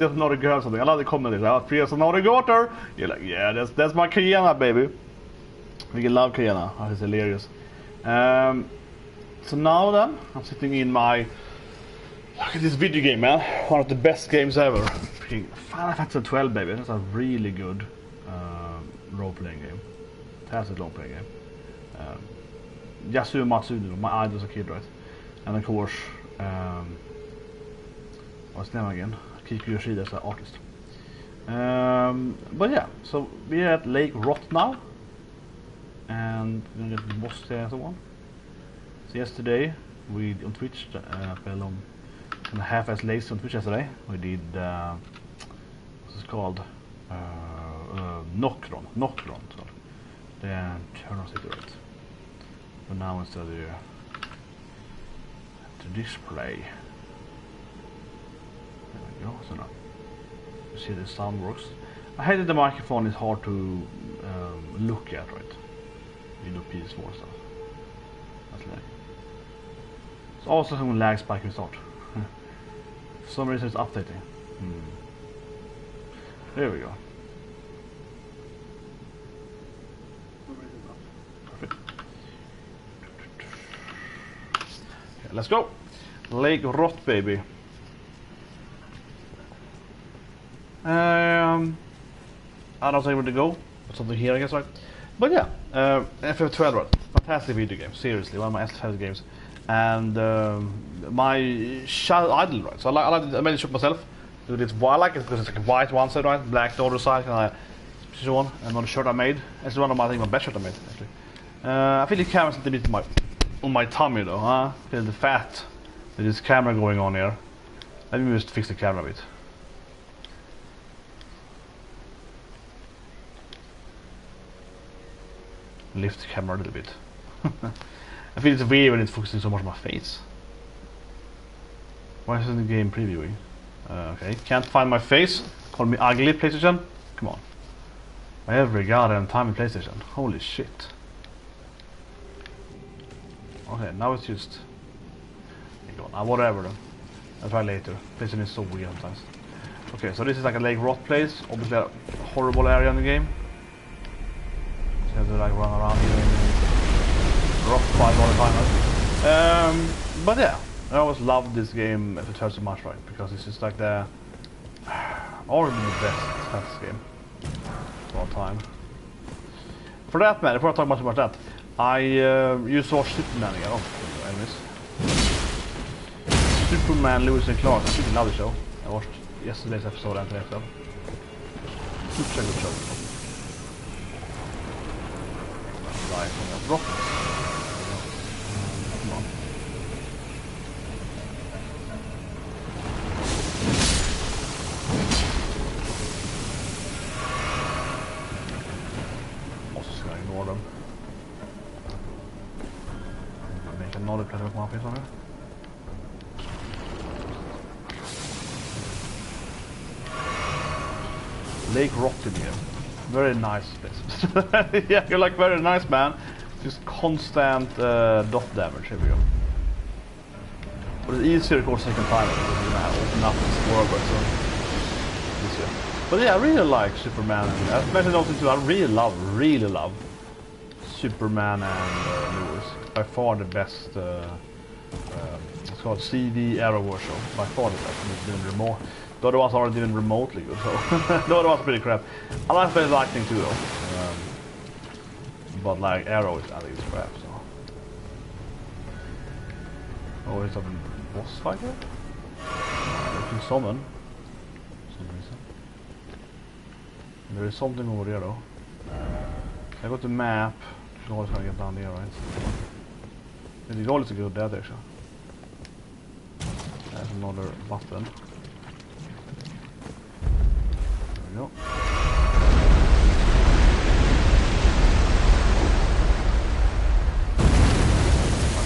There's not a girl or something. I love the comment. Oh, Priya's not a daughter. You're like, yeah, that's my Kiana, baby. We can love Kiana. Oh, it's hilarious. So now then, I'm sitting in my... Look at this video game, man. One of the best games ever. Freaking Final Fantasy 12, baby. That's a really good role-playing game. Fantastic role-playing game. Yasuo Matsuno, my idol as a kid, right? And of course, what's his name again? Kiko Yoshida as an artist. But yeah, so we're at Lake Rot now. And we're gonna get the boss there and so on. So yesterday, we on Twitch, fell on half-as lazy on Twitch yesterday. We did, what's it called? Noctron. So the Eternal City, right? But now instead of to display. There we go, so now you see the sound works. I hate that the microphone is hard to look at, right? You do PS4 stuff. That's lag. It's also some lag spike we start. For some reason it's updating. There we go. Perfect. Okay, let's go. Lake Rot, baby. I don't know where to go. Something here, I guess, right? But yeah, FF12, right? Fantastic video game. Seriously, one of my favorite games. And my child idol, right? So I made it myself. Do this. I like it because it's like a white one side, right? Black the other side. And I special one. Another shirt I made. It's one of my, I think, my best shirt I made actually. I feel the camera's a little bit on my tummy though, huh? I feel the fat. There's this camera going on here. Let me just fix the camera a bit. Lift the camera a little bit. I feel it's weird when it's focusing so much on my face. Why isn't the game previewing? Okay, can't find my face. Call me ugly, PlayStation. Come on. Every goddamn time in PlayStation. Holy shit. Okay, now it's just... whatever then. I'll try later. PlayStation is so weird sometimes. Okay, so this is like a Lake Rot place. Obviously a horrible area in the game. So you have to like run around here and rock fight all the time, right? But yeah, I always loved this game if it hurts so much, right? Because it's just like the arguably the best fantasy game of all time. For that matter, before I talk much about that, I used to watch Superman again. Oh, anyways. Superman, Lewis and Clark. I really love the show. I watched yesterday's episode and today's episode. Such a good show. Right, rock. Come on. Also just gonna ignore them. Make another platform come up here somewhere. Lake Rotting here. Very nice place. Yeah, you're like very nice, man. Just constant dot damage. Here we go. But it's easier to record second time because you're gonna open up this world, so easier. But yeah, I really like Superman. And as mentioned also too, I really love Superman and Lewis. By far the best. It's called CD Arrowverse show. By far the best. The other ones aren't even remotely good, so the other one's pretty crap. I like the acting too, though. But like Arrow is at least crap, so. Oh, it's a boss fight here? You can summon. For some reason. There is something over there, though. I got the map. You can always get down there, right? The goal is to go there, actually. There's another button. No.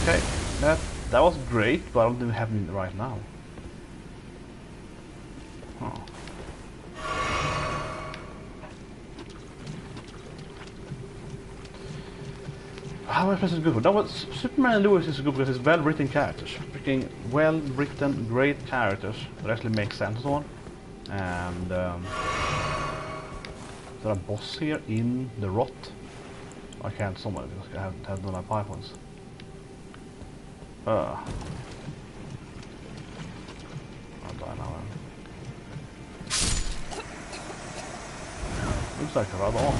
Okay, that was great, but I don't think it happening right now. Huh. How is this good? That was Superman and Lewis is good because it's well-written characters. Freaking well-written, great characters that actually make sense and so on. And is there a boss here in the rot? I can't summon it because I have no pythons. I'll die now. Looks like a rather on.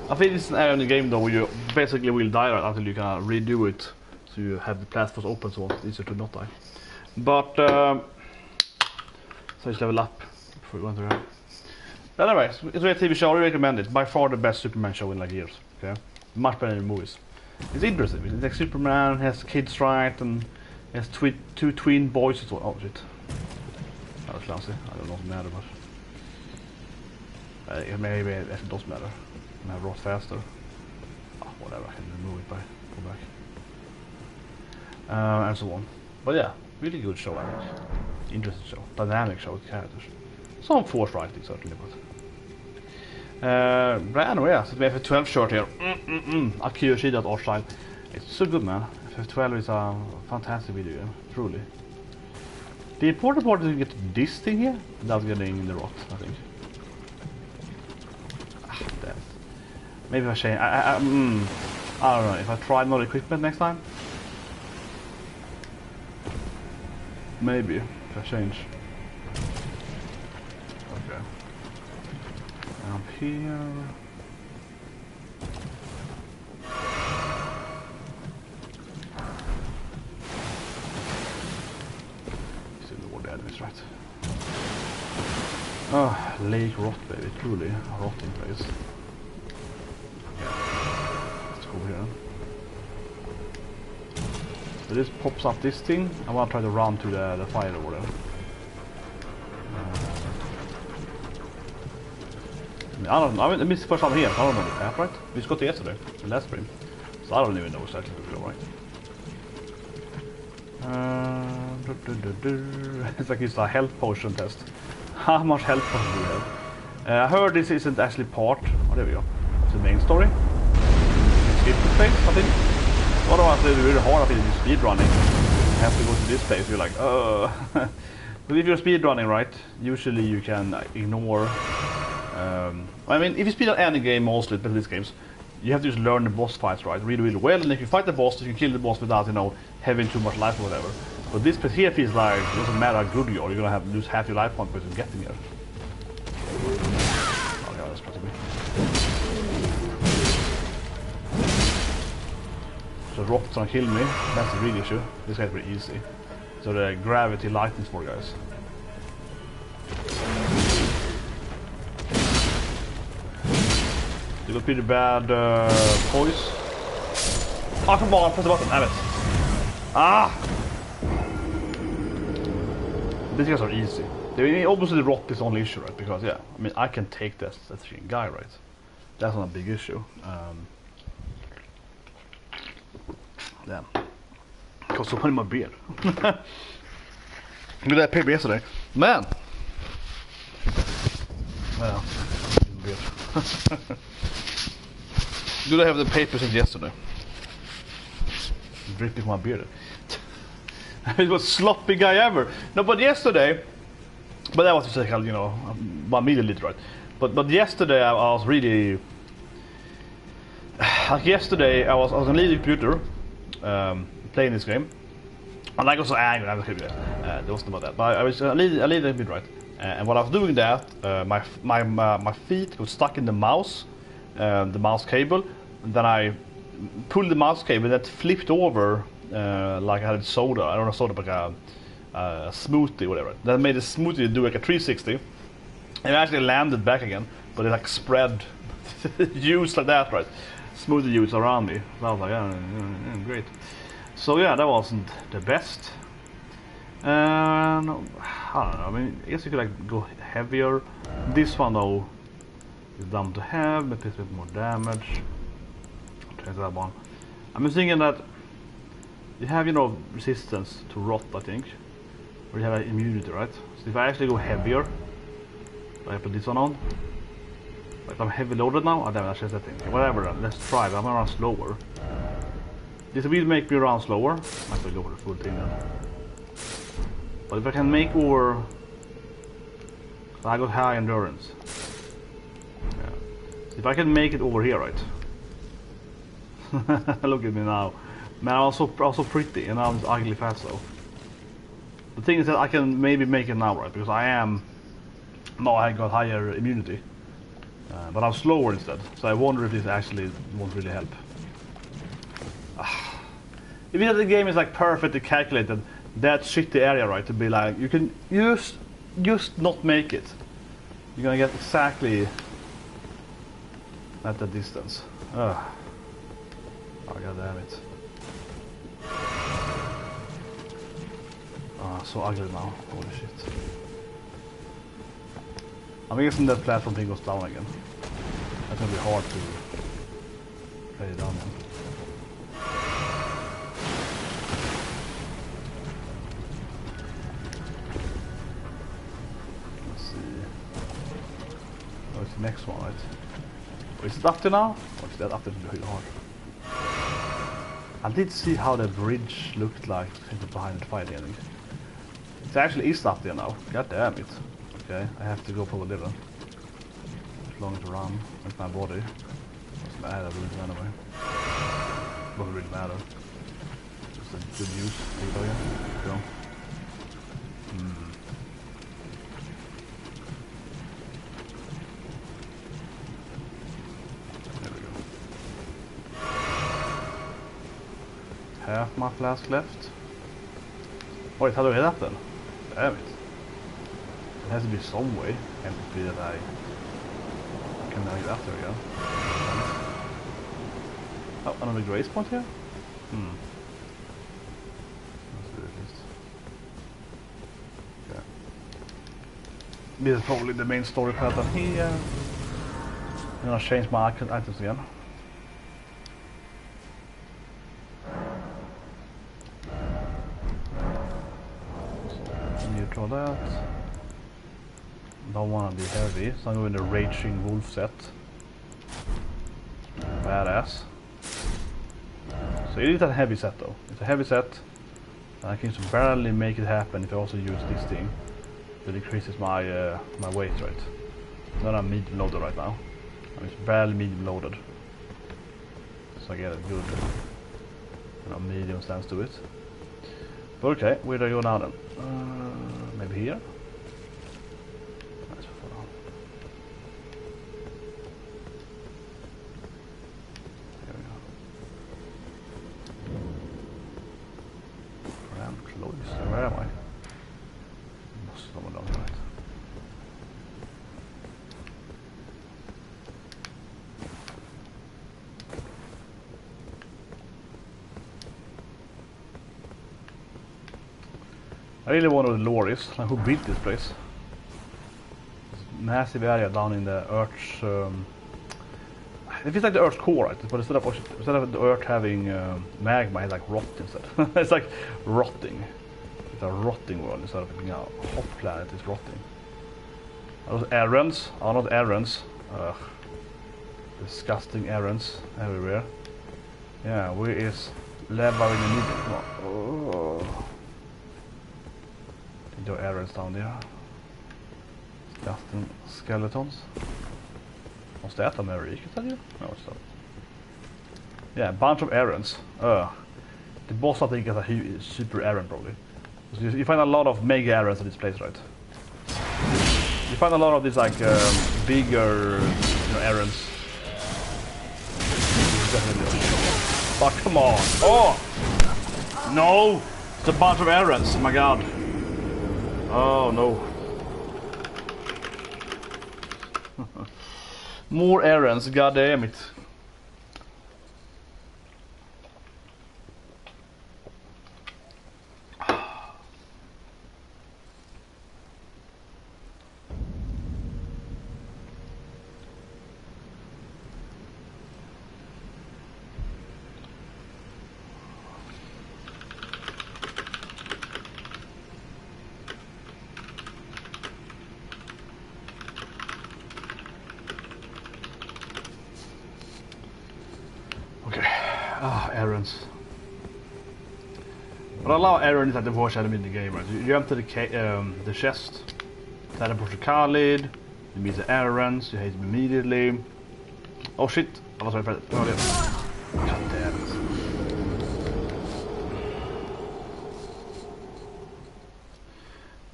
I think it's an area in the game though where you basically will die right until you can redo it, so you have the platforms open so it's easier to not die. But so just level up before we go into here. But anyways, it's a TV show. I recommend it. By far the best Superman show in like years. Okay, much better than the movies. It's interesting. It's like Superman has kids, right, and has two twin boys as well. Oh shit, that was lousy. I don't know if it matters, but maybe it does matter. And I rot faster. Oh, whatever, I can remove it by go back. And so on. But yeah, really good show, I think. Interesting show. Dynamic show with characters. Some forced writing, certainly, but anyway, yeah, so we have a 12 shirt here. Akio Shida art style. It's so good, man. FF12 is a fantastic video game, truly. The important part is to get this thing here without getting in the rot, I think. Ah, damn it. Maybe if I change. I don't know. If I try more equipment next time, maybe if I change. Okay. Up here. Still more enemies, right? Oh, Lake Rot, baby. Truly a rotting place. Over here. So this pops up this thing. I want to try to run to the fire over there. I don't know. I missed the first time here. So I don't know the path, right? We just got it yesterday, the last stream. So I don't even know exactly where we go, right? It's like it's a health potion test. How much health potion do we have? I heard this isn't actually part. Oh, there we go. It's the main story. Skip the place, I think. Otherwise it's really hard, I think, to do speed running. You have to go to this place, you're like, But if you're speed running, right, usually you can ignore... I mean, if you speed on any game, mostly, but these games, you have to just learn the boss fights, right, really, really well. And if you fight the boss, you can kill the boss without, you know, having too much life or whatever. But this place here feels like, it doesn't matter how good you are, you're gonna have to lose half your life point before getting here. Oh yeah, that's pretty good. So rock's gonna kill me, that's the real issue. This guy's pretty easy. So the gravity lightning for guys. You got pretty bad poise. Oh come on, press the button, damn it. Ah! These guys are easy. Obviously the rot is the only issue, right? Because yeah, I mean I can take that guy, right? That's not a big issue. Damn. Got so much in my beard. Look at that paper yesterday. Man! Well, beard. Good I have the paper since yesterday. Dripping my beard. It was sloppy guy ever. No, but yesterday, but that was just like, you know, 1 milliliter, right? But yesterday I was really, like yesterday I was on the computer playing this game, and I got so angry. I was there wasn't about that, but I was leaving the computer, right? And while I was doing that, my feet got stuck in the mouse cable, and then I pulled the mouse cable that flipped over. Like I had soda, I don't know, soda, like a smoothie, whatever. That made the smoothie do like a 360, and it actually landed back again, but it like spread juice like that, right? Smoothie juice around me. So I was like, yeah, great. So yeah, that wasn't the best. No, I don't know. I mean, I guess you could like go heavier. This one though is dumb to have, but it's a bit more damage. I'll try that one. I'm thinking that. You have, you know, resistance to rot, I think. Or you have immunity, right? So if I actually go heavier, I put this one on. Like I'm heavy loaded now. Oh damn, that's just that thing. Okay, whatever, let's try. I'm gonna run slower. This will make me run slower. I might go for the full thing then. But if I can make over... I got high endurance. Yeah. So if I can make it over here, right? Look at me now. Man, I'm also pretty, and I'm ugly fast though. The thing is that I can maybe make it now, right? Because I am... No, I got higher immunity. But I'm slower instead. So I wonder if this actually won't really help. If the game is like perfectly calculated, that shitty area, right, to be like, you can just not make it. You're gonna get exactly at the distance. Oh, god damn it. So ugly now. Holy shit. I'm guessing that platform thing goes down again. That's gonna be hard to play it down again. Let's see. Oh, it's the next one, right? Oh, is it up to now? Or is that up to really hard? I did see how the bridge looked like behind the fight ending. It actually is up there now. God damn it. Okay, I have to go for a little. As long as I run with my body. Doesn't matter really anyway. Doesn't really matter. Just a good news. Go. There we go. Half my flask left. Wait, how do I hit that then? Damn it. It has to be some way. Can't it be that I can now get after again? Oh, another grace point here? Let's do it at least. Okay. This is probably the main story pattern here. I'm gonna change my items again. Neutral that. Don't want to be heavy, so I'm going the Raging Wolf set. Badass. So it is a heavy set though. It's a heavy set. And I can just barely make it happen if I also use this thing. It increases my my weight, right? Then I'm medium loaded right now. I'm just barely medium loaded. So I get a good medium stance to it. But okay, where do I go now then? Maybe here? Where am I? Must come along, right? I really wonder what the lore is, like who built this place. This massive area down in the Earth's... it feels like the Earth's core, right? But instead of the Earth having magma, it's like rot instead. It's like rotting. It's a rotting world instead of being a hot planet. It's rotting. Are those errands? Are not errands. Ugh. Disgusting errands everywhere. Yeah, where is lava in the middle? Come on. Oh. There are errands down there. Disgusting skeletons. Måste jag äta med riket eller? No, it's not. Yeah, a bunch of errands. The boss I think is a super errand probably. You find a lot of mega errands in this place, right? You find a lot of these like bigger, errands. But come on! Oh no! It's a bunch of errands. Oh my god! Oh no! More errands. God damn it! What I love EREN is like the voice enemy in the game, right? You enter the chest, teleport to Khalid, you meet the ERENs, you hate them immediately. Oh shit, I was right for it. Oh, yeah. God damn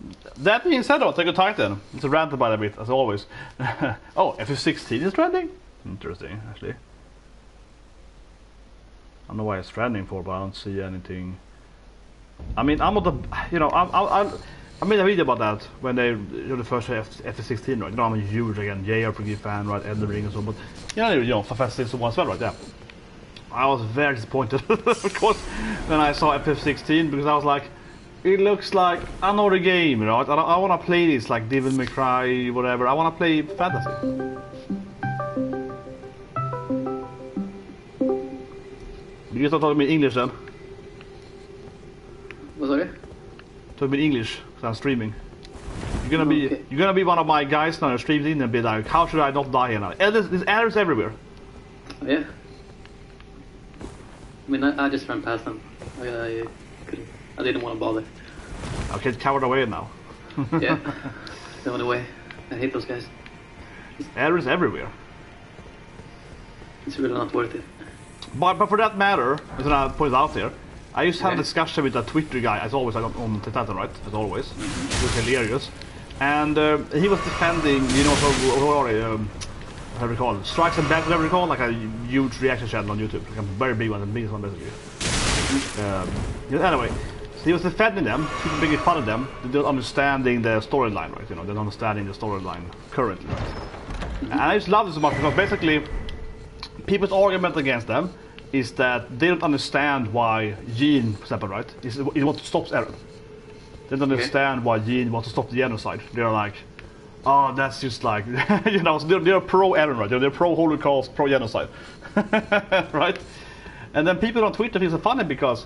it. That being said, though, take a Titan. It's a rant about a bit, as always. Oh, FF16 is trending? Interesting, actually. I don't know why it's trending for, but I don't see anything. I mean, I'm not a, you know, I made a video about that when they the first FF16, right? You know, I'm a huge again JRPG fan, right? Elden Ring and so, but you know, for FF16 as well, right? Yeah. I was very disappointed, of course, when I saw FF16 because I was like, it looks like another game, you know. I want to play this like Devil May Cry, whatever. I want to play fantasy. You start talking me English then? What, sorry? Talk me English, because I'm streaming. You're gonna be one of my guys now who streams in and be like, how should I not die here now? There's errors everywhere. Oh, yeah. I mean, I just ran past them. I didn't want to bother. Okay, it's covered away now. Yeah, the only way. I hate those guys. Errors everywhere. It's really not worth it. But for that matter, as I pointed out there, I used to have a discussion with a Twitter guy, as always, I got on Titan, right? As always. It was hilarious. And he was defending, you know, what do you call it? Strikes and Bans, whatever you call it, like a huge reaction channel on YouTube. Like a very big one, the biggest one basically. Anyway, so he was defending them, people making fun of them, they're not understanding the storyline, right? You know, they're not understanding the storyline currently, right? And I just love this so much because basically, people's argument against them is that they don't understand why Jean, for example, right, is what stops EREN. They don't understand why Jean wants to stop the genocide. They're like, oh, that's just like, you know, so they're pro-EREN, right? They're pro-Holocaust, pro-genocide, right? And then people on Twitter think it's funny because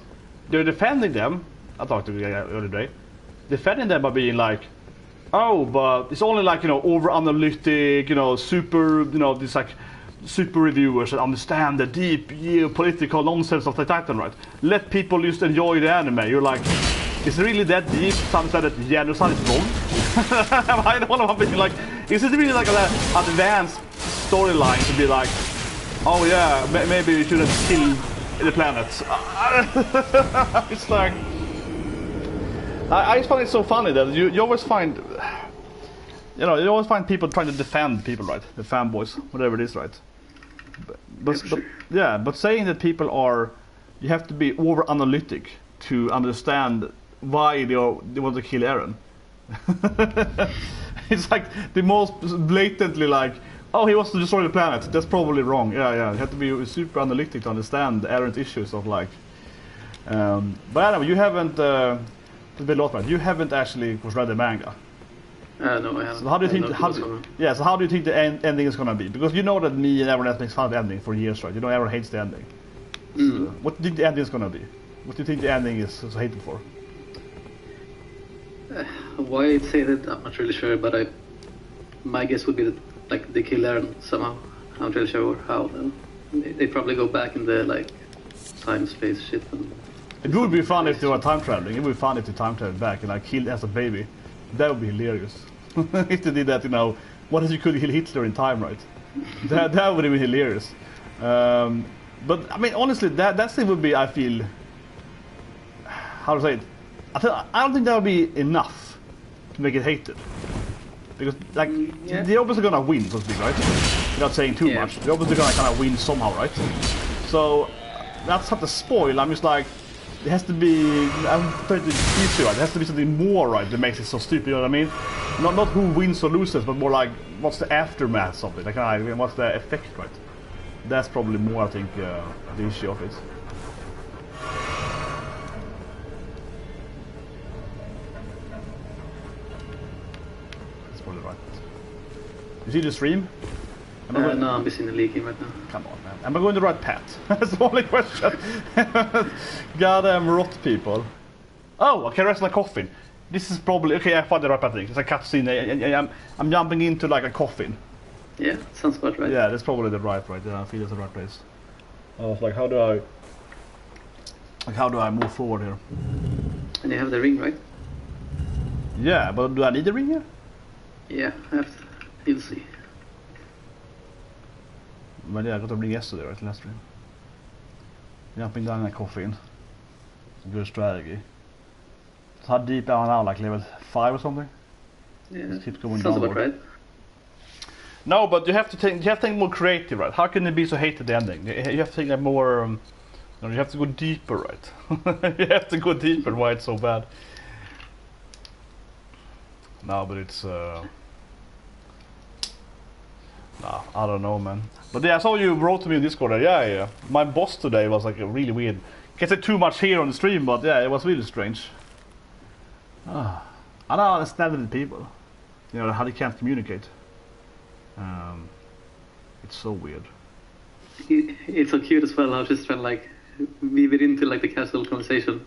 they're defending them. I talked to the guy earlier today, defending them by being like, oh, but it's only like, you know, over-analytic, you know, super, you know, this like super reviewers that understand the deep geopolitical nonsense of the Titan, right? Let people just enjoy the anime. You're like, is it really that deep to understand that genocide is wrong? I don't want to be like, is it really like an advanced storyline to be like, oh yeah, maybe we shouldn't kill the planet? It's like, I just find it so funny that you always find, you know, you always find people trying to defend people, right? The fanboys, whatever it is, right? But saying that people are, you have to be over-analytic to understand why they want to kill EREN. It's like the most blatantly like, oh, he wants to destroy the planet. That's probably wrong. Yeah. You have to be super analytic to understand EREN's issues of like. But anyway, you haven't. You haven't actually read the manga. No, I haven't. So how do you think? So how do you think the ending is gonna be? Because you know that me and everyone else makes fun of the ending for years, right? You know everyone hates the ending. So what do you think the ending is gonna be? What do you think the ending is so hated for? Why I'd say that, I'm not really sure, but my guess would be that like they kill EREN somehow. I'm not really sure how. They probably go back in the like time space shit. It would be fun if they were time traveling. It would be fun if they time traveled back and like killed as a baby. That would be hilarious. If they did that, you know, what if you could kill Hitler in time, right? that would have been hilarious. But I mean, honestly, that thing would be, I feel, how to say it? I don't think that would be enough to make it hated. Because like they're obviously gonna win, so to speak, right? Without saying too much, they're obviously gonna kind of win somehow, right? So that's not a spoil. I'm just like, it has to be, I'm trying to teach you, right? It has to be something more, right, that makes it so stupid, you know what I mean? Not who wins or loses, but more like, what's the aftermath of it? Like, what's the effect, right? That's probably more, I think, the issue of it. That's probably right. You see the stream? No, I'm busy in the leaking right now. Come on, man. Am I going the right path? That's the only question. Goddamn rot people. Oh, okay, rest my coffin. This is probably, okay, I found the right path. It's a cutscene. I'm jumping into like a coffin. Yeah, sounds about right. Yeah, that's probably the right. Yeah, I feel it's the right place. I was like, how do I Like, how do I move forward here? And you have the ring, right? Yeah, but do I need the ring here? Yeah, I have to. You'll see. But yeah, I got the ring yesterday, right? Last stream. Jumping down in a coffin. Good strategy. So how deep am I now? Like level 5 or something? Yeah, just keep going sounds downward. about right. No, but you have to think more creative, right? How can it be so hated the ending? You have to think like more. You have to go deeper, right? You have to go deeper. Why it's so bad? No, but it's. Nah, I don't know, man. But yeah, I saw you wrote to me in Discord. Yeah. My boss today was like really weird. Can't say too much here on the stream, but yeah, it was really strange. I don't understand the people. You know how they can't communicate. It's so weird. It's so cute as well. I was just trying to like weave it into like the casual conversation.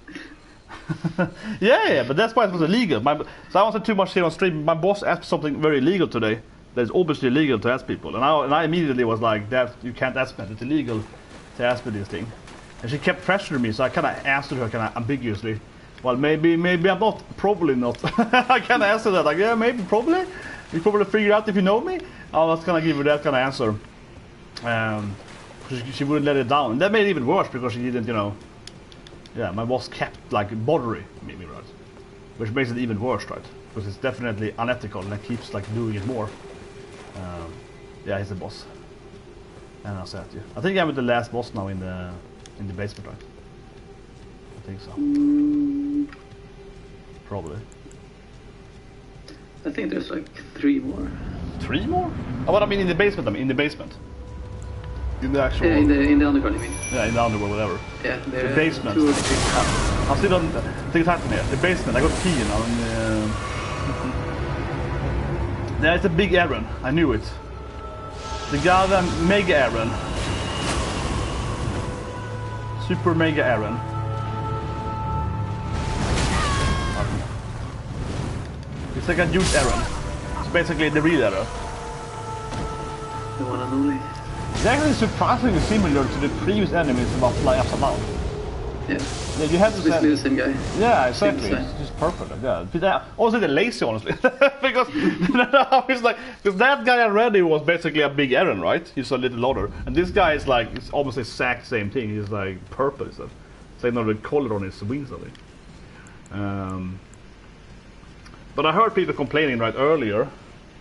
yeah, but that's why it was illegal. So I wasn't too much here on stream. My boss asked something very illegal today. That's obviously illegal to ask people, and I immediately was like, "That you can't ask me. It's illegal to ask me this thing." And she kept pressuring me, so I kind of answered her kind of ambiguously. Well, maybe I'm not. Probably not. I kind of answered that like, yeah, maybe, probably. You probably figure out if you know me. I was gonna give her that kind of answer. She wouldn't let it down. And that made it even worse because she didn't, you know. Yeah, my boss kept like bothering me, right? Which makes it even worse, right? Because it's definitely unethical and it keeps like doing it more. Yeah, he's the boss. And I'll say it to you. I think I'm with the last boss now in the basement, right? I think so. Probably. I think there's like 3 more. 3 more? Oh, what I mean in the basement, in the basement. In the actual... Yeah, in the underground, you mean? Yeah, in the underworld, whatever. Yeah, the basement. 2 or 3. I'll still on... Take time here. The basement, I got key now. Yeah, it's a big EREN. I knew it. The goddamn Mega EREN. Super Mega EREN. It's like a huge EREN. It's basically the real EREN. The one and only. It's actually surprisingly similar to the previous enemies about flying up and down. Yeah. Yeah, you have to say the same guy. Yeah, exactly. It's just perfect. Yeah. Also, they're lazy, honestly, because it's like because that guy already was basically a big EREN, right? He's a little loader, and this guy is like it's almost the exact same thing. He's like purple, is it? It's like another color on his wings, I think. But I heard people complaining right earlier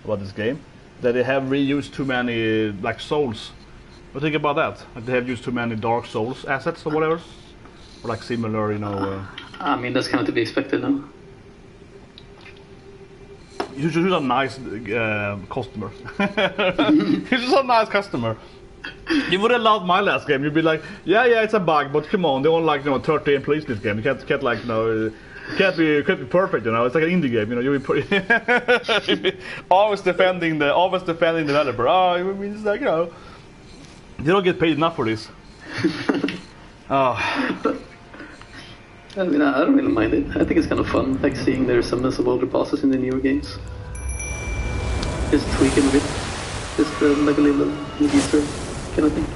about this game that they have reused too many like souls. What do you think about that? Like they have used too many Dark Souls assets or whatever. Or like similar, you know. I mean, that's kind of to be expected now. You're just a nice customer. You're just a nice customer. You would have loved my last game. You'd be like, yeah, it's a bug, but come on, they only like 30 employees in this game. You can't like can't be perfect, you know. It's like an indie game, you know. You'll be always defending the developer. Oh, I mean, it's like you don't get paid enough for this. Oh. I mean, I don't really mind it. I think it's kind of fun, like seeing the resemblance of older bosses in the newer games. Just tweaking a bit. Just like a little easier kind of thing.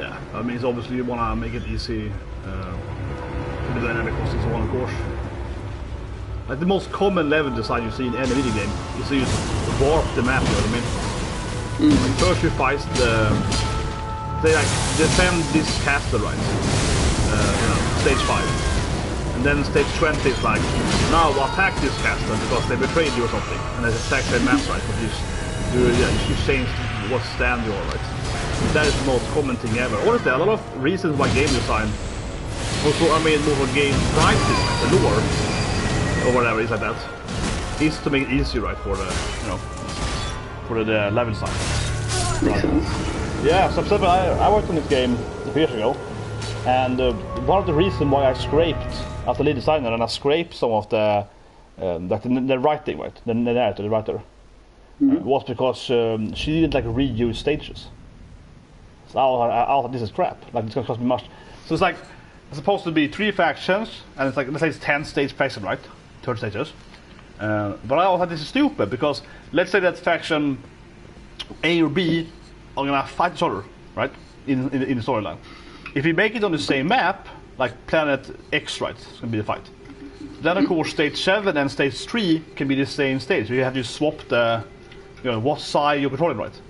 Yeah, I mean, it's obviously you want to make it easy to the dynamic costs and so on, of course. Like the most common level design you see in any video game is to use warp the map, you know what I mean? Like first you fight they like defend this castle, right? Stage 5. And then stage 20 is like, now attack this castle because they betrayed you or something. And they attack the map, right? But you change what stand you are, right? That is the most common thing ever. Honestly, a lot of reasons why game design, also I mean more for game writing, like the lore, or whatever is like that, is to make it easier, right, for the, for the level design. Makes sense. Yeah, so I worked on this game a few years ago, and one of the reasons why I scraped as a lead designer and I scraped some of the writing, right, the narrator, the writer, was because she didn't like reuse stages. So I thought this is crap. Like it's gonna cost me much. So it's like it's supposed to be 3 factions, and it's like let's say it's 10 stage faction, right, 30 stages. But I thought this is stupid because let's say that faction A or B are gonna fight each other, right, in the storyline. If you make it on the same map, like planet X, right? It's gonna be the fight. Then of course stage 7 and stage 3 can be the same stage. So you have to swap the, you know, what side you're controlling, right?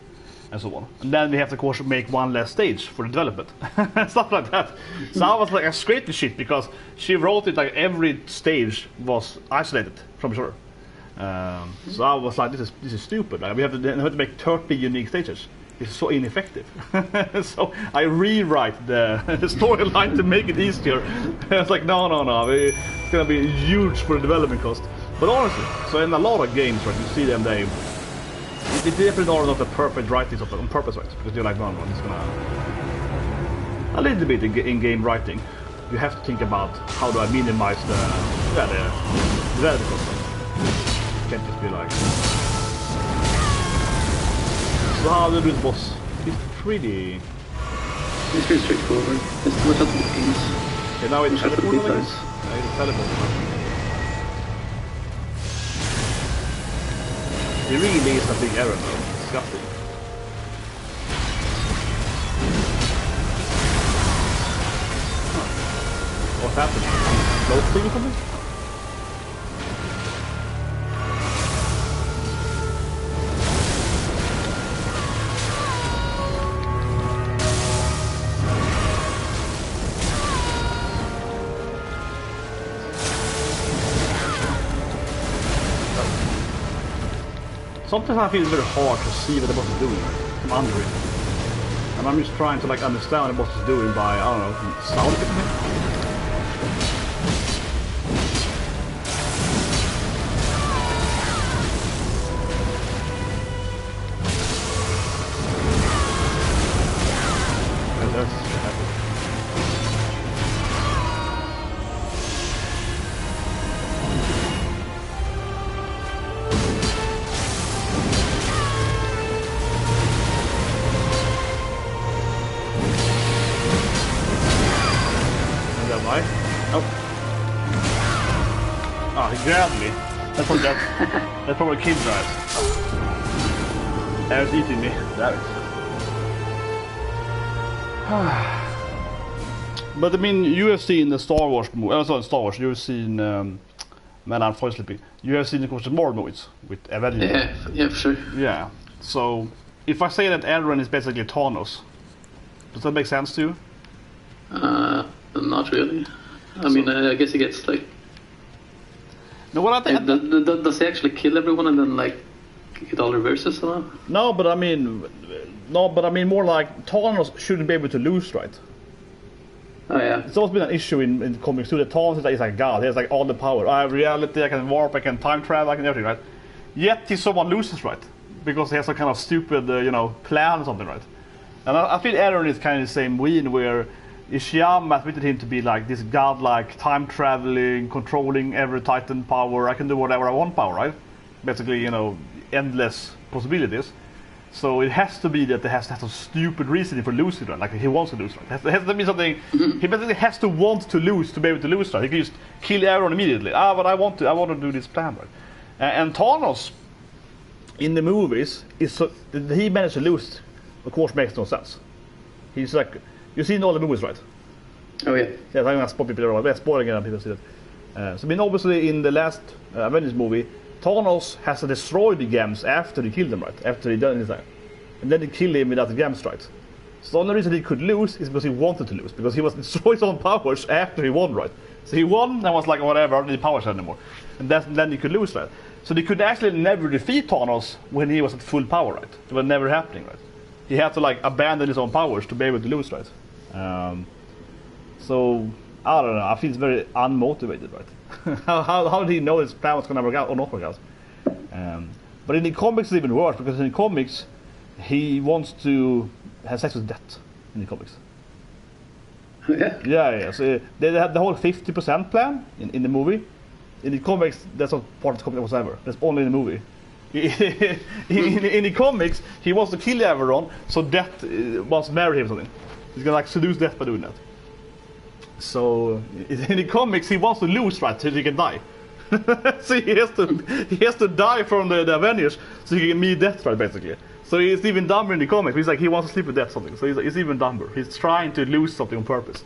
And so on. And then we have to, of course, make one less stage for the development. Stuff like that. So I was like, I scraped the shit because she wrote it like every stage was isolated from each other. So I was like, this is stupid. Like, we have to make 30 unique stages. It's so ineffective. So I rewrite the storyline to make it easier. It's like, no. It's gonna be huge for the development cost. But honestly, so in a lot of games, right, you see them, they definitely are not the perfect writing on purpose, right? Because you're like, no, it's gonna... A little bit in-game writing, you have to think about how do I minimize the development cost. You can't just be like... So how do you do this boss? It's pretty... It's pretty straightforward. Just watch out for the games. Okay, now it's teleport, I guess? It's teleport. It really is a big error though. Disgusting. Huh. What happened? Close thing or something? Sometimes I feel it's very hard to see what the boss is doing from under it. And I'm just trying to like understand what the boss is doing by, I don't know, sound or something. He grabbed me. That's probably a kid drive. And it's eating me. Damn it. But I mean, you have seen the Star Wars movie. Sorry, Star Wars. You have seen. Man, I'm falling sleeping. You have seen, of course, the more movies with Avengers. Yeah, for sure. Yeah. So, if I say that EREN is basically Thanos, does that make sense to you? Not really. I mean, I guess he gets like. No, what I think. Does he actually kill everyone and then like it all reverses somehow? No, but I mean more like Thanos shouldn't be able to lose, right? Oh yeah. It's always been an issue in comics too. That Thanos is like God. He has like all the power. I have reality. I can warp. I can time travel. I can everything, right? Yet someone loses, right? Because he has some kind of stupid, plan or something, right? And I feel EREN is kind of the same way, where Ishiyama admitted him to be like this godlike, time-traveling, controlling every Titan power, I can do whatever I want power, right? Basically, endless possibilities. So it has to be that there has to have some stupid reasoning for losing, right? Like he wants to lose, right? It has to be something, he basically has to want to lose to be able to lose, right? He can just kill EREN immediately. But I want to do this plan, right? And Thanos, in the movies, he managed to lose, of course, makes no sense. He's like, you've seen all the movies, right? Oh yeah. Yeah, I'm gonna spoil people. We're spoiling it, and people see that. So I mean, obviously, in the last Avengers movie, Thanos has to destroy the gems after he killed them, right? After he done his time, and then he killed him without the gems, right? So the only reason he could lose is because he wanted to lose, because he was destroyed his own powers after he won, right? So he won and was like, whatever, I don't need powers anymore, and then he could lose, right? So they could actually never defeat Thanos when he was at full power, right? It was never happening, right? He had to like abandon his own powers to be able to lose, right? So I don't know. I feel it's very unmotivated, right? how did he know his plan was gonna work out or not work out? But in the comics, it's even worse, because in the comics, he wants to have sex with death. In the comics. Yeah. Yeah. So they had the whole 50% plan in the movie. In the comics, that's not part of the comic whatsoever. That's only in the movie. in the comics, he wants to kill everyone, so Death wants to marry him or something. He's gonna like seduce Death by doing that. So in the comics, he wants to lose, right, so he can die. So he has to die from the Avengers so he can meet Death, right, basically. So he's even dumber in the comics. He's like, he wants to sleep with Death or something. So he's even dumber. He's trying to lose something on purpose.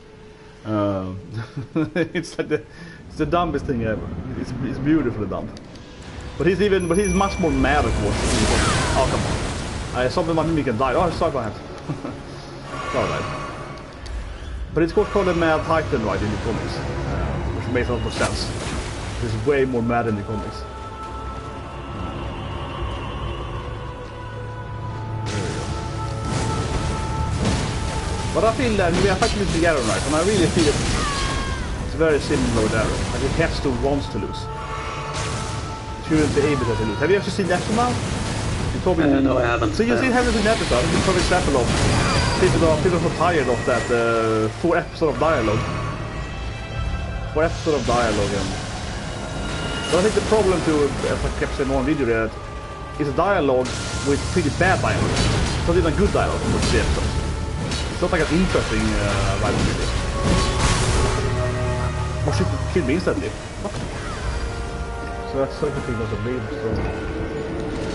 It's like it's the dumbest thing ever. It's beautifully dumb. But he's much more mad towards it. Oh come on! I saw my mimic and died. Oh sorry about that. Sorry about that. But it's called a Mad Titan, right, in the comics, which makes a lot of sense. He's way more mad in the comics. But I feel that we are fighting with the EREN, right? And I really feel it's very similar with EREN. Like it has to wants to lose. Shouldn't be able to lose. Have you ever seen that now? No, I haven't. So you haven't seen that episode? It's a perfect example of people are so tired of that 4 episodes of dialogue. 4 episodes of dialogue. But I think the problem too, as I kept saying on video, that is a dialogue with pretty bad dialogue. It's not even a good dialogue in the episodes. It's not like an interesting writing video. Or should kill me instantly. So that's something that's a big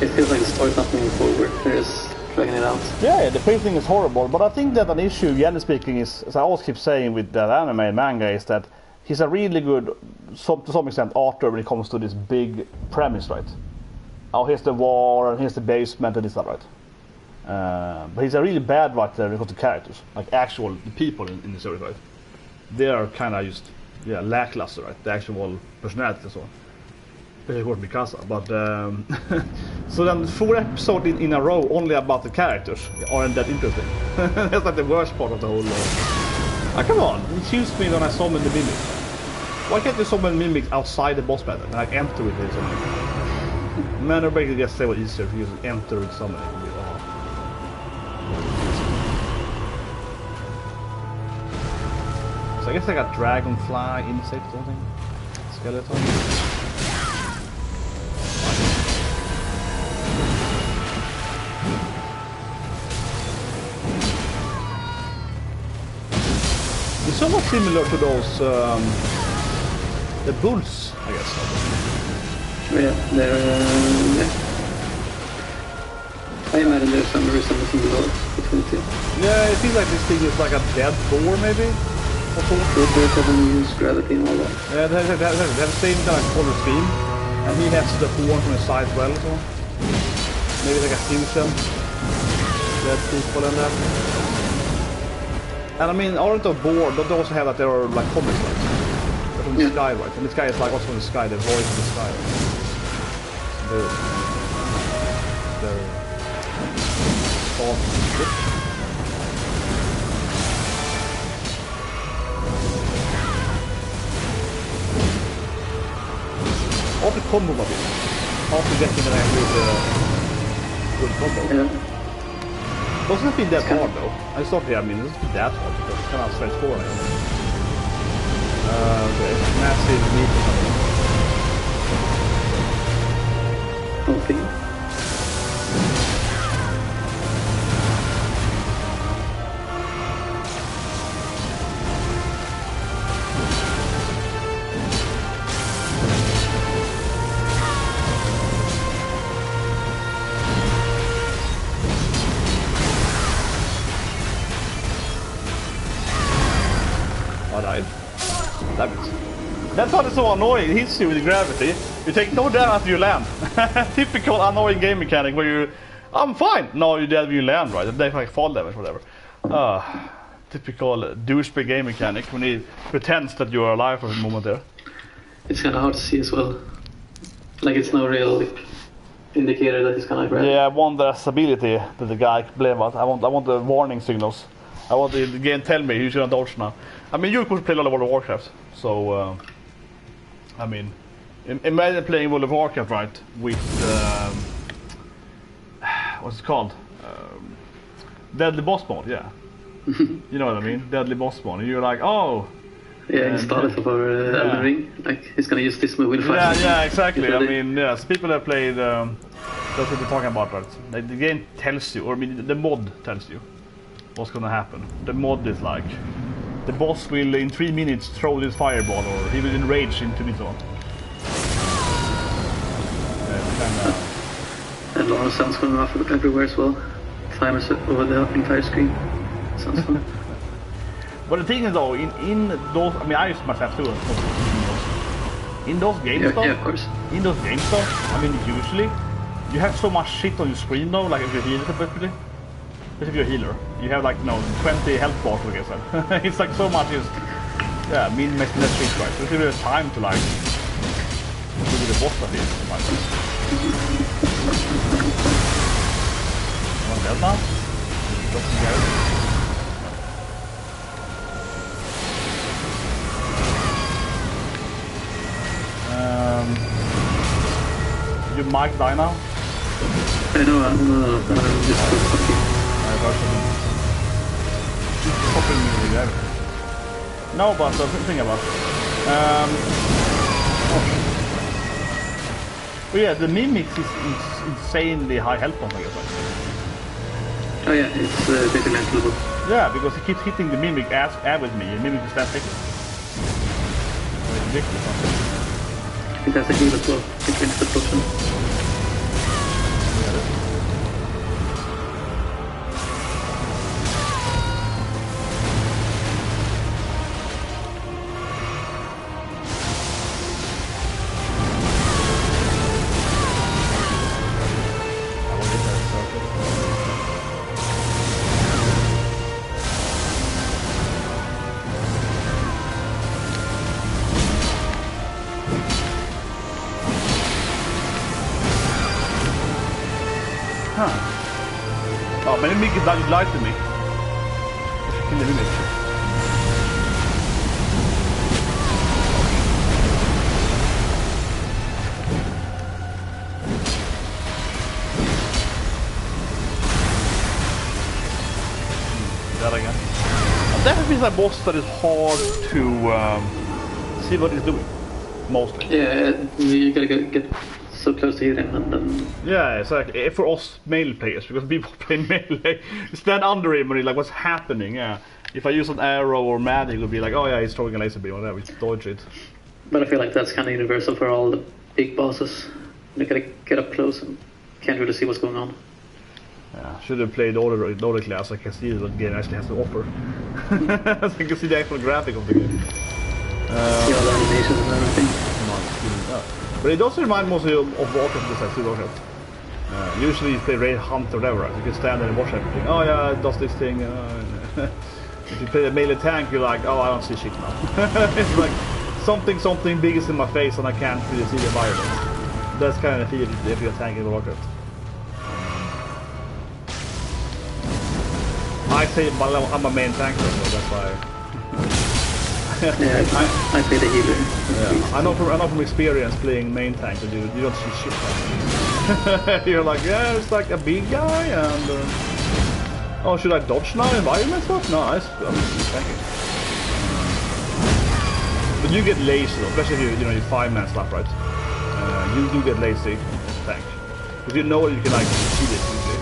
It feels like the story's not moving forward. They're just dragging it out. Yeah, the pacing is horrible, but I think that an issue, generally speaking, is, as I always keep saying with that anime and manga, is that he's a really good, to some extent, author when it comes to this big premise, right? Oh, here's the war, and here's the basement, and this and that, right? But he's a really bad writer when it comes to characters, like actual people in the story, right? They are kind of just, lackluster, right? The actual personality and so on. Of course, Mikasa, but so then 4 episodes in a row only about the characters aren't that interesting. That's like the worst part of the whole. Come on, excuse me when I summon the mimic. Why can't you summon mimics outside the boss battle? Like enter with it. Man, or basically just say what easier if you just enter with summoning. So I guess like a dragonfly insect or something. Skeleton. It's somewhat similar to those, the bulls, I guess. Yeah, they're, I imagine there's some resemblance in the world between the two. Yeah, it seems like this thing is like a dead boar, maybe? Or so. Both of them use gravity and all that. Yeah, they have the same kind of color scheme, and he has the horn from his side as well, so. Maybe like a fusion. Dead people and that. And I mean, aren't they bored? Don't they also have that they are like comics, right? They're from the sky, right? And this guy is like also from the sky, the voice of the sky. They're after combo a bit. After getting an good combo. Yeah. Doesn't feel that hard though. I thought, I mean, it doesn't feel that hard because it's kind of straightforward. Okay, massive meat or something. Okay. Damn it. That's why it's so annoying. It hits you with the gravity. You take no damage after you land. Typical annoying game mechanic where you... I'm fine. No, you're dead when you land, right? They like fall damage, whatever. Typical douchebag game mechanic when he pretends that you are alive for a moment there. It's kind of hard to see as well. Like it's no real indicator that he's kind of gravity. Yeah, I want the stability that the guy blamed about. I want the warning signals. I want the game tell me you shouldn't dodge now. I mean, you could play a lot of World of Warcraft, so I mean, imagine playing World of Warcraft, right? With what's it called? Deadly boss mode, yeah. You know what I mean? Deadly boss mode. And you're like, oh. Yeah, he started for Elden Ring. Like he's gonna use this move with fire. Yeah, exactly. I mean, yes, people that played. That's what we're talking about, right? Like, the game tells you, or I mean, the mod tells you what's gonna happen. The mod is like, the boss will in 3 minutes throw this fireball, or he will enrage in 2 minutes. And Laura sounds going off everywhere as well. Timers over the entire screen. Sounds fun. But the thing is though, in those, I mean, I used myself too. In those games though, yeah, of course. In those games though, I mean, usually you have so much shit on your screen though. Like if you're healer, typically, if you're a healer, you have like 20 health bars, I guess. It's like so much is, yeah, mean makes less shit, right? So if you have time to like do the boss stuff here, right? One dead now. Doesn't get it. You might die now. I know, I'm just fucking. No, but think about it. But yeah, the Mimic is insanely high health points, I guess. Oh yeah, it's basically unkillable. Yeah, because he keeps hitting the Mimic as with me, and Mimic is that thick. Ridiculous. It has a heal as well, against the potion. Oh, men Mimic doesn't lie to me. Kill the Mimic. That again. Definitely is a boss that is hard to see what he's doing. Mostly. Yeah, you gotta get so close to him and then... Yeah, it's like for us male players, because people play melee, you stand under him and you're like, what's happening? Yeah. If I use an arrow or magic, it would be like, oh yeah, he's throwing a laser beam or whatever, just dodge it. But I feel like that's kind of universal for all the big bosses. You gotta get up close and can't really see what's going on. Yeah, should have played all the class so I can see what the game actually has to offer. So I can see the actual graphic of the game. See all the animations and everything. But it does remind mostly of Warcraft, besides Warcraft. Usually you play Raid Hunt or whatever, right? You can stand there and watch everything. Oh yeah, it does this thing. If you play a melee tank, you're like, oh, I don't see shit now. It's like something big is in my face and I can't really see the environment. That's kind of the feeling if you're tanking Warcraft. I say I'm a main tank, so that's why. Yeah, I play the healer. Yeah. I know from experience playing main tank that you don't see shit like you're like, yeah, it's like a big guy and oh, should I dodge now environment stuff? No, I'm just tanking. But you get lazy though, especially if you 5-man stuff, right? You do get lazy as a tank. Because you know that you can like see this easily.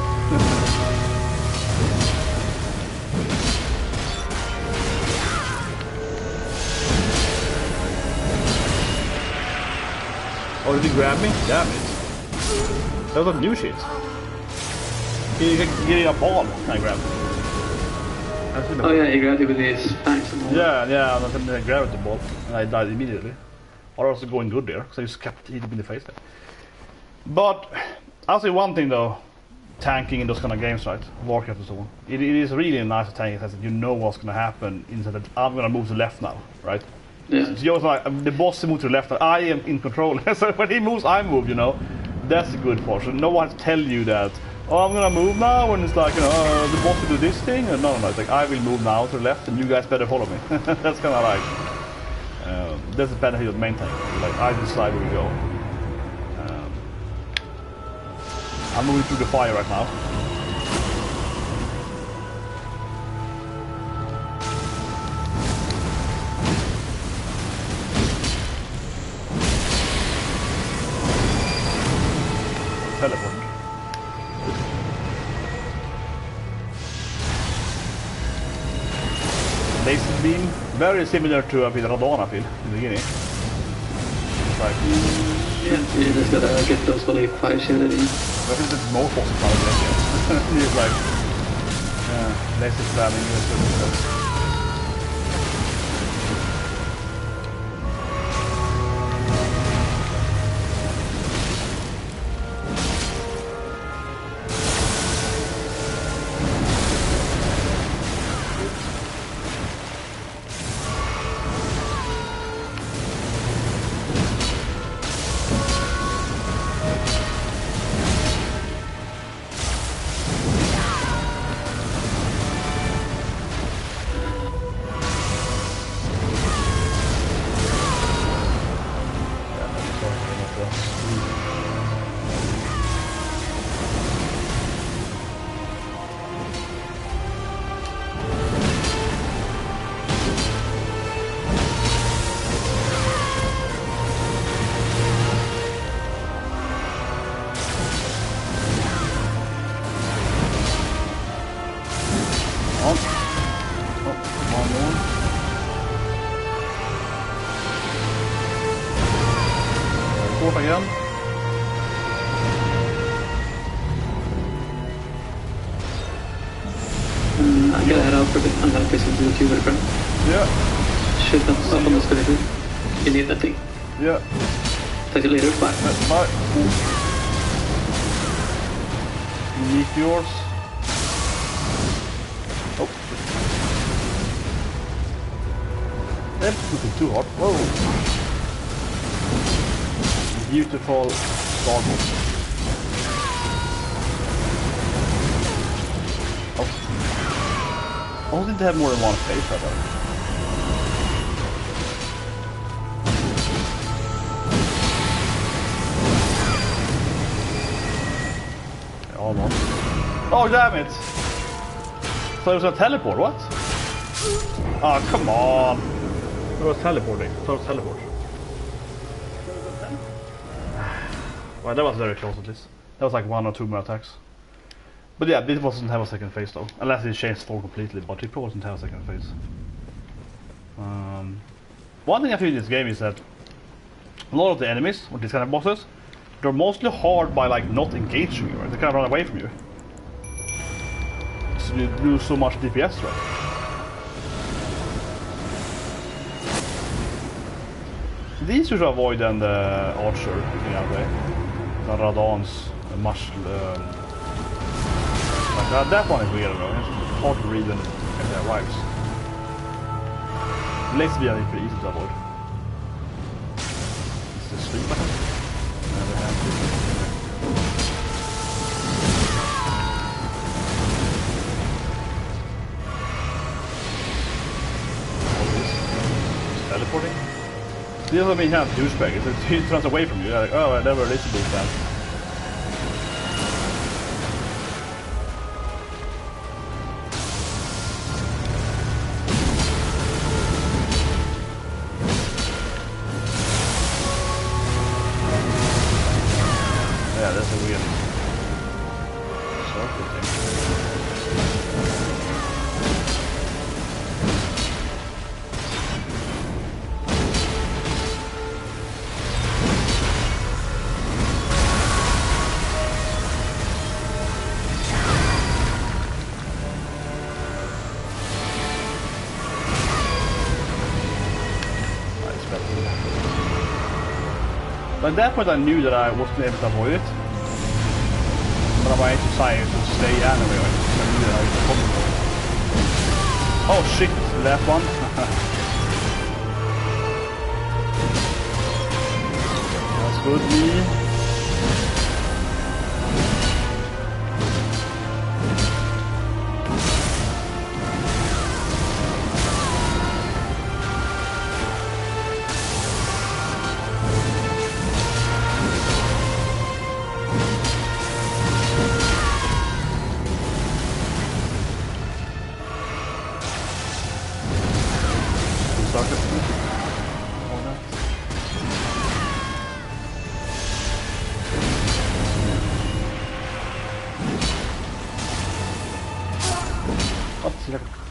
Oh, did he grab me? Damn it. That was new shit. He get a ball, can I grab? Oh yeah, he grabbed it with his fangs and all. Yeah, and then I grabbed the ball, and I died immediately. Or I was going good there, because I just kept hitting him in the face there. But, I'll say one thing though, tanking in those kind of games, right? Warcraft and so on. It is really nice to tank that you know what's going to happen, instead that I'm going to move to the left now, right? Yeah. So you're like, the boss moves to the left, I am in control. So when he moves, I move, That's a good portion. No one tell you that, oh, I'm gonna move now, and it's like, the boss will do this thing. And no, it's like, I will move now to the left, and you guys better follow me. That's kind of like, that's the benefit of main tank. Like, I decide where we go. I'm moving through the fire right now. Teleport. Laser beam, very similar to a bit of Radon, I feel, in the beginning. It's like, yeah, you just gotta get those fully 5 shielded in. I think it's more possible than that. It's like, laser stabbing. gonna head out for a bit. I'm gonna play some YouTube with a friend. Yeah. Should come up on the schedule. You need that thing. Yeah. Talk to you later. Bye. Bye. Meteors. Oh. That's looking too hot. Whoa. Beautiful Starborn. Oh. Oh, did they have more than one face, I thought. Almost. Oh, damn it! So it was a teleport, what? Oh, come on! It was teleporting. So it was teleport. Well, that was very close at least. That was like 1 or 2 more attacks. But yeah, this wasn't have a second phase though. Unless it changed store completely, but it probably wasn't have a second phase. One thing I feel in this game is that a lot of the enemies, or these kind of bosses, they're mostly hard by like not engaging you, right? They kind of run away from you. So you lose so much DPS, right? These you should avoid than the archer in that way. The Radans, the much like that one is weird though. It's hard to read when it arrives. Lesbian is pretty easy to avoid. Is the sleep button? Never have to. Teleporting? This doesn't mean you have douchebag, he turns away from you, you're like, oh, I never listened to that. Yeah, that's a weird circle thing. At that point I knew that I wasn't able to avoid it. But I wanted to try to stay anyway, right? So I knew that I was comfortable. Oh shit, that one. That's good, me.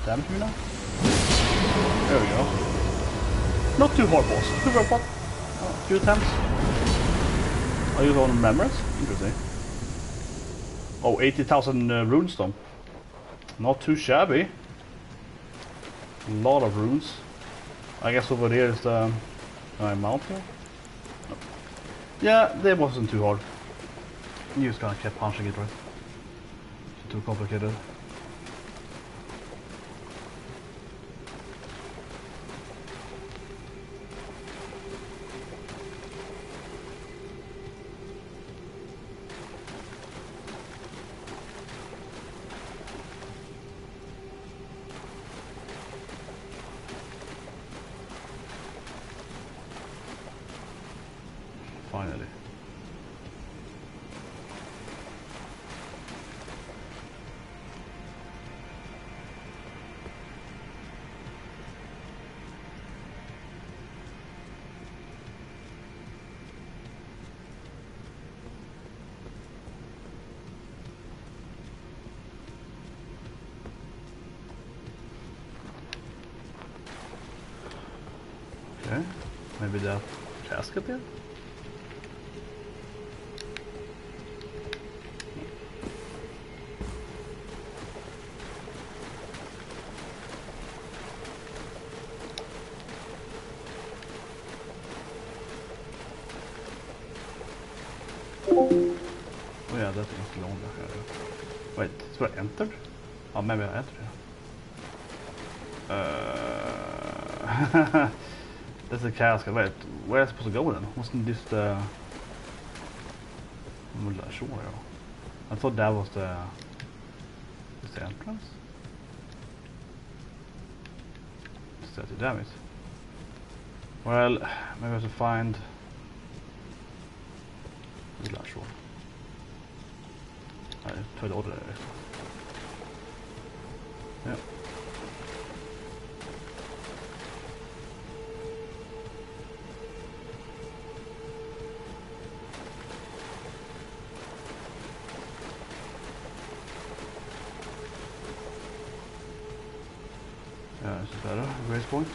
Damage me now? There we go. Not too hard boss. Too hard boss. A few attempts. I use on memories. Interesting. Oh, 80,000 runestone. Not too shabby. A lot of runes. I guess over there is the mount here. No. Yeah, that wasn't too hard. You just kind of kept punching it, right? Too complicated. Finally. Okay, maybe that casket there? that thing's long here. Wait, it's where I entered? Oh, maybe I entered here. That's the casket. Wait, where am I supposed to go then? Wasn't this the... I'm not sure. I thought that was the... Is the entrance? Damn it. Well, maybe I have to find... I'm not sure. I tried to order it. Yeah. Yeah, this is better. Grace point.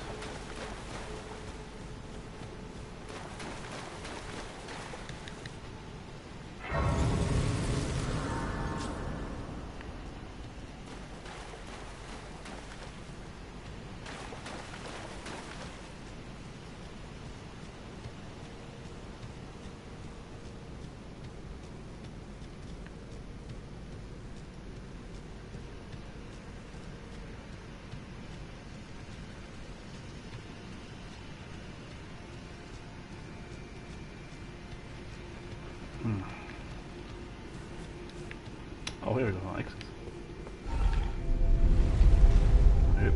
Oh, here we go. Exit. Yep.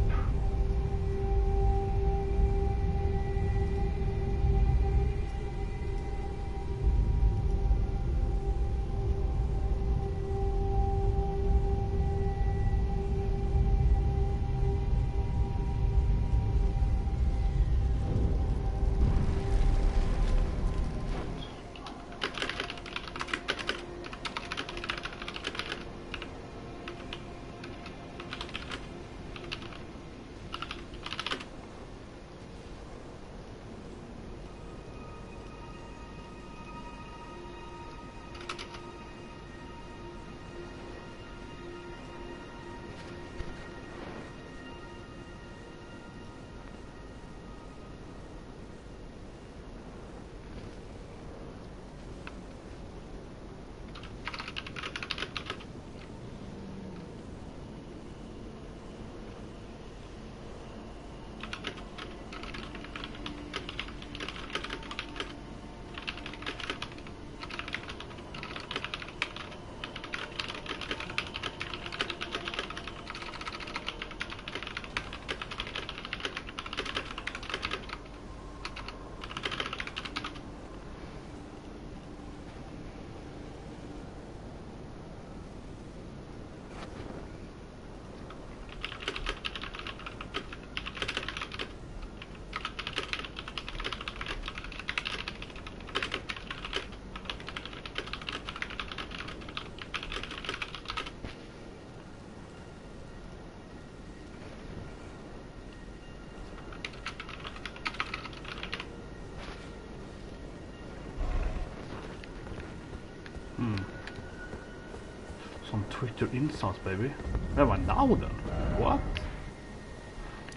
Some Twitter insults, baby. Where am I now then? What?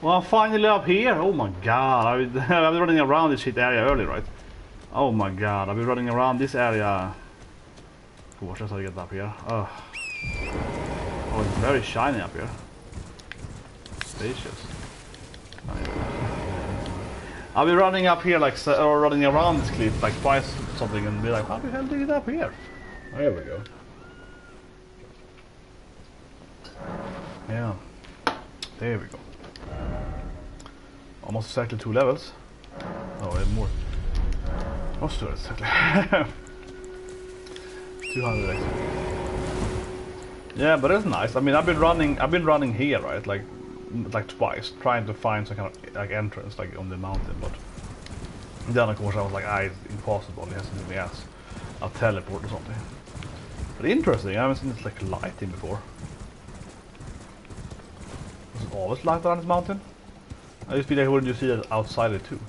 Well, I'm finally up here. Oh my god. I've been running around this shit area earlier, right? Oh my god. I've been running around this area. Watch us how I get up here. Oh, it's very shiny up here. Spacious. I'll be running up here like, or running around this cliff like twice or something and be like, how the hell did you get up here? There we go. Yeah. There we go. Almost exactly 2 levels. Oh, I have more. What's that exactly? 200 extra. Yeah, but it's nice. I mean, I've been running here, right? Like twice, trying to find some kind of like entrance, like on the mountain. But then, of course, I was like, it's impossible. It has to be a teleport or something. But interesting. I haven't seen this like lighting before. Was it always light around this mountain? I used to be like, wouldn't you see it outside it too?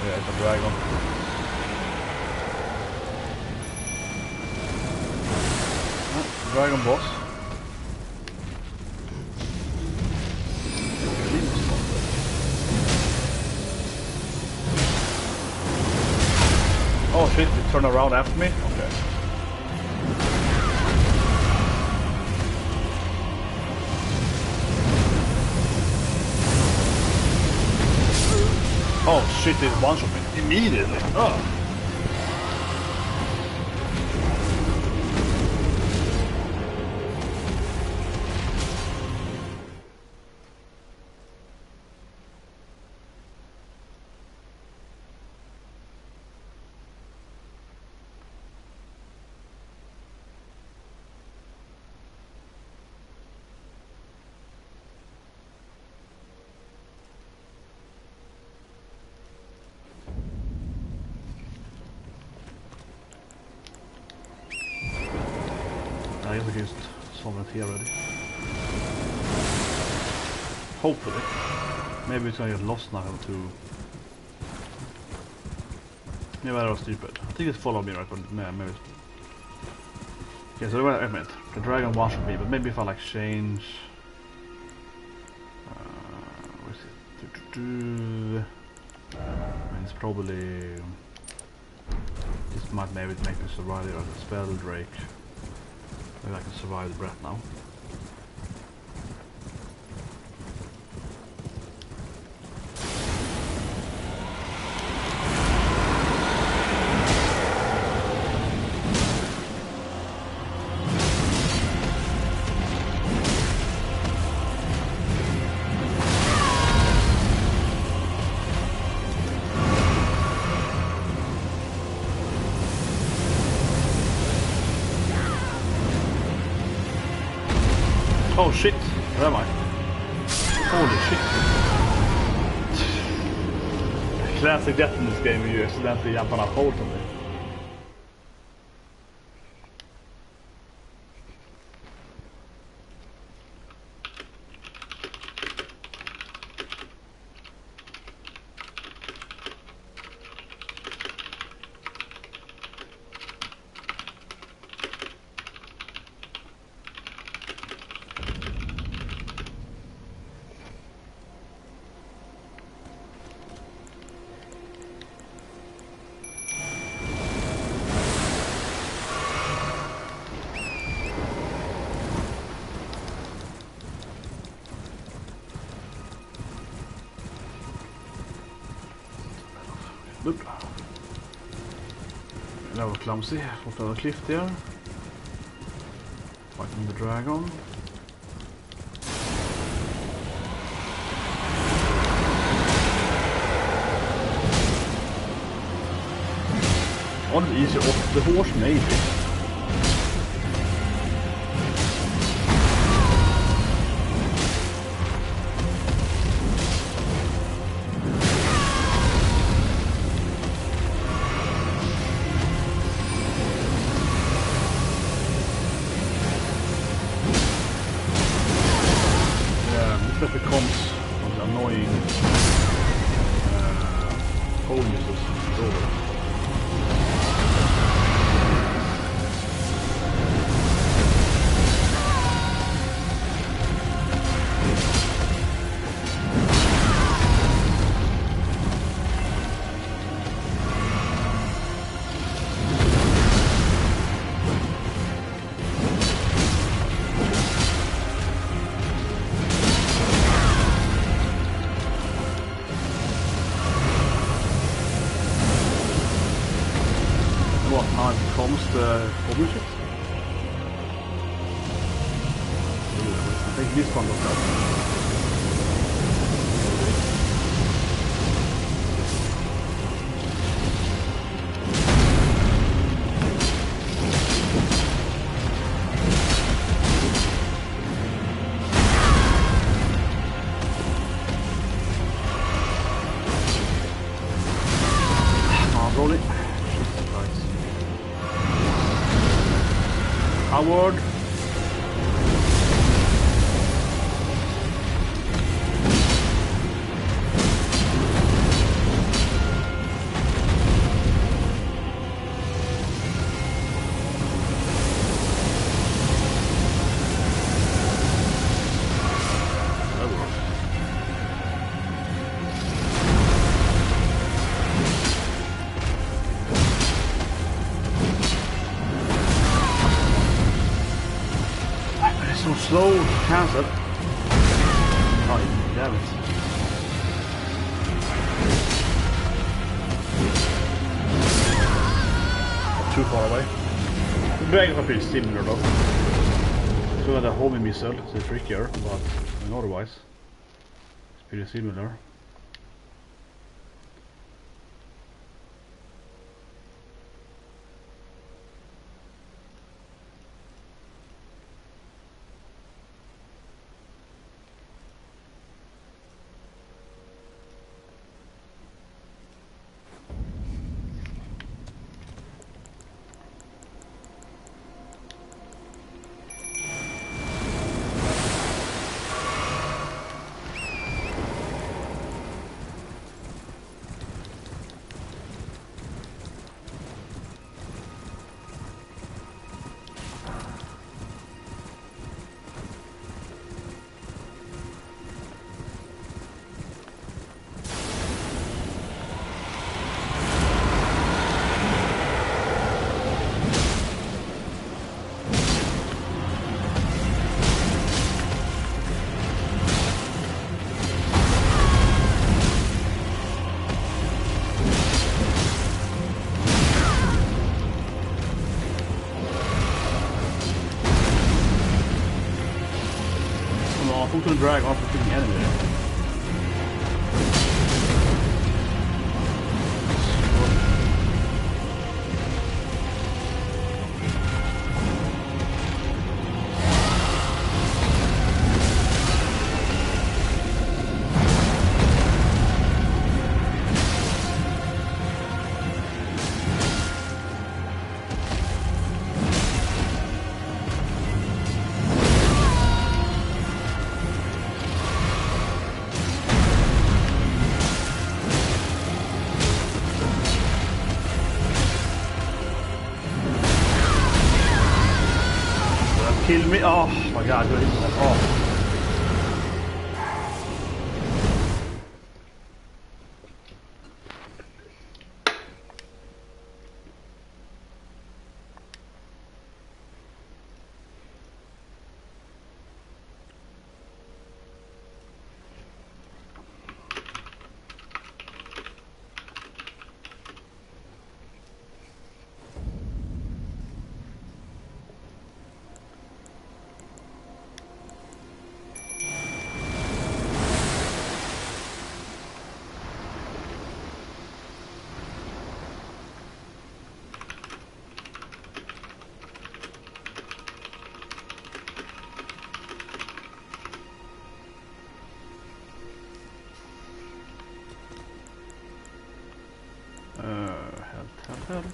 Yeah, it's a dragon. Dragon boss. Oh shit, it turn around after me? Okay. Oh shit, it one-shot me immediately. Oh. I guess I can just solve it here already. Hopefully. Maybe it's gonna get lost now to... Maybe I was stupid. I think it's followed me right, but no, maybe it's... Okay, so wait a minute. The dragon one-shot me, but maybe if I like change... Where's it? I mean, it's probably... This might maybe make me survive the spell Drake. Maybe I can survive the breath now. Oh shit, where am I? Holy shit. Classic death in this game when you accidentally jump on a hole to me. Oop. That was clumsy. What another cliff there. Fighting the dragon. On the easier off the horse maybe. That becomes an annoying ponies over. Now it becomes the bullshit. I think this one looks out. Roll it. Howard. slow to cancel. Oh, damn it. Too far away. The dragons are pretty similar though. So the homing missile is trickier, but otherwise it's pretty similar. To drag off the freaking enemy. Kill me! Oh my god, what is that? Oh. Helt.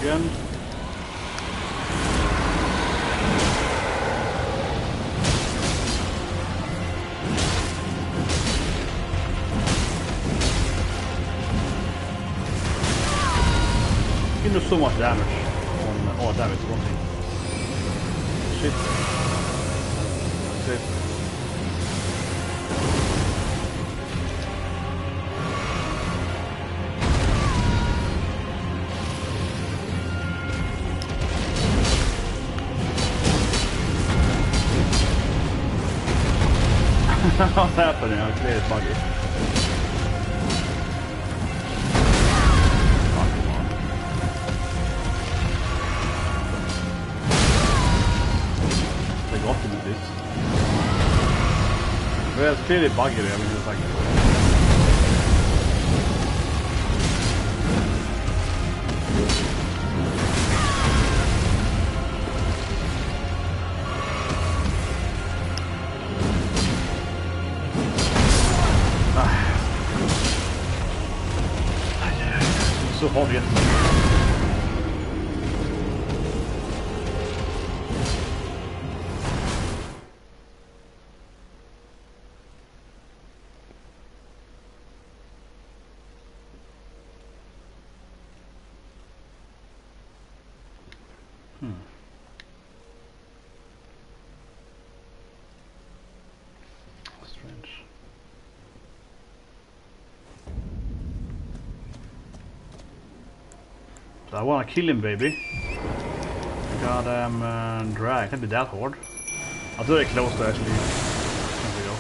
Again. You do so much damage on oh damn it's one thing. Shit. That's it. What's happening? I cleared buggy. Well, it's clearly buggy there, I mean, it's like... So hard to get. I wanna kill him, baby. Goddamn drag. Can't be that hard. I'm very close to actually. There we go.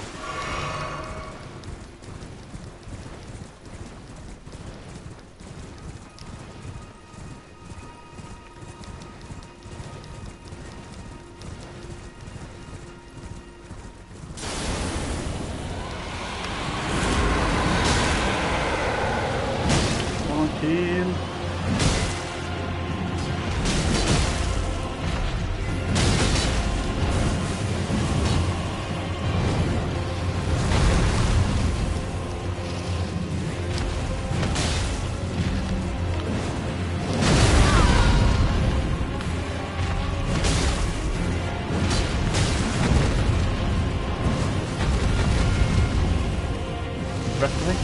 Kill. Rest of it.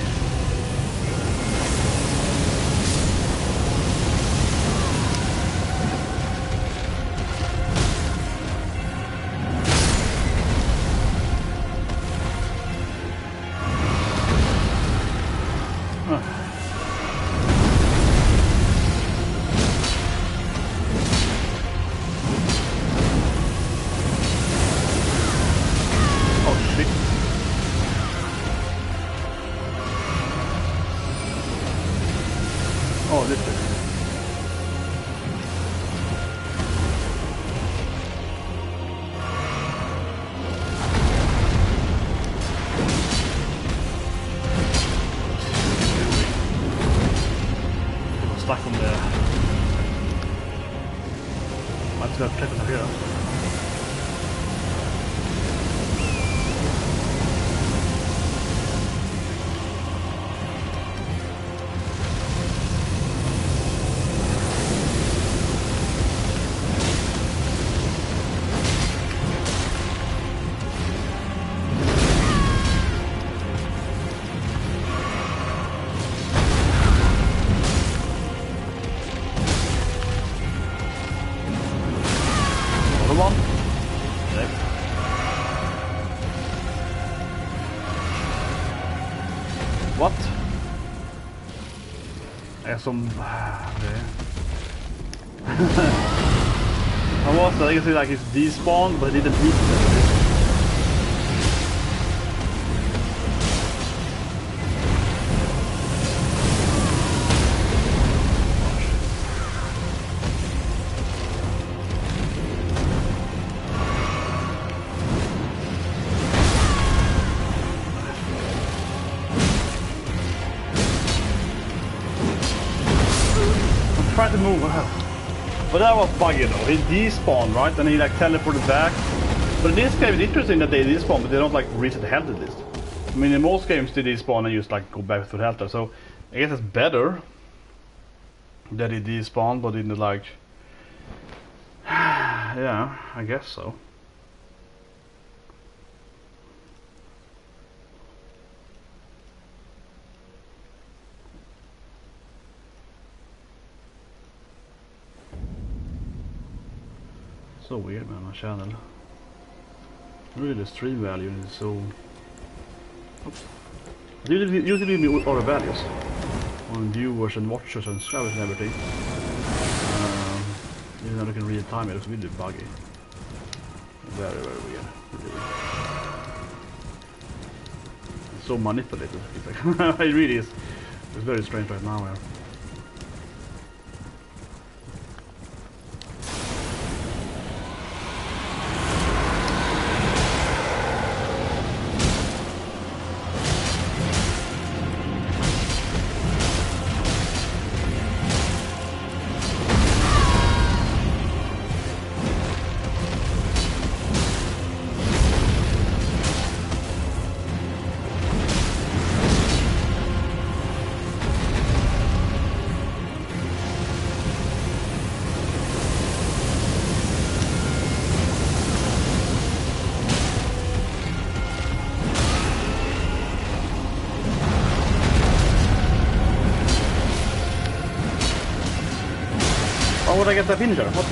Oh, this is. I'm stuck on the. I have to protect them here. What? I have some... Okay. I guess like it's despawned, but it didn't beat it. Try to move. But that was buggy though. He despawned, right? And he like teleported back. But in this game it's interesting that they despawn, but they don't like reset the health at least. I mean in most games they despawn and just like go back to health. So I guess it's better that he despawned, but in the like yeah, I guess so. So weird, man, my channel. Really, the stream value is so... Oops. Usually we other values on viewers and watchers and subscribers and everything. Even though I can read time, it's really buggy. Very, very weird. Really weird. It's so manipulated. It's like it really is. It's very strange right now. How would I get that finisher? What?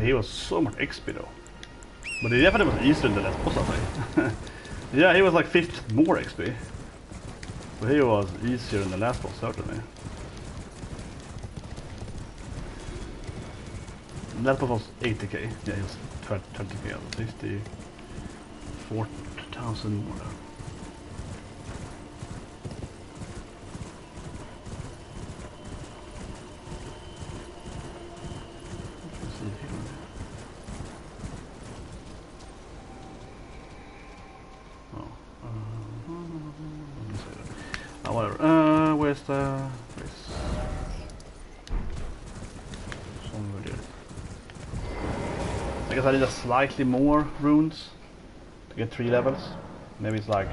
he was so much XP though. But he definitely was easier than the last boss, I think. Yeah, he was like 50 more XP. But he was easier than the last boss, certainly. That boss was 80k. Yeah, he was 20k, 54,000 more. Whatever. Where's the... Somewhere there. I guess I need a slightly more runes to get 3 levels. Maybe it's like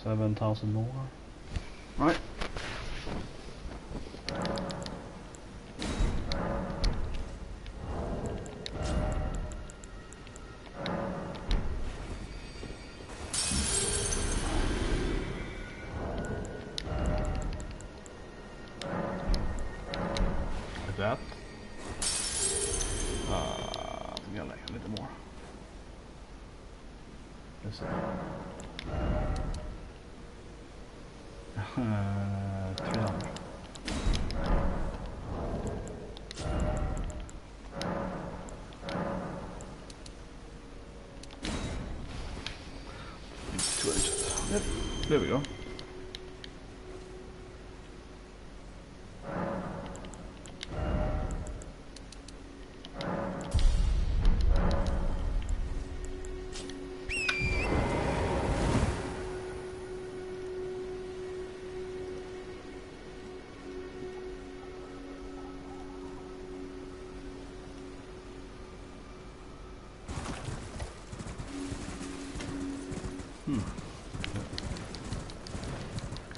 7,000 more. Right. That. I think I like a little more. Let's see. 300. Yep, there we go.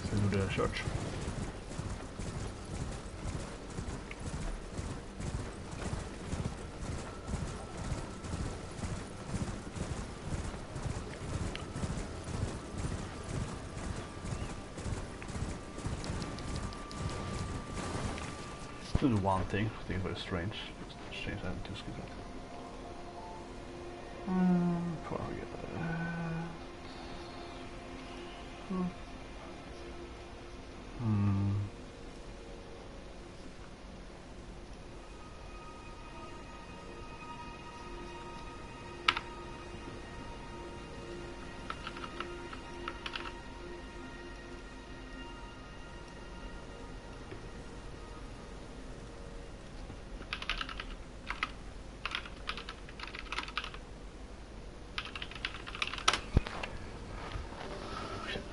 Så nu det kört. This is one thing. I think it's very strange. Let's change that to skip that. Probably get that.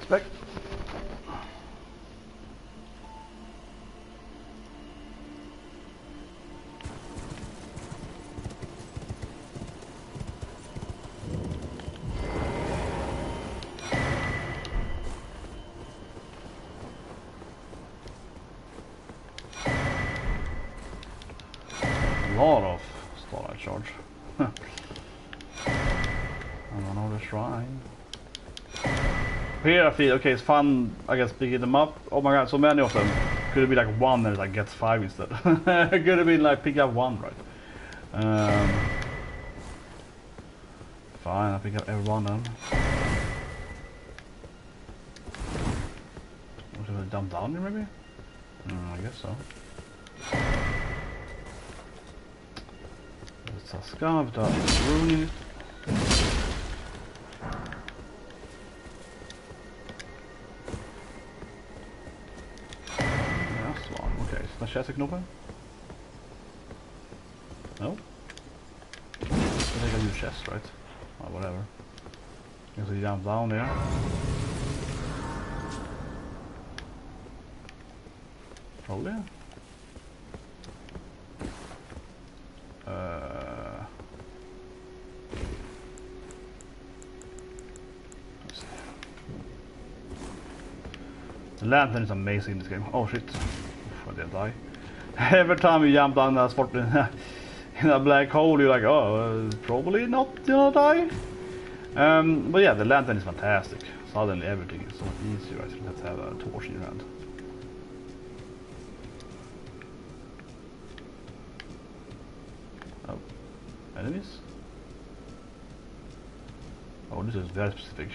Back. A lot of starlight charge. I don't know the shrine. Here I feel, okay, it's fun, I guess, picking them up. Oh my god, so many of them. Could it be like one and it like gets 5 instead? Could have been like pick up 1, right? Fine, I'll pick up every one then. Should I dump down here maybe? I guess so. It's a scarf that is ruining it. Chest open? No? I think I use chest, right? Or whatever. Guess we jump down there. Probably. Let's see. The lantern is amazing in this game. Oh shit. I didn't die. Every time you jump down that spot in a black hole, you're like, oh, probably not gonna die. But yeah, the lantern is fantastic. Suddenly everything is so much easier. I should have to have a torch in your hand. Enemies? Oh, this is very specific.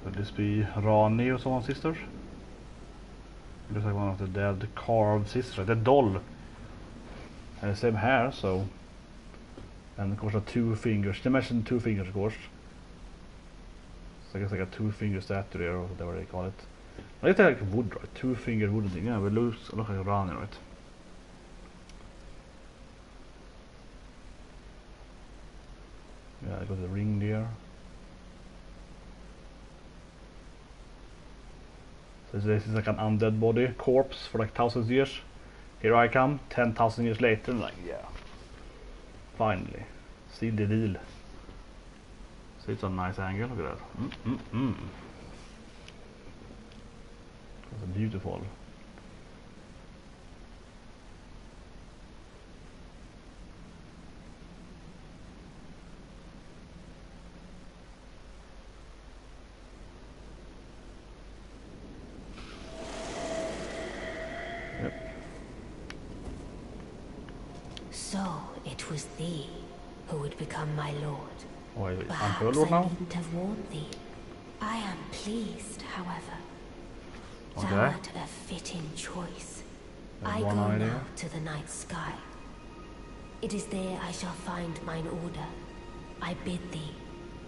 Could this be Rani or someone's sister? It looks like one of the dead carved sisters, the doll. And the same hair, so... And of course a 2 fingers, they mentioned 2 fingers of course. So I guess like a 2-finger statue there, or whatever they call it. I guess they're like wood, right? 2-finger wooden thing, yeah, but it looks like Rani, right? Yeah, I got the ring there. So this is like an undead body, corpse for like thousands of years. Here I come, 10,000 years later, and like, yeah. Finally. Seal the deal. So it's a nice angle, look at that. That's beautiful. So it was thee who would become my lord. Wait, Perhaps I'm her lord now? I needn't have warned thee. I am pleased, however. Okay. Thou art a fitting choice. I go now to the night sky. It is there I shall find mine order. I bid thee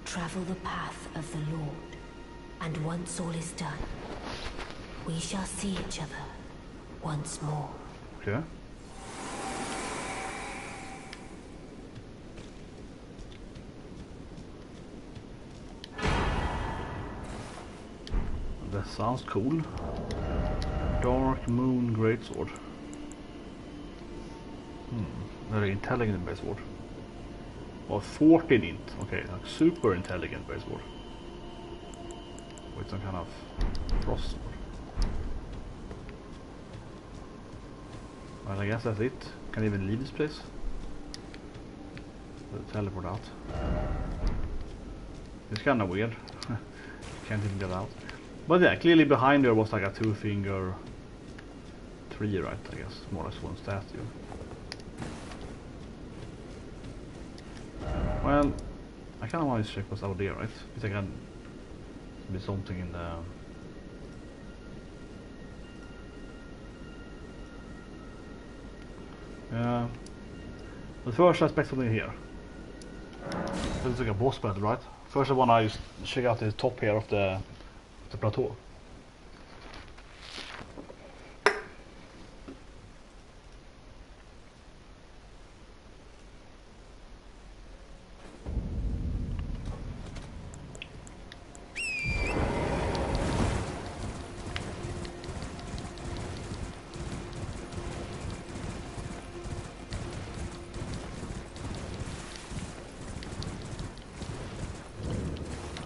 travel the path of the Lord, and once all is done, we shall see each other once more. Okay. That sounds cool. Dark Moon Greatsword. Very intelligent base sword. Oh, 14 int. Okay, like super intelligent base sword. With some kind of frost sword. Well, I guess that's it. Can I even leave this place? Teleport out. It's kind of weird. Can't even get out. But yeah, clearly behind her was like a 2-finger tree, right? I guess more or less one statue. Well, I kind of want to check what's out there, right? Because I can be something in the... Yeah. But first, I expect something here. This is like a boss battle, right? First, I want to just check out the top here of the plateau.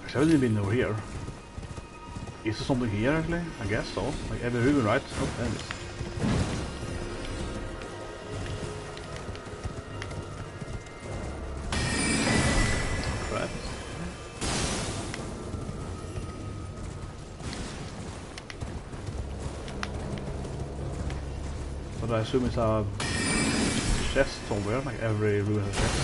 I haven't been over here. Is there something here actually? I guess so. Like every ribbon, right? Oh, there it is. Crap. But I assume it's a chest somewhere, like every room has a chest.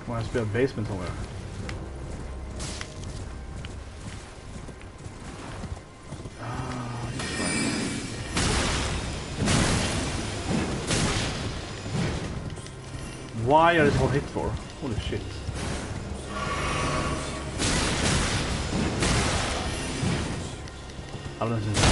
Must be a basement somewhere. Why are it all hit for? Holy shit. I don't know if this is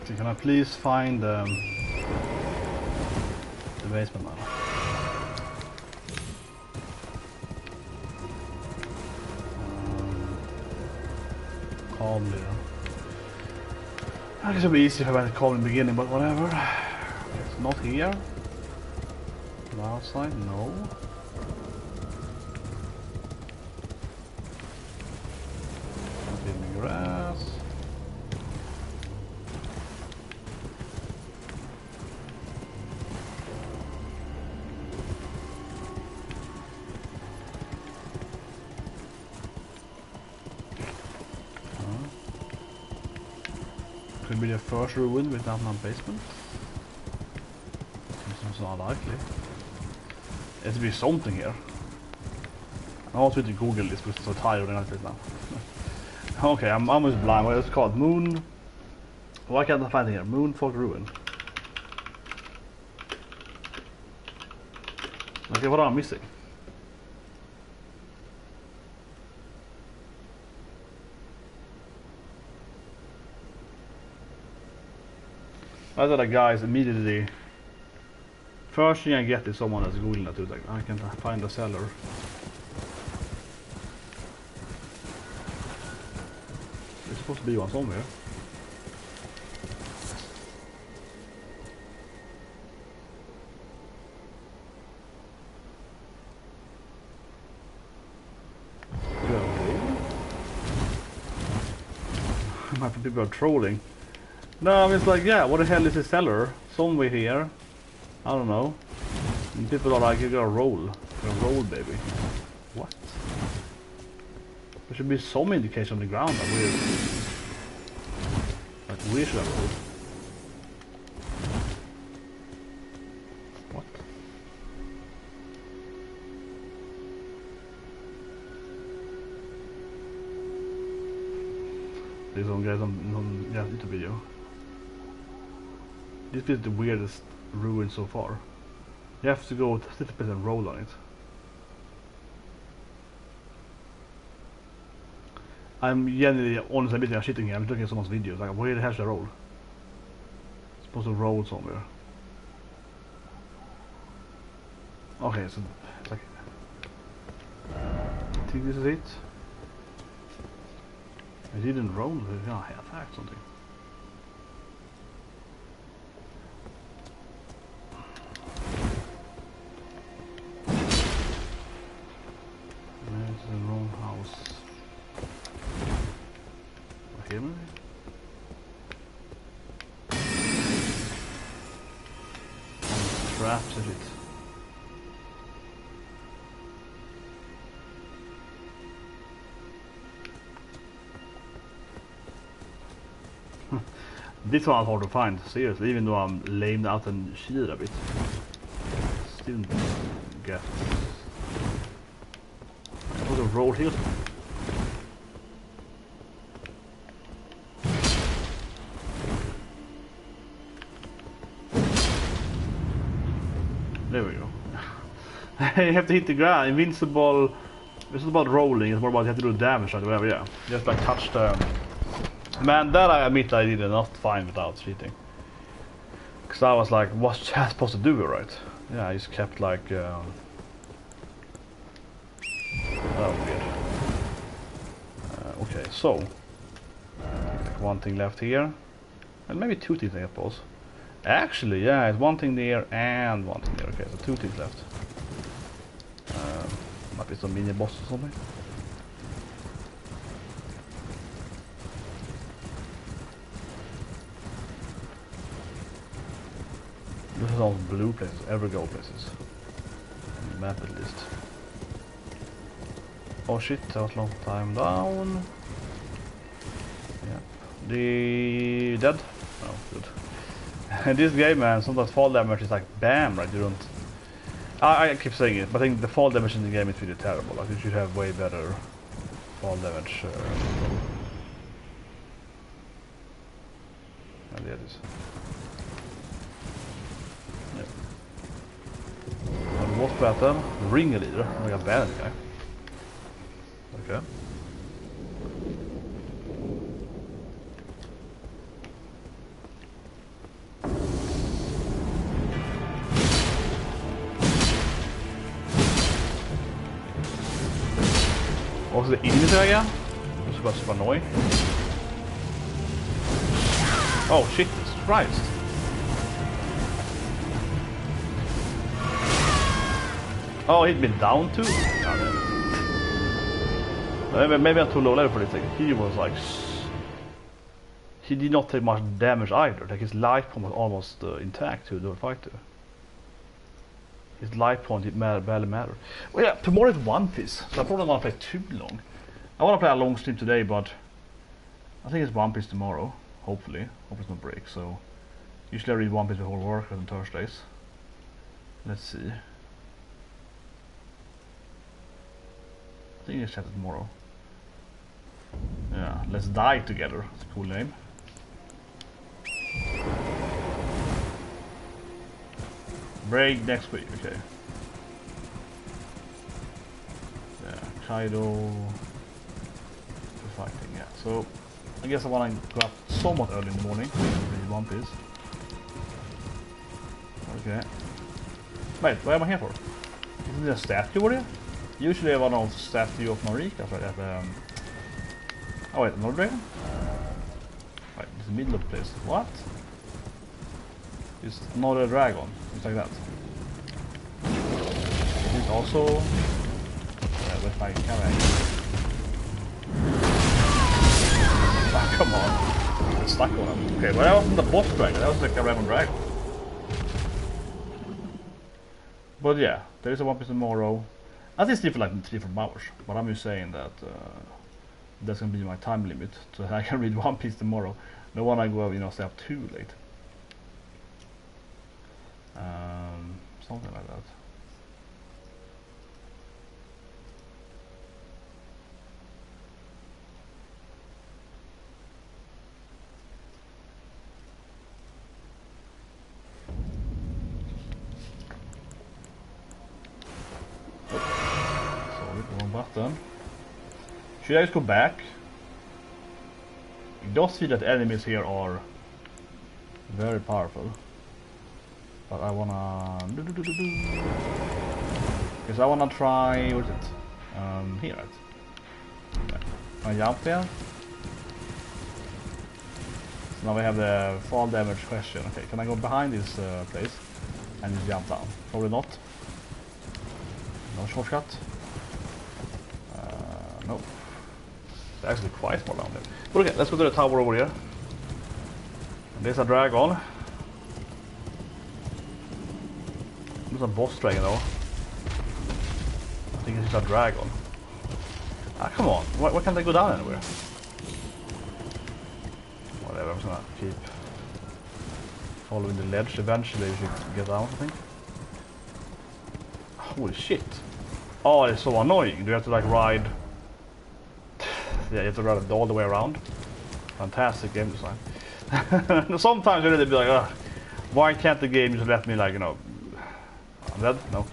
interesting. Can I please find the basement now? Calmly. I guess it would be easy if I went calm in the beginning, but whatever. It's not here. The outside, no. Living grass. Could be the first ruin without my basement. Seems so unlikely. It has to be something here. I want to Google this because I'm so tired of it now. Okay, I'm almost blind. What is it called? Moon. Why can't I find it here? Moonfog Ruin. Okay, what am I missing? I thought the guys immediately. First thing I get is someone that's googling that. Like, I can find a seller. There's supposed to be one somewhere. My people are trolling. No, I mean, it's like, yeah, what the hell is a seller? Somewhere here. I don't know. And people are like, you gotta roll. You gotta roll, baby. What? There should be some indication on the ground that we're... Like, we should have rolled. What? There's some guys on YouTube video. This is the weirdest ruin so far. You have to go to 50% and roll on it. I'm genuinely honestly admitting I'm shitting here. I'm looking at someone's videos. Like, where the hell should I roll? It's supposed to roll somewhere. Okay, so it's like. I think this is it. I didn't roll. Yeah, I attacked something. There's the wrong house. Here maybe? Traps is it? This one's hard to find, seriously, even though I'm lamed out and cheated a bit. Still didn't get. What a roll here. There we go. You have to hit the ground. Invincible. It's not about rolling, it's more about you have to do damage or whatever, yeah. Just like touch the. Man, that I admit I did not find without cheating. Because I was like, what's I supposed to do, right? Yeah, I just kept like... that was weird. Okay, so... like one thing left here. And maybe two things I suppose. Actually, yeah, it's one thing there and one thing there. Okay, so two things left. Might be some mini boss or something. This is all blue places, ever go places. Map at least. Oh shit, that was long time down. Yep. The dead? Oh, good. In this game, man, sometimes fall damage is like bam, right? You don't. I keep saying it, but I think the fall damage in the game is really terrible. Like you should have way better fall damage. And there it is. Boss battle, ring leader, like a bad guy. Okay. to the enemies there again. Which is super annoying. Oh, shit, Christ. Oh, he'd been down too? Maybe I'm too low level for this thing. He was like... He did not take much damage either. Like his life point was almost intact to the fight too. His life point did barely matter. Well, yeah, tomorrow is One Piece, so I probably don't want to play too long. I want to play a long stream today, but I think it's One Piece tomorrow. Hopefully. Hope it's no break. So usually I read One Piece before work on Thursdays. Let's see. I think it's chapter tomorrow. Yeah, Let's Die Together. That's a cool name. Break next week, okay. Yeah, Kaido fighting, yeah. So I guess I wanna go up somewhat early in the morning, read One Piece. Okay. Wait, what am I here for? Isn't there a statue over here? Usually I want a statue of Marika at oh wait, another dragon? Right, it's the middle of the place. What? It's not a dragon. It's like that. It is also with my camera. Ah, come on. It's stuck on him. Okay, but that wasn't the boss dragon, that was like a random dragon. But yeah, there is a One Piece tomorrow. I think it's still for like 3-4 hours, but I'm just saying that that's gonna be my time limit, so I can read One Piece tomorrow. No one I go, you know, stay up too late. Something like that. Sorry, wrong button. Should I just go back? It does see that enemies here are very powerful. But I wanna... Because I wanna try... What is it? Here, right? Yeah. Can I jump there? So now we have the fall damage question. Okay, can I go behind this place and just jump down? Probably not. No shortcut. Nope. It's actually quite far down there. But okay, let's go to the tower over here. And there's a dragon. There's a boss dragon though. I think it's just a dragon. Ah, come on. Why can't I go down anywhere? Whatever, I'm just gonna keep following the ledge. Eventually we should get down, I think. Holy shit. Oh, it's so annoying. Do you have to like ride... Yeah, you have to ride it all the way around. Fantastic game design. Sometimes you really be like, ugh, why can't the game just let me like, you know... I'm dead? No.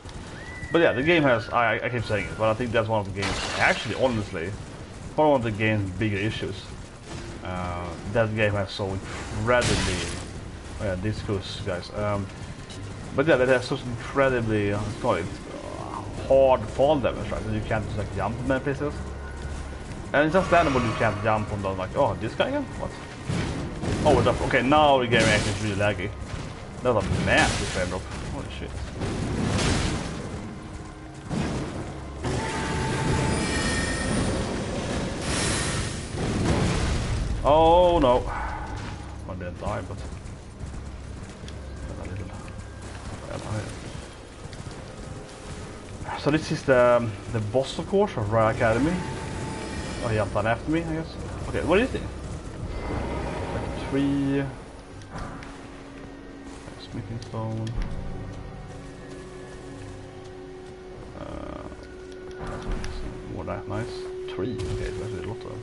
But yeah, the game has, I keep saying it, but I think that's one of the games, actually, honestly, probably one of the game's bigger issues. That game has so incredibly, yeah, discuss, guys. But yeah, that has such incredibly, let's call it, hard fall damage, right? So you can't just like jump in many places. And it's understandable you can't jump on the, like, oh, this guy again? What? Oh, it's up. Okay, now the game actually is really laggy. That was a massive frame drop. Holy shit. Oh no. I didn't die, but a little. So this is the boss, of course, of Rare Academy. Oh, he jumped down after me, I guess. Okay, what is it? Like 3 smithing stone. More that nice. 3. Okay, so that's a lot of them.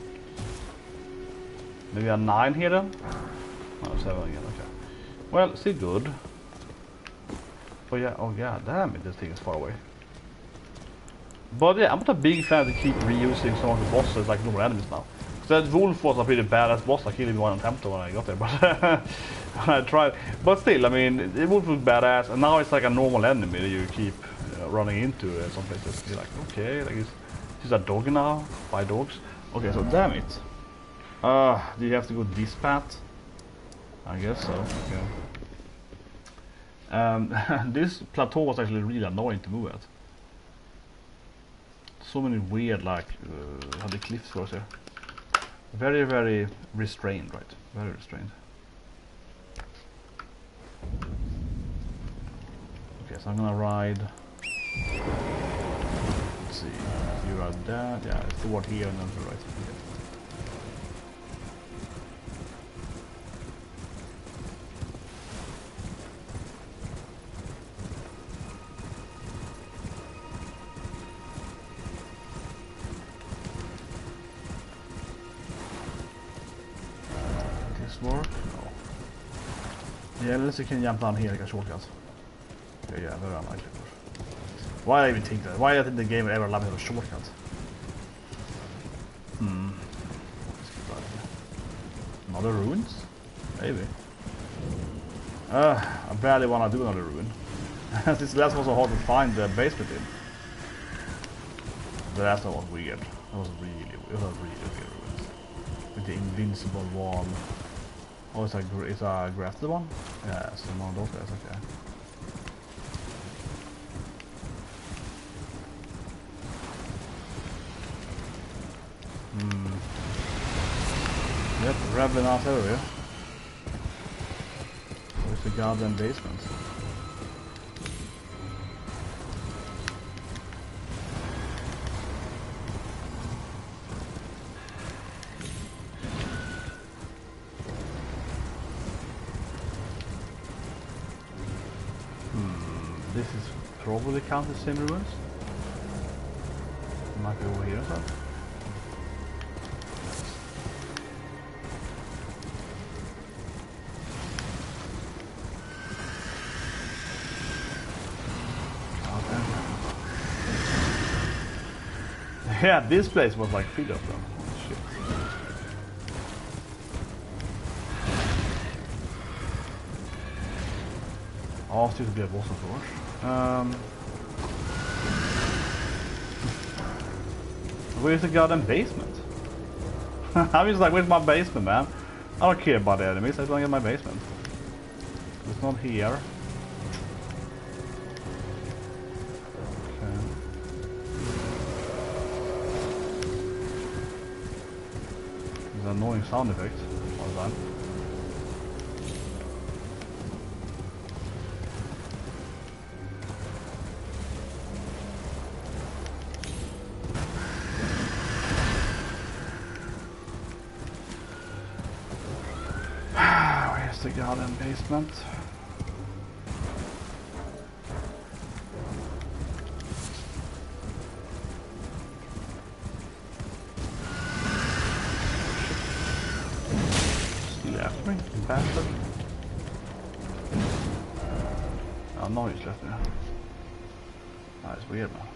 Maybe a 9 here then? Oh, 7 again, okay. Well, still good. Oh yeah, oh yeah, damn it, this thing is far away. But yeah, I'm not a big fan to keep reusing some of the bosses like normal enemies now. Because that wolf was a pretty badass boss, I killed him one attempt when I got there, but I tried. But still, I mean, the wolf was badass, and now it's like a normal enemy that you keep running into some places. You're like, okay, like it's Is that dog now? 5 dogs? Okay, so damn it. Do you have to go this path? I guess so, yeah. This plateau was actually really annoying to move at. So many weird, like, how the cliffs goes here. Very, very restrained, right? Very restrained. Okay, so I'm gonna ride. Let's see. You ride that. Yeah, it's toward here and then to the right. Okay. Work? No. Yeah, unless you can jump down here like a shortcut. Okay, yeah, very unlikely. Why I even think that? Why didn't the game ever allow me to have a shortcut? Another ruins? Maybe. I barely want to do another ruin. This last one was so hard to find the basement in. The last one was weird. It was really weird ruins. With the invincible wall. Oh, it's a grafted one? Yeah, it's one of those guys, okay. Yep, rabbling out everywhere. Where's the goddamn basement? This is probably counted same ruins. It might be over here or something. Yeah, this place was like filled of them. Shit. Oh, still to be a boss of course. Where's the goddamn basement? I'm just like, where's my basement, man? I don't care about the enemies, I just want to get my basement. It's not here. Okay. There's an annoying sound effect all the time. The garden basement. Still after me, bastard. Oh no, he's left there. That's weird man.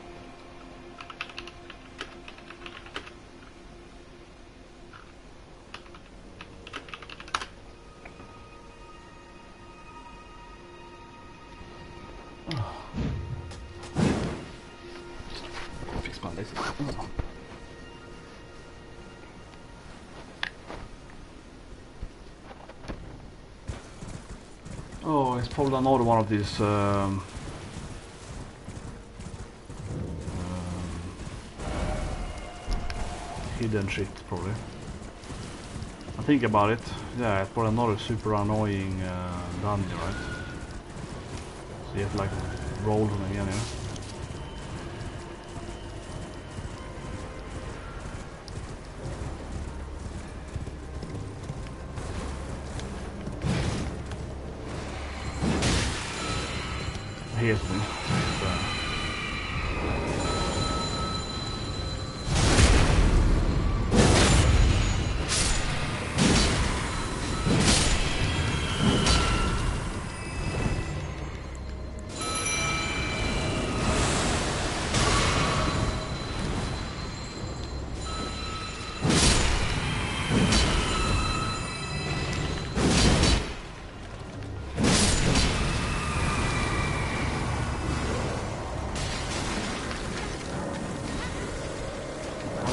Fix my laser. Oh, it's probably another one of these hidden shit, probably. I think about it. Yeah, it's probably another super annoying dungeon, right? So you have to like roll them again, yeah. Here's me.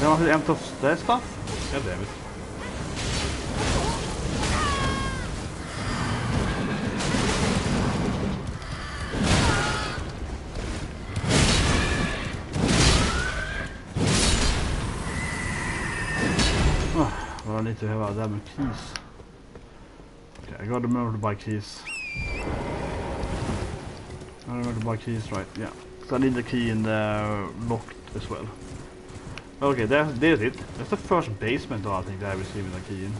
Then I empty of that stuff? God damn it. I need to have that many keys. Okay, I gotta remember to buy keys. I remember to buy keys, right? Yeah. So I need the key in the locked as well. Okay, there's it. That's the first basement though, I think that I received the key in.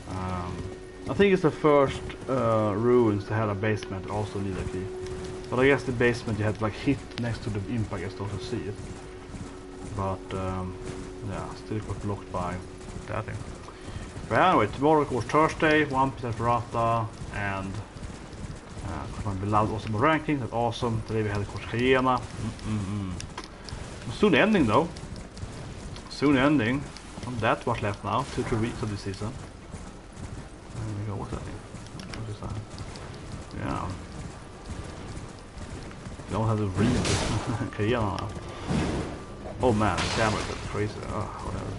I think it's the first ruins that had a basement also need a key. But I guess the basement you had to like hit next to the impact I to see it. But yeah, still got blocked by that thing. But anyway, tomorrow of course Thursday, 1% Ferrata, and my beloved awesome ranking, that's awesome. Today we had of course Hyena. Soon ending though. Soon ending. Not that much left now, 2-3 weeks of this season. There we go, what's that thing? What is that? Yeah. You don't have to read it. Hyena now. Oh man, the camera is crazy. Oh, whatever.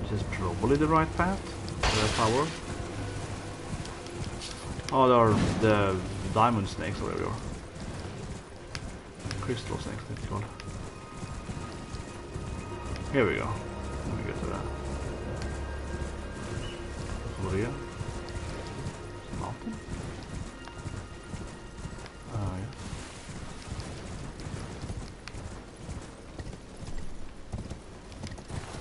Is this probably the right path? The tower? Oh, there are the diamond snakes over there. Crystal snakes, I think it's called. Here we go. Let me get to that. Over here. Mountain?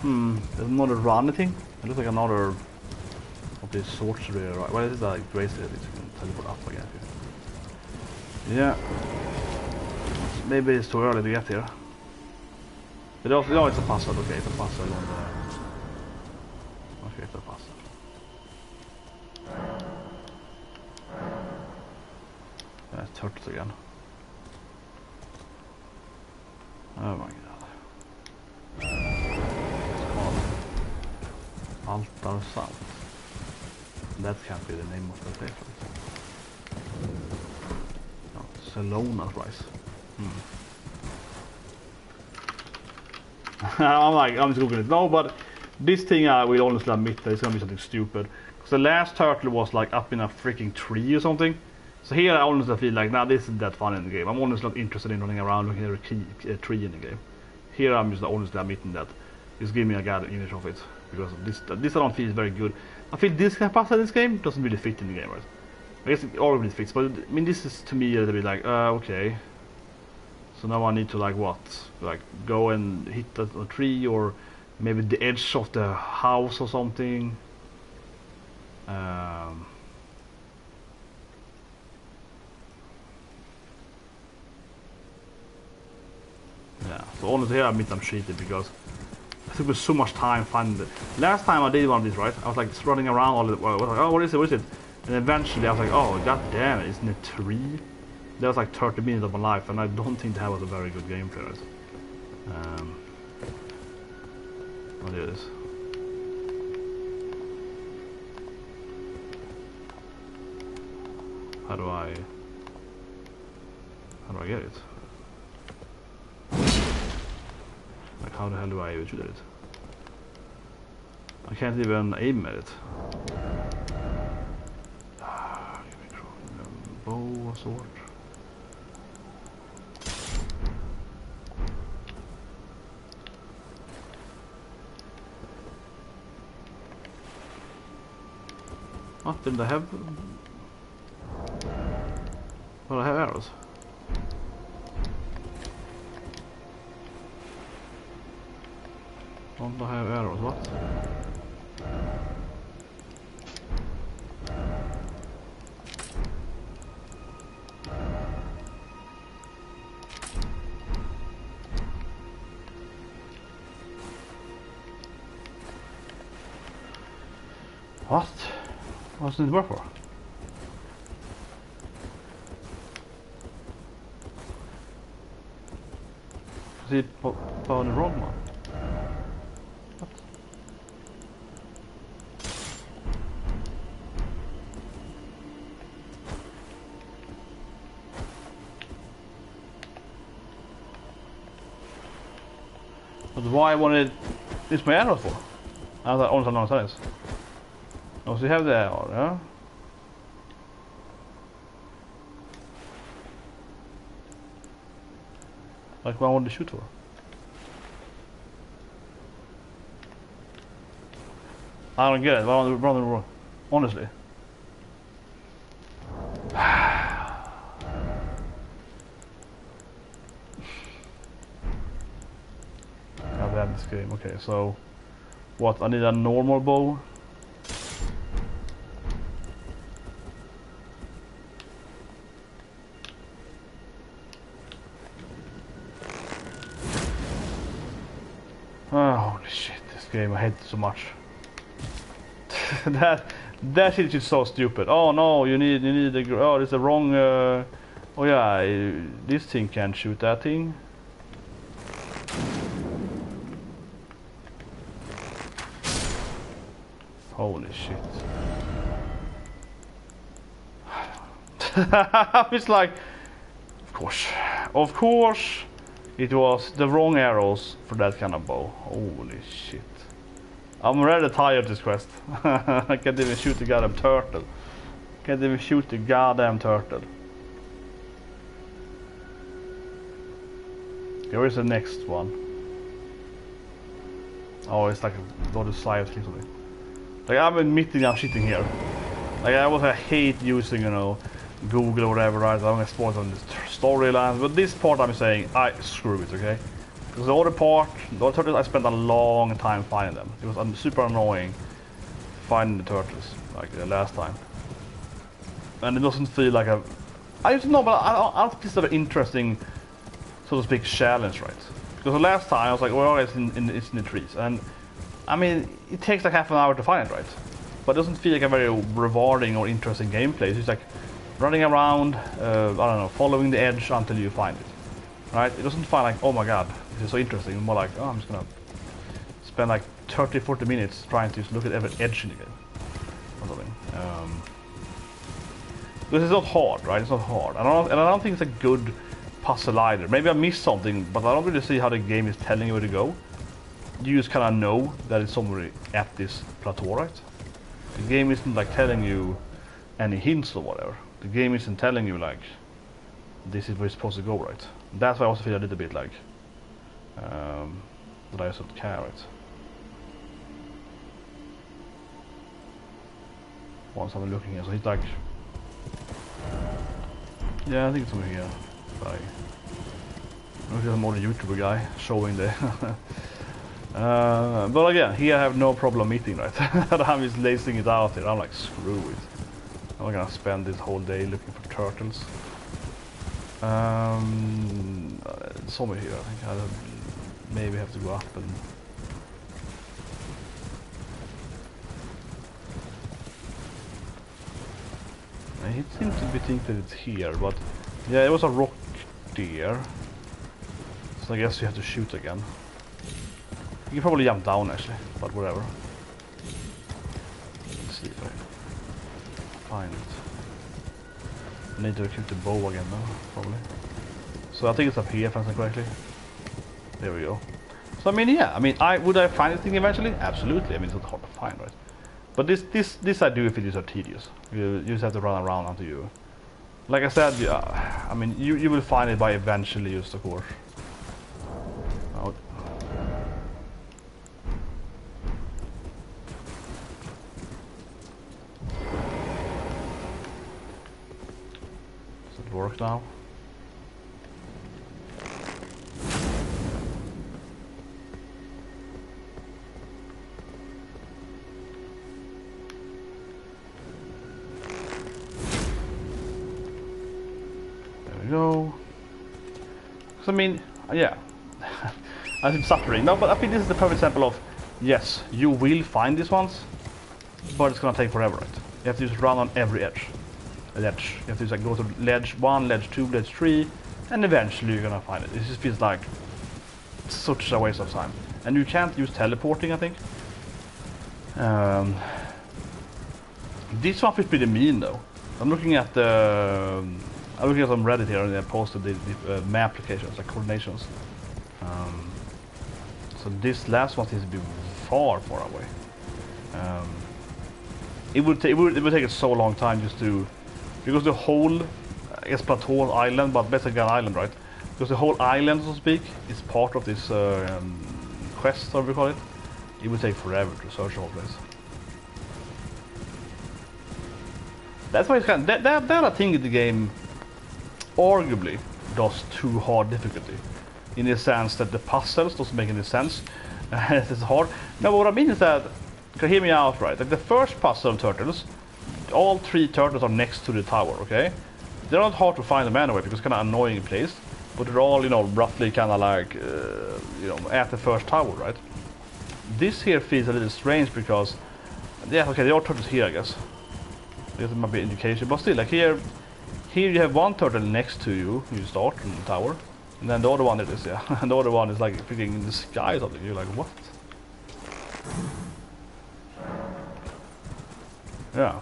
Yeah. There's another run thing. It looks like another of these sorcery, right? Well, this is like bracelet that you can teleport up again. Yeah. Maybe it's too early to get here. But also, no, it's a puzzle. Okay, it's a puzzle on the. Okay, it's a puzzle. That's turtles again. Oh my god. Altar South. That can't be the name of the place. No, Salona Rice. I'm just googling it. No, but this thing I will honestly admit that it's gonna be something stupid. Because the last turtle was like up in a freaking tree or something. So here I honestly feel like, nah, this isn't that fun in the game. I'm honestly not interested in running around looking at a tree in the game. Here I'm just honestly admitting that it's giving me a god image of it. Because of this I don't feel is very good. I feel this kind of puzzle in this game doesn't really fit in the game, right? I guess it already fits, but I mean this is to me a little bit like, okay. So now I need to like what? Like go and hit a tree or maybe the edge of the house or something. Yeah, so honestly here I admit I'm cheated because I took so much time finding it. Last time I did one of these, right? I was like running around all the way. I was like, oh, what is it? What is it? And eventually I was like, oh, god damn it, isn't it a tree? That was like 30 minutes of my life, and I don't think that was a very good gameplay. Right? What is this? How do I get it? Like how the hell do I usually do it? I can't even aim at it. Give me a bow or sword. What did I have? Well, I have arrows. Don't I have arrows? What? What? What's it work for? Is it on the wrong one? What? But why I wanted this my arrow for? I don't understand this. Oh, so you have the arrow, yeah? Like what I wanted to shoot for. I don't get it. What I want to run, honestly. I've had this game. Okay, so what? I need a normal bow. Oh, holy shit! This game, I hate it so much. that shit is so stupid. Oh no, you need the oh, it's the wrong. Oh yeah, this thing can't shoot that thing. Holy shit! It's like, of course, it was the wrong arrows for that kind of bow. Holy shit! I'm already tired of this quest. I can't even shoot the goddamn turtle. Can't even shoot the goddamn turtle. Okay, where's the next one? Oh, it's like a lot of side things. Like, I'm admitting I'm shitting here. Like, I hate using, you know, Google or whatever, right? I'm gonna spoil on this storyline, but this part I'm saying, screw it, okay? Because the other part, the other turtles, I spent a long time finding them. It was super annoying finding the turtles, like the last time. And it doesn't feel like I don't know, but I don't think it's an interesting, so to speak, challenge, right? Because the last time I was like, well, it's in the trees, and I mean, it takes like half an hour to find it, right? But it doesn't feel like a very rewarding or interesting gameplay. It's just like running around, I don't know, following the edge until you find it, right? It doesn't feel like, oh my god, this is so interesting. More like, oh, I'm just gonna spend like 30-40 minutes trying to look at every edge in the game or something. This is not hard, right? It's not hard. And I don't think it's a good puzzle either. Maybe I missed something, but I don't really see how the game is telling you where to go. You just kind of know that it's somewhere at this plateau, right? The game isn't like telling you any hints or whatever. The game isn't telling you like this is where it's supposed to go, right? That's why I also feel a little bit like that I should care, right? Once I'm looking here, so he's like, yeah, I think it's over here. Like, I'm more the YouTuber guy showing the. But again, here I have no problem meeting, right? I'm just lacing it out here. I'm like, screw it. I'm gonna spend this whole day looking for turtles. Somewhere here, I think I maybe have to go up and. He seems to be thinking that it's here, but yeah, it was a rock there. So I guess you have to shoot again. You can probably jump down actually, but whatever. Let's see if I find it. I need to recruit the bow again now, probably. So I think it's up here if I understand correctly. There we go. So I mean, yeah, I mean, would I find this thing eventually? Absolutely. I mean, it's not hard to find, right? But this I do if it is tedious. You just have to run around until you. Like I said, I mean, you will find it by eventually use the course. Oh. Does it work now? Go. So I mean, yeah, I'm suffering. No, but I think this is the perfect example of, yes, you will find these ones, but it's gonna take forever, right? You have to just run on every edge. You have to just like go to ledge 1, ledge 2, ledge 3, and eventually you're gonna find it. It just feels like such a waste of time. And you can't use teleporting, I think. This one feels pretty mean though. I'm looking at the. I'm looking at some Reddit here and they posted the map applications, like coordinations. So So this last one seems to be far away. It would take it so long time just to, because the whole, I guess plateau island, but basically an island, right? Because the whole island, so to speak, is part of this quest, whatever we call it. It would take forever to search the whole place. That's why it's kind of, that I think the game arguably does too hard difficulty, in the sense that the puzzles doesn't make any sense. It's hard. No, but what I mean is that, hear me out, right? Like the first puzzle of turtles, all 3 turtles are next to the tower, okay? They're not hard to find them anyway because it's kind of annoying placed, but they're all, you know, roughly kind of like, you know, at the first tower, right? This here feels a little strange because, yeah, okay, there are turtles here, I guess. There might be indication, but still, like here you have one turtle next to you. You start in the tower, and then the other one is, yeah, and the other one is like freaking in the sky or something. You're like, what? Yeah.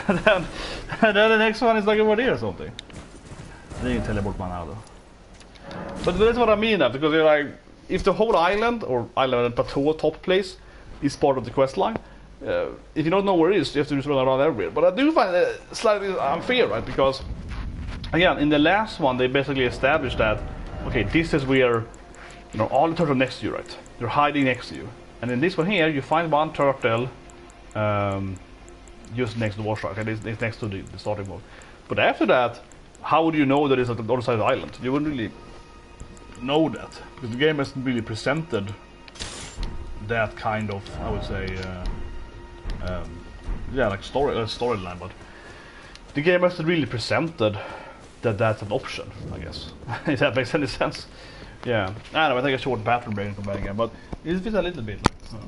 and then the next one is like over there or something. Then you teleport one out. But that's what I mean, that because you're like, if the whole island or island and plateau top place is part of the quest line. If you don't know where it is, you have to just run around everywhere. But I do find it slightly unfair, right? Because, again, in the last one, they basically established that, okay, this is where, you know, all the turtles are next to you, right? They're hiding next to you. And in this one here, you find one turtle just next to the water, okay? It's next to the starting mode. But after that, how would you know that it's at the other side of the island? You wouldn't really know that. Because the game hasn't really presented that kind of, I would say, yeah, like storyline, but the game hasn't really presented that that's an option, I guess. If that makes any sense. Yeah, I don't know, I think a short bathroom break and come back again, but it feels a little bit like,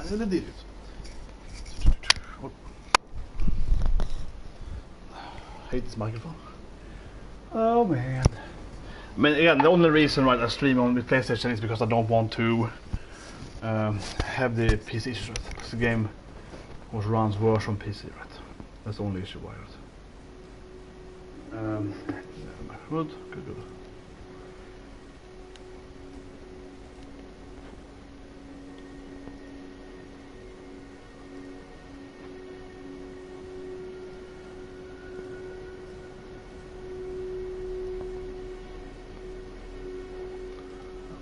finally did it. Hate this microphone. Oh man. I mean, again, the only reason why I stream on the PlayStation is because I don't want to have the PC issues, right? Because the game was runs worse on PC, right? That's the only issue why, right? Good, good, good.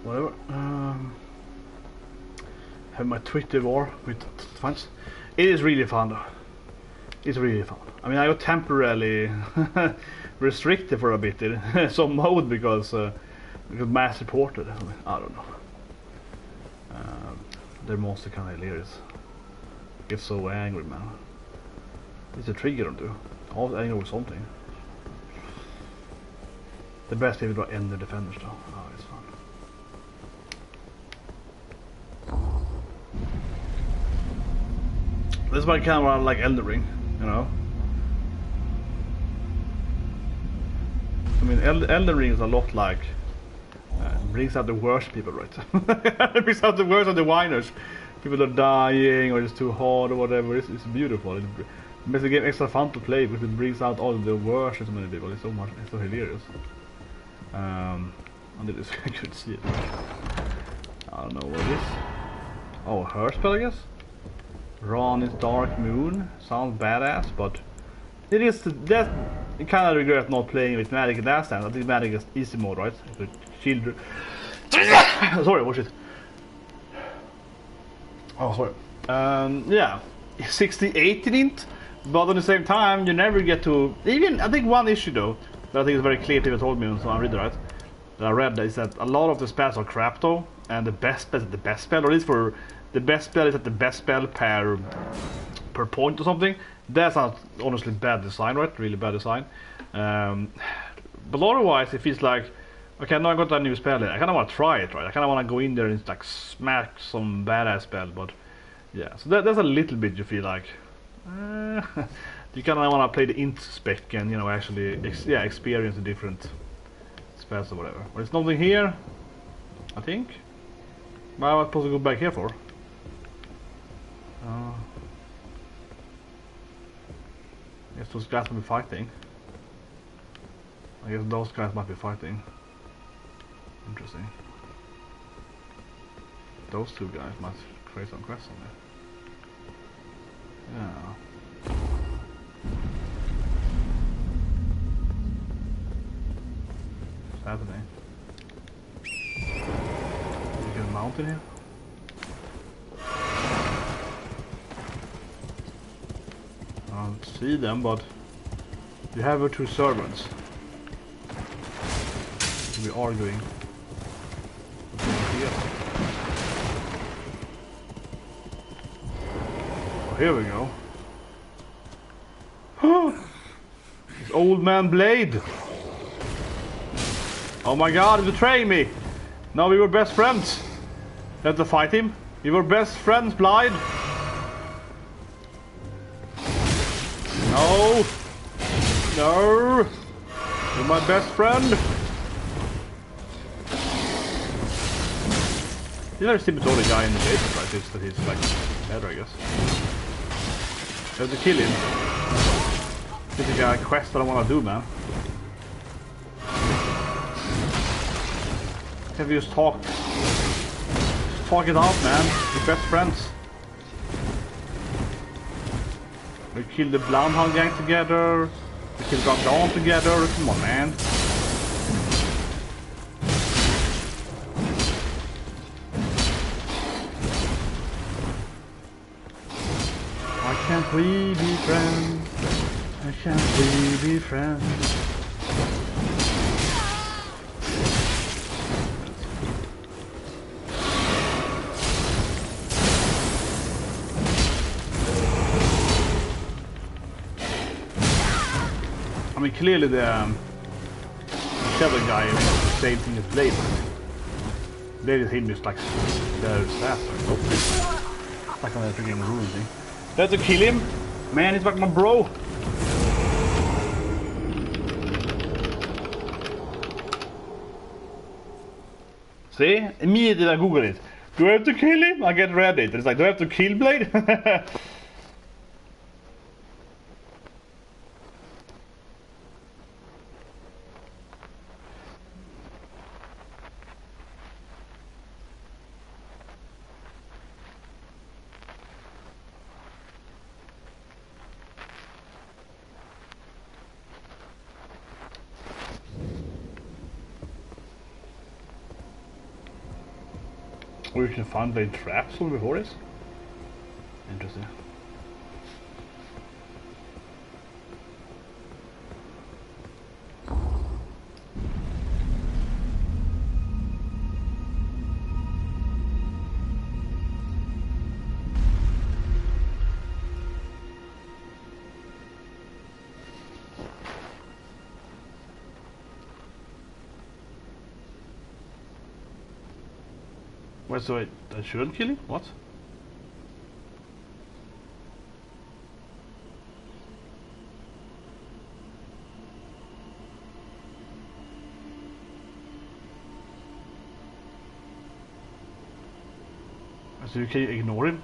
Whatever. Have my Twitter war with fans. It is really fun though. It's really fun. I mean, I got temporarily restricted for a bit in some mode because mass reported. I mean, I don't know. They're mostly kind of hilarious. I get so angry, man. It's a trigger to do. I was angry with something. The best people are end the defenders though. Oh, it's fun. This is why I kind of like Elden Ring, you know. I mean, Elden Ring is a lot like brings out the worst people, right? It brings out the worst of the whiners. People are dying, or it's too hard, or whatever. It's beautiful. It makes the game extra fun to play because it brings out all the worst of so many people. It's so much, it's so hilarious. And it is, I could see it. I don't know what it is. Oh, her spell, I guess. Ron is Dark Moon. Sounds badass, but it is that I kind of regret not playing with Magic in that sense. I think Magic is easy mode, right? For children. Sorry, watch it. Oh, sorry. Yeah, 68 in it, but at the same time, you never get to. Even I think one issue though that I think is very clear. People told me, so I read it right. That I read is that a lot of the spells are crap though, and the best spell is the best spell, or at least for. The best spell is at the best spell per point or something. That's not honestly bad design, right? Really bad design. But otherwise, it feels like, okay, now I got a new spell. I kind of want to try it, right? I kind of want to go in there and like smack some badass spell. But yeah, so that's a little bit you feel like you kind of want to play the int spec and actually experience the different spells or whatever. But there's nothing here, I think. What am I supposed to go back here for? I guess those guys might be fighting. Interesting. Those two guys might create some quests on me. Yeah. What's happening? Did you get a mountain here? I don't see them, but you have her two servants. We're arguing. Oh, here we go. This old man Blade. Oh my god, he's betraying me. No, we were best friends. You have to fight him. We were best friends, Blade. No! No! You're my best friend! You never see the only guy in the basement like this that he's like better, I guess. You have to kill him. This is a quest that I want to do, man. Can we just talk? Just talk it out, man. We're best friends. We killed the Bloodhound gang together. We killed Dawn together. Come on, man. Why can't we be friends? Why can't we be friends? I mean, clearly the shadow guy is the same thing as Blade. Blade is him just like their staff or something. Like on the freaking ruin thing. Do I have to kill him? Man, he's like my bro. See? Immediately I Google it. Do I have to kill him? I get Reddit. It's like, do I have to kill Blade? Or you can find Blade traps over before this. Interesting. Wait, so I shouldn't kill him? What? So you can ignore him?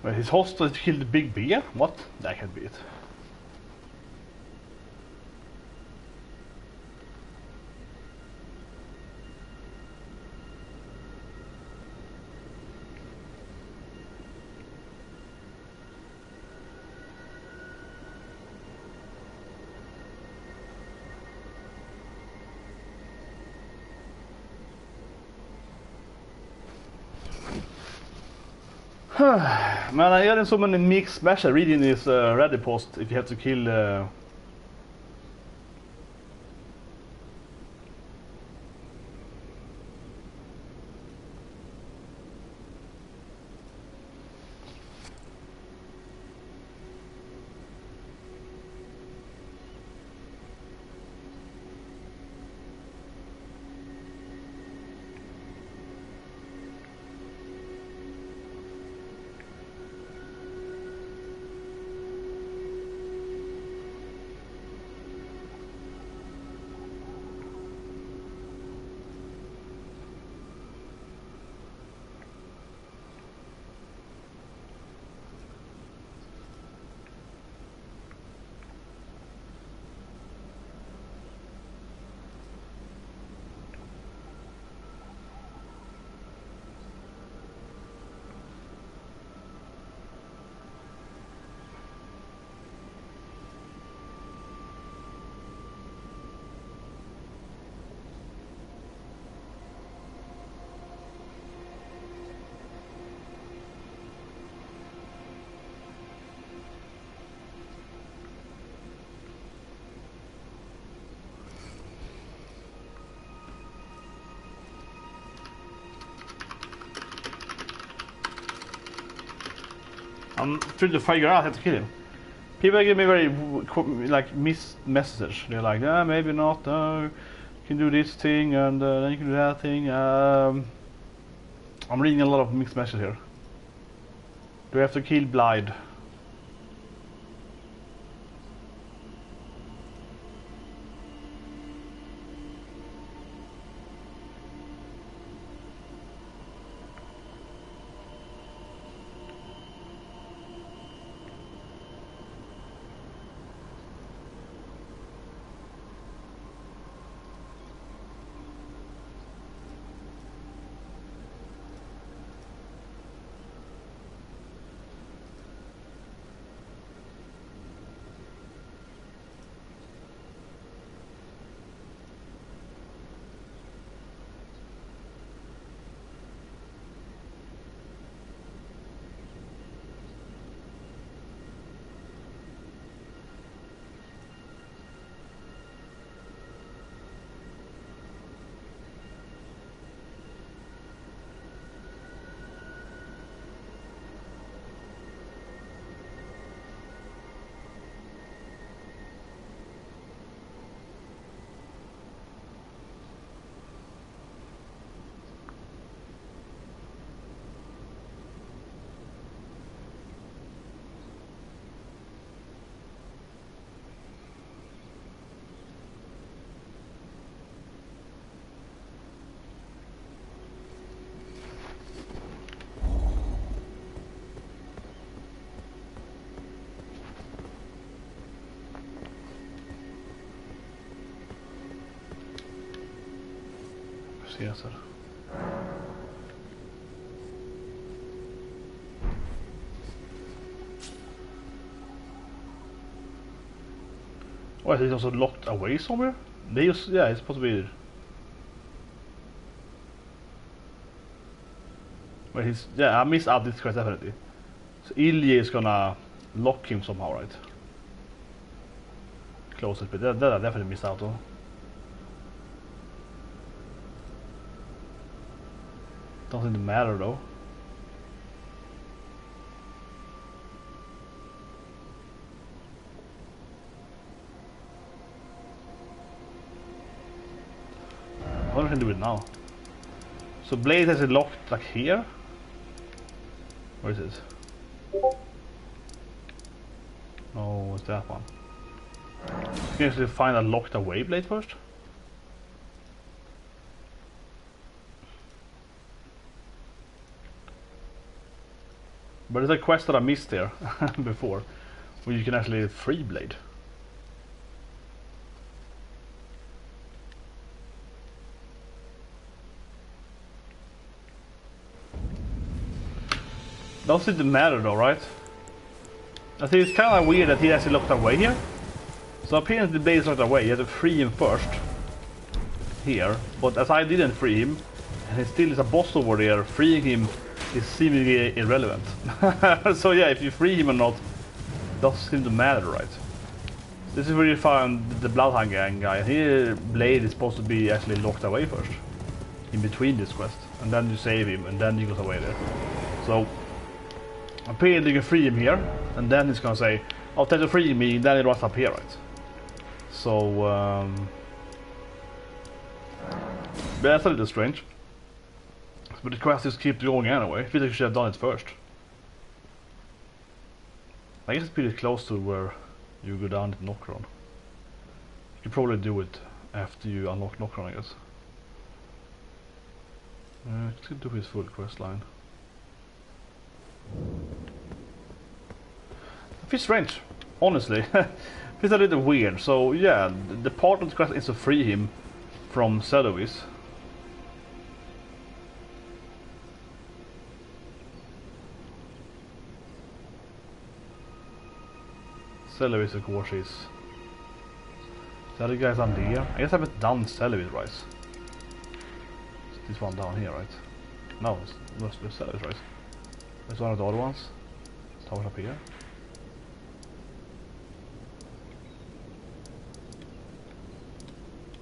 Wait, his hostage killed the big bear? What? That can't be it. Man, I hear so many mixed messages reading this Reddit post if you have to kill I'm trying to figure out how to kill him. People give me very like missed message. They're like, ah, maybe not. You can do this thing and then you can do that thing. I'm reading a lot of mixed messages here. Do I have to kill Blade? Yes, sir. Oh, he's also locked away somewhere? Yeah, he's supposed to be... Wait, yeah, I missed out this quest definitely. So Ilya is gonna lock him somehow, right? Close it, but that I definitely missed out on. Doesn't matter though. What can I do it now? So Blade has it locked like here? Where is it? No, what's that one? You can actually find a locked away Blade first? But there's a quest that I missed there before, where you can actually free Blade. Doesn't matter though, right? I think it's kind of weird that he actually locked away here. So apparently the Blade is locked away, you have to free him first. Here, but as I didn't free him, and he still is a boss over there, freeing him is seemingly irrelevant. So yeah, if you free him or not, doesn't seem to matter, right? This is where you find the Bloodhound gang guy. Here, Blade is supposed to be actually locked away first, in between this quest, and then you save him, and then he goes away there. So apparently you can free him here, and then he's gonna say, "Oh, thanks for freeing me," and then it runs up here, right? So that's a little strange. But the quest just keeps going anyway. I feel like you should have done it first. I guess it's pretty close to where you go down to Nokron. You could probably do it after you unlock Nokron, I guess. Let's do his full quest line. It feels strange, honestly. It feels a little weird. So yeah, the part of the quest is to free him from Sedovis. Celevis, of course, is the other guys on there. I guess I haven't done Celevis, right? It's this one down here, right? No, it's Celevis, right? There's one of the other ones. Tower up here.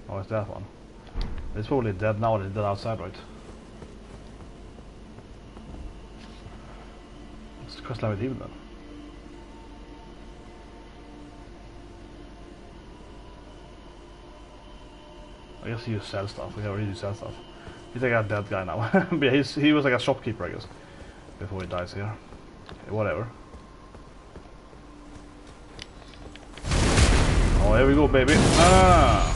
Oh, it's that one. It's probably dead now, it's dead outside, right? It's the quest line with him then. I guess he used sell stuff. We already sell stuff. He's like a dead guy now. But yeah, he was like a shopkeeper, I guess, before he dies here. Okay, whatever. Oh, here we go, baby. Ah!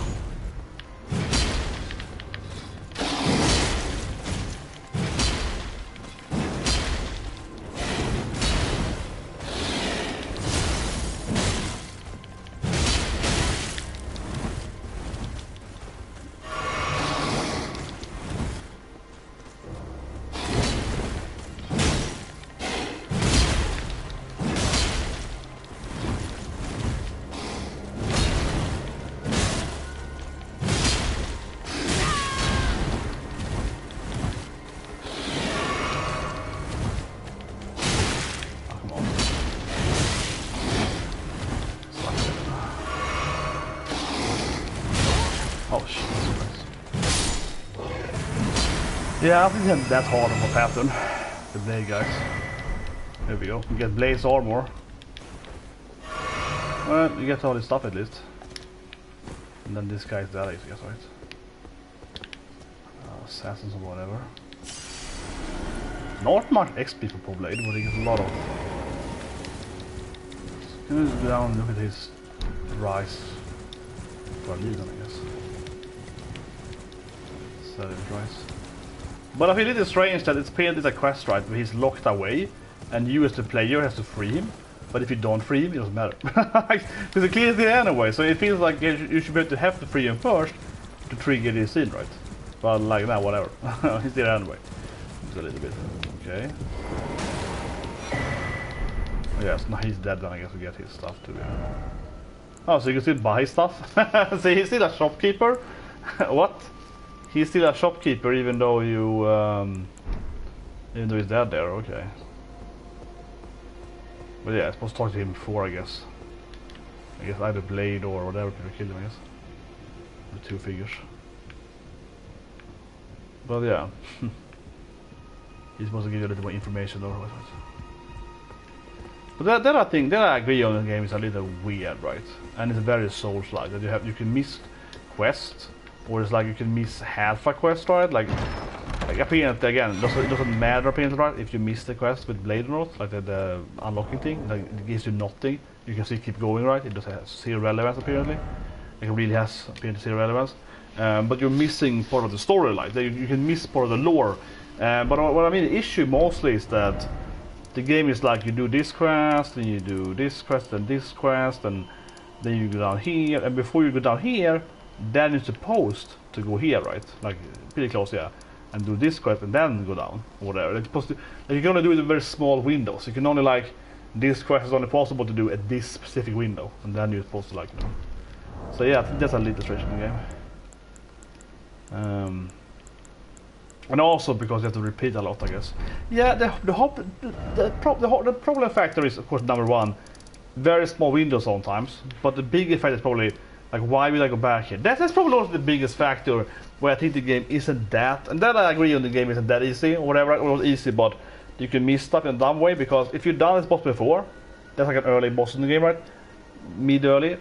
Yeah, I think it's that hard of a pattern. The Blade guys. There we go. We get Blade's armor. Well, you get all this stuff at least. And then this guy's dead, I guess, right? Assassins or whatever. Not much XP for Poor Blade, but he gets a lot of. Let's go down and look at his rise for Legion, I guess. So his rise. But I feel it is strange that it's paired as a quest, right, where he's locked away, and you as the player has to free him. But if you don't free him, it doesn't matter. Because it clears the anyway, so it feels like you should be able to have to free him first to trigger this in, right? But like, nah, whatever. He's there anyway. Just a little bit. Okay. Yes, now he's dead, then I guess we get his stuff too, yeah. Oh, so you can still buy stuff? So he's still a shopkeeper? What? He's still a shopkeeper even though you, even though he's dead there, okay. But yeah, I'm supposed to talk to him before, I guess. I guess either Blade or whatever to kill him, I guess. The two figures. But yeah. He's supposed to give you a little more information or what. But that I think, that I agree on the game is a little weird, right? And it's very Souls-like, that you can miss quests, or it's like you can miss half a quest, right? Like apparently, again, it doesn't matter apparently, right? If you miss the quest with Blade or not, like the unlocking thing, like it gives you nothing. You can still keep going, right? It just has zero relevance apparently. Like it really has apparently zero relevance. But you're missing part of the storyline. You can miss part of the lore. But what I mean, the issue mostly is that the game is like you do this quest, and you do this quest, and this quest, and then you go down here, and before you go down here, then you're supposed to go here, right? Like pretty close, yeah. And do this quest and then go down, or whatever. It's supposed to, like, you can only do it in very small windows. You can only like this quest is only possible to do at this specific window, and then you're supposed to like, you know. So yeah, I think that's a little stretch in the game. And also because you have to repeat a lot, I guess. Yeah, the problem factor is of course number one, very small windows sometimes. But the big effect is probably like, why will I go back here? That's probably also the biggest factor where I think the game isn't that, and that I agree on, the game isn't that easy or whatever. It was easy, but you can miss stuff in a dumb way, because if you've done this boss before, that's like an early boss in the game, right? Mid-early.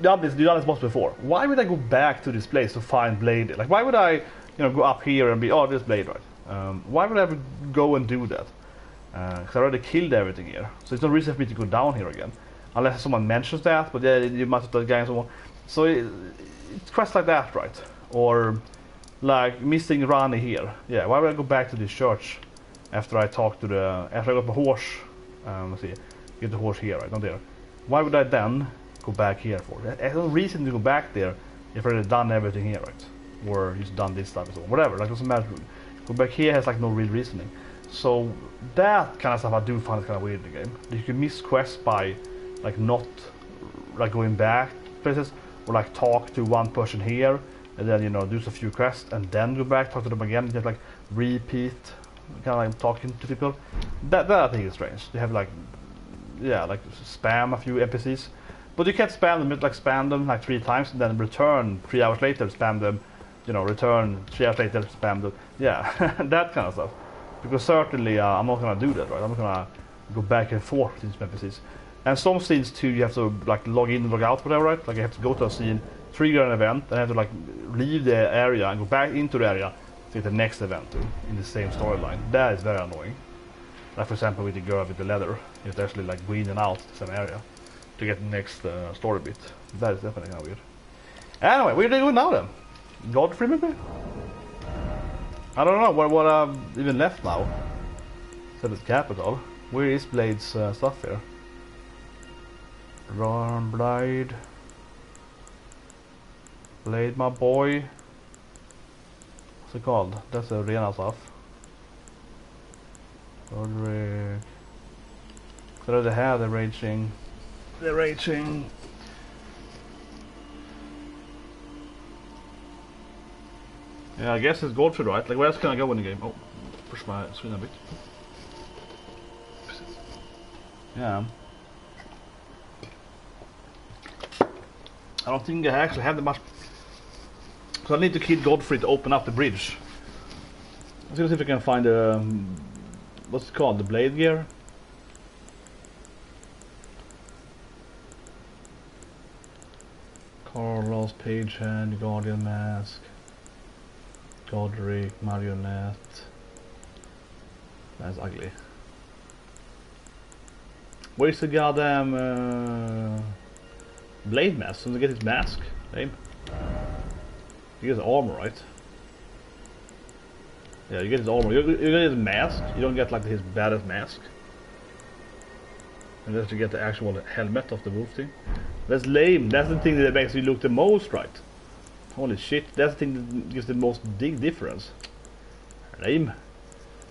You've done this boss before. Why would I go back to this place to find Blade? Like, why would I, go up here and be, oh, this Blade, right? Why would I ever go and do that? Because I already killed everything here, so it's no reason for me to go down here again, unless someone mentions that. But yeah, you must have the guy and so on. So it's quests like that, right? Or like missing Rani here. Yeah, why would I go back to this church after I talk to after I got the horse? Let's see, get the horse here, right? Not there. Why would I then go back here for? There's no reason to go back there if I've already done everything here, right? Or just done this stuff or so, whatever. Like, doesn't matter. Go back here has like no real reasoning. So that kind of stuff I do find is kind of weird in the game. You can miss quests by like not like going back places, or like talk to one person here and then do a few quests and then go back, talk to them again, just like repeat, kind of like talking to people. That I think is strange. You have like, yeah, like spam a few NPCs, but you can't spam them, like spam them like 3 times and then return 3 hours later, spam them, return 3 hours later, spam them. Yeah, that kind of stuff. Because certainly I'm not gonna do that, right? I'm not gonna go back and forth with these NPCs. And some scenes too, you have to like log in and log out, whatever, right? Like you have to go to a scene, trigger an event, and have to like leave the area and go back into the area to get the next event too, in the same storyline. That is very annoying. Like for example with the girl with the leather, you have to actually like go in and out the same area to get the next story bit. That is definitely kind of weird. Anyway, what are they doing now then? Godfrey maybe? I don't know what I've even left now. Except it's capital. Where is Blade's stuff here? Run, Blade, my boy. What's it called? That's the arena stuff. Roderick. So they have the raging. The raging. Yeah, I guess it's Godfrey, right? Like, where else can I go in the game? Oh, push my screen a bit. Yeah. I don't think I actually have that much. So I need to kill Godfrey to open up the bridge. Let's see if I can find what's it called? The blade gear? Carlos, Page Hand, Guardian Mask, Godric, Marionette. That's ugly. Where's the goddamn blade mask? So to get his mask, lame. He gets armor, right? Yeah, you get his armor. You get his mask. You don't get like his badass mask. And that's to get the actual helmet of the wolf thing. That's lame. That's the thing that makes you look the most right. Holy shit, that's the thing that gives the most big difference. Lame.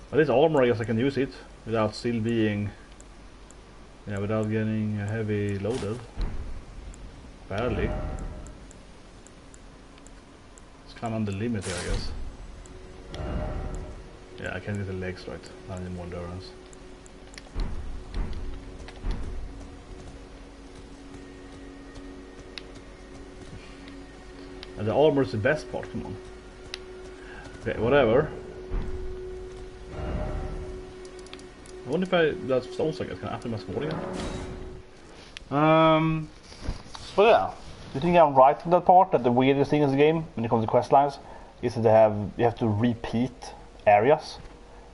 But this armor, I guess I can use it without still being... Yeah, without getting heavy loaded. Barely. It's kind of on the limit here, I guess. Yeah, I can get the legs right. I need more endurance. And the armor is the best part, come on. Okay, whatever. I wonder if that sounds like it's kind of after my sword again. So yeah, you think I'm right in that part, that the weirdest thing in the game when it comes to quest lines is that you have to repeat areas,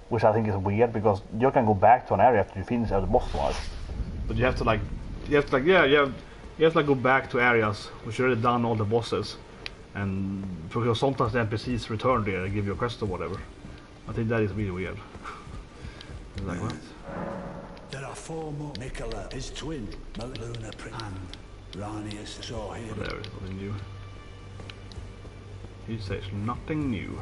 which I think is weird because you can go back to an area after you finish the boss fight, but you have to go back to areas which you already done all the bosses, and because sometimes the NPCs return there and give you a quest or whatever. I think that is really weird. Like what? There are 4 more. Nicola, his twin, Maluna and Ranius saw him. Whatever, nothing new. He says nothing new.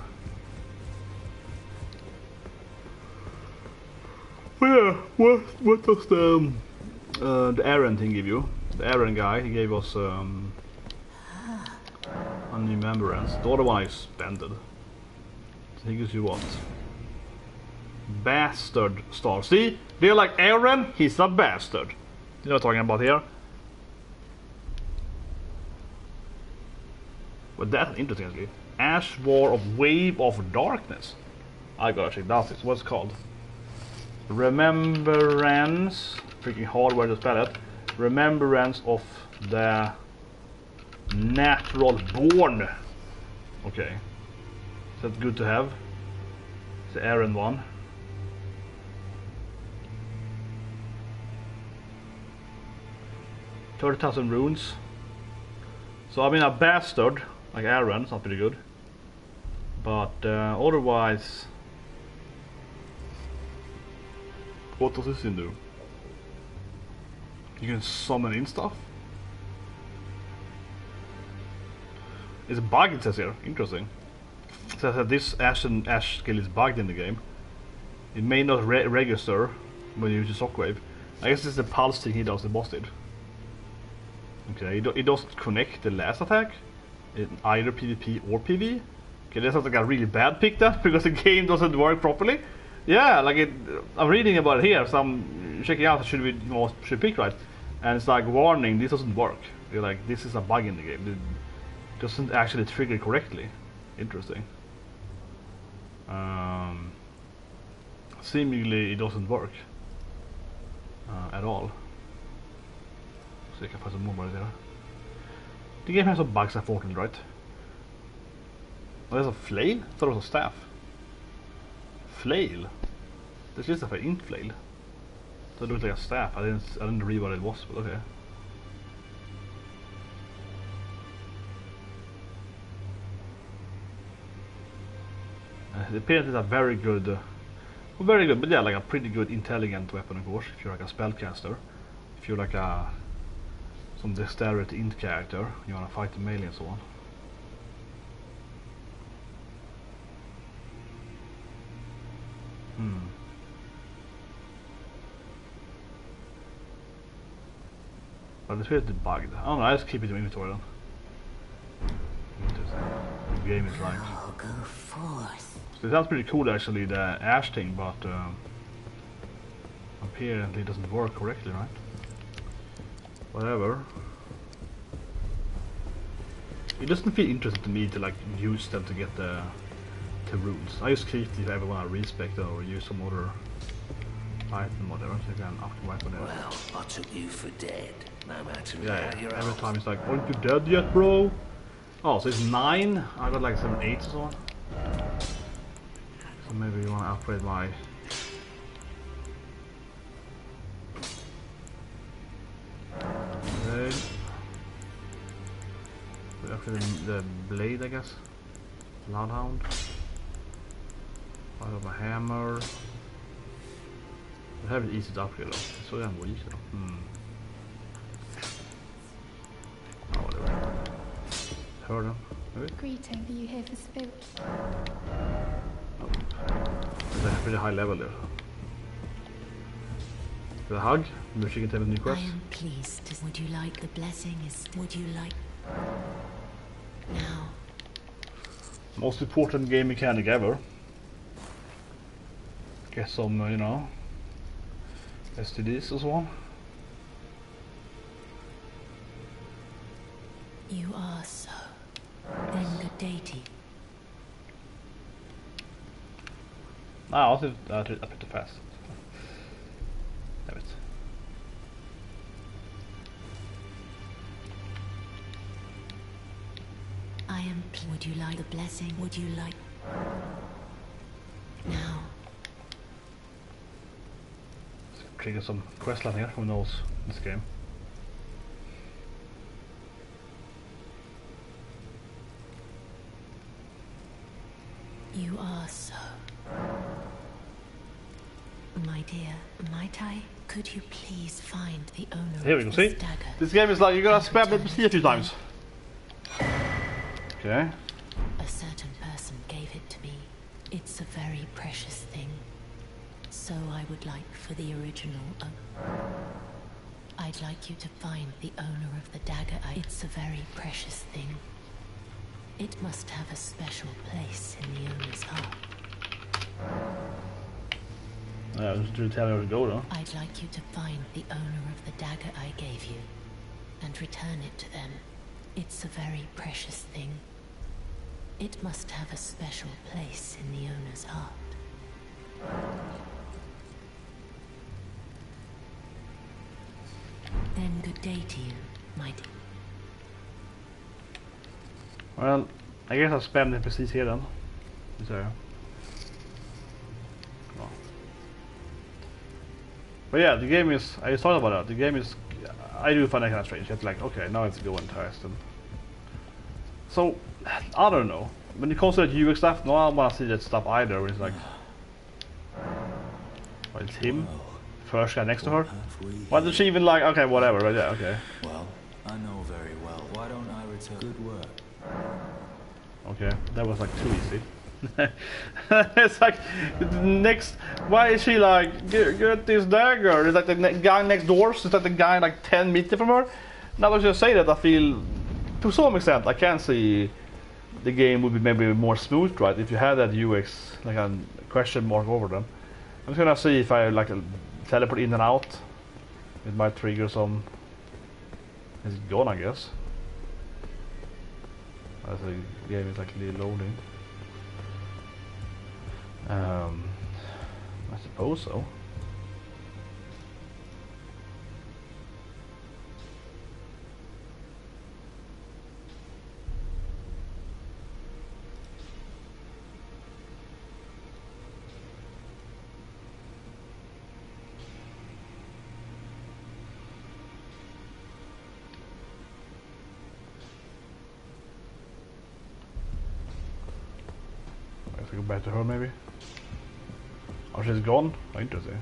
Well, yeah, what does the EREN thing give you? The EREN guy, he gave us a remembrance. The other one is spended. So he gives you what? Bastard star. See? They're like EREN, he's a bastard. You know what I'm talking about here? Well, that's interesting actually. Ash War of Wave of Darkness. I gotta check that out. What's it called? Remembrance. Freaking hardware to spell it. Remembrance of the Naturalborn. Okay. Is that good to have? It's the EREN one. 30,000 runes. So I mean a bastard like EREN is not pretty good. But otherwise, what does this thing do? You can summon in stuff. It's a bug, it says here. Interesting. It says that this Ash skill is bugged in the game. It may not register when you use the shockwave. I guess it's the pulse thing he does, the boss did. Okay, it doesn't connect the last attack in either PvP or PvE. Okay, that sounds like a really bad pick then, because the game doesn't work properly. Yeah, like I'm reading about it here, so I'm checking out should pick right, and it's like warning, this doesn't work. You're like, this is a bug in the game. It doesn't actually trigger correctly. Interesting. Seemingly it doesn't work at all. So you can find some more right there. The game has some bugs, unfortunately, right? Oh, there's a flail? I thought it was a staff. Flail? This is a ink flail. So it looks like a staff. I didn't read what it was, but okay. Apparently it's a very good, but yeah, like a pretty good intelligent weapon, of course, if you're like a spellcaster. If you're like some dexterity int character, you wanna fight the melee and so on. But it's really bugged. I don't know, I just keep it in my inventory then. The game is right. I'll go forth. So it sounds pretty cool actually, the Ash thing, but apparently it doesn't work correctly, right? Whatever. It doesn't feel interesting to me to like use them to get the runes. I just keep if I ever want to respec or use some other item, whatever, so I can optimize whatever. Well, I took you for dead, no matter Yeah, you're every off. time it's like, aren't you dead yet, bro? Oh, so it's 9? I got like 7, 8 or so on. So maybe you want to upgrade my... Okay. Upgrade the blade, I guess. Bloodhound. I have my hammer. I have it easy to upgrade though. It's so damn weak though. Oh, whatever. Heard him. Maybe? Greeting. Are you here for spirits? Oh. It's a pretty high level there. The hug. Maybe she can tell me new quest. I am pleased. Would you like the blessing? Would you like now? Most important game mechanic ever. Get some, you know, STDs or so on. You are so. Then good day to you. Ah, I think I did a bit too fast. Damn it. I am. Would you like the blessing? Would you like now? Trigger some questline here. Who knows this game? You are so. My dear, might I? Could you please find the owner Here we of go. this See, dagger? this game is like you're gonna spam it a few times. Okay. A certain person gave it to me. It's a very precious thing. So I would like for the original. I'd like you to find the owner of the dagger. It's a very precious thing. It must have a special place in the owner's heart. Just tell me where to go though. I'd like you to find the owner of the dagger I gave you and return it to them. It's a very precious thing. It must have a special place in the owner's heart. Then good day to you, my dear. Well, I guess I spammed it precis here then. So. But yeah, the game is. I just thought about that. The game is. I do find that kind of strange. It's like, okay, now it's go and test and. So, I don't know. When it comes to that UX stuff, no, I don't want to see that stuff either. When it's like, well, it's him, first guy next to her. Why did she even like? Okay, whatever. Right? Yeah, okay. Well, I know very well. Why don't I return? Good work. Okay, that was like too easy. It's like next. Why is she like get this dagger? It's like the guy next door. So it's like the guy like 10 meters from her. Now that you say that, I feel to some extent I can see the game would be maybe more smooth, right? If you had that UX like a question mark over them. I'm just gonna see if I like teleport in and out. It might trigger some. It's gone, I guess. As the game is actually loading. I suppose so. Go back to her maybe. Oh, she's gone? Oh, interesting.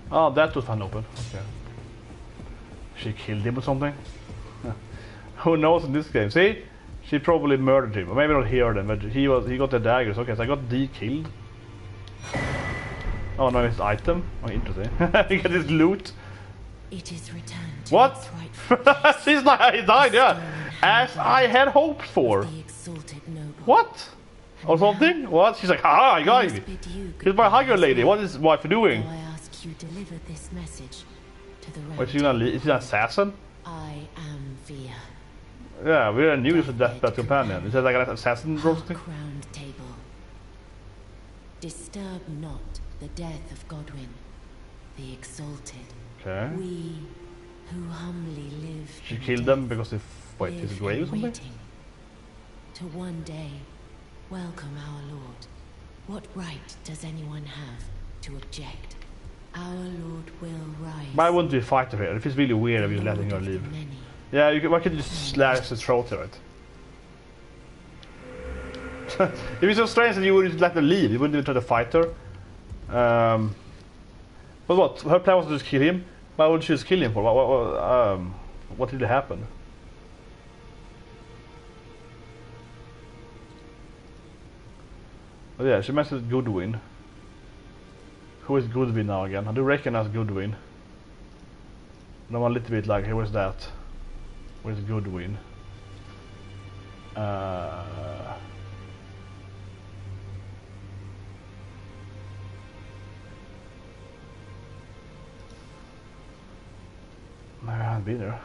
Oh, that was found open. Okay. She killed him or something? Who knows in this game? See? She probably murdered him. Or maybe not here then, but he got the daggers. Okay, so I got D killed. Oh no, it's item. Oh, interesting. You get this loot. It is returned to What? its rightful place. She's like, he died, yeah. As I had hoped for. The exalted noble. What? Or something? What? She's like, ah, I got him. He's my hugger lady. What is wife doing? Now I ask you deliver this message to the Wait, she's is she an assassin? I am Via. Yeah, we're new to Deathbed Companion. Is that like an assassin or something? Crowned table. Disturb not the death of Godwin, the exalted. Okay. We who humbly live. She in killed death them because they wait, live his grave or something? waiting to one day welcome our Lord. What right does anyone have to object? Our Lord will rise. Why wouldn't you fight her here? It feels really weird if you're letting her leave. Yeah, why can't you just slash the throat to it? If it's so strange that you would just let her leave, you wouldn't even try to fight her. But what? Her plan was to just kill him? Why would she just kill him for? What did happen? Oh yeah, she mentioned Goodwin. Who is Goodwin now again? I do recognize Goodwin. No, I'm a little bit like, who is that? Where's Goodwin? I haven't been there.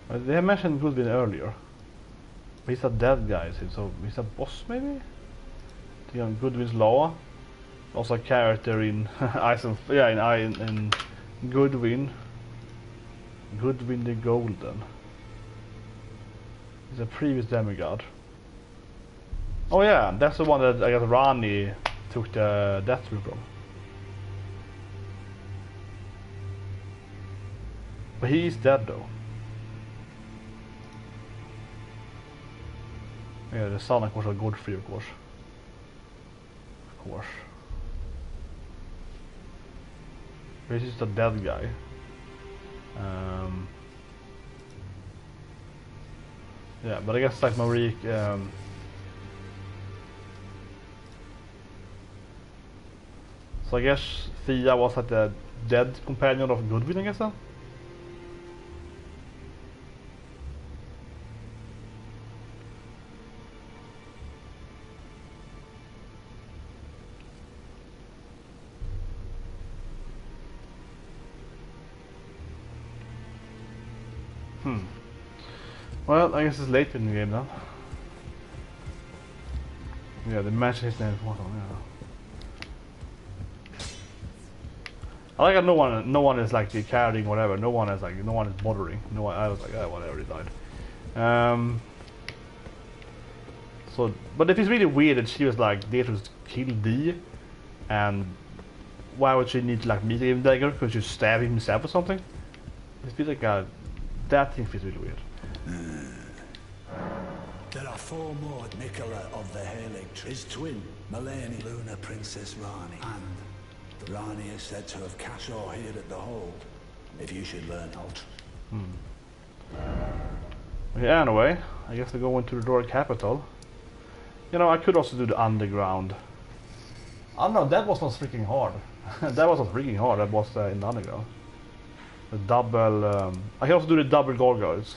They have mentioned Goodwin earlier. But he's a dead guy, so he's a boss maybe? Goodwin's Law. Also a character in in Goodwin. Goodwin the Golden. He's a previous demigod. Oh yeah, that's the one that I guess Rani took the death room from. But he is dead though. Yeah, the son of course of Godfrey of course. Of course. This is the dead guy. Yeah, but I guess like Marie so I guess Thea was like the dead companion of Goodwin, I guess then? Well, I guess it's late in the game now. Yeah, they mention his name. Yeah. I like that no one is like carrying whatever. No one is bothering. No one. I was like, oh, whatever, he died. So, but it is really weird that she was like there to kill D, and why would she need to like meet him dagger? Could she stab himself or something? It feels like that thing feels really weird. There are 4 more. Nicola of the Hailing, his twin, Melanie, Luna Princess Rani, and Rani is said to have Cashor here at the hold. If you should learn Yeah, anyway, I guess they go into the door capital. You know, I could also do the underground. I don't know, that was not freaking hard. That was not freaking hard, that was in the underground. The double, I can also do the double gargoyles.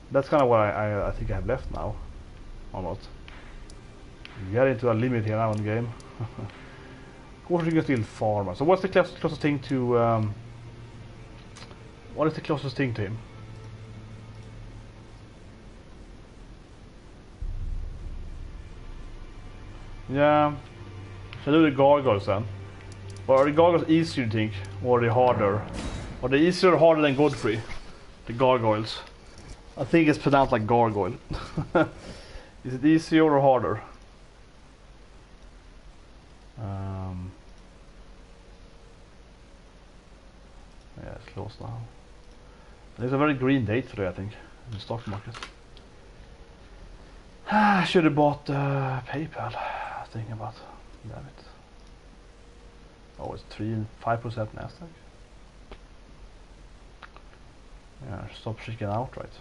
That's kind of what I think I have left now. Or not. Get into a limit here now in the game. Of course you can still farm. So what's the closest thing to... what is the closest thing to him? Yeah. Should I do the gargoyles then? Or are the gargoyles easier, you think? Or are they harder? Are they easier or harder than Godfrey? The gargoyles. I think it's pronounced like gargoyle. Is it easier or harder? Yeah, it's closed now. There's a very green date today, I think, in the stock market. I should have bought PayPal. Thinking about, damn it. Oh, it's 3 and 5% Nasdaq. Yeah, stop freaking out, right?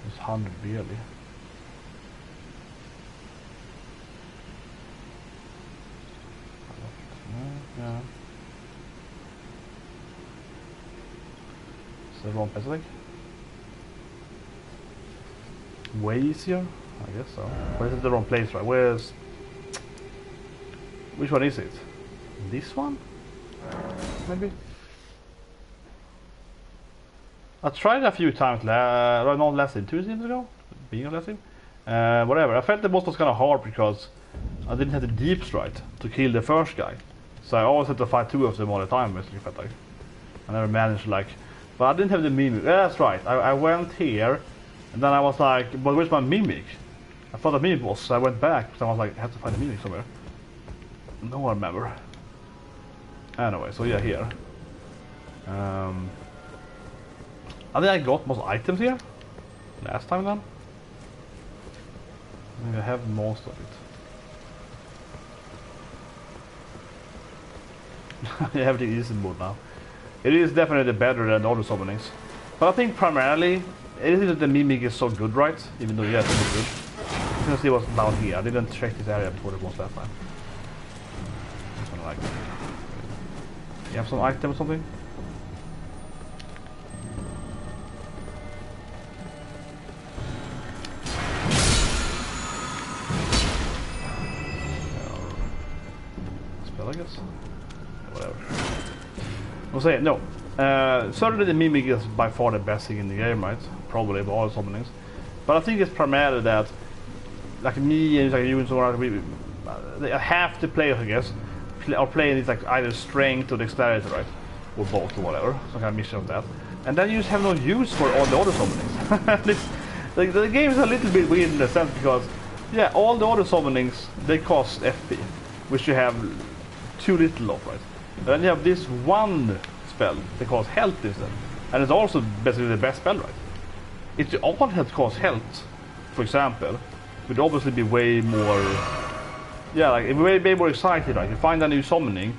It's 100 barely. Yeah. Is that wrong place, I think? Way easier? I guess so. But is it the wrong place, right? Where's... Which one is it? This one? Maybe? I tried a few times, not last stream, 2 streams ago? Being on last stream? Whatever, I felt the boss was kind of hard because I didn't have the deep strike to kill the first guy. So I always had to fight 2 of them all the time, basically, felt like. I never managed, like... But I didn't have the mimic. Yeah, that's right, I went here, and then I was like, but where's my mimic? I thought the mimic was, so I went back, so I was like, I have to find the mimic somewhere. No one remember. Anyway, so yeah, here. I think I got most items here. last time then? I mean, I have most of it. Everything is in mode now. It is definitely better than the other summonings. But I think primarily, it is that the mimic is so good, right? Even though, yeah, it's really good. You can see what's down here. I didn't check this area before it was last time. Like, you have some item or something? Spell, I guess? Whatever. I'll say, no. Certainly the mimic is by far the best thing in the game, right? Probably of all summonings. But I think it's primarily that, like me and like you and so on, half the players, I guess, are playing it like either strength or dexterity, right? Or both or whatever, some kind of mixture of that. And then you just have no use for all the other summonings. Like, the game is a little bit weird in the sense because, yeah, all the other summonings, they cost FP, which you have too little of, right? And then you have this one spell that costs health instead. And it's also basically the best spell, right? If you all had cost health, for example, would obviously be way more, yeah, like it would be more excited, right? You find a new summoning,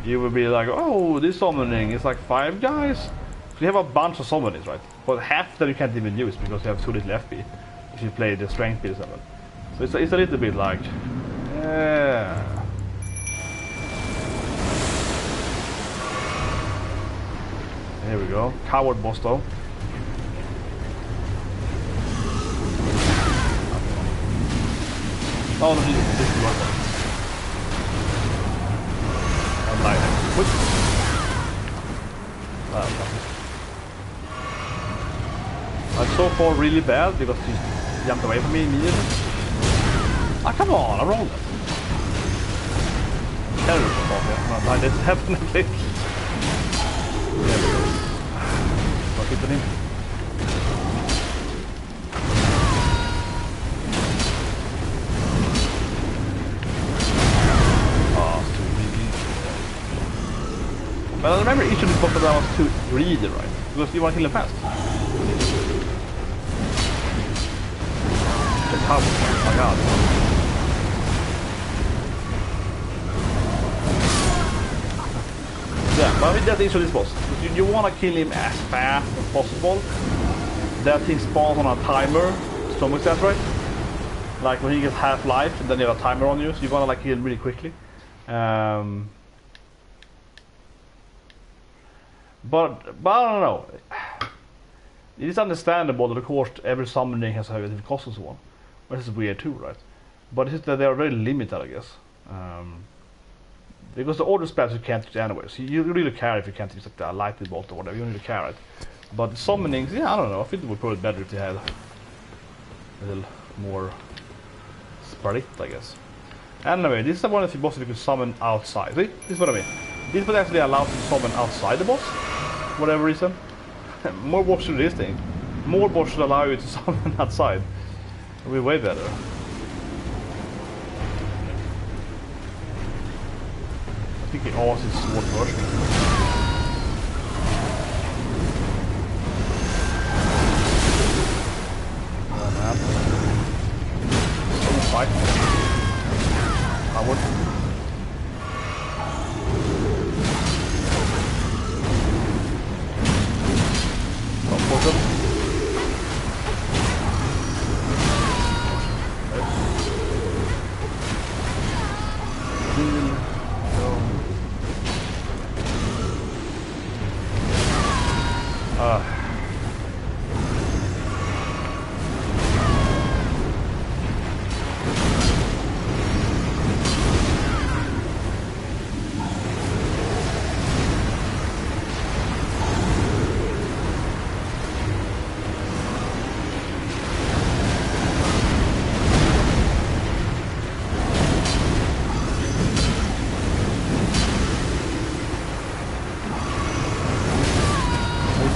you will be like, oh, this summoning is like 5 guys. So you have a bunch of summonings, right? But half that you can't even use because you have too little FP if you play the strength build level. So it's a little bit like, yeah. Here we go, coward boss though. Oh, no, this is one. I'm like, what? I'm so far really bad because he jumped away from me immediately. Ah, come on, I rolled it. Terrible thought, yeah. I did definitely. There we go. Not hitting him. But I remember each of these bosses I was too greedy, right? Because you want to kill them fast. The tower, oh my god. Yeah, but I think that's each of this boss. You want to kill him as fast as possible. That thing spawns on a timer, to some extent, right? Like when he gets half life, and then you have a timer on you, so you want to like kill him really quickly. But I don't know. It is understandable that of course every summoning has a different cost and so on. But it's weird too, right? But it's that they are very limited, I guess. Because the order spells you can't use anyway. So you really care if you can't use like the lightning bolt or whatever. You don't really care, right? But the summonings, yeah, I don't know. I think it would probably be better if you had a little more split, I guess. Anyway, this is one of the bosses you can summon outside. See? This is what I mean. This would actually allow you to summon outside the boss, for whatever reason. More boss should this thing. More boss should allow you to summon outside. It would be way better. I think the Oz is sword version. Oh man. Someone fight. Howard.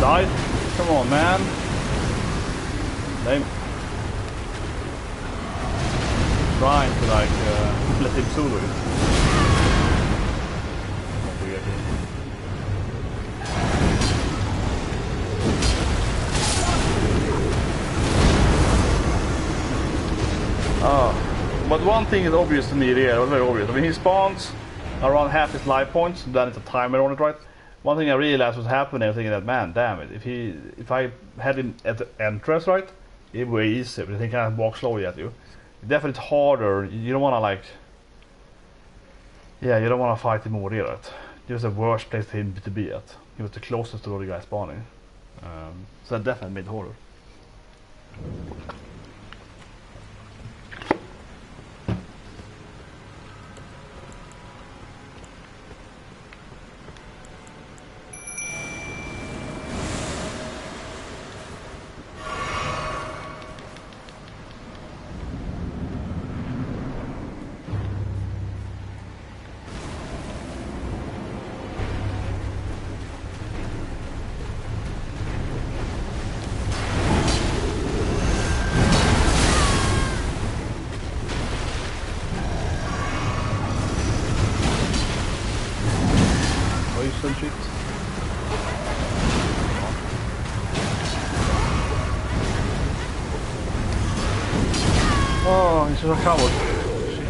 Died? Come on, man. Damn. Trying to like let him solo it. But one thing is obvious to me here, very obvious. I mean, he spawns around half his life points, then it's a timer on it, right? One thing I realized was happening, I was thinking that, man, damn it, if I had him at the entrance, right, it would be easier, but he kind of walk slowly at you. Definitely it's harder, you don't want to like... Yeah, you don't want to fight him over here, right? It was the worst place for him to be at. He was the closest to the guy spawning. So that definitely made it harder. Oh, he's a coward. Shit.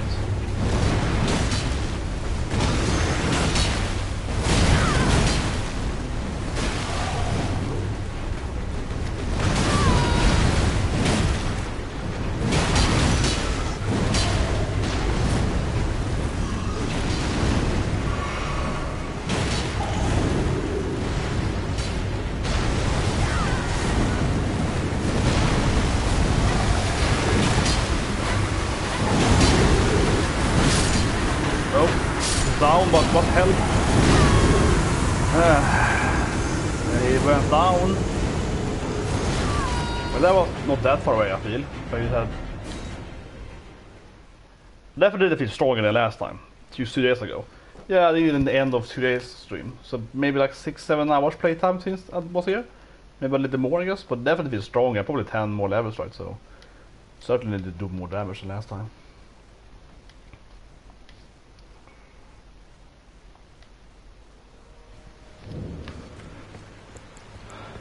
Down, but what hell? He went down. Well, that was not that far away, I feel. But he had... Definitely did feel stronger than last time. 2 days ago. Yeah, I did it in the end of 2 days stream. So maybe like 6-7 hours playtime since I was here. Maybe a little more, I guess. But definitely feel stronger. Probably 10 more levels, right? So certainly did do more damage than last time.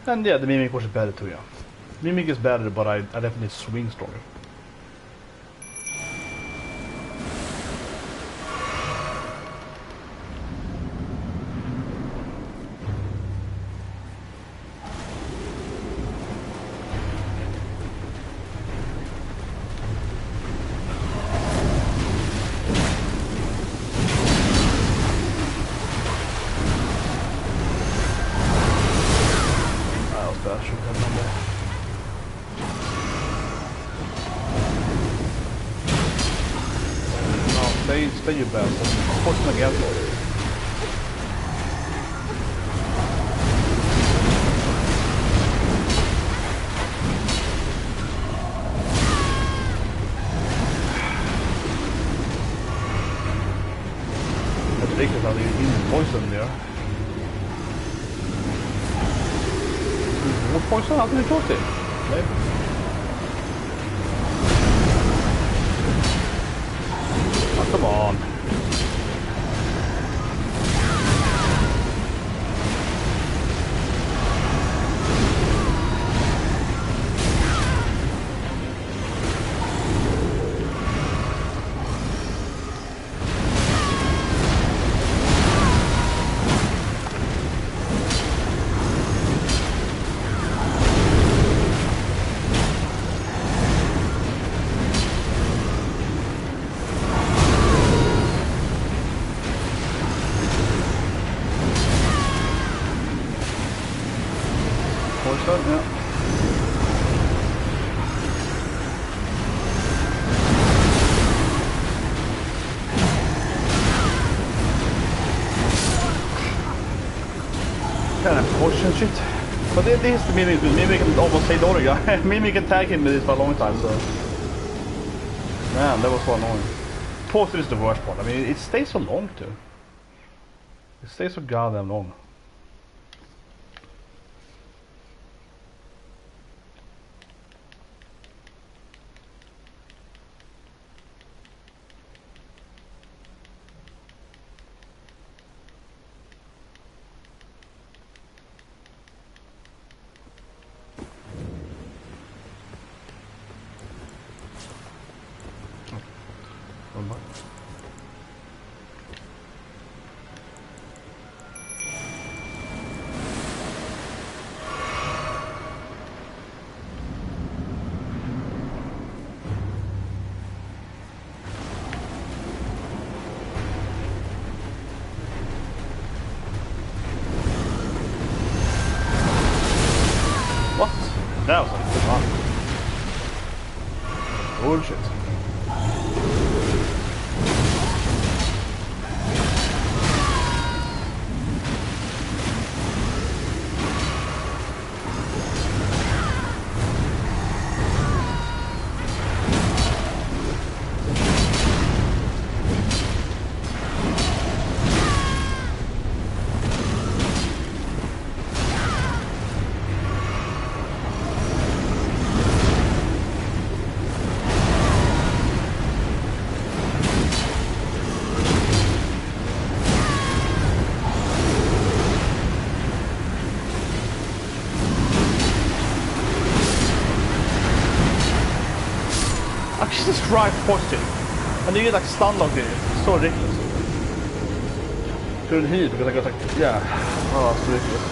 And yeah, the Mimic was better too, yeah. Mimic is better, but I definitely swing stronger. Stay your best. Push him again. That's ridiculous how they even poison there. What poison? How did they close it? Maybe. Come on. Shit. But this is the Mimic. Mimic can almost say the other guy. Mimic can tag him with this for a long time, so... Man, that was so annoying. Poster is the worst part. I mean, it stays so long too. It stays so goddamn long. bullshit. Just drive positive. And you get like stun locked in it. It's so ridiculous. Couldn't heal because I got like, yeah. Oh, it's ridiculous.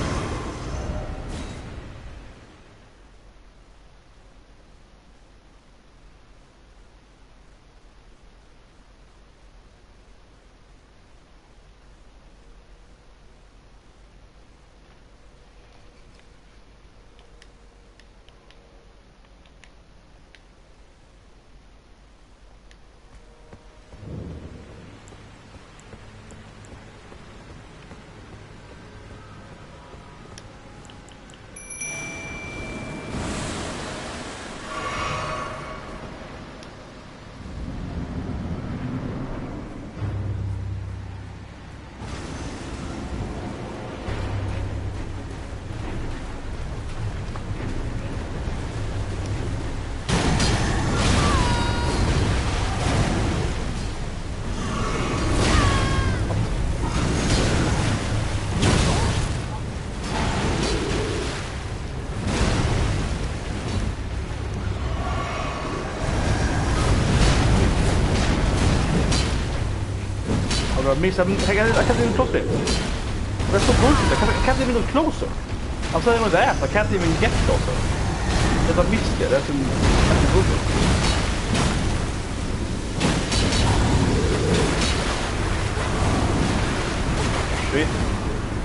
I can't even close it. That's so bullshit. I can't even go closer. I'm saying with that, I can't even get closer. If I missed it, that's bullshit. Shit.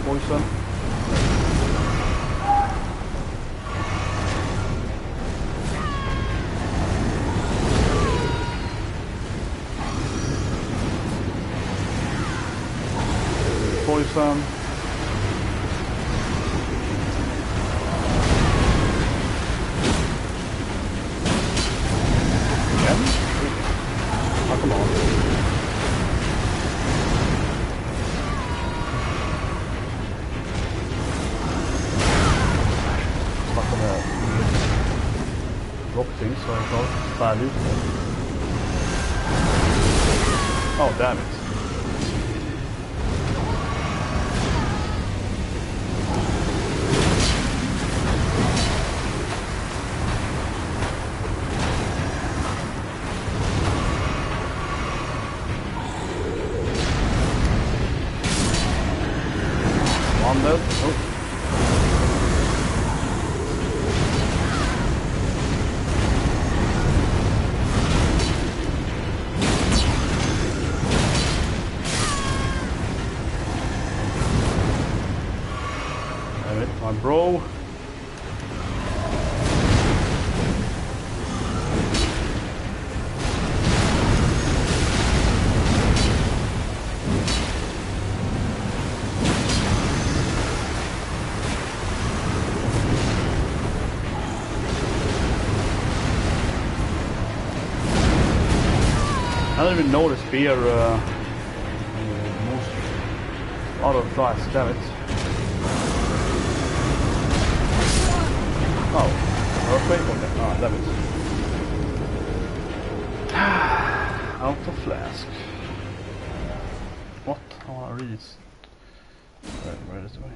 Poison. Poison. Again? Oh, come on. It's not gonna drop things, so I can't value. Oh, damn it. Bro. I don't even know the spear most out of twice, damn it. Oh, earthquake? Okay, alright, that is. Out of flask. What? I wanna read this. Where is the way?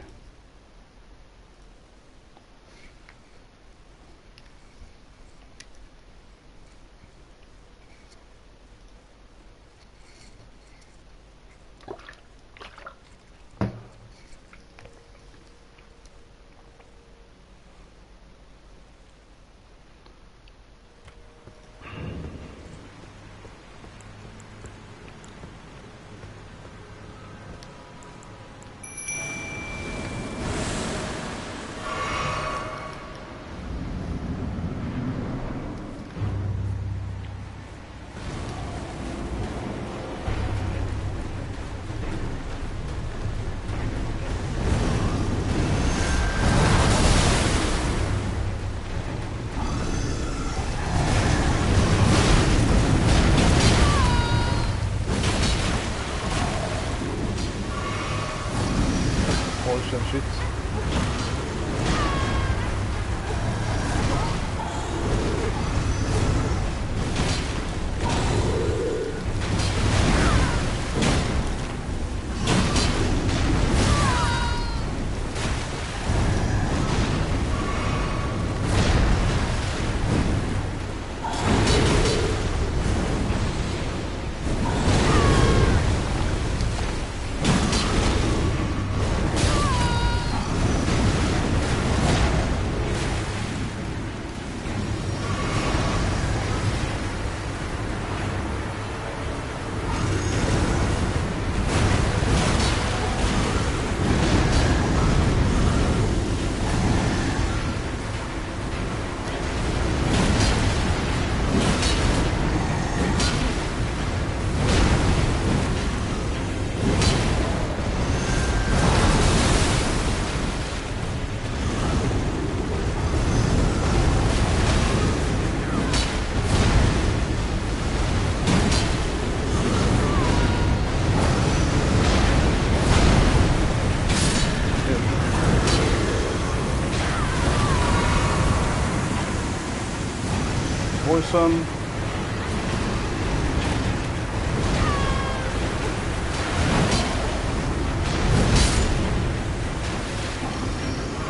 poison.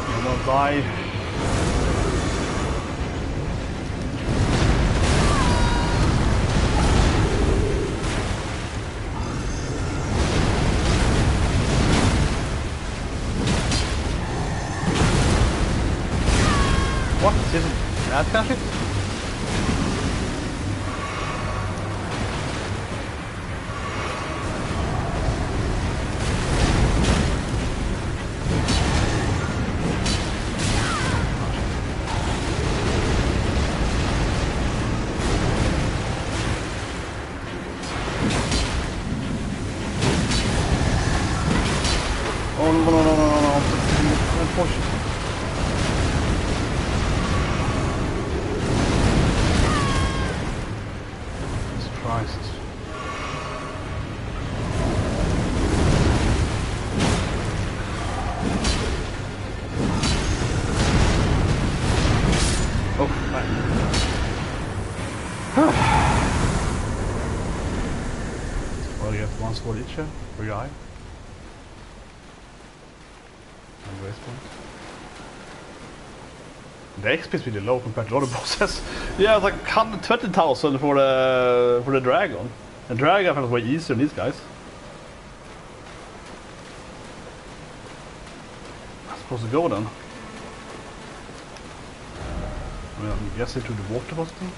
I'm gonna die. What? This isn't that kind of shit? Oh no. Unfortunately. Christ. Oh, man. Well, you have one sword each per guy. And race point. The XP is really low compared to other bosses. Yeah, it's like 120,000 for the dragon. The dragon feels way easier than these guys. I'm supposed to go then. I mean, I'm guessing through the water bottom.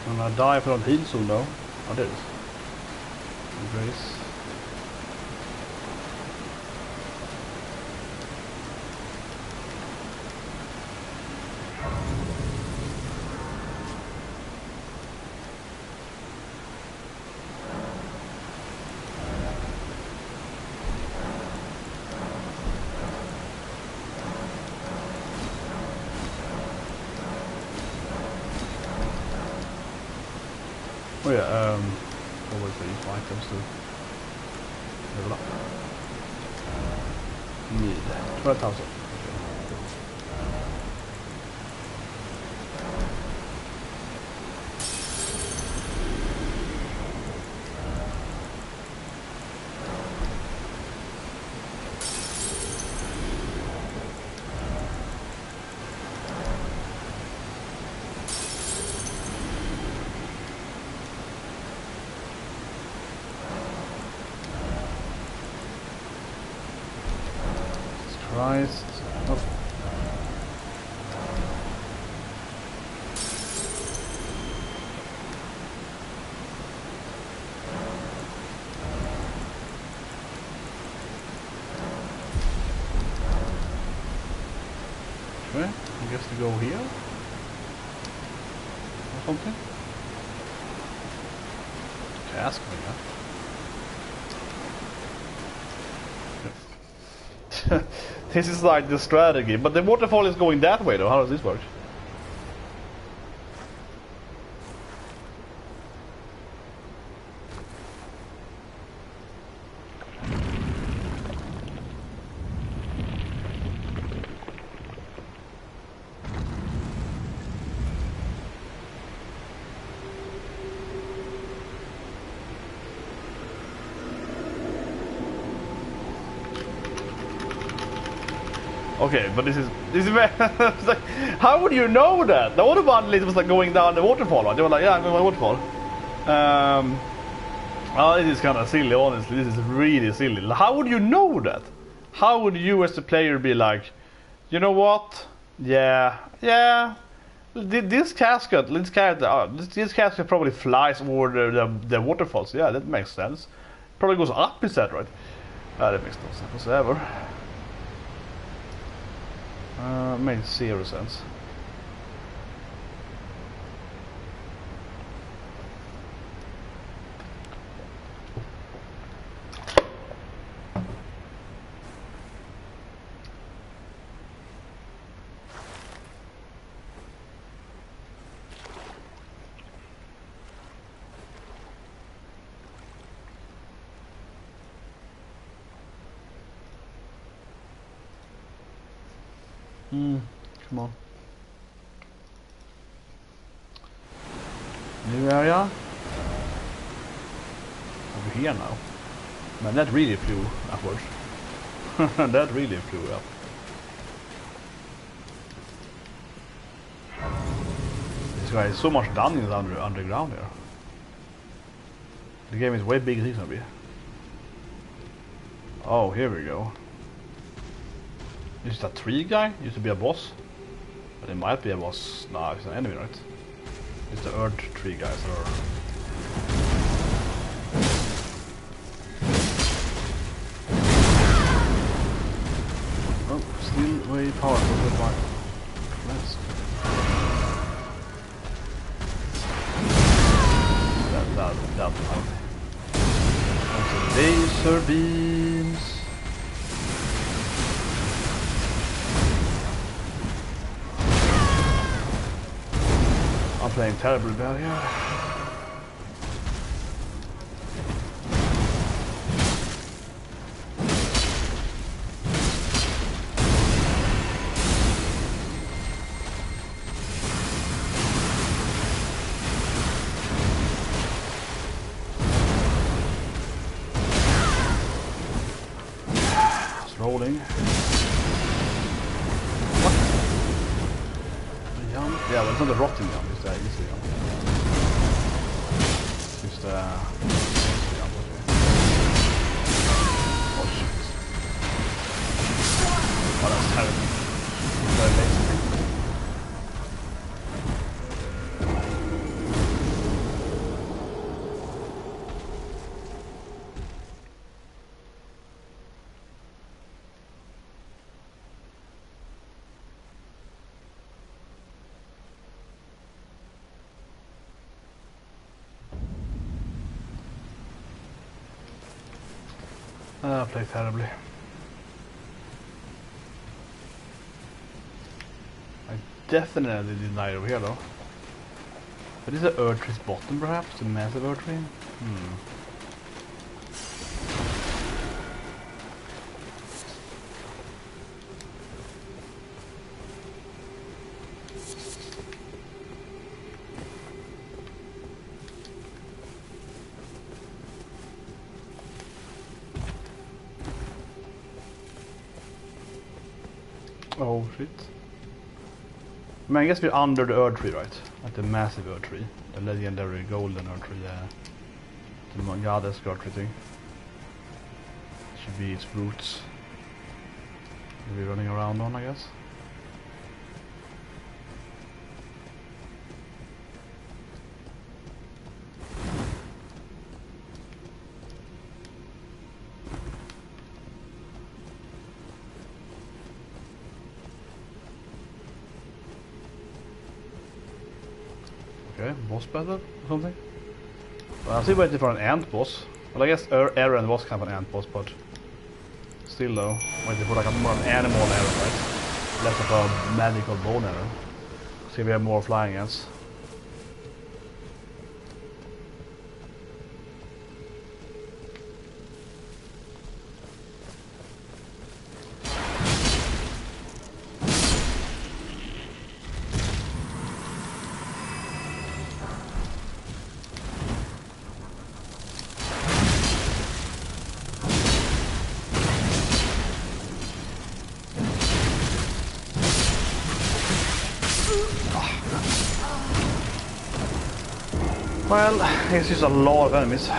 And I die if I don't heal soon though. Oh, there it is. Grace. Oh yeah, always the useful items to level up. Need 12,000. Christ. Oh. Okay, I guess to go here or something. Ask me, huh? This is like the strategy, but the waterfall is going that way though. How does this work? Okay, but this is very it's like, how would you know that? The other one was like going down the waterfall, right? They were like, yeah, I'm going to the waterfall. Oh, this is kind of silly, honestly. This is really silly. How would you know that? How would you as the player be like, you know what? Yeah. This casket probably flies over the waterfalls. Yeah, that makes sense. Probably goes up instead, right? That makes no sense whatsoever. Makes 0 sense. Come on. New area. Over here now. Man, that really flew upwards. That really flew up. This guy is so much dungeons underground here. The game is way bigger than it's gonna be. Oh, here we go. Is that tree guy? Used to be a boss? But it might be a boss. No, it's an enemy, right? It's the earth tree guys that are... Oh, still way powerful with my... Let's... That laser beams. I'm playing terribly bad here. Rolling. What? The jump? Yeah, but it's not a rotting jump, it's the easy jump. It's the easy jump, okay. Oh shit. Oh, that's terrible. Very lazy. I play terribly. I definitely did not over here though. But is the earth tree's bottom perhaps? The massive earth tree? Oh shit. I mean, I guess we're under the Earth Tree, right? Like the massive Earth Tree. The legendary golden Earth Tree, the goddess Earth Tree thing. Should be its roots. We'll be running around on, I guess. Okay, boss battle or something? Well, I'm still waiting for an ant boss. Well, I guess EREN was kind of an ant boss, but still though, waiting for like a more an animal EREN, right? Less of a magical bone EREN. See if we have more flying ants. Well, it's just a lot of enemies.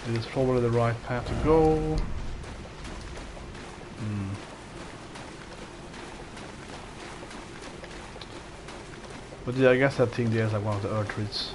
It is probably the right path to go. But yeah, I guess that thing there is like one of the earth trees.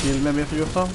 Kill me med förgifta.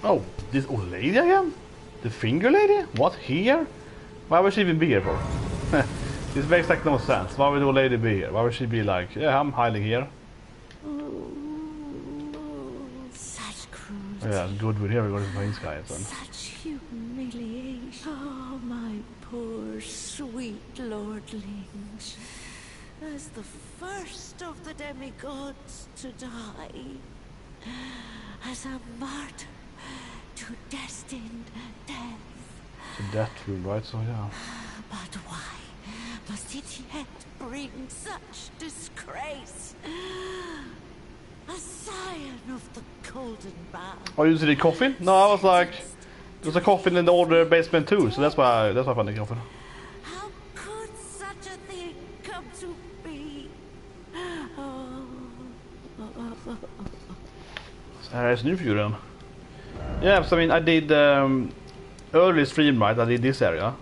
Oh, this old lady again? The finger lady? What, here? Why would she even be here for? This makes like no sense. Why would the old lady be here? Why would she be like, yeah, I'm hiding here? Such cruelty. Yeah, good with here, we're going to find this guy. Such humiliation. Oh, my poor, sweet lordlings. As the first of the demigods to die. As a martyr to destined death. The death room, right? So yeah. But why must it yet bring such disgrace? A scion of the golden band. Oh, you see the coffin? No, I was like, there's a coffin in the older basement too, so that's why I found the coffin. How could such a thing come to be? Så här är new for you then. Yeah, so I mean, I did early stream, right? I did this area,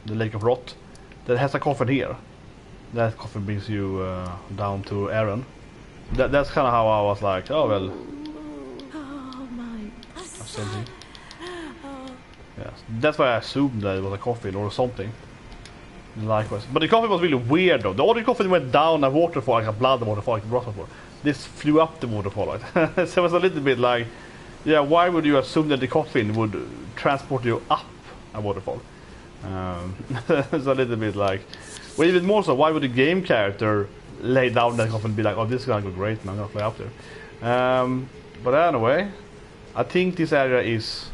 the Lake of Rot. That has a coffin here. That coffin brings you down to EREN. That's kind of how I was like, oh well. Oh my. Yes, that's why I assumed that it was a coffin or something. Likewise, but the coffin was really weird though. The other coffin went down a waterfall, like a blood waterfall, like a waterfall. This flew up the waterfall, right? So it was a little bit like, yeah, why would you assume that the coffin would transport you up a waterfall? It's a little bit like, well, even more so, why would the game character lay down that coffin and be like, oh, this is gonna go great, man, I'm gonna fly up there. But anyway, I think this area is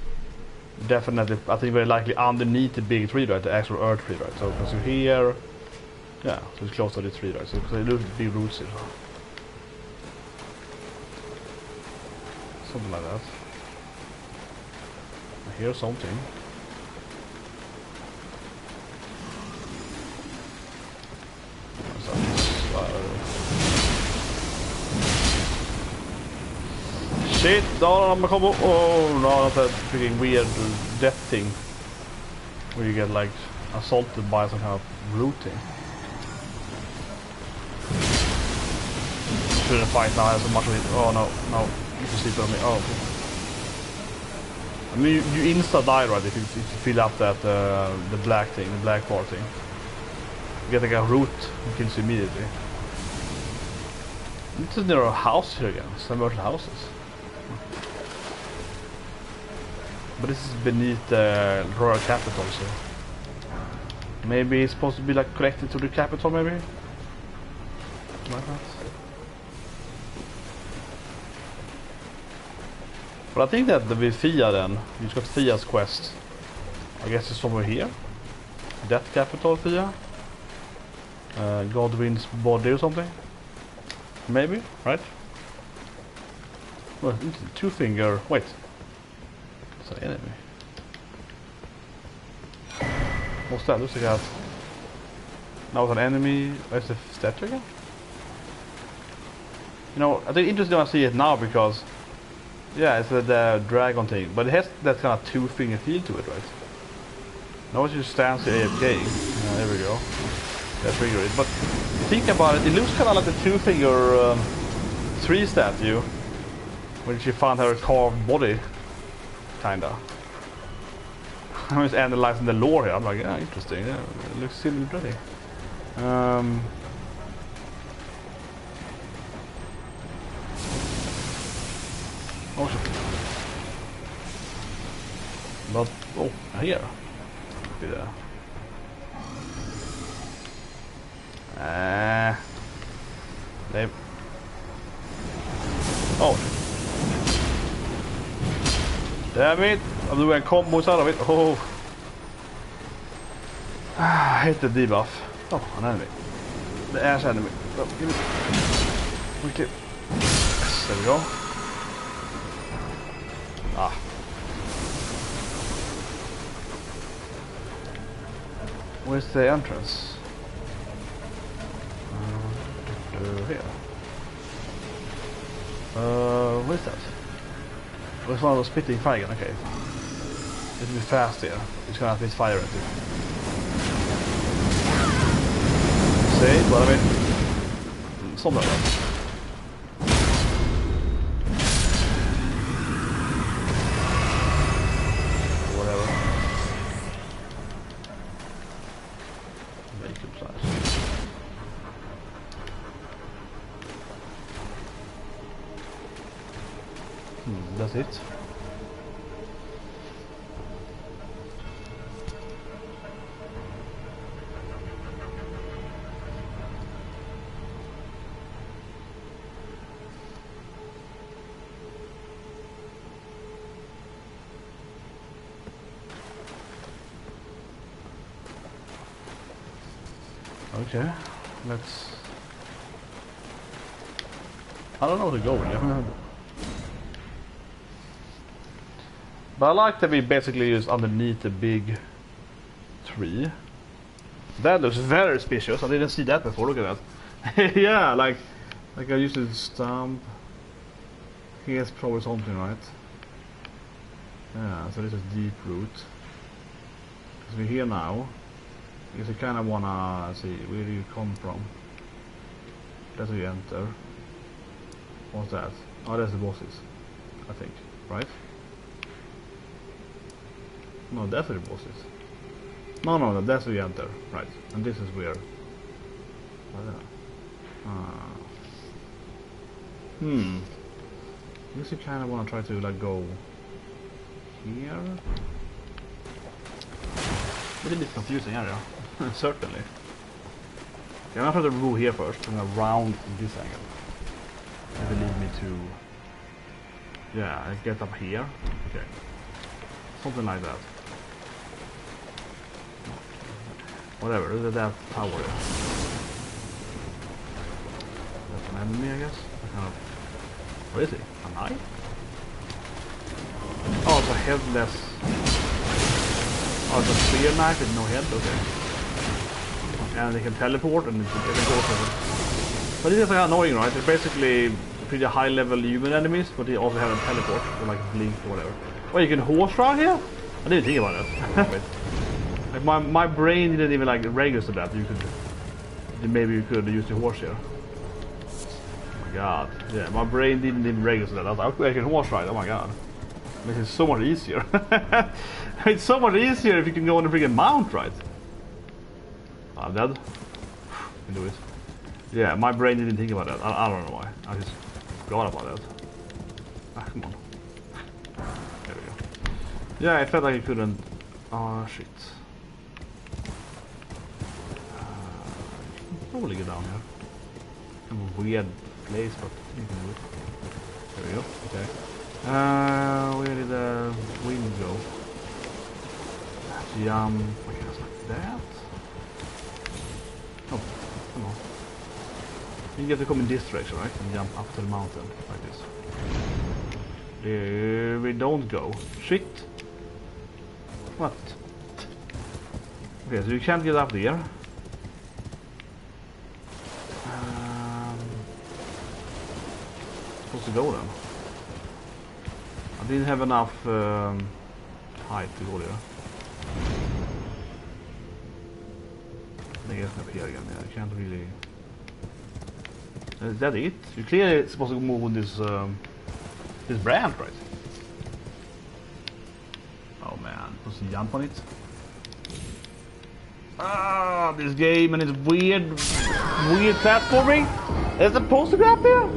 definitely, I think very likely underneath the big tree, right? The actual earth tree, right? So because you're here, yeah, so it's close to the tree, right? So because it looks big roots here. Something like that. I hear something. Shit! No, I'm combo. Oh no, not that freaking weird death thing where you get like assaulted by some kind of root thing. Shouldn't fight now. I have so much of it. Oh no, no. You can sleep on me. Oh, okay. I mean, you insta die, right? If you fill up that the black thing, the black part thing. You get like a root, it kills you immediately. This is near a house here again. Submerged houses. But this is beneath the royal capital, so maybe it's supposed to be like connected to the capital, maybe. Like that. But I think that with Fia then, you got Fia's quest. I guess it's somewhere here. Death Capital, Fia. Godwin's body or something. Maybe, right? Well, two finger. Wait. It's an enemy. What's that? Looks like that. That was an enemy. Where's the statue again? You know, I think it's interesting to see it now because. Yeah, it's the dragon thing, but it has that kind of two-finger feel to it, right? Now it just stands here AFK. There we go. That triggered it. But think about it, it looks kind of like the two-finger tree statue when she found her carved body, kinda. I'm just analyzing the lore here. I'm like, yeah, interesting. Yeah, it looks silly pretty. Oh shit. But, oh, here. Be there. They... Oh. Damn it. I'm doing combos out of it. Oh. I hate the debuff. Oh, an enemy. The ash enemy. Oh, give it. Okay. Yes, there we go. Ah. Where's the entrance? Here. What is that? Oh, it's one of those spitting fire again, okay. It'll be fast here. It's gonna have this fire at it. See, but I mean... Some of them. Whatever. Make it flash. That's it. Okay, let's... I don't know where to go with. But I like that we basically use underneath the big tree. That looks very suspicious. I didn't see that before. Look at that. Yeah, like I used to stump. Here's probably something, right? Yeah, so this is deep root. So we're here now. Because you kind of wanna see where do you come from. That's where you enter. What's that? Oh, that's the bosses, I think, right? No, that's where the boss is. No, that's where you enter. Right. And this is where... I guess you kind of want to try to like go here. But a bit confusing area. Certainly. Okay, I'm going to try to go here first. I'm going to round this angle. That will lead me to... Yeah, I get up here. Okay. Something like that. Whatever, look at that tower there. That's an enemy, I guess. Kind of... What is it? A knife? Oh, it's a headless... Oh, it's a spear knife with no head, okay. And they can teleport and it can go over. But this is like annoying, right? They're basically pretty high level human enemies, but they also have a teleport, or like blink or whatever. Well, you can horse ride here? I didn't think about that. Like my brain didn't even like register that you could maybe you could use the horse here. Oh my god. Yeah, my brain didn't even register that. I was like, I can horse ride, oh my god. Makes it so much easier. It's so much easier if you can go on a freaking mount, right? I'm dead. Can do it. Yeah, my brain didn't think about that. I don't know why. I just forgot about that. Ah, come on. There we go. Yeah, I felt like I couldn't... Oh, shit. Probably get down here. Kind of a weird place, but you can do it. There we go. Okay. Where did the wind go? Jump. I guess like that. Oh, come on. You get to come in this direction, right? And jump up to the mountain like this. There we don't go. Shit. What? Okay, so you can't get up there. Supposed to go then. I didn't have enough height to go there. I guess up here again. Yeah, I can't really. Is that it? You're clearly supposed to move on this this branch, right? Oh man, supposed to jump on it. Ah, this game and its weird platforming. Is it supposed to go up there?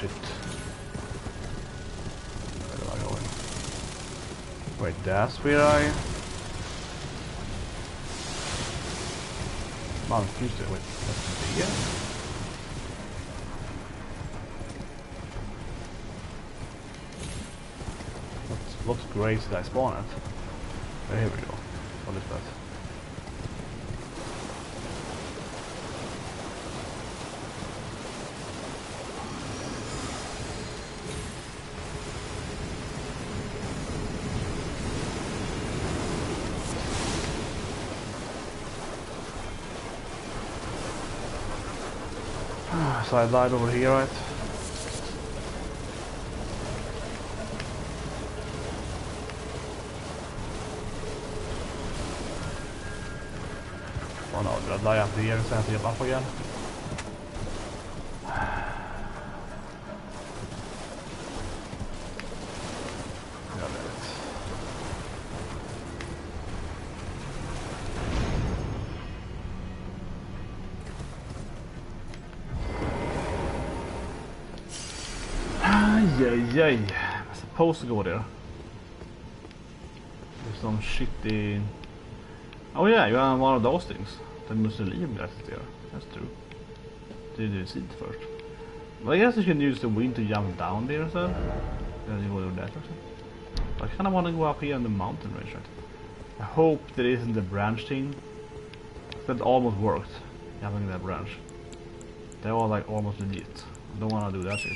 shit. Where am I going? Wait, that's where I... Man, confused it. Wait, that's here? What grades did I spawn at? Oh, here we go. What is that? So I died over here, right? Oh no, did I die up here so I have to get up again? Yay, I'm supposed to go there. There's some shitty... Oh yeah, you have one of those things. The Muslim that's there. That's true. Did you see it first? Well, I guess you can use the wind to jump down there, so then you go do that or something. I kinda wanna go up here on the mountain range, right? I hope there isn't the branch thing. That almost worked, having that branch. They were like almost legit. I don't wanna do that shit.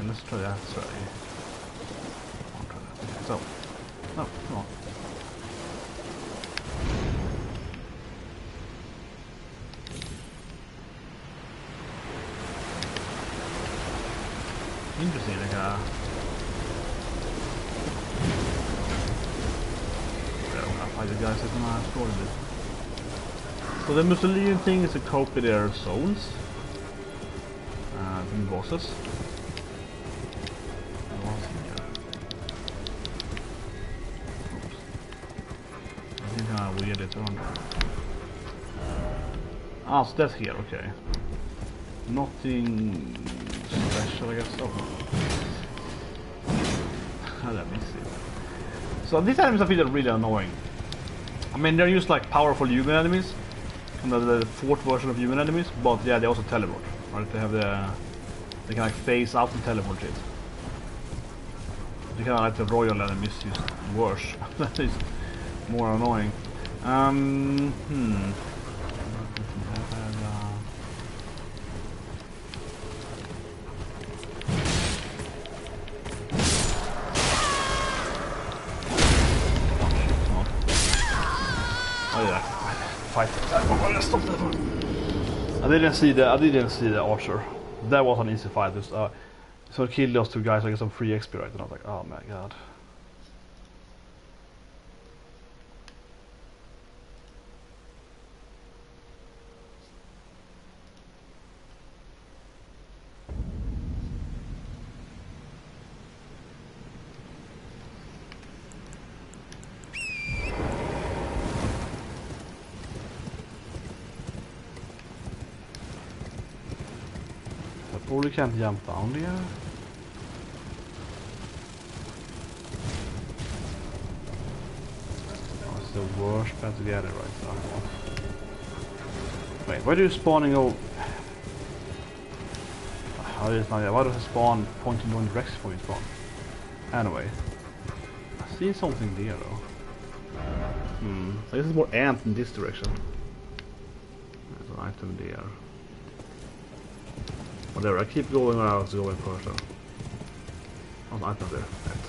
Let's try that. Sorry. I'll try that. So, no, come on. Interesting, like I'm gonna fight the guys that I scored it. So the Mussolini thing is to cope with their zones. From bosses. Weird it on. Ah, so that's here, okay. Nothing special, I guess. Oh, I missed it. So these enemies I feel are really annoying. I mean, they're used like powerful human enemies, and the fourth version of human enemies. But yeah, they also teleport. Right? They have they can like phase out and teleport shit. They kind of like the royal enemies, just worse. That is more annoying. Oh yeah, fight. Oh, stop that one. I didn't see the archer. That was an easy fight. Just so I killed those two guys. I get some free XP, right? And I was like, oh my god. Probably can't jump down there. That's the worst bet to get it right now. Wait, why do you spawning over? How is not? Why does it spawn pointing one direction for you spawn? Anyway, I see something there though. So this is more ant in this direction. There's an item there. Whatever, I keep going where I was going first though. There's an item there. Right.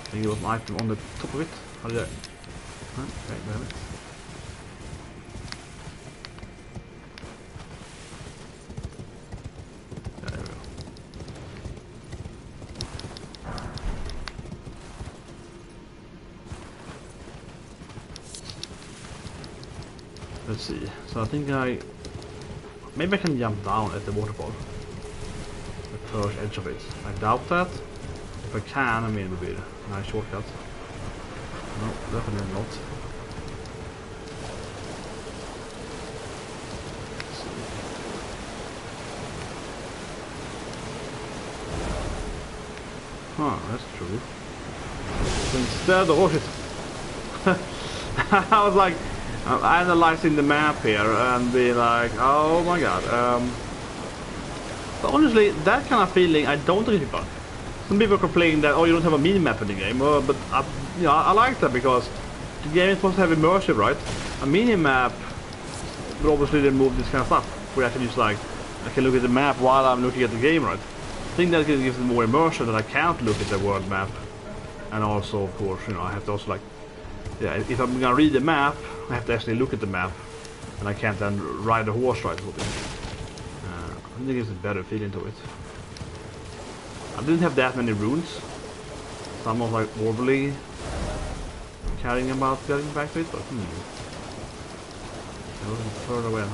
I think it was an item on the top of it. How did I... Okay, damn it. There we go. Let's see. So I think Maybe I can jump down at the waterfall. The first edge of it. I doubt that. If I can, I mean it would be a nice shortcut. No, definitely not. Huh, that's true. So instead of... Oh shit! I was like... analyzing the map here and being like, oh my god. But honestly, that kind of feeling I don't really about. Some people complain that, oh, you don't have a mini-map in the game. But you know, I like that because the game is supposed to have immersive, right? A mini-map would obviously remove this kind of stuff. Where I can just like, I can look at the map while I'm looking at the game, right? I think that gives it more immersion that I can't look at the world map. And also, of course, you know, I have to also like, yeah, if I'm gonna read the map, I have to actually look at the map, and I can't then ride a horse ride with it. I think it gives a better feeling to it. I didn't have that many runes, so I'm not like overly caring about getting back to it, but I wasn't further away. I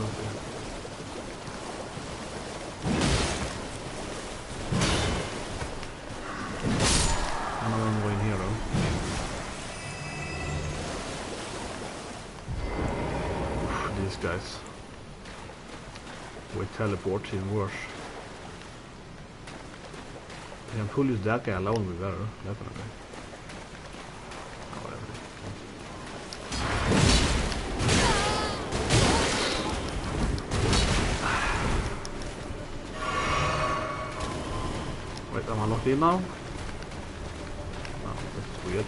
don't know I'm going here though. These guys with teleport even worse. I can pull this that guy alone would be better, definitely. Oh, whatever. Wait, am I locked in now? Oh, that's weird.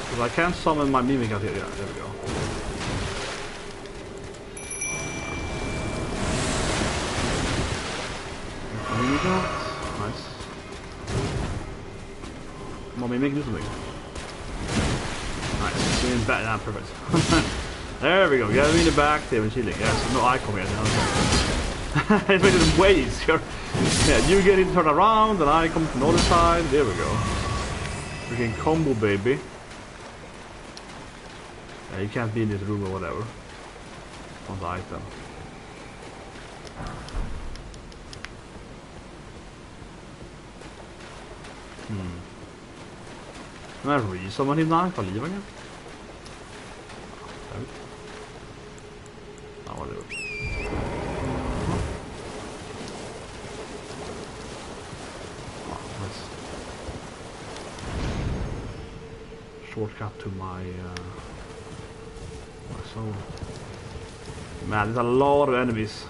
Because I can't summon my mimic out here. Yeah, there we go. Nice. Come on, Mimic, do something. Nice. Doing back now, perfect. There we go. Get him in the back there and chilling. Yes, no icon here now. It's making it way easier. Yeah, you get it turned around, and I come from the other side. There we go. Freaking combo, baby. Yeah, you can't be in this room or whatever. On the item. Can I re-summon him now if I leave again? Oh, whatever. Oh, nice. Shortcut to my soul. Man, there's a lot of enemies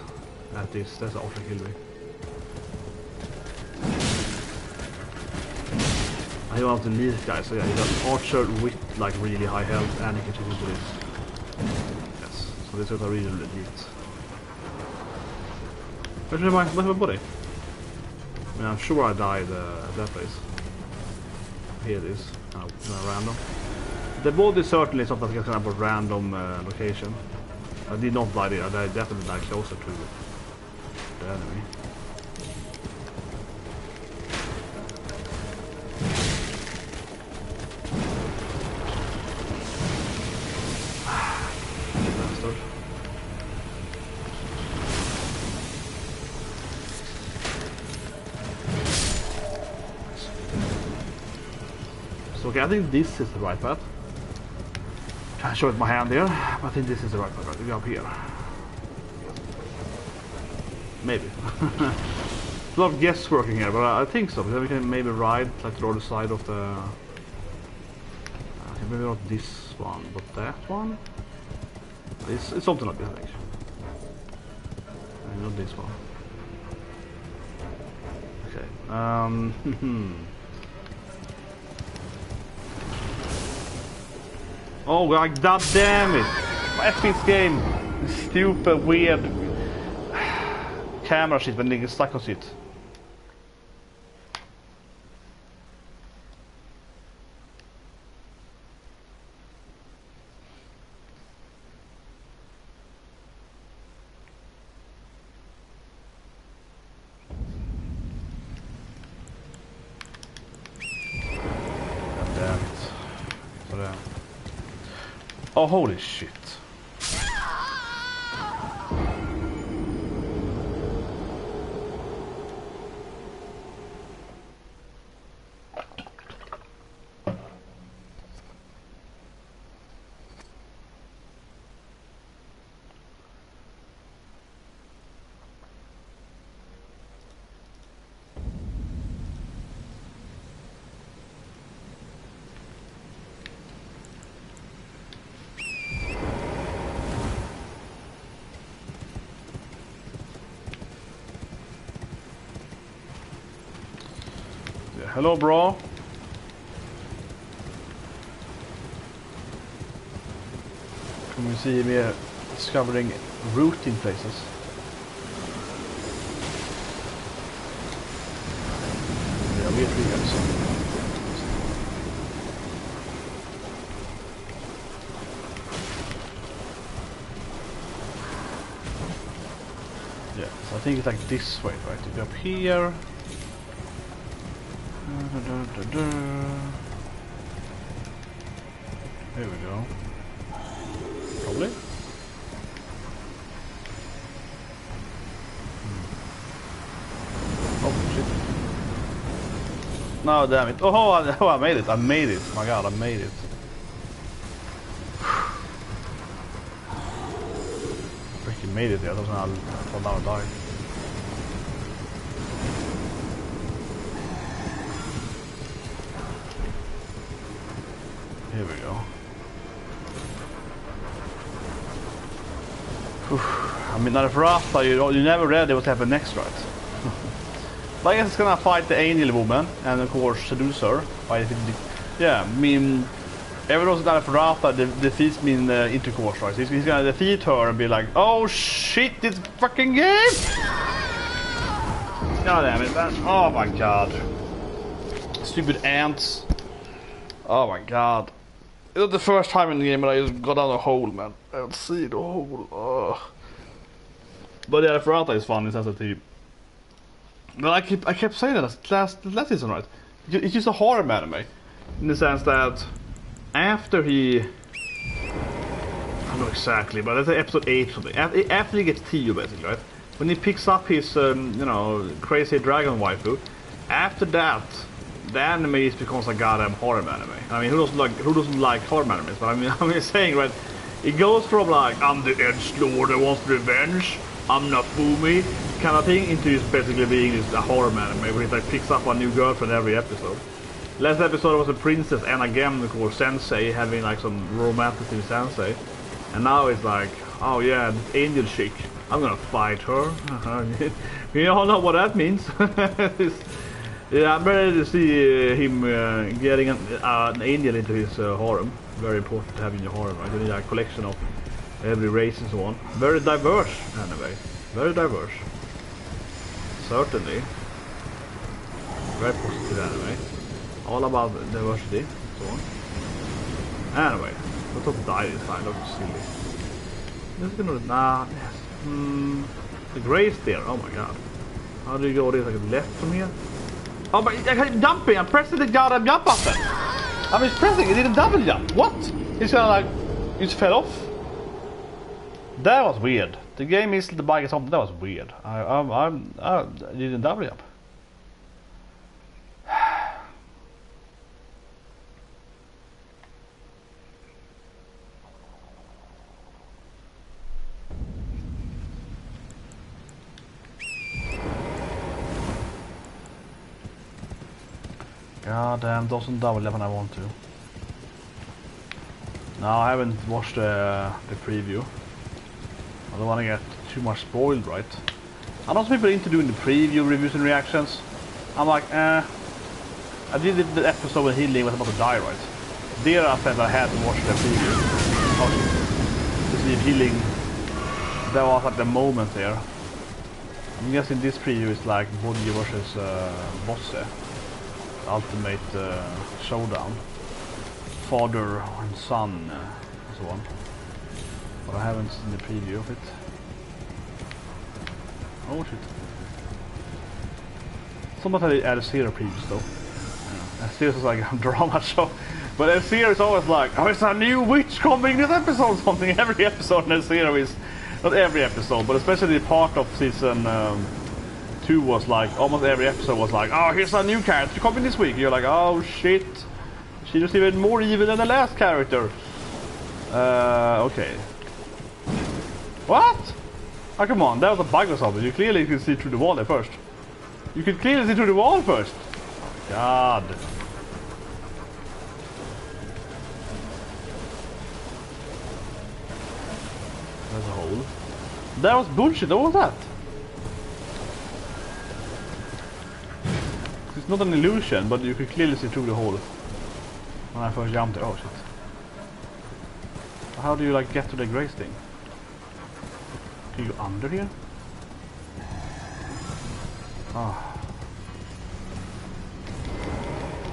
at this. That's also kill me. I want to lead guys, so yeah, he's an archer with like really high health and he can choose this. Yes, so this is a really legit. Where's my body? I mean, I'm sure I died at that place. Here it is, kind of random. The body certainly is not like a kind of a random location. I did not die there, I definitely died closer to the enemy. Okay, I think this is the right path. Try to show it with my hand here, but I think this is the right path. Right? We go up here. Maybe. A lot of guesswork in here, but I think so. Because we can maybe ride like to the other side of the. Okay, maybe not this one, but that one. It's something like this, I think. Maybe not this one. Okay. Oh, like god damn it! F this game! Stupid, weird camera shit when they get stuck on it. God damn it. Oh, holy shit. Yeah, hello, bro. Can we see me discovering routing places? Yeah, we have 3 guys. Yeah, so I think it's like this way, right? You go up here. Here we go. Probably. Oh shit. No, damn it. Oh, I made it. I made it. My god, I made it. Freaking made it. Yeah, that's when I fall down and die. Here we go. I mean, Naturalborn, you never read what's happening next, right? But I guess it's gonna fight the angel woman and of course seduce her. Yeah, I mean, everyone knows Naturalborn defeats me in intercourse, right? He's gonna defeat her and be like, oh shit, this fucking game! God damn it, man. Oh my god. Stupid ants. Oh my god. It was the first time in the game that I just got down a hole, man. I don't see the hole. Ugh. But yeah, Naturalborn is fun in sense that he... But I kept saying that last season, right? It's just a horror anime. In the sense that after he... I don't know exactly, but let's say episode 8 or something. After he gets Tio, basically, right? When he picks up his, you know, crazy dragon waifu, after that, the anime becomes a goddamn horror anime. I mean, who doesn't like horror animes? But I mean, saying, right? It goes from like, I'm the edgelord that wants revenge, I'm not Fumi, kind of thing, into just basically being this a horror anime where he like picks up a new girlfriend every episode. Last episode was a princess and again, of course, sensei having like some romantic with sensei, and now it's like, oh yeah, this angel chick, I'm gonna fight her. You all know what that means. Yeah, I'm ready to see him getting an angel into his harem. Very important to have in your harem, right? You need a collection of every race and so on. Very diverse anime. Very diverse. Certainly. Very positive anime. All about diversity, so on. Anyway, let's not die this time, that's silly. This is gonna... Nah, yes. The grace there, oh my god. How do you go this? Like left from here? Oh, but I can't jumping. I'm pressing the goddamn jump button. I'm just pressing. It didn't double jump. What? It's kind of like it just fell off. That was weird. The game is the bike is on. That was weird. I didn't double jump. God damn, doesn't double jump when I want to. No, I haven't watched the preview. I don't want to get too much spoiled, right? I know some people into doing the preview reviews and reactions. I'm like, I did the episode when Healing was about to die, right? There I said I had to watch the preview. To see if Healing, that was like the moment there. I'm guessing this preview is like Bodhi versus Bosse. Ultimate showdown, father and son, and so on. But I haven't seen the preview of it. Oh shit! Somebody added zero previews though. Yeah. Zero is like a drama show, but zero is always like, oh, it's a new witch coming this episode or something. Every episode in zero is not every episode, but especially part of season. 2 was like, almost every episode was like, oh, here's a new character coming this week. You're like, oh shit, she was even more evil than the last character. Okay. What? Oh, come on, that was a bug or something. You clearly could see through the wall there first. You could clearly see through the wall first. God. There's a hole. That was bullshit, what was that? not an illusion, but you could clearly see through the hole when I first jumped there. Oh shit. How do you like get to the grace thing? Can you go under here? Oh.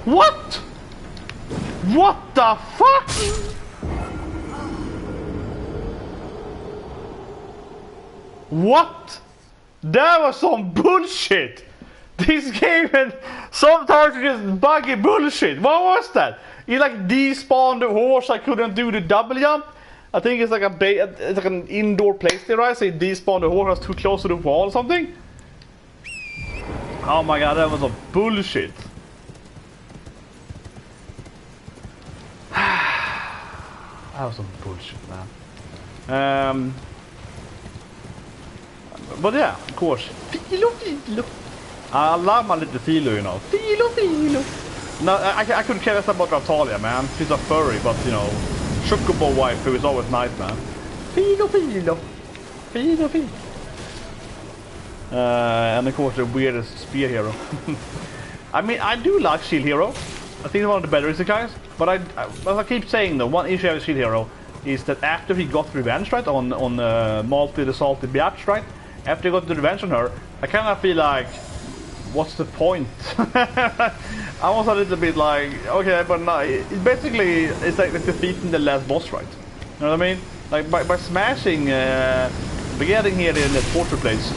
What? What the fuck? What? That was some bullshit! This game and sometimes just buggy bullshit. What was that? You like despawned the horse, I couldn't do the double jump. I think it's like it's like an indoor place there, right? So you despawned the horse, I was too close to the wall or something. Oh my god, that was some bullshit. That was some bullshit, man. But yeah, of course. Filo. I love my little Filo, you know. Filo. No, I couldn't care less about Natalia, man. She's a furry, but you know, Chocobo waifu is always nice, man. Filo. And of course the weirdest spear hero. I mean, I do like shield hero. I think it's one of the better isekais. But as I keep saying though, one issue with shield hero is that after he got revenge, right, on Malty the Salty Biatch, right? After he got the revenge on her, I kind of feel like, what's the point? I was a little bit like, okay, but no, it's like defeating the last boss, right? You know what I mean? Like by smashing, getting here in the torture place,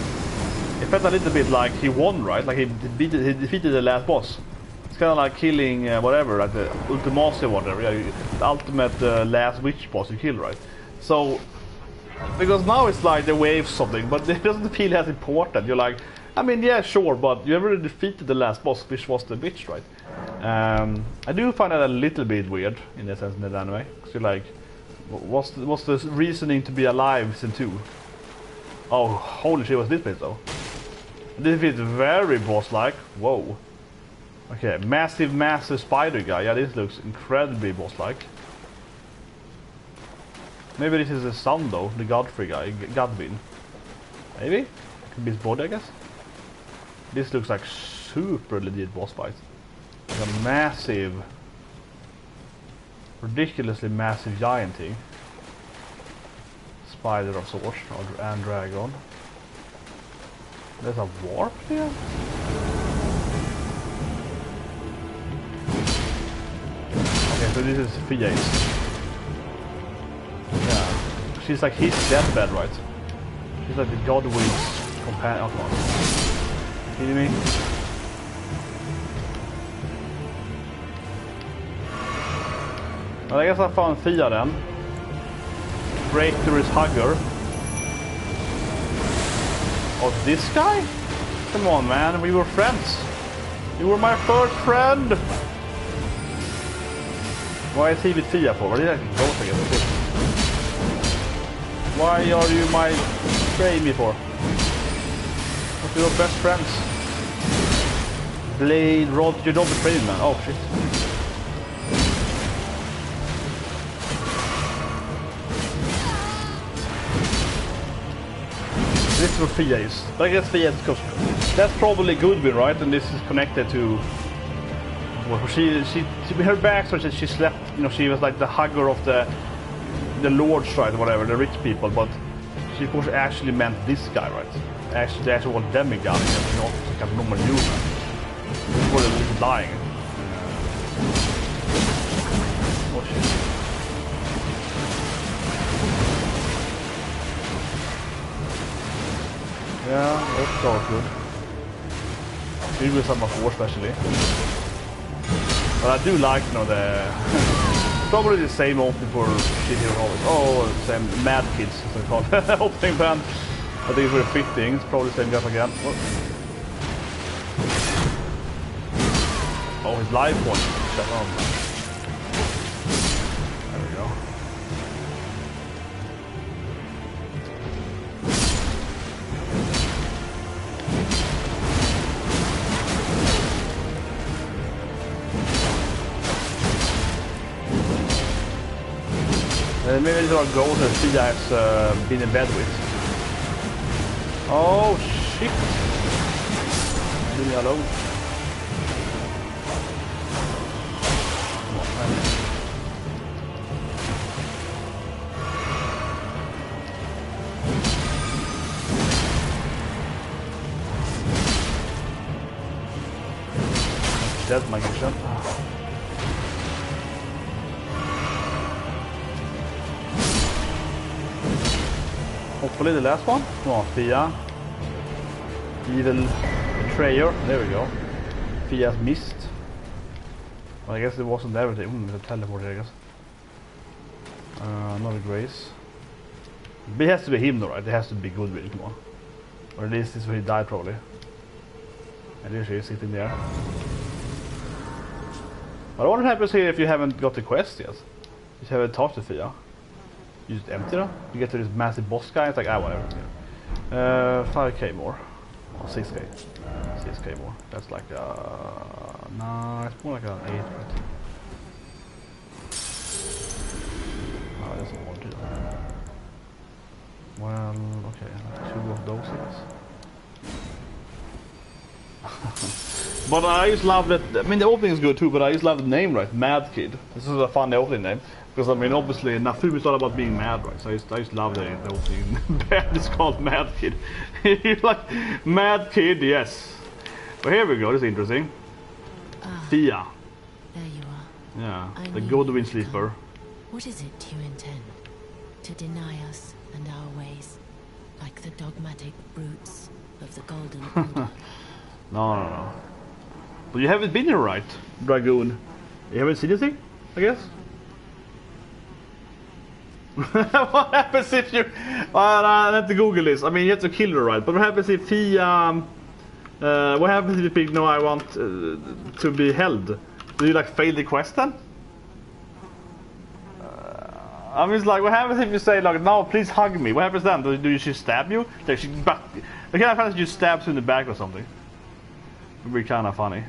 it felt a little bit like he won, right? Like he defeated the last boss. It's kind of like killing whatever, like the Ultimasi or whatever, yeah, the ultimate last witch boss you kill, right? So, because now it's like the wave something, but it doesn't feel as important. You're like, I mean, yeah, sure, but you already defeated the last boss, which was the witch, right? I do find that a little bit weird in the sense in the anime. Cause you're like, what's the reasoning to be alive season 2? Oh, holy shit, what's this place though? This is very boss-like. Whoa. Okay, massive spider guy. Yeah, this looks incredibly boss-like. Maybe this is the son though, the Godfrey guy, Godwin. Maybe? Could be his body, I guess. This looks like super legit boss fight. Like a massive, ridiculously massive giant thing. Spider of sorts, and dragon. There's a warp here? Okay, so this is Fia's. Yeah. She's like his deathbed, right? She's like the Godwin's companion. Oh, come on. You kidding me? Well, I guess I found Fia then. Breakthrough is Hugger. Oh, this guy? Come on, man. We were friends. You were my first friend. Why is he with Fia for? What did I go again? Why are you my baby for? But we were best friends. Blade, Rod, you don't betray me, man. Oh, shit. This is where Fia is. But I guess Fia is because that's probably Goodwin, right? And this is connected to well, her backstory. She slept, you know, she was like the hugger of the lords, right, or whatever, the rich people. But she of course actually meant this guy, right? Actually, the actual demigod, not like a normal human. This was a little lying. Oh shit. Yeah, that's all good. Maybe with some of 4 especially. But I do like, you know, the probably the same opening for shit here always. Oh, the same Mad Kids, as they call it. Opening band. I think it's very fitting. It's probably the same guy again. Oh, his life point. Shut up. There we go. Maybe these are goals that Fia has been in bed with. Oh shit! Leave me alone. dead magician. Hopefully the last one. Come on, Fia. Evil betrayer. There we go. Fia's missed. Well, I guess it wasn't everything. The teleport here, I guess. Not a grace. But it has to be him though, right? It has to be good with it, come on. Or at least this is where he died probably. And there she is sitting there. But what happens here if you haven't got the quest yet? You haven't talked to Fia. You just empty them. You get to this massive boss guy, it's like, whatever. 5k more. Or 6k. 6k more. That's like, no, it's more like an 8, right? Oh, it doesn't want to. Well, okay, like 2 of those, I guess. But I just love that. I mean, the opening is good too, but I just love the name, right? Mad Kid. This is a fun opening name. Because, I mean, obviously, NOOB is all about being mad, right? So I just love the opening. It's called Mad Kid. You're like, Mad Kid, yes. But here we go, this is interesting. Fia. There you are. Yeah, the Godwin Sleeper. What is it you intend? To deny us and our ways, like the dogmatic brutes of the Golden Order? No. But you haven't been here, right, Dragoon? You haven't seen anything, I guess? What happens if you... I have to Google this. I mean, you have to kill her, right? But what happens if he... what happens if you pick, no, I want to be held? Do you, like, fail the quest then? I mean, it's like, what happens if you say, like, no, please hug me? What happens then? Do you just stab you? Like, the kind of happens you stabs you in the back or something. It would be kind of funny.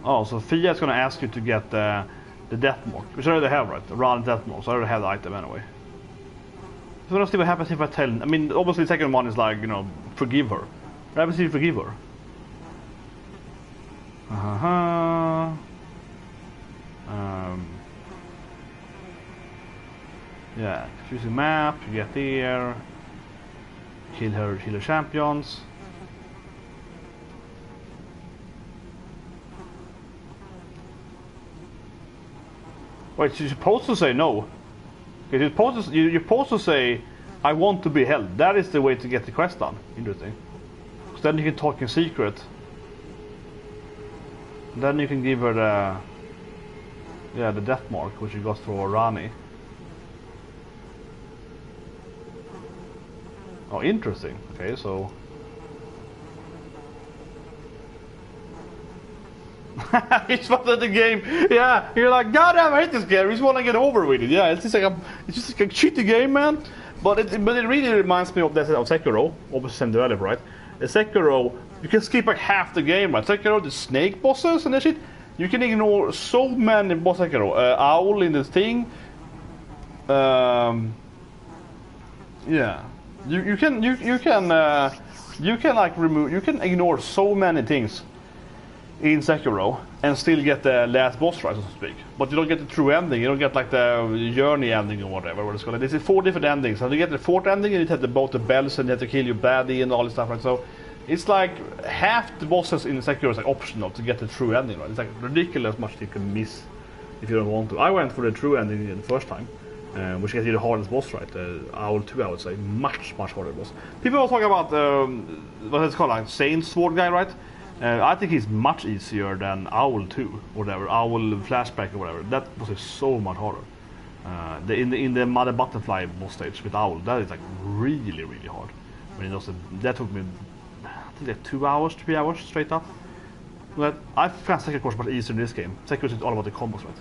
Oh, so Fia is going to ask you to get the death mark, which I already have, right? The round death mark, so I already have the item anyway. So let's see what happens if I tell... I mean, obviously the second one is like, you know, forgive her. What happens if you forgive her? Yeah, choose a map, you get there. Kill her champions. Wait, you're supposed to say no. You're supposed to say, I want to be held. That is the way to get the quest done. Interesting. Because then you can talk in secret. Then you can give her the death mark, which you got for Rani. Oh, interesting. Okay, so... It's fun at the game. Yeah, you're like, God damn, I hate this game. I just want to get over with it. Yeah, it's just like a cheaty game, man. But it really reminds me of Sekiro, obviously same developer, right? In Sekiro, you can skip like half the game, right? Sekiro, the snake bosses and that shit, you can ignore so many boss Sekiro. Owl in this thing. Yeah, you can like remove, you can ignore so many things in Sekiro and still get the last boss fight, so to speak. But you don't get the true ending. You don't get like the journey ending or whatever. What it's called. This is 4 different endings. And you get the 4th ending, and you have both the bells and you have to kill your baddie and all this stuff. Right? So it's like half the bosses in Sekiro is like optional to get the true ending. Right? It's like ridiculous much you can miss if you don't want to. I went for the true ending the first time, which is the hardest boss, right? Owl 2, I would say, much harder boss. People are talking about what it's called, like Saint Sword guy, right? I think he's much easier than Owl 2, or whatever, Owl Flashback or whatever. That boss is so much harder. In the Mother Butterfly boss stage with Owl, that is like really hard. I mean, that took me, I think like 2 hours, 3 hours straight up. But I found Sekiro course much easier in this game. Sekiro is all about the combos, right?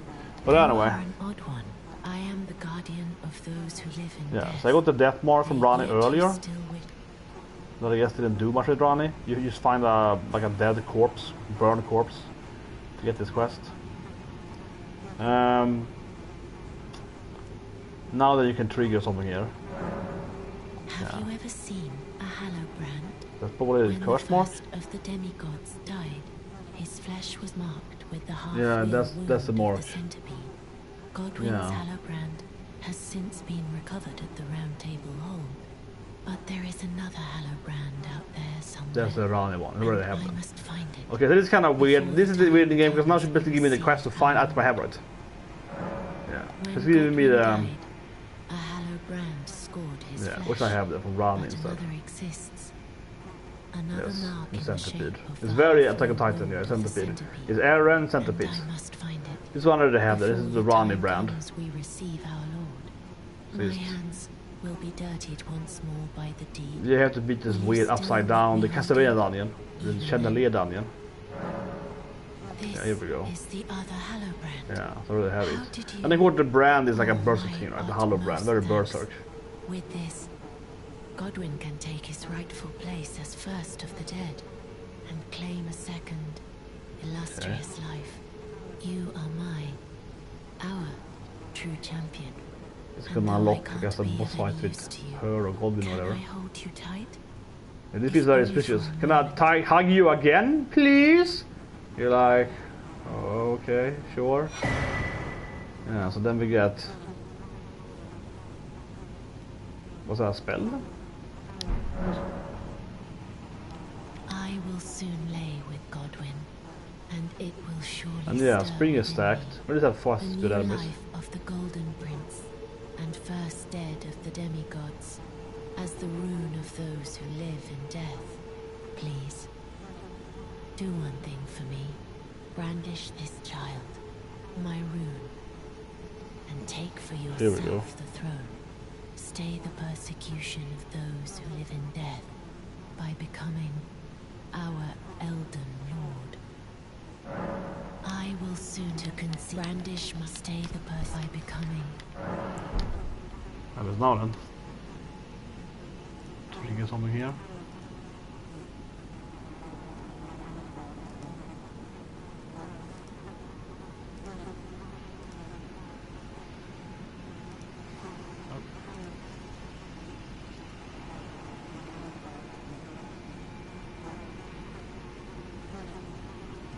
But anyway. You are an odd one. I am the guardian of those who live in death. So I got the death mark from Rani earlier. That I guess didn't do much with Rani. You just find like a dead corpse, burned corpse, to get this quest. Now that you can trigger something here. Have you ever seen a Hallowbrand? That's probably the curse mark. When the first of the demigods died, His flesh was marked with the half that's the mark. The centipede. Godwin's Hallowbrand has since been recovered at the Round Table Hall. But there is another Hallowbrand out there somewhere. That's the Rani one. Where they have I them. must find it. Okay, so this is kind of weird. This is the weird in the game because now she's basically giving me the quest to find out my Hallowbrand. Yeah, she's giving me the a Hallowbrand scored his flesh. which I have there from Rani instead. Another exists. Another mark in the Centipede. shape of It's the very half Attack on Titan, yeah, centipede. It's EREN centipede. I must find it. This one already have that. This is the Rani brand. We receive our Lord. My hands will be dirtied once more by the deed. You have to beat this weird upside down, the Castlevania dungeon, the Chandelier dungeon. Yeah, here we go. Is the other Hallowbrand. Yeah, it's really heavy. And I think the brand is like a berserk thing, right? The Hallowbrand, very berserk. With this, Godwin can take his rightful place as first of the dead and claim a second, illustrious life. You are our true champion. It's gonna unlock, I guess, a boss fight with her or Godwin or whatever. I hold you tight? And this is very suspicious. Can I hug you again, please? You're like, oh, okay, sure. Yeah, so then we get... Was that a spell? I will soon lay with Godwin, and it will surely. And yeah, spring is stacked. What is that fast good enemies? Life of the Golden Prince, and first dead of the demigods, as the rune of those who live in death. Please, do one thing for me. Brandish this child, my rune, and take for yourself the throne. Stay the persecution of those who live in death by becoming our Elden Lord. I will soon to conceive. Brandish must stay the by becoming. That was now then. Trigger something here.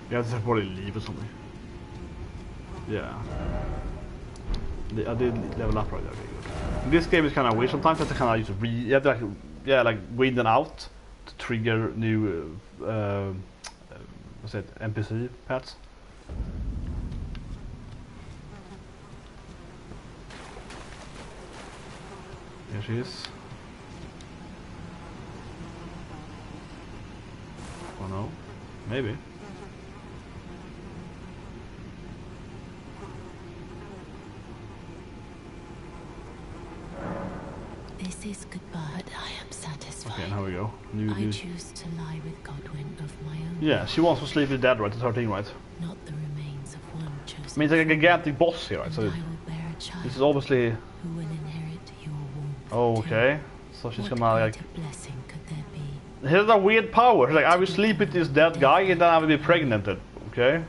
Yeah, this is probably leave or something. Yeah. I did level up right there. Okay, good. This game is kind of weird. Sometimes I kind of use you have to like win them out to trigger new what's it, NPC pets. Here she is. Oh no, maybe. This is goodbye, but I am satisfied. Okay, now we go. I choose to lie with Godwin of my own. Yeah, she wants to sleep with dead, right? It's her thing, right? Not the remains of one chosen. I mean, it's like a gigantic boss here, right? So this is obviously. Who will inherit your warmth. Oh, okay. So she's gonna like. Blessing could there be? Here's a weird power. She's like, I will sleep with this dead guy and then I will be pregnanted. Okay.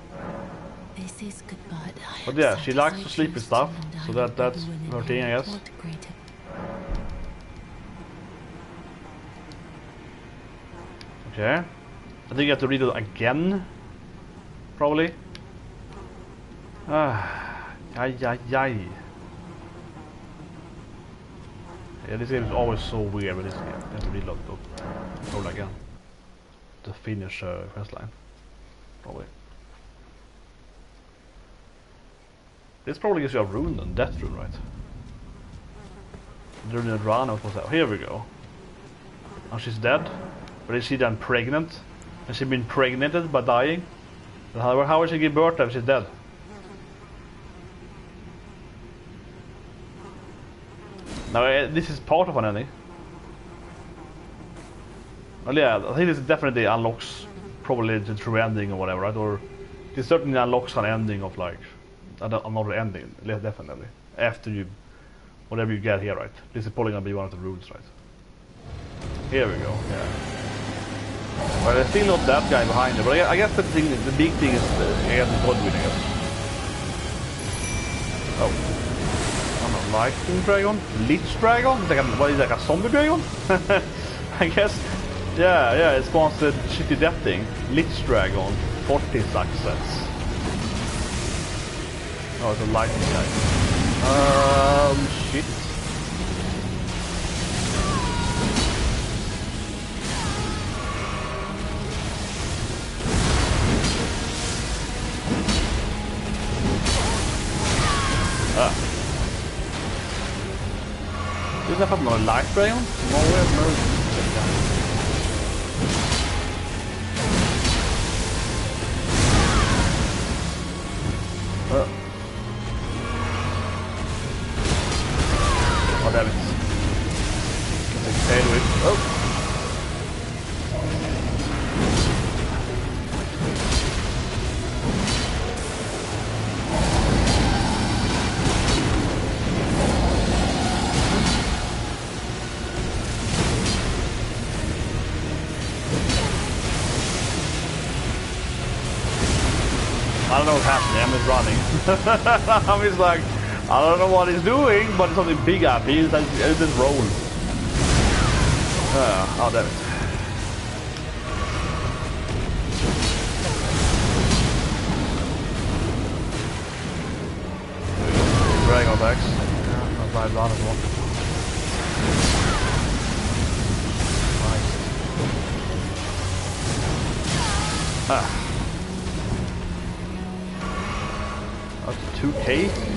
This is goodbye. But yeah, she likes to sleep with stuff, so that's her thing, I guess. Okay. I think you have to read it again. Probably. Yeah, this game is always so weird with this game. You have to reload it over again. To finish questline. Probably. This probably gives you a rune and death rune, right? The rune and Rana was that. Here we go. Now she's dead. But is she then pregnant? Has she been pregnated by dying? How will she give birth if she's dead? Now this is part of an ending. Well, yeah, I think this definitely unlocks probably the true ending or whatever, right? Or this certainly unlocks an ending of like another ending, definitely. After you, whatever you get here, right? This is probably gonna be one of the runes, right? Here we go. Yeah. But there's still not that guy behind it. But I guess the big thing is against Godwin, I guess. Oh. I'm a lightning dragon? Lich dragon? It's like what is it, like a zombie dragon? I guess. Yeah, it spawns the shitty death thing. Lich dragon. 40 success. Oh, it's a lightning guy. Shit. Is that någon light dragon? Oh damn it. Can take tail with. Oh! I don't know what's happening, I'm just running. I'm just like, I don't know what he's doing, but it's something big up. He's just roll. Oh, damn it. Dragon attacks. Yeah, not bad run as well. Nice. 2K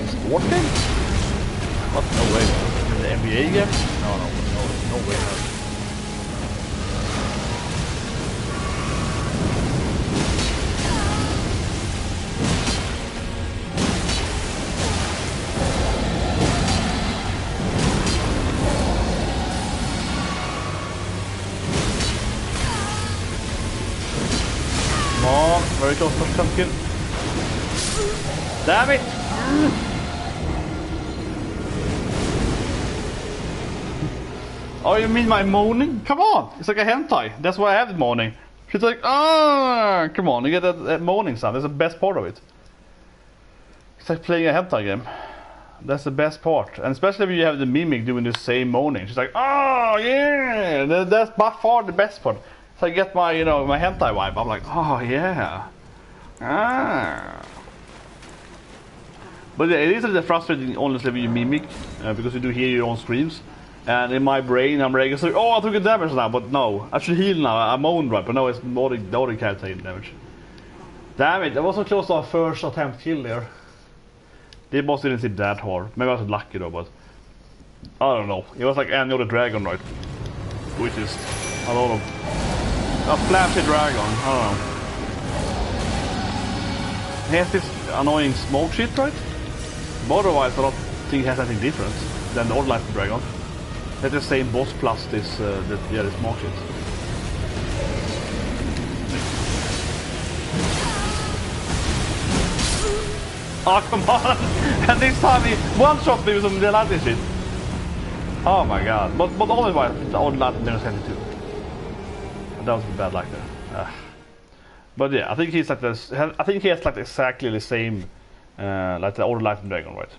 sport game? What? No way. The NBA game? No way. Come on, very close to pumpkin. Damn it! Oh, you mean my moaning? Come on! It's like a hentai. That's why I have the moaning. She's like, ah, come on, you get that moaning sound. That's the best part of it. It's like playing a hentai game. That's the best part. And especially if you have the mimic doing the same moaning. She's like, oh, yeah! That's by far the best part. So I get my, my hentai vibe. I'm like, oh, yeah. Ah. But yeah, it is a little frustrating, honestly, when you mimic, because you do hear your own screams. And in my brain, I'm ready to say, oh, I took a damage now, but no. I should heal now, I moaned right, but no, it's the other character taking damage. Damn it, I was so close to our first attempt kill there. The boss didn't seem that hard. Maybe I was lucky though, but... I don't know. It was like any other dragon, right? Which is a lot of... a flashy dragon, I don't know. He has this annoying smoke shit, right? But otherwise, I don't think it has anything different than the old Life Dragon. It's the same boss plus this, the smoke shit. Oh, come on! And this time he one-shot me with some lightning shit. Oh my god. But otherwise, the old Lightning Dragon 72. And that was bad like that. But yeah, I think he's like this. I think he has like exactly the same, like the old Lightning Dragon, right?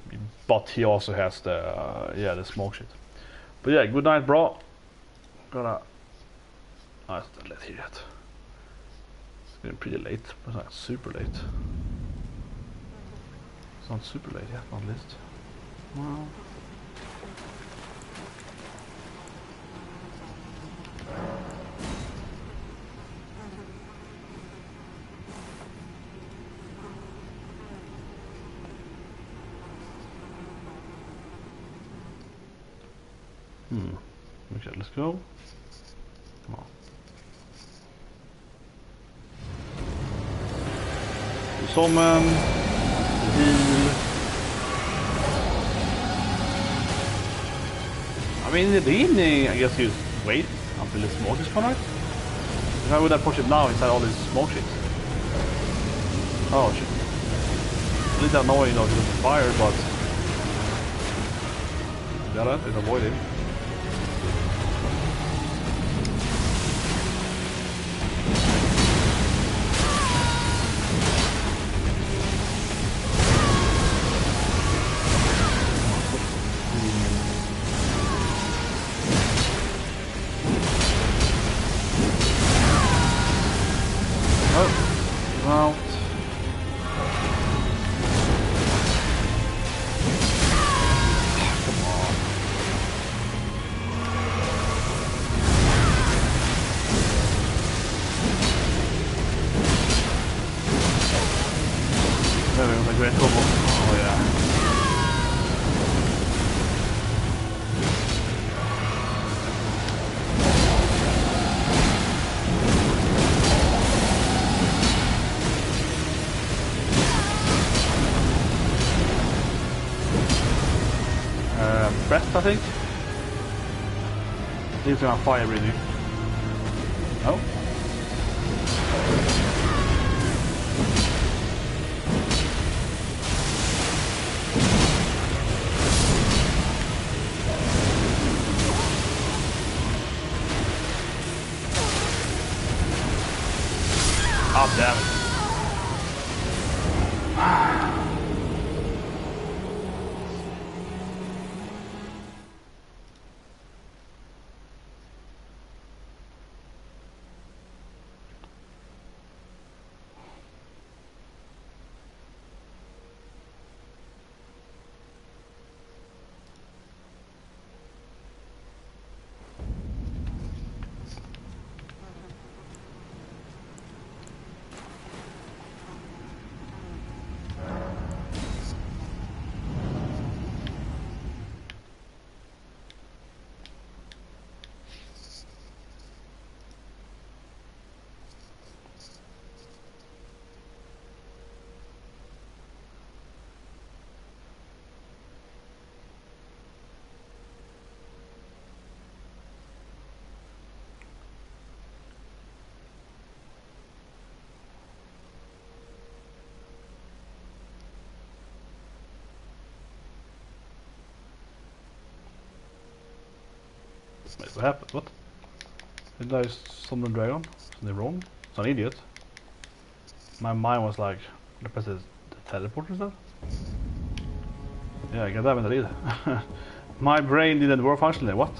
But he also has the the smoke shit. But yeah, good night, bro. Gonna. Oh, it's not late here yet. It's getting pretty late, but not super late. It's not super late yet on the list. Well. Okay, let's go. Come on. Summon. Heal. I mean, in the beginning, I guess you wait until the smoke is gone out. If I would approach it now inside all this smoke shit. Oh shit. A little annoying though, because it's fire, but... Got it, it's avoiding. Well, There was a great combo. Oh yeah. Breath, I think. He's gonna fire really. Oh. Oh, damn it. Wait, what happened? What? Did I summon the dragon? Is it wrong? It's an idiot. My mind was like, I pressed the teleport instead? Yeah, I got that in the lead. My brain didn't work functionally, what?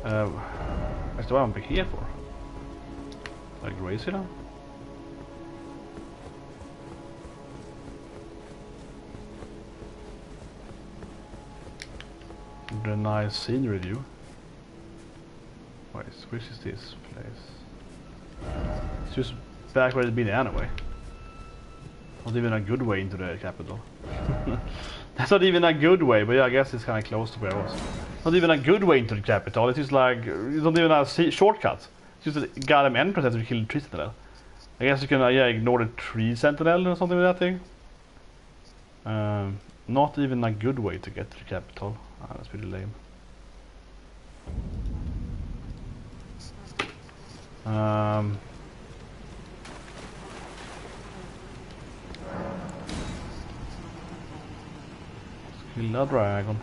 That's what I'm here for. Like crazy now? The nice scenery view. Wait, which is this place? It's just back where it's been anyway. Not even a good way into the capital. That's not even a good way, but yeah, I guess it's kind of close to where I was. Not even a good way into the capital. It's just like you don't even have a shortcut. It's just a goddamn entrance after you kill the tree sentinel. I guess you can yeah ignore the tree sentinel or something with that thing. Not even a good way to get to the capital. That's pretty lame. Kill a dragon.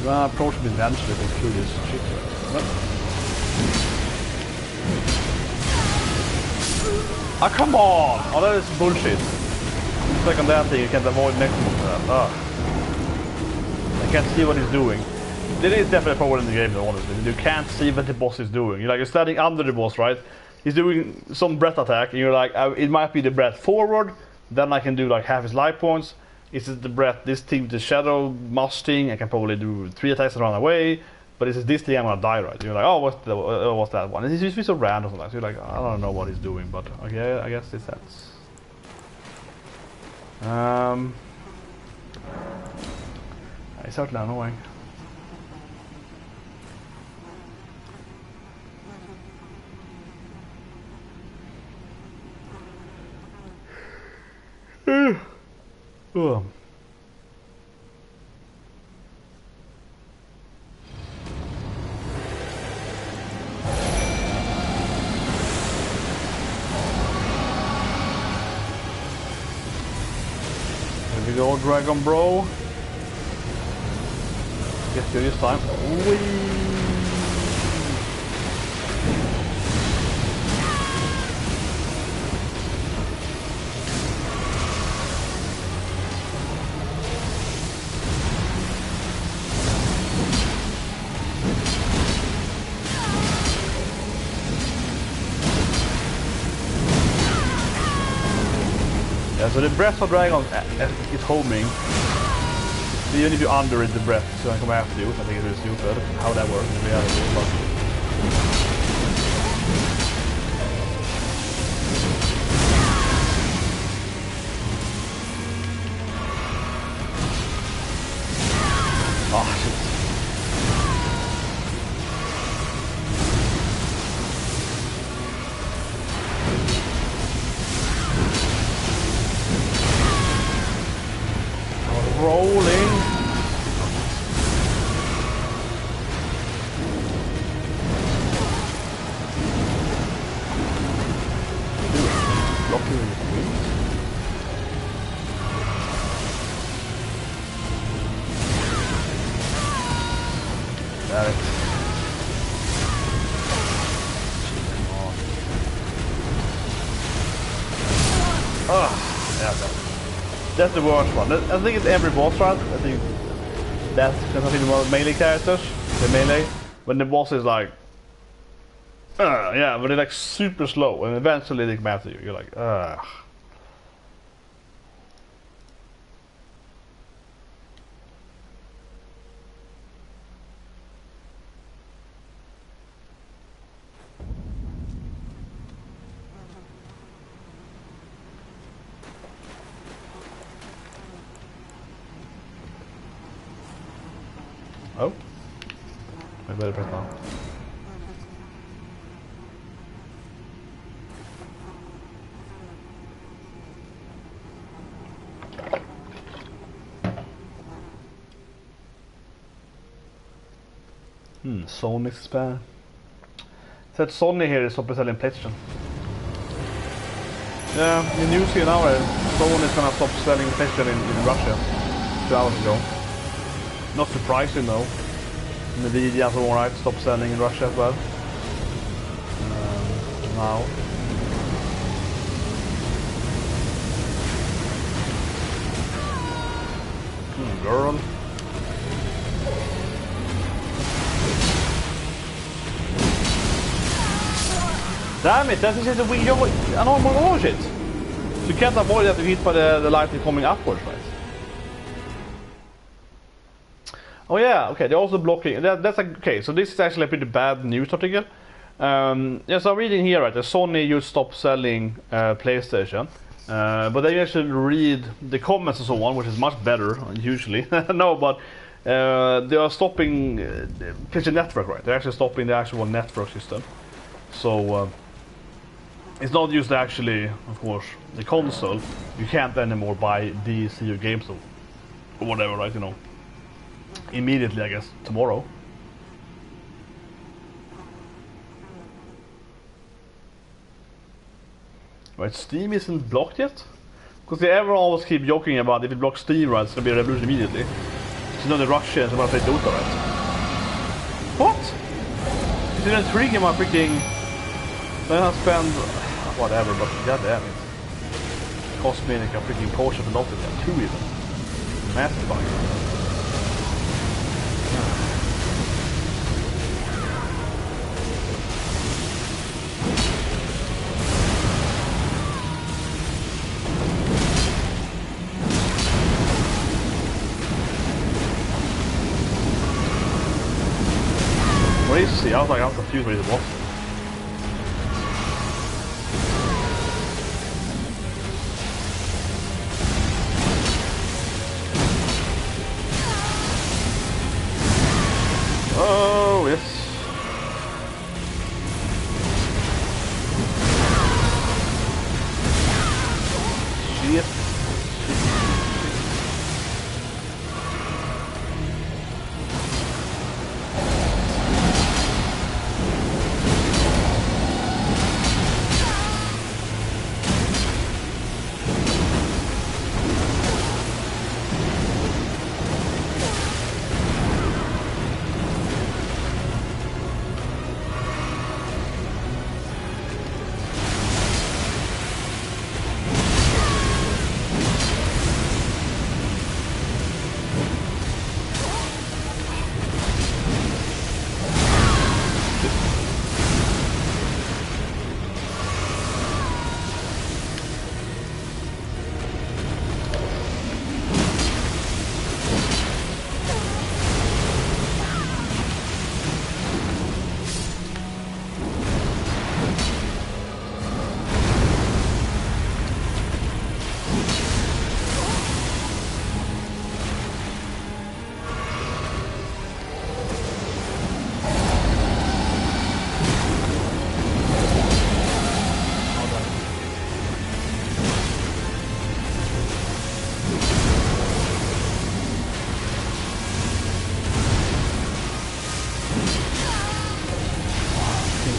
Well, approach me eventually to kill this shit. Ah, come on! Oh, that is bullshit. Click on that thing, you can't avoid next one for that. I can't see what he's doing. There is definitely a problem in the game though, honestly. You can't see what the boss is doing. You're standing under the boss, right? He's doing some breath attack, and you're like, it might be the breath forward, then I can do like half his life points. Is it the breath, this thing, the shadow mouse thing? I can probably do 3 attacks and run away. But is it this thing I'm gonna die, right? You're like, oh, what's that one? It's just so random sometimes. You're like, I don't know what he's doing, but okay, I guess it's that. It's certainly annoying. Oh. Here we go, Dragon Bro. Get through this time. Whee! so the breath of dragon is homing. Even if you underrate the breath, so I come after you, which I think is really stupid. How that works in reality, but... Oh, shit. Rolling. Blocking in the wind. Got it. Yeah, that's the worst one. I think it's every boss fight. I think that's something about melee characters. The melee, when the boss is like, yeah, but they're like super slow, and eventually they come after you. You're like, Oh, I better press now. Sony's spare. Said Sony here is stopping selling PlayStation. Yeah, the news here now is Sony's gonna stop selling PlayStation in Russia 2 hours ago. Not surprising though. Nvidia is alright, stop selling in Russia as well. Now. Girl. Damn it, that is just a weird normal shit. So you can't avoid that to hit by the lightning coming upwards, right? Oh yeah, okay, they're also blocking. That's like, okay, so this is actually a pretty bad news article. Yeah, so I'm reading here, right, that Sony you stop selling PlayStation. But then you actually read the comments and so on, which is much better, usually. No, but they are stopping PlayStation Network, right? They're actually stopping the actual network system. So it's not used actually, of course, the console. You can't anymore buy DLC or games or whatever, right? You know, immediately, I guess, tomorrow. Right, Steam isn't blocked yet? Because they ever always keep joking about if it blocks Steam, right, it's gonna be a revolution immediately. So you know the Russians are gonna play Dota, right? What? It didn't trigger my freaking... Then I spend... whatever, but goddamn it. It cost me like a freaking Porsche for nothing, 2 even. Massive bug. What is he? I was like, I'm confused what he was. Oh, yes. Shit.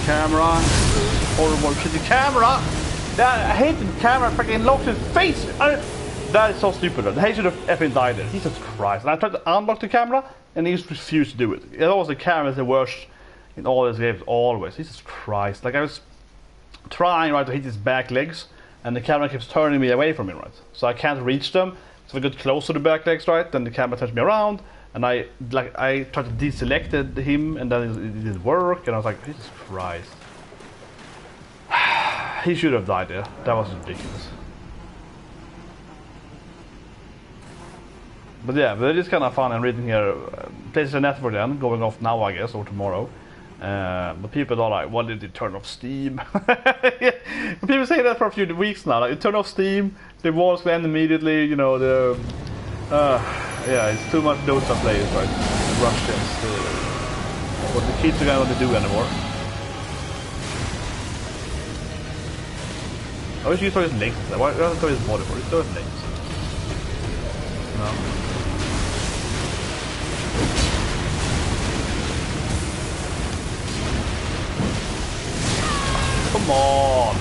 camera. Horrible shitty camera. I hate the camera fucking locks his face. That is so stupid. He should have effing died there. Jesus Christ. And I tried to unlock the camera and he just refused to do it. It always the camera is the worst in all these games, always. Jesus Christ. Like I was trying right to hit his back legs and the camera keeps turning me away from him, right? So I can't reach them. So if I get close to the back legs, right, then the camera turns me around and I tried to deselect him and then it didn't work and I was like, Jesus Christ. He should have died there. That was ridiculous. But yeah, but it is kind of fun. I'm reading here. PlayStation Network then, going off now I guess, or tomorrow. But people are like, why did they turn off Steam? Yeah. People say that for a few weeks now. Like, you turn off Steam, the walls will end immediately, you know, yeah, it's too much Dota players, right? The Russians, what the kids are going to do anymore. I wish you saw his legs instead. Why don't you saw his body for it? You saw his legs. No. Come on!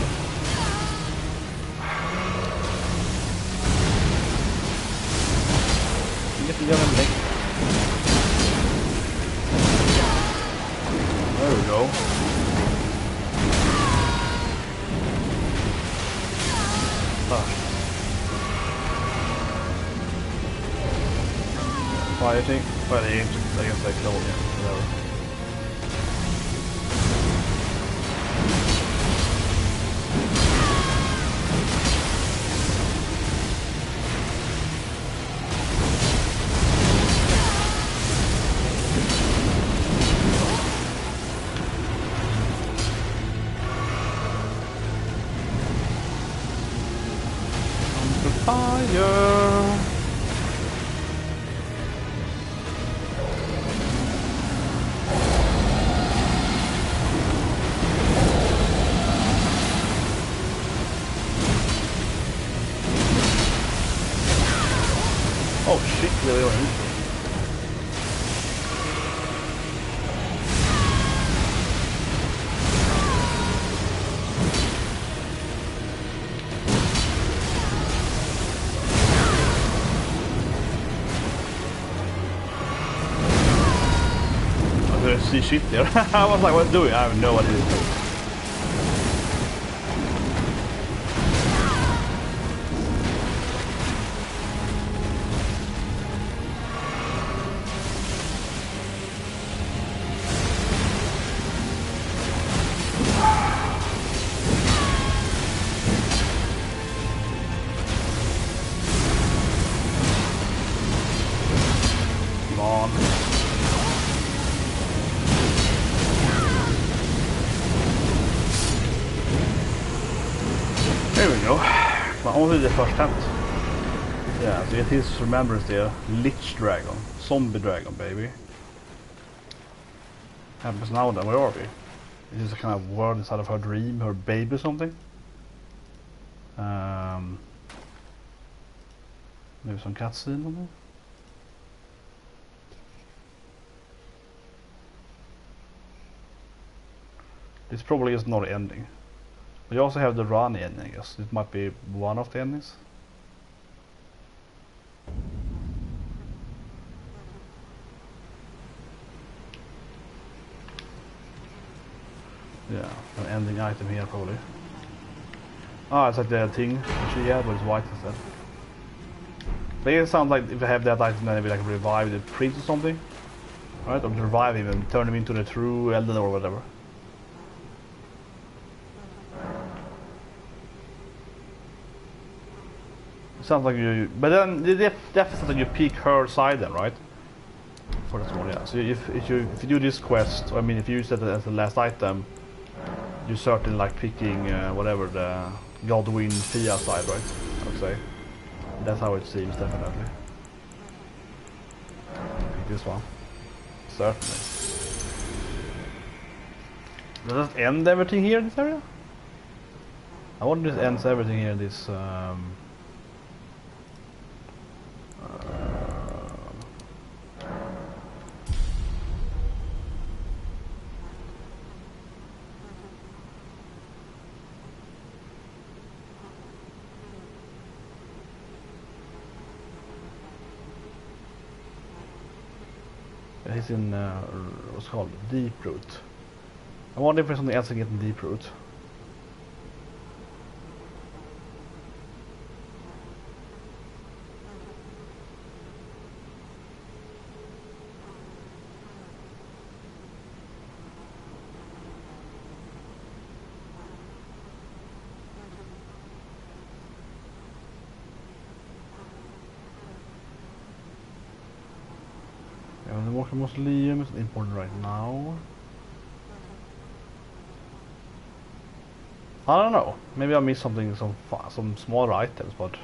You get the other leg. There we go. Fighting, I guess I killed him, whatever. Fire! Oh shit, really went into it. I see shit there. I was like, what's doing? I have no idea. There we go. But only the first attempt. Yeah, so get his remembrance there. Lich Dragon. Zombie Dragon, baby. Happens now then, where are we? Is this a kind of world inside of her dream, her baby or something? Maybe some cutscene on there? This probably is not an ending. We also have the run ending, I guess. It might be one of the endings. Yeah, an ending item here probably. Ah, it's like the thing she had, but it's white instead. But it sounds like if I have that item, then maybe like revive the priest or something. Right? Or revive him and turn him into the true Elden or whatever. Sounds like you, but then definitely something you pick her side then, right? For this one, yeah. So if you do this quest, I mean, if you use that as the last item, you certainly like picking whatever the Godwin Fia side, right? I would say that's how it seems, definitely. Pick this one, certainly. Does that end everything here in this area? I wonder if this ends everything here in this. He's in what's it called? Deep Root. I wonder if there's something else I get in Deep Root. The Water Mausoleum is important right now. I don't know. Maybe I missed something, some smaller items, but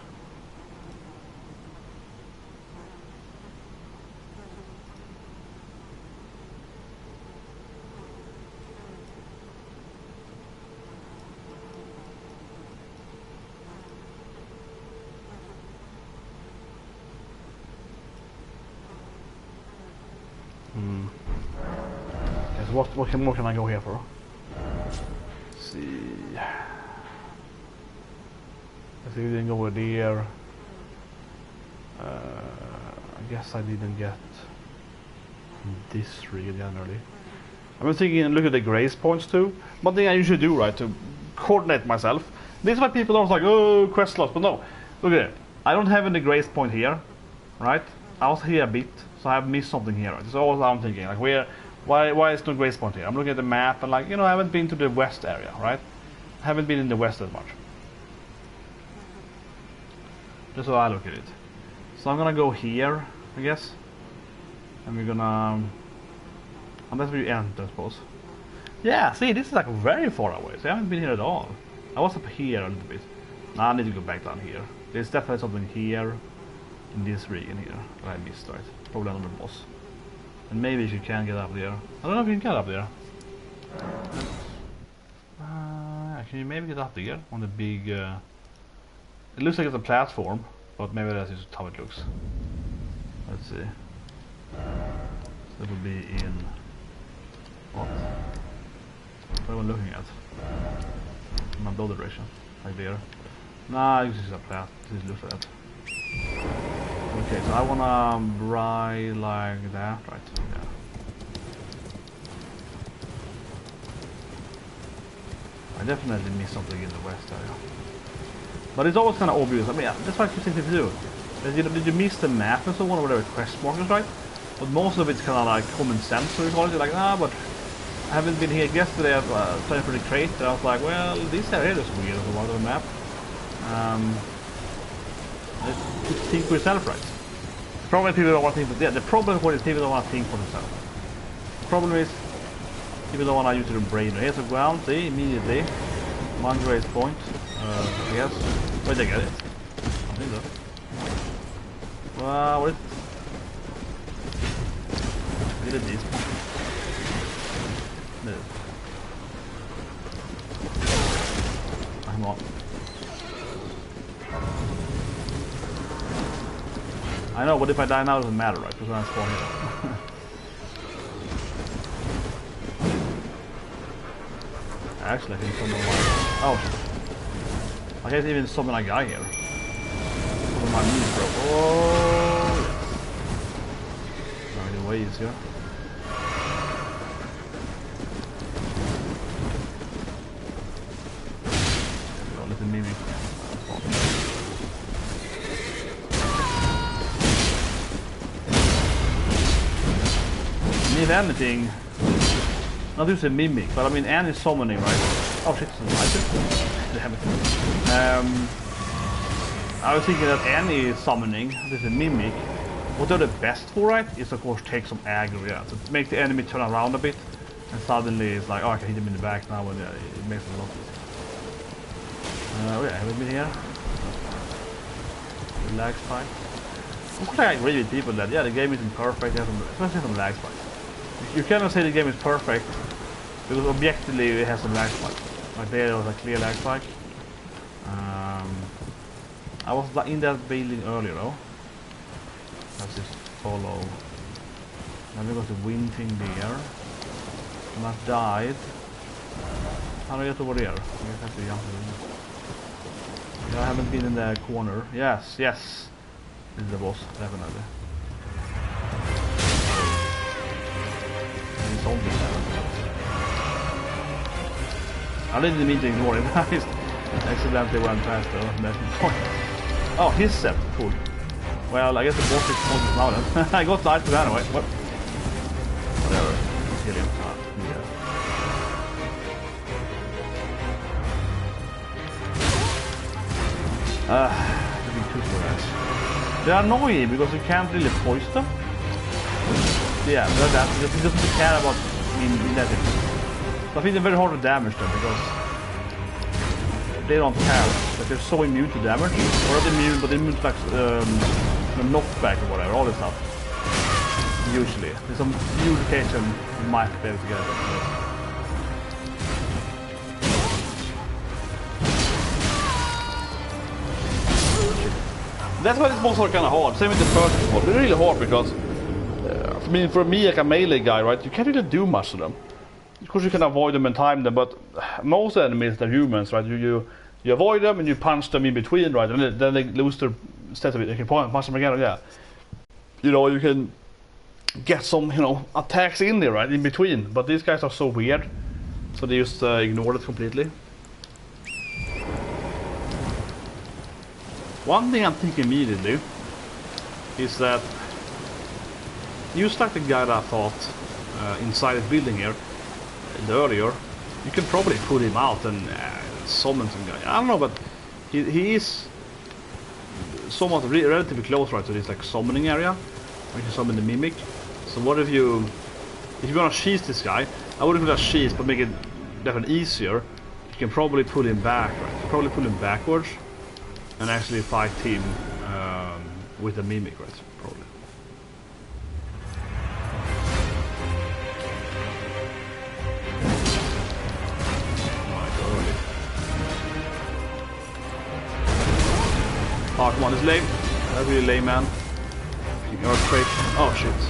okay, so what more can I go here for? Let's see. I think we didn't go over there. I guess I didn't get this rig generally. I've been thinking and look at the grace points too. One thing I usually do, right, to coordinate myself. This is why people are like, oh, quest loss, but no. Look at it. I don't have any grace point here, right? I was here a bit, so I have missed something here. Right? It's always I'm thinking, like, why is no grace point here? I'm looking at the map and like, I haven't been to the west area, right? I haven't been in the west as much. That's how I look at it. So I'm gonna go here, I guess. And we're gonna... unless we enter, I suppose. Yeah, see, this is like very far away, so I haven't been here at all. I was up here a little bit. Now I need to go back down here. There's definitely something here, in this region here, that I missed, right? Probably another boss. And maybe if you can get up there. I don't know if you can get up there. Can you maybe get up there on the big... it looks like it's a platform, but maybe that's just how it looks. Let's see. So it will be in... what? What am I looking at? In my build direction. Like there. Nah, it's just a plat. Just looks like that. Okay, so I wanna ride like that, right? Yeah. I definitely missed something in the west area. But it's always kind of obvious. I mean, that's what I keep thinking to do. Did you miss the map and so on, or whatever quest markers, right? But most of it's kind of like common sense, so you call it. You're like, but I haven't been here yesterday. I was playing for the crate, and I was like, well, this area is weird as a part of the map. Think for yourself, right? The problem is people don't want to think for, the problem is people don't want to think for themselves. The problem is people don't want to use their brain. Here's a ground, see, immediately. One grace point. Yes. Where'd they get it? I think so. Well, what is it? Did it this? No. I'm on. I know, but if I die now, it doesn't matter, right? Because I'm spawning here. Actually, I think someone might... oh shit. I can't even summon a guy here. Summon my knees, bro. Oh, yes. Sorry, way easier. Don't let the mimic. If anything, not use a mimic, but I mean, Anne is summoning, right? Oh shit, damn it. I was thinking that Anne is summoning, this is a mimic. What they're the best for, right, is of course take some aggro, yeah. So to make the enemy turn around a bit, and suddenly it's like, oh, I can hit him in the back now, and it makes it a lot easier. Oh yeah, have we been here? The lag spike. Of course I agree with people that, yeah, the game isn't perfect, especially some lag spike. You cannot say the game is perfect because objectively it has some lag spike. Like there was a clear lag spike. I was in that building earlier though. Let's just follow. Then we got the wind thing there. And I died. How do I get over there? I guess I have to jump in. Yeah, I haven't been in the corner. Yes, yes. This is the boss, definitely. He's only 7. I didn't mean to ignore him. I just accidentally went past the measurement point. Oh, he's 7. Cool. Well, I guess the boss is pointless now then. I got the item anyway. What? Whatever. Kill him. Having two for that. They're annoying because you can't really poison them. Yeah, but that because he doesn't care about that. So I think they're very hard to damage them because they don't care. Like they're so immune to damage. Or not immune, but immune to like knockback or whatever, all this stuff. Usually. There's some few occasion you might be able to get it. That's why this boss are kind of hard. Same with the first boss. They're really hard because, I mean, for me, like a melee guy, right, you can't really do much to them. Of course, you can avoid them and time them, but most enemies, they're humans, right? You avoid them and you punch them in between, right? And then they lose their stats a bit. You can punch them again, yeah. You know, you can get some, you know, attacks in there, right, in between. But these guys are so weird, so they just ignore it completely. One thing I'm thinking immediately is that just like the guy that I fought inside the building here earlier, you can probably put him out and summon some guy. I don't know, but he is somewhat relatively close right to this like summoning area. You can summon the mimic. So what if you want to cheese this guy? I wouldn't do that cheese, but make it definitely easier. You can probably pull him back, right? You can probably pull him backwards and actually fight him with a mimic, right? Probably. Oh, come on, it's lame. That's really lame, man. Earthquake. Oh, shit.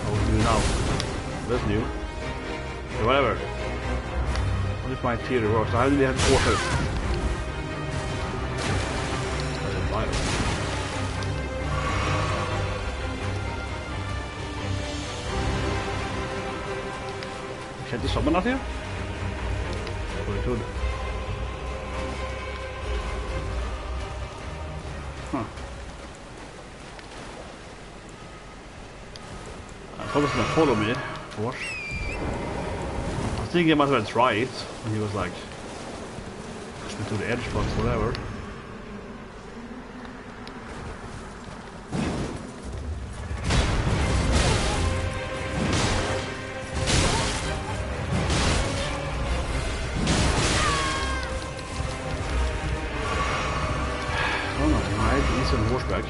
What do we do now? That's new. Okay, whatever. What if my theory works? I really have to force it. I didn't buy it. Can't you summon that here? Oh, we could. Huh. I thought he was gonna follow me, of course. I think he might as well try it when he was like push me to the edge, but whatever. Oh no, right, he's on horseback.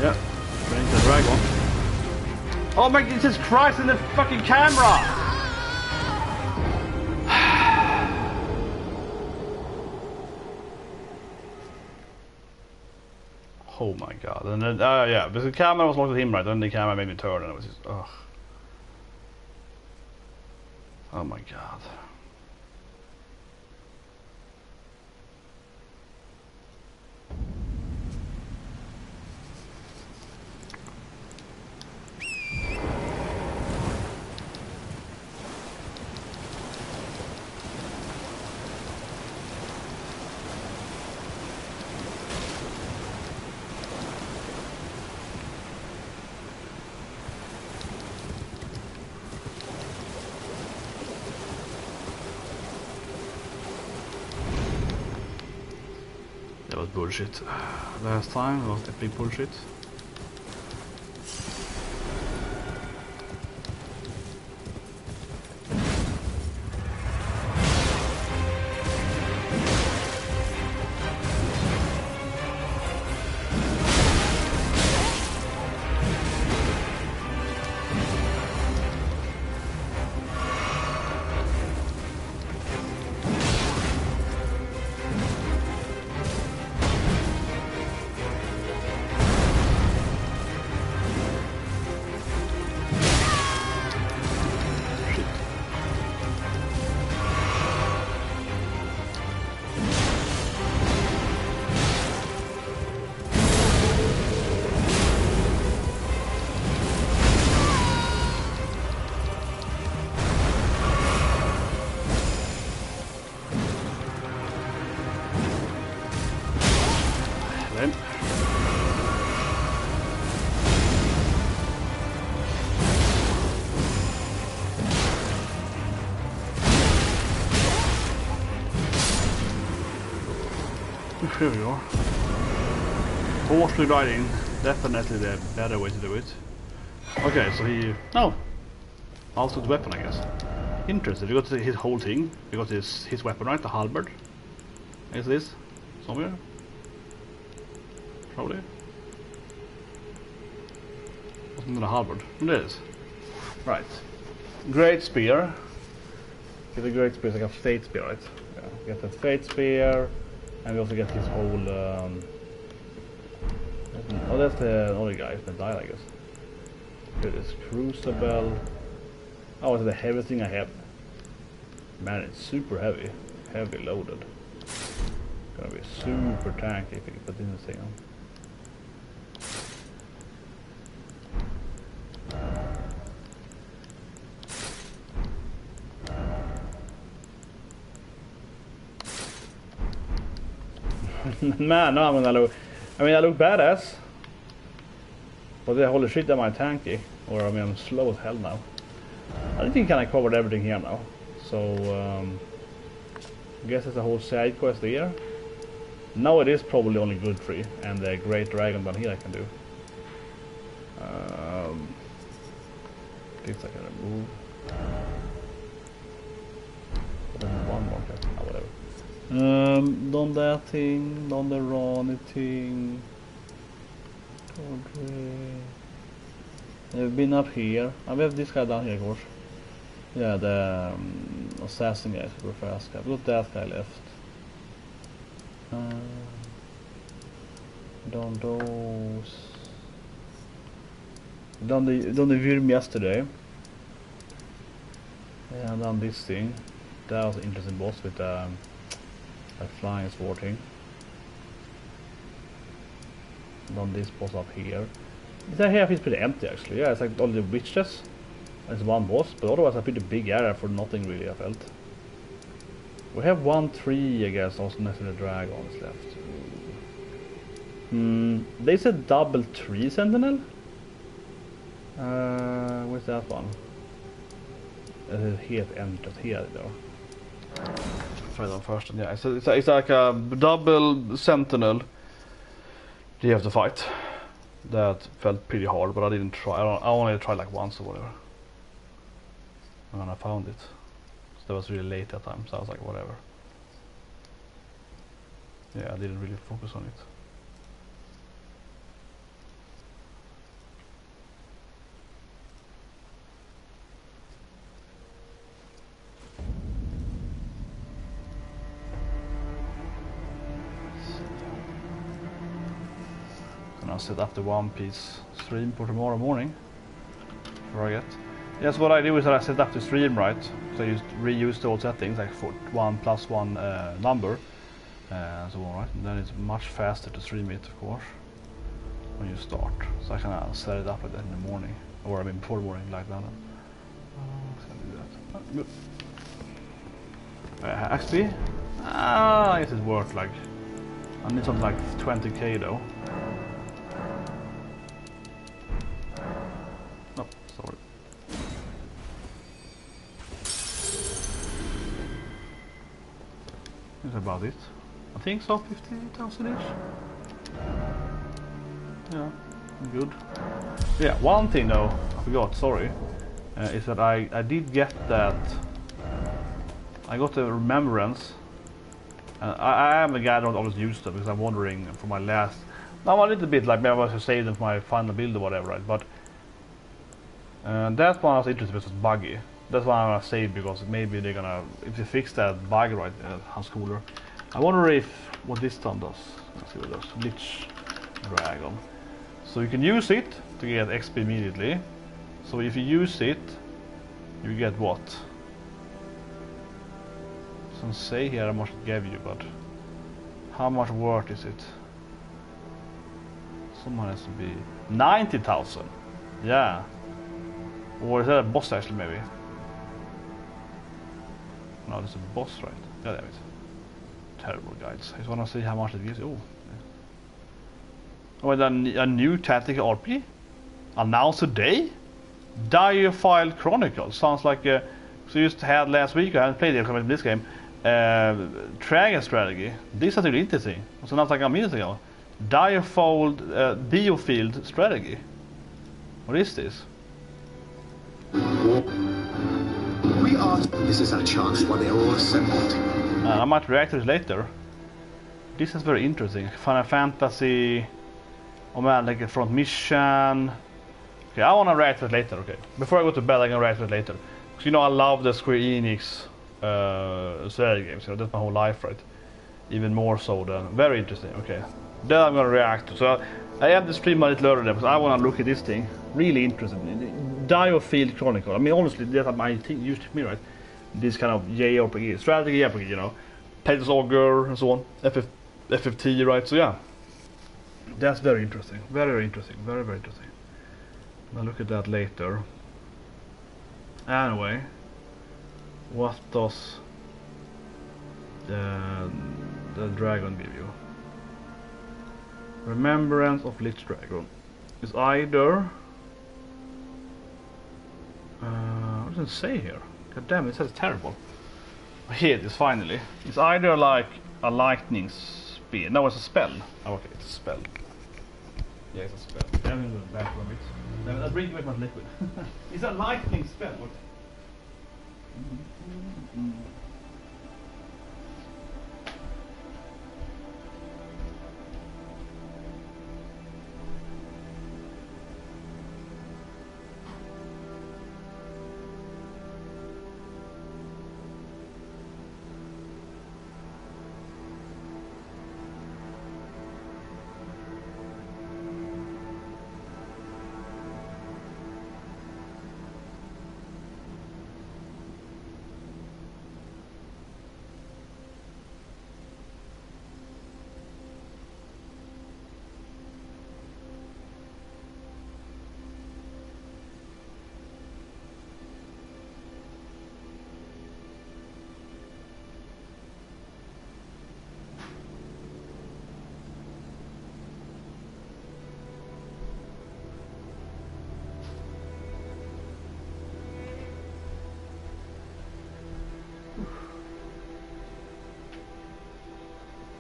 Yeah, bring the dragon. Oh my Jesus Christ, in the fucking camera! Oh my god. And then, yeah, because the camera was locked at him, right? Then the camera made me turn and it was just, ugh. Oh my god. That was bullshit. Last time was epic bullshit. here we go. Force gliding, definitely the better way to do it. Okay, so he... No! Also the weapon, I guess. Interesting, we got his whole thing. We got his weapon, right? The halberd. Is this? Somewhere? Probably. Wasn't it a halberd? It is. Right. Great spear. Get a great spear, it's like a fate spear, right? Yeah. Get that fate spear, and we also get his whole. Oh, that's the other guy that died, I guess. It is crucible. Oh, it's the heavy thing I have. Man, it's super heavy, heavy loaded. Gonna be super tanky if you can put in this thing on. Man, no, I look badass. But the holy shit, am I tanky? Or I mean, I'm slow as hell now. I think I covered everything here now. So, I guess it's a whole side quest here. Now it is probably only good 3, and the great dragon down here I can do. Things I can remove. Then one more cat. Oh, whatever. Done that thing, done the Ronnie thing. I've been up here. We have this guy down here, of course. Yeah, the assassin guy, super fast guy. We got that guy left. Done those. Done the Wyrm yesterday. Yeah, done this thing. That was an interesting boss with that flying sword thing. Done this boss up here. This area is pretty empty actually. Yeah, it's like all the witches. There's one boss, but otherwise a pretty big area for nothing really, I felt. We have 1 tree, I guess, also next to the dragons left. There's a double tree sentinel. Where's that one? Here entered here though. Try that first. Yeah, it's like a double sentinel. You have to fight. That felt pretty hard, but I didn't try. I only tried like once or whatever. And then I found it. So that was really late that time, so I was like, whatever. Yeah, I didn't really focus on it. I'll set up the One Piece stream for tomorrow morning. Forget. Yes, what I do is that I set up the stream right, so I just reuse the old settings like for 1+1 number, and so on, right? And then it's much faster to stream it, of course, when you start. So I can set it up like that in the morning, or I mean before the morning, like that. Good. XP? I guess it's worth like. I need something like 20k though. That's about it. I think so, 50,000-ish. Yeah, good. Yeah, one thing though, I forgot, sorry, is that I did get that. I got the remembrance. I am a guy that don't always use them because I'm wondering for my last. Now a little bit like maybe I was to save them for my final build or whatever, right? But that one I was interested because it's buggy. That's why I'm gonna save because maybe they're gonna, if they fix that bug right, sounds cooler. I wonder if what this one does. Let's see what it does. Lich Dragon. So you can use it to get XP immediately. So if you use it, you get what? Doesn't say here how much it gave you, but how much worth is it? Someone has to be 90,000. Yeah. Or is that a boss actually maybe? No, this is a boss, right? Yeah, damn it. Terrible guides. I just want to see how much it gives. Oh, and then a new tactical RP announced today. Direfile Chronicles sounds like. So you just had last week. I hadn't played it in this game. Triangle strategy. This is really interesting. Och så något jag minns ago. Diafold biofield strategy. What is this? We are. This is our chance while they're all assembled. I might react to this later. This is very interesting. Final Fantasy. Oh man, like a front mission. Okay, I wanna react to it later. Okay, before I go to bed, I can react to it later. Because you know I love the Square Enix strategy games. You know that's my whole life, right? Even more so than very interesting. Okay, then I'm gonna react to. So I have the stream a little earlier because I wanna look at this thing. Really interesting. Diofield Chronicle. I mean, honestly, that's my thing used to me, right? This kind of JRPG, strategy RPG, you know, Pegasus Augur and so on, FFT, right? So yeah, that's very interesting. Very interesting. Very interesting. I'll look at that later. Anyway, what does the dragon give you? Remembrance of Lich Dragon is either what does it say here? God damn it, it says terrible. Here it is finally. It's either like a lightning spear. No, it's a spell. Oh, okay, it's a spell. Yeah, it's a spell. I'm going to go back a bit. I'll bring back my liquid. It's a lightning spell. What?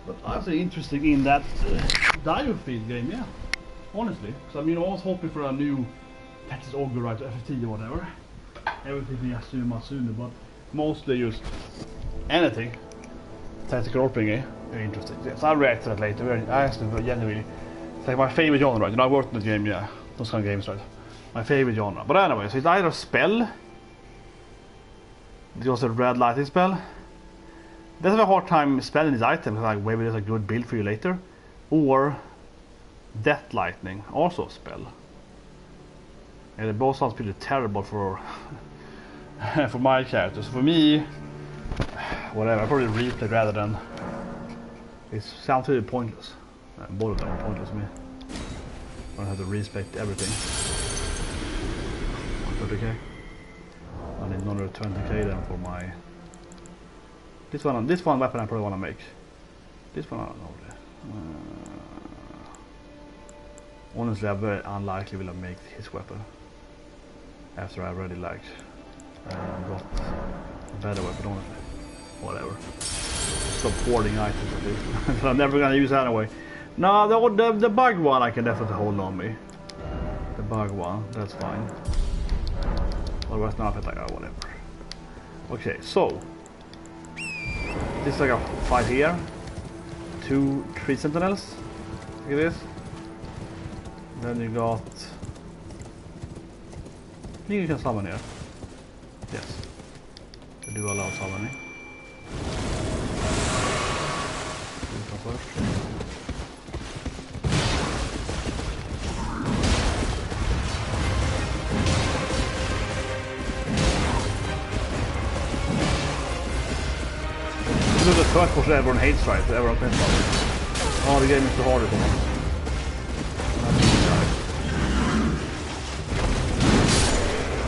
But I'm so interested in that Diofield game, yeah. Honestly, because I mean, I was hoping for a new Pegasus Augur, right, FFT or whatever. Everything I assume sooner, but mostly just anything. Tactical RPG game, very interesting. Yes, I'll react to that later. I actually genuinely, it's like my favorite genre, right? You know, I worked in the game, yeah, those kind of games, right? My favorite genre. But anyway, so it's either a spell. It's also a red lighting spell. They have a hard time spelling these items, like maybe there's a good build for you later. Or Death Lightning, also a spell. And they both sounds pretty terrible for for my characters. For me, whatever, I probably replay rather than. It sounds really pointless. Both of them are pointless to me. I have to respect everything. 30k. I need another 20k then for my. This one weapon I probably want to make. This one I don't know. Honestly, I'm very unlikely will I make his weapon. After I already like got a better weapon, honestly. Whatever. Stop hoarding items at least. I'm never gonna use that anyway. No, the bug one I can definitely hold on me. The bug one, that's fine. Otherwise now I feel like whatever. Okay, so this is like a fight here. 2 tree sentinels. Look at this. Then you got. I think you can summon here. Yes. I do allow summoning. This is the first push everyone hates, right? Everyone thinks about it. Oh, the game is too hard for me.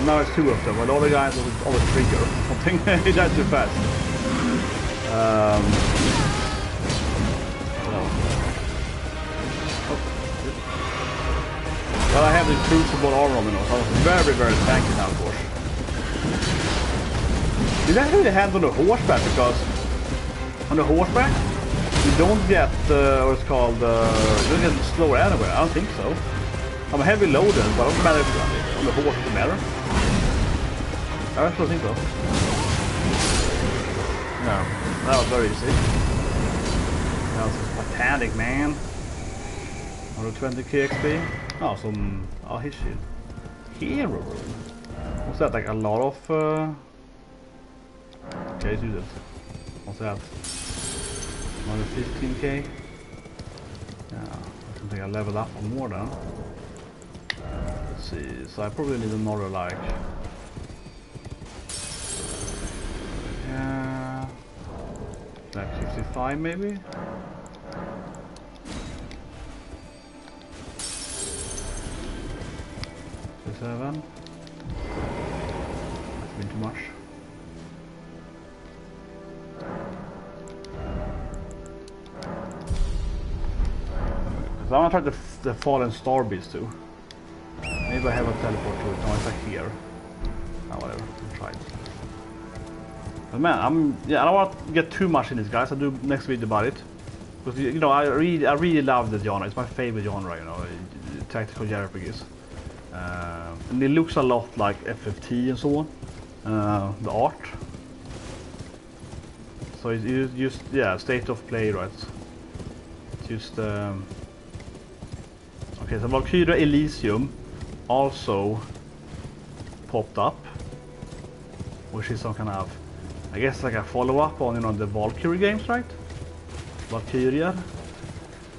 Now it's 2 of them, but all the guys are always trigger or something. He died too fast. But I have the crucible armor on me now, so I was very, very tanky now, of course. Did I really handle the horseback? Because On the horseback, you don't get what's called you don't get slower anywhere. I don't think so. I'm heavy loaded, but it doesn't matter if on the horse it matter. I actually think so. No, that was very easy. That was Titanic, man. 120k XP. Oh, some his shit. Hero room. What's that? Like a lot of okay, let's use it. What's that? Another 15k. Yeah, I think I leveled up on more then. Let's see. So I probably need another like. Yeah, like 65 maybe. 7. That's been too much. So I'm gonna try the Fallen Star Beast too. Maybe I have a teleport to it. No, it's like here. Oh, whatever. I'll try it. But man, I don't want to get too much in this, guys. I'll do next video about it. Because you know, I really love the genre. It's my favorite genre, you know, tactical JRPGs. And it looks a lot like FFT and so on. The art. So it's just state of play, right? It's just okay. So Valkyria Elysium also popped up, which is some kind of, I guess, like a follow-up on, you know, the Valkyrie games, right? Valkyria,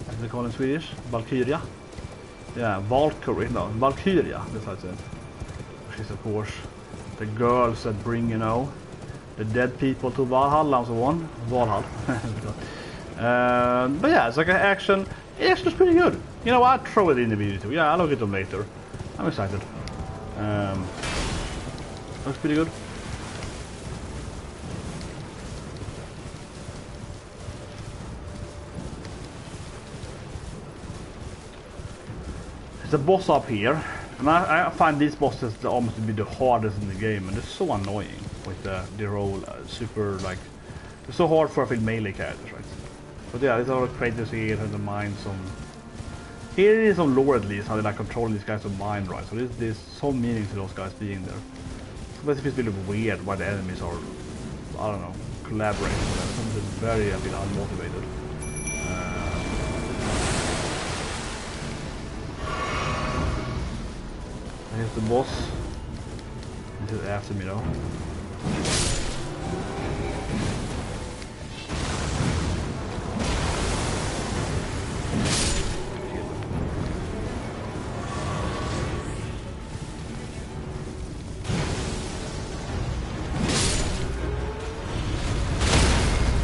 as they call it in Swedish. Valkyria. Yeah, Valkyrie, no, Valkyria, that's how it says. Which is, of course, the girls that bring, you know, the dead people to Valhalla and so on. Valhalla. But yeah, it's like an action. It actually looks pretty good. You know, I'll throw it in the video too. Yeah, I'll look at them later. I'm excited. Looks pretty good. There's a boss up here, and I find these bosses almost to be the hardest in the game, and they're so annoying with their whole super, like, it's so hard for a melee characters, right? But yeah, there's a lot of creators here and the mind some. Here is some lore at least, how they like controlling these guys' mind, right? So there's some meaning to those guys being there. But it feels really weird why the enemies are, I don't know, collaborating with them. Something very a bit unmotivated. Here's the boss. This is after me though.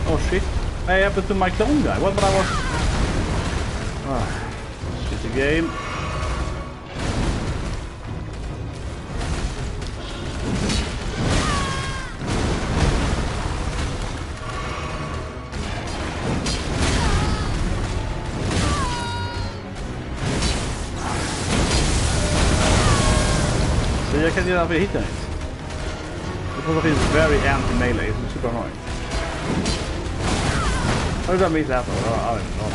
Oh shit. What happened to my clone guy? What I was... shit the game. I can't get over hitting it. Because it's very anti-melee, it's super annoying. How did I miss that? I don't even know.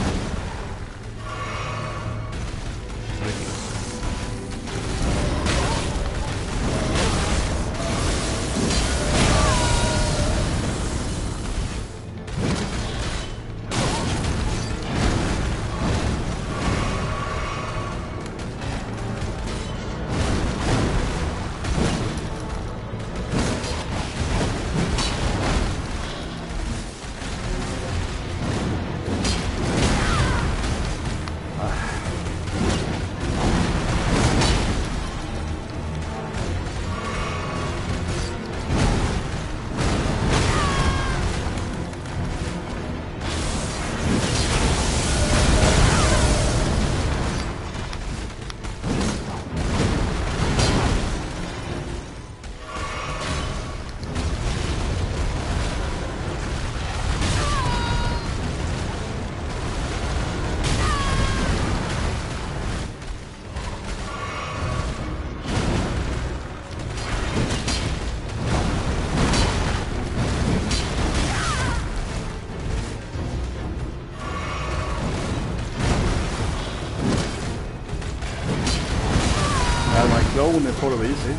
zone is sort of easy.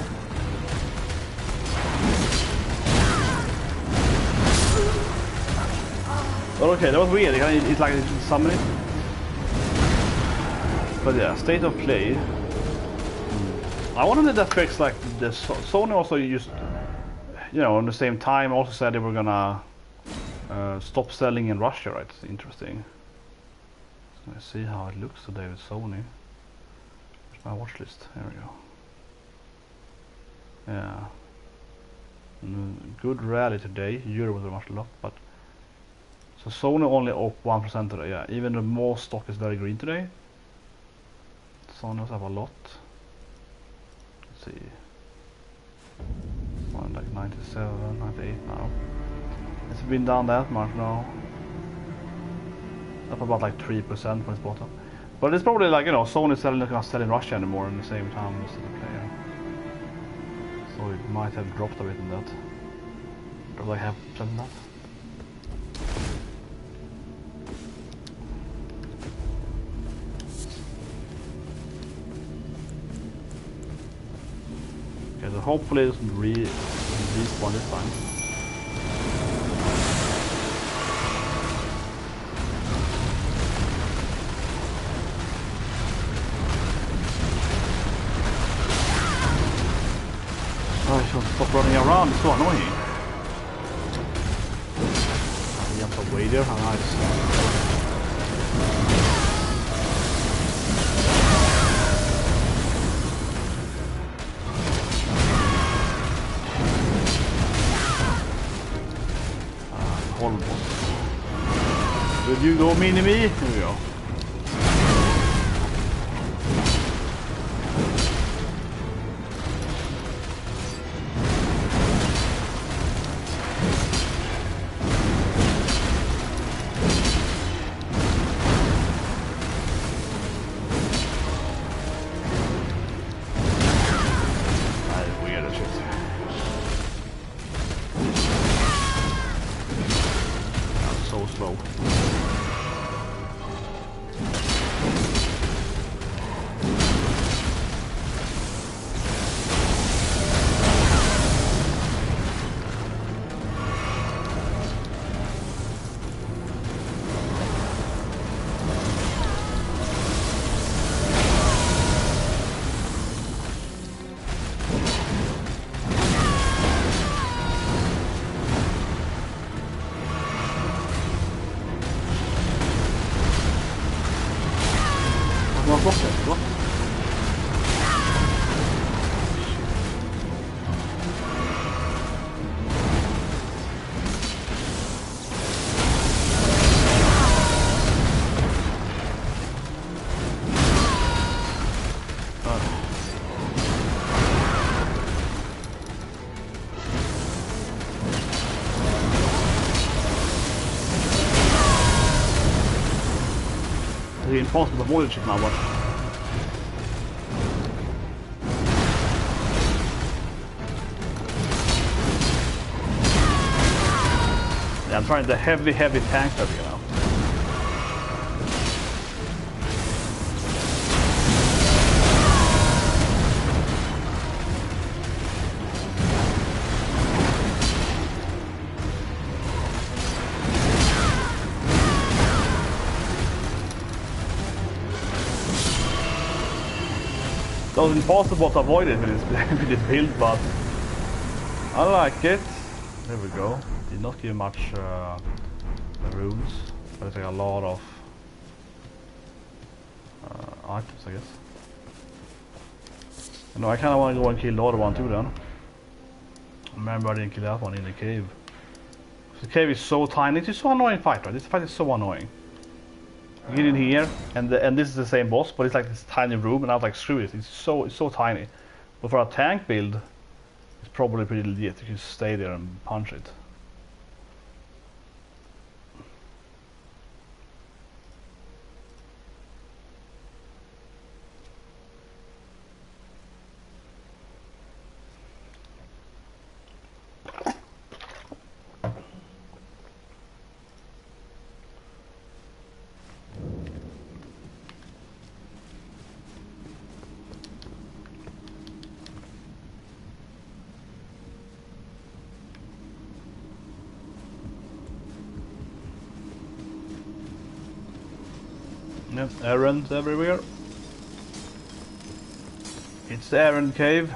Well, okay, that was weird. It's like summoning. But yeah, state of play. I wonder if that fix like the Sony also used, you know, on the same time also said they were gonna stop selling in Russia, right? It's interesting. Let's see how it looks today with Sony. Where's my watch list? There we go. Yeah. Good rally today. Euro was much lot, but so Sony only up 1% today. Yeah, even the more stock is very green today. Sony does have a lot. Let's see. One like 97, 98 now. It's been down that much now. Up about like 3% from its bottom. But it's probably like, you know, Sony's not gonna sell in Russia anymore in the same time as the player. So it might have dropped a bit in that. Or like half percent in that. Okay, so hopefully it doesn't respawn this time. I should stop running around, it's so annoying. He jumps away there, how nice. Horrible. Did you go mini me? Here we go. It's impossible to avoid it now, but yeah, I'm trying the heavy tank over here now. It was impossible to avoid it with this build, but I like it. There we go. Did not give much runes, but it's like a lot of items, I guess. You know, I kind of want to go and kill the other one too then. Remember, I didn't kill that one in the cave. The cave is so tiny. It's so annoying fight, right? This fight is so annoying. You get in here, and this is the same boss, but it's like this tiny room, and I was like, screw it, it's so tiny. But for a tank build, it's probably pretty legit. You can stay there and punch it. Yeah, errands everywhere. It's the Eren cave.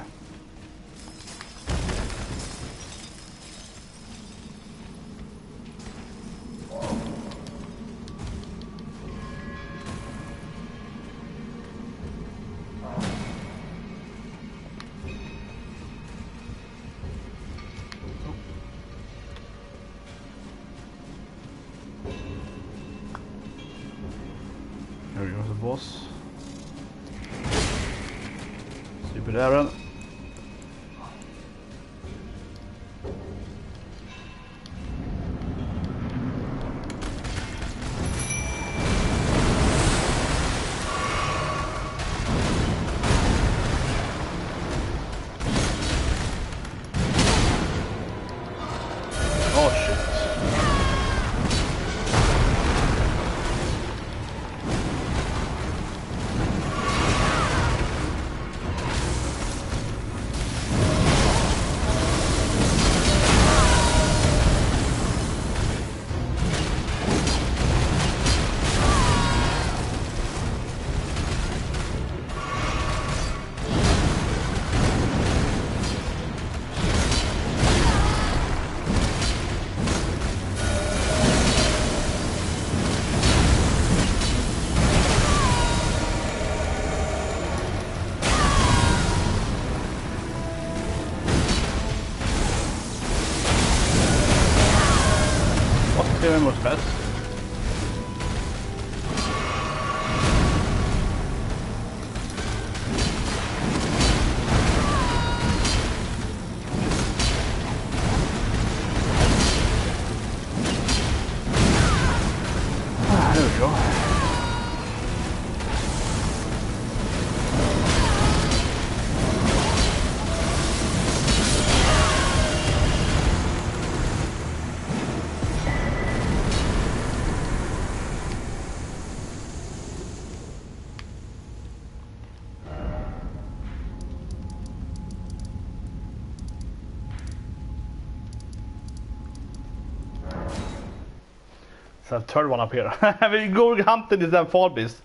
Here goes the boss. Stupid Eren. Oh shit. Eren was best. There we go. So third one up here. We go hunting this damn fall beast.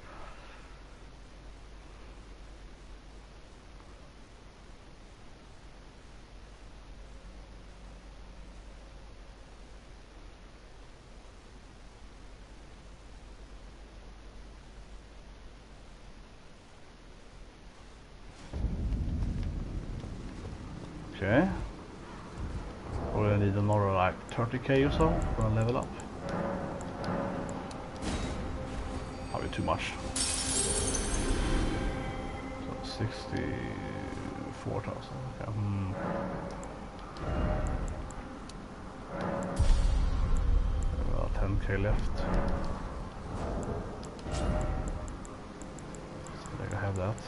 Okay. Probably need another like 30k or so for a level up. Probably too much. So 64,000. Okay. Well, 10k left. So I think I have that.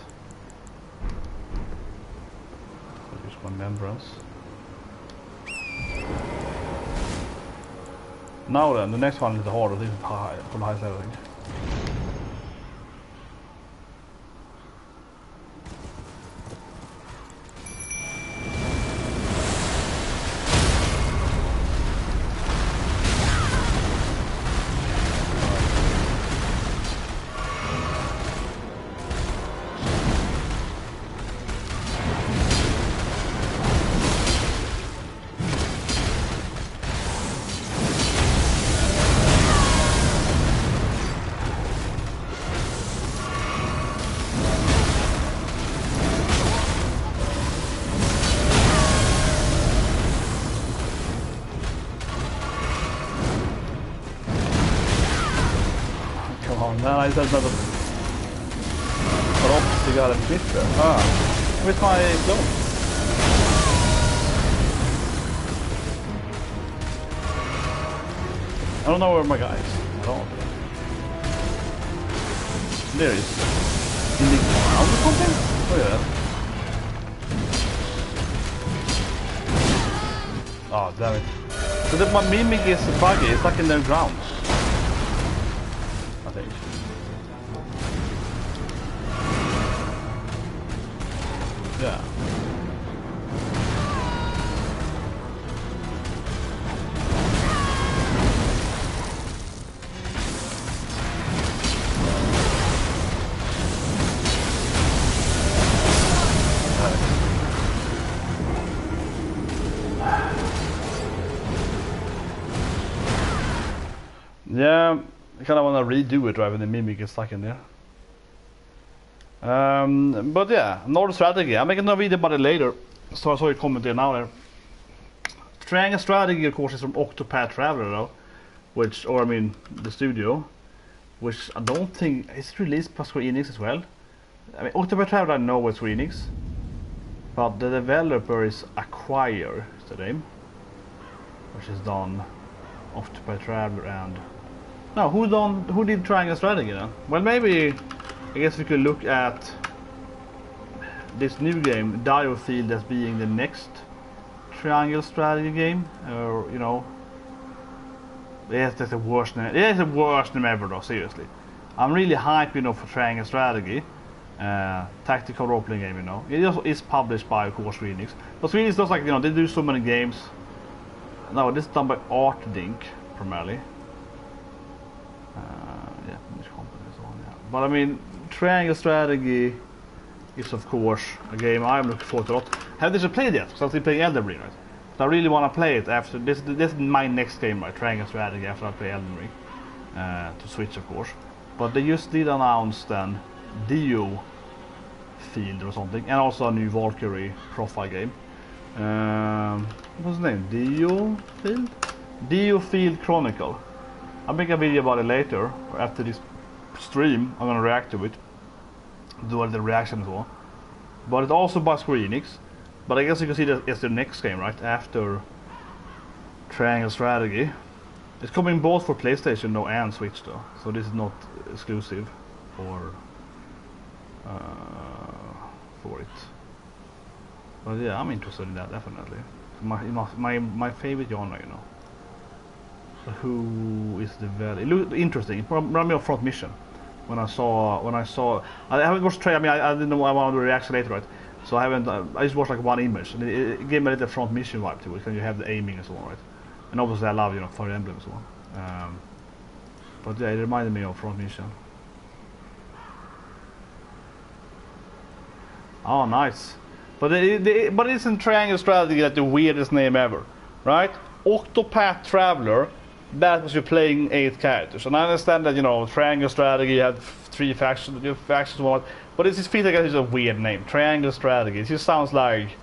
I'll use my membranes. Now then, the next one is the hardest, this is high, for the highest everything. I said another drops you got a bit there. Ah, where's my clone? I don't know where my guy is at all. There he is. In the ground or something? Look at that. Oh, damn it. So that my mimic is buggy, it's stuck in the ground. I think. Yeah. Yeah, I kind of want to redo it rather than Mimic gets stuck in there. But yeah, Nordic strategy. I'm making a video about it later, so I saw you comment there now there. Triangle strategy, of course, is from Octopath Traveler though, which, or I mean, the studio, which I don't think is released by Square Enix as well. I mean, Octopath Traveler I know it's Square Enix, but the developer is Acquire, is the name, which is done Octopath Traveler and no, who did Triangle Strategy then? Well, maybe I guess we could look at this new game, Dio Field, as being the next Triangle Strategy game, or you know, yes, that's the worst name. Yeah, it's the worst name ever, though. Seriously, I'm really hyped, you know, for Triangle Strategy, tactical role-playing game. You know, it also is published by, of course, Square Enix. But Square Enix does, like, you know, they do so many games. No, this is done by Artdink primarily. Yeah, Finnish company and so on. Yeah, but I mean, Triangle Strategy is, of course, a game I'm looking forward to a lot. Haven't actually played yet, because I'm still playing Elden Ring, right? So I really want to play it after this. This is my next game, right? Triangle Strategy after I play Elden Ring, to Switch, of course. But they just did announce then Dio Field or something, and also a new Valkyrie profile game. What's the name? Dio Field? Dio Field Chronicle. I'll make a video about it later, or after this stream. I'm gonna react to it, do a little reaction as well. But it's also by Square Enix. But I guess you can see that it's the next game, right? After Triangle Strategy. It's coming both for PlayStation though and Switch though. So this is not exclusive for it. But yeah, I'm interested in that definitely. My favorite genre, you know. So who is the it looked interesting. It reminded me of Front Mission. When I saw, I haven't watched trailer. I mean, I didn't know I wanted to react later, right? So I haven't. I just watched like one image, and it gave me a little Front Mission vibe to it. Because you have the aiming and so on, right? And obviously, I love, you know, Fire Emblem and so on. But yeah, it reminded me of Front Mission. Oh, nice. But but it isn't Triangle Strategy that the weirdest name ever, right? Octopath Traveler. That was you're playing 8 characters, and I understand that, you know, Triangle Strategy, you have 3 factions, you have factions, one, but it just feels like it's a weird name. Triangle Strategy. It just sounds like,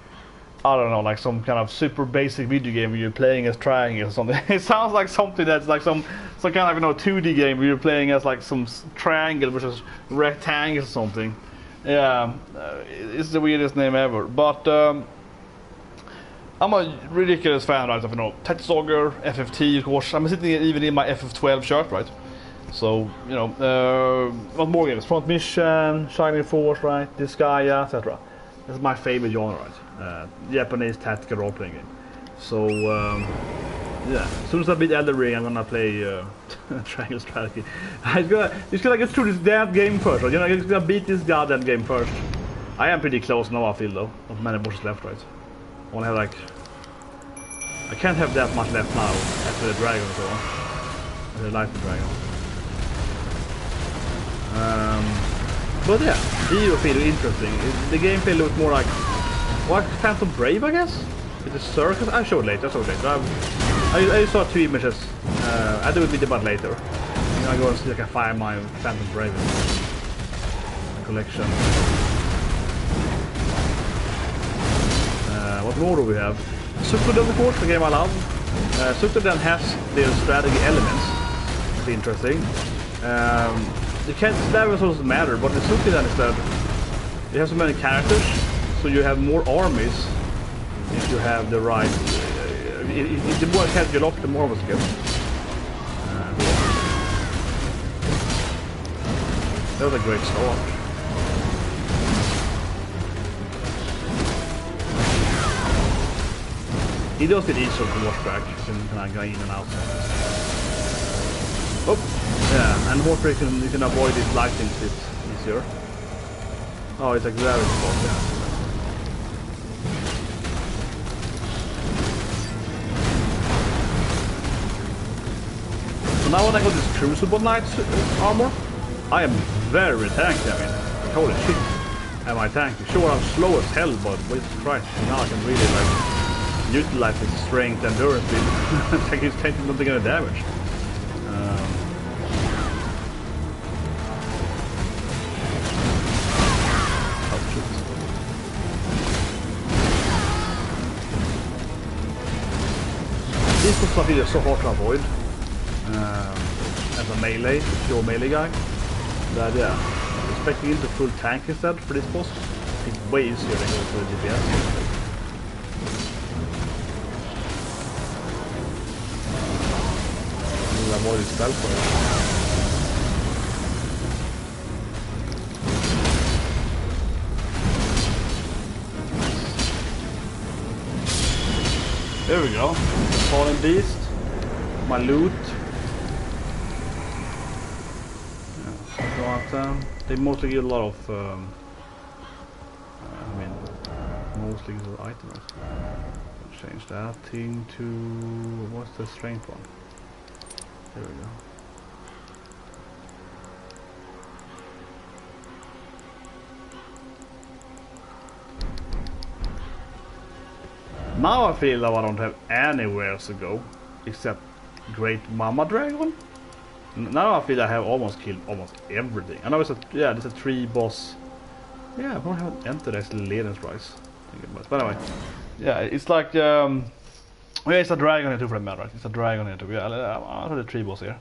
I don't know, like some kind of super basic video game where you're playing as triangles or something. It sounds like something that's like some kind of, you know, 2D game where you're playing as like some triangle versus rectangle or something. Yeah, it's the weirdest name ever. But I'm a ridiculous fan, right, of, you know, Tetsuger, FFT, of course. I'm sitting even in my FF12 shirt, right? So, you know, what more games? Front Mission, Shining Force, right? Disgaea, etc. That's my favorite genre, right? Japanese tactical role-playing game. So, yeah. As soon as I beat Elden Ring, I'm gonna play Triangle Strategy. Just gotta get through this damn game first, right? You know, I'm just gonna beat this goddamn game first. I am pretty close now, I feel, though. Not many bosses left, right? I wanna have like, I can't have that much left now after the dragon or so on. The lightning dragon. But yeah, Dio Field interesting. The gameplay looked more like what, Phantom Brave, I guess? It's a circus. I showed later. I saw 2 images. I do a video about later. I'm gonna go and see like a 5-mile Phantom Brave collection. What more do we have? Suikoden, of course, the game I love. Suikoden has their strategy elements. It's interesting. The levels doesn't matter, but the Suikoden is that you have so many characters, so you have more armies if you have the right. The more characters you lock, the more of us get. That was a great start. He does get easier to watch back, you can kind of go in and out. Oh, yeah, and horse break you can avoid these lightning hits easier. Oh, it's like very spot, yeah. So now when I got this Crucible Knight's armor, I am very tanky, I mean, holy shit, am I tanky. Sure, I'm slow as hell, but Jesus Christ, now I can really like utilize his strength and endurance speed. Like he's taking nothing any damage. These bosses I feel are so hard to avoid. As a melee, pure melee guy. But yeah, expecting into full tank instead for this boss. It's way easier than going for the DPS. I'll avoid his spell for it. There we go. Fallen Beast. My loot. They mostly get a lot of, mostly get the items. Change that thing to, what's the strength one? There we go. Now I feel that I don't have anywhere to go except Great Mama Dragon. Now I feel I have almost killed almost everything. I know it's a, yeah, there's a 3 boss. Yeah, I probably haven't entered actually Leden's Rise. But anyway, yeah, it's like yeah, it's a dragon here too for the matter, right? It's a dragon here too. Yeah, I have the 3 boss here.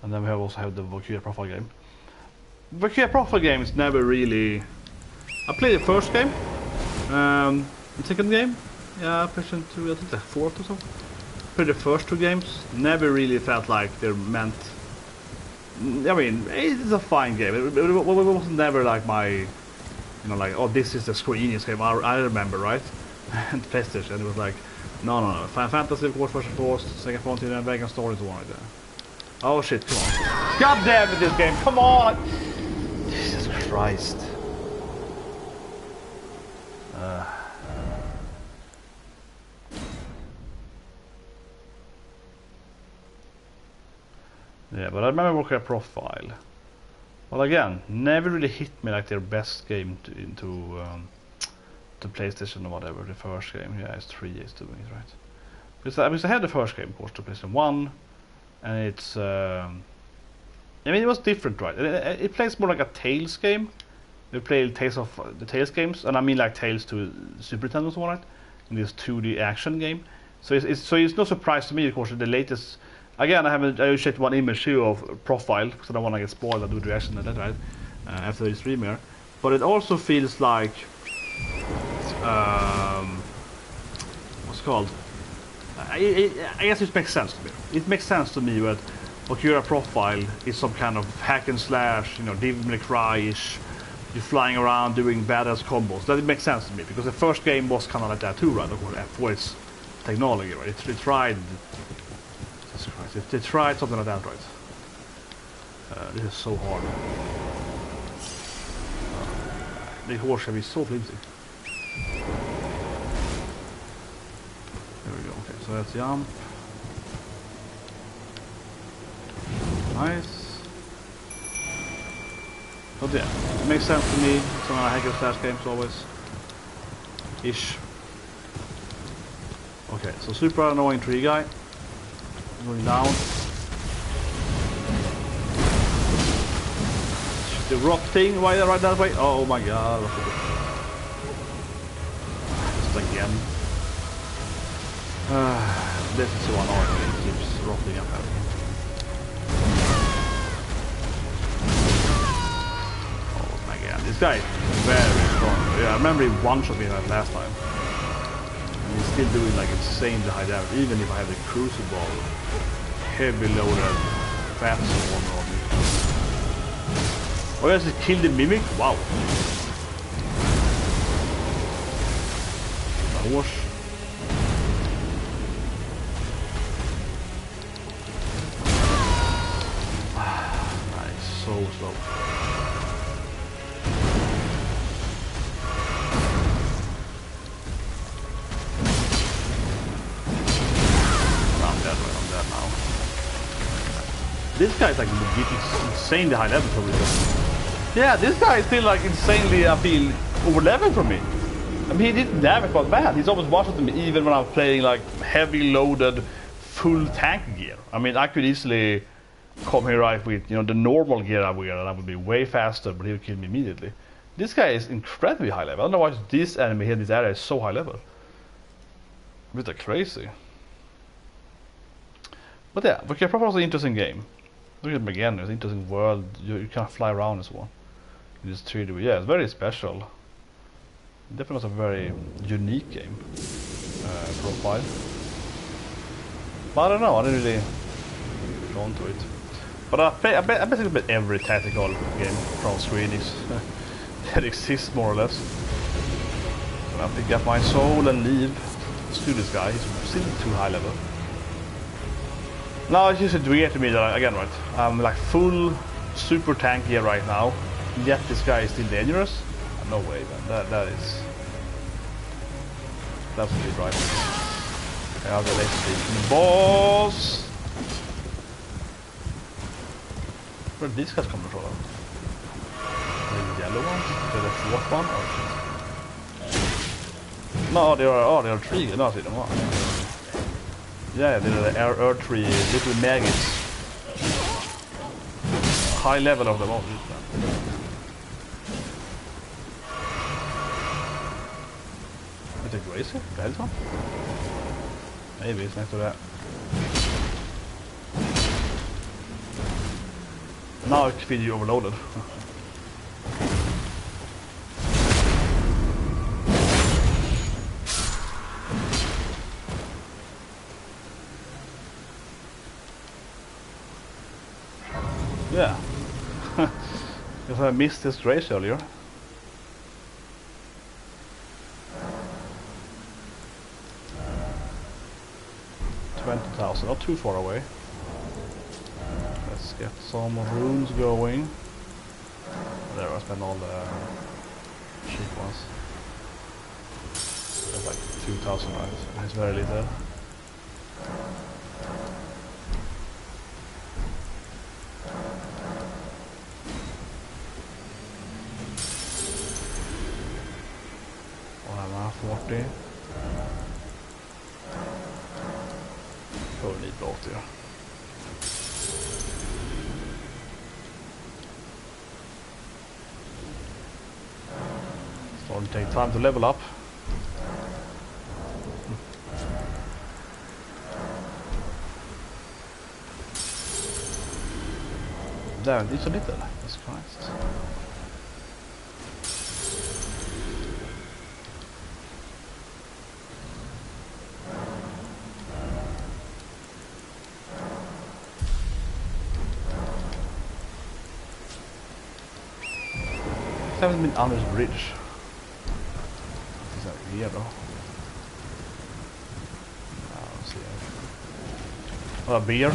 And then we also have the Valkyria profile game. Valkyria profile game is never really... I played the first game. The second game, yeah, PlayStation 2, I think the 4th or so. Played the first 2 games. Never really felt like they're meant... I mean, it's a fine game. It was never like my... You know, like, oh, this is the screeniest game I remember, right? And PlayStation, and it was like, no. Final Fantasy, of course, first and foremost, second Frontier, and Vegan Story is one right there. Oh shit, come on. God damn it, this game, come on! Jesus Christ. Yeah, but I remember Valkyria Profile. Well, again, never really hit me like their best game into PlayStation or whatever. The first game, yeah, it's 3 years doing it, right? Because I had the first game, of course, to PlayStation 1. And it's, I mean, it was different, right? It plays more like a Tales game. We played Tales of the Tales games, and I mean like Tales to Super Nintendo, so right? In this 2D action game. So it's no surprise to me, of course, the latest. Again, I checked one image here of Profile because I don't want to get spoiled. I do the reaction to that, right? After the stream here, but it also feels like, what's it called? I guess it makes sense to me. It makes sense to me that Valkyria Profile is some kind of hack and slash, you know, Devil May Cry-ish. You're flying around doing badass combos. That it makes sense to me because the first game was kind of like that too, right? Of course, for its technology, right? It tried. Jesus Christ! They tried something like that, right? This is so hard. The horse can be so flimsy. There we go, okay, so that's jump. Nice. But yeah, it makes sense to me. Some of the hack and slash games always. Ish. Okay, so super annoying tree guy. Going down. The rock thing, right that way. Oh my god. Just again. This is so annoying. It keeps rotting up out. Oh my god, this guy is very strong. Yeah, I remember he one-shot me that last time. And he's still doing like insanely high damage, even if I have the crucible heavy loaded fat one on me. Oh yes, it killed the mimic? Wow. A horse. Nice, so slow. I'm dead now. This guy's like insanely high level probably. Yeah, this guy is still like insanely, I feel, over level from me. I mean, he didn't damage but bad. He's almost one-shotting me even when I'm playing like heavy loaded full tank gear. I mean, I could easily come here right with, you know, the normal gear I wear and I would be way faster, but he would kill me immediately. This guy is incredibly high level. I don't know why this enemy here in this area is so high level. A bit crazy. But yeah, Sekiro I was an interesting game. Look at him again, it's an interesting world. You can't fly around as well. You just 3D. Yeah, it's very special. Definitely was a very unique game profile. But I don't know, I didn't really go into it. But I basically played every tactical game from Swedish that exists more or less. So I pick up my soul and leave. Let's do this guy, he's still too high level. Now it's just weird to me that again, right, I'm like full super tank here right now, yet this guy is still dangerous? No way, man. That's absolutely right. Yeah, the latest boss. Where did these guys come from? The yellow ones? They're the fourth one? Oh, no, they are three. No, I see them. Yeah, they're the earth tree little maggots. High level of them all. Is it Gracer? The hell's one? Maybe it's next to that. Now it's video overloaded. Yeah. Because I missed this race earlier. 20,000, not too far away. Let's get some runes going. There, I spent all the cheap ones. That's like 2,000, right? It's very little. Well, 40. Probably need both here. Starting to take time to level up. Damn, it's a little. Jesus Christ. I haven't been on this bridge. Is that here though? I don't see it. Oh, a beer.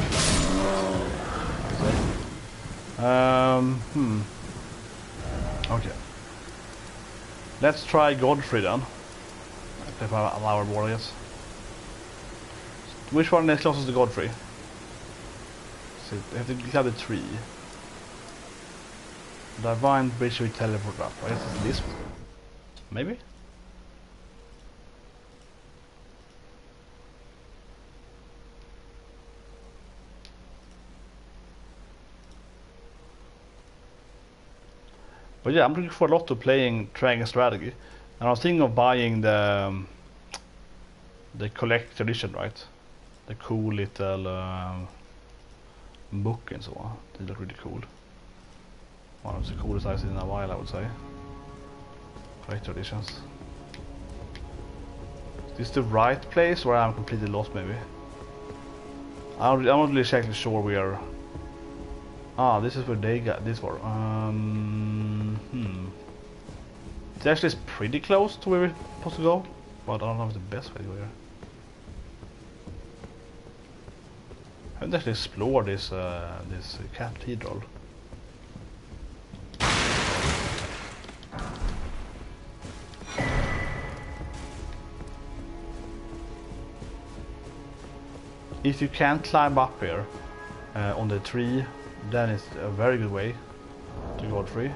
Okay. Let's try Godfrey then. Play for our warriors. Which one is closest to Godfrey? So I have to grab the tree. Divine bridge we teleport up. I guess it's this one. Maybe? But yeah, I'm looking for a lot to playing Dragon Strategy. And I was thinking of buying the collector edition, right? The cool little book and so on. They look really cool. One of the coolest I've seen in a while, I would say. Collector editions. Is this the right place or I'm completely lost maybe? I'm not really exactly sure we are. Ah, this is where they got this for. It actually is pretty close to where we're supposed to go, but I don't know if it's the best way to go here. I haven't actually explored this this cathedral. If you can't climb up here on the tree, then it's a very good way to Godfrey.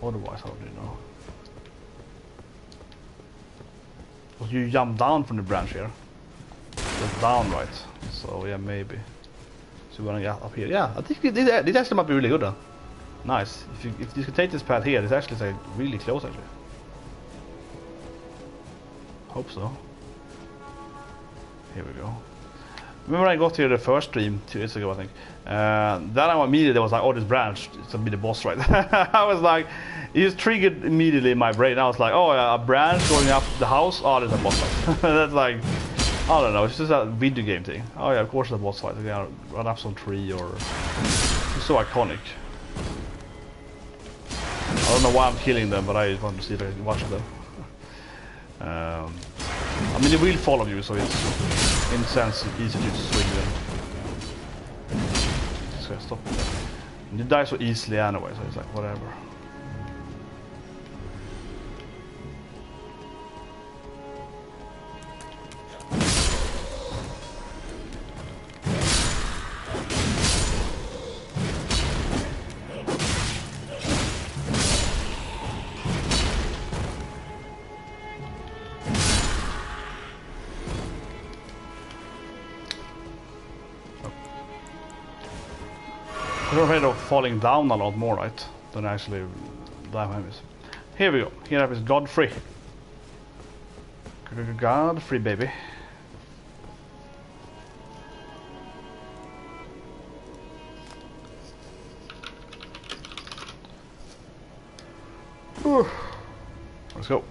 Otherwise, how do you know? you jump down from the branch here. Just down, right? So yeah, maybe. So we're gonna get up here. Yeah, I think this actually might be really good then. Nice. If you can take this path here, it's actually like really close actually. Hope so. Here we go. Remember I got here the first stream 2 years ago, I think. Then I immediately was like, oh, this branch, it's gonna be the boss, right? I was like, it just triggered immediately in my brain. I was like, oh, a branch going up the house. Oh, there's a boss fight. That's like, I don't know. It's just a video game thing. Oh yeah, of course the boss fight. They're gonna run up some tree or. It's so iconic. I don't know why I'm killing them, but I just want to see if I can watch them. I mean, they will follow you, so it's in a sense easy to swing them. So I stop. You die so easily anyway, so it's like whatever. You're afraid of falling down a lot more, right? Than actually enemies. Here we go. Here is Godfrey. Godfrey, baby. Whew. Let's go.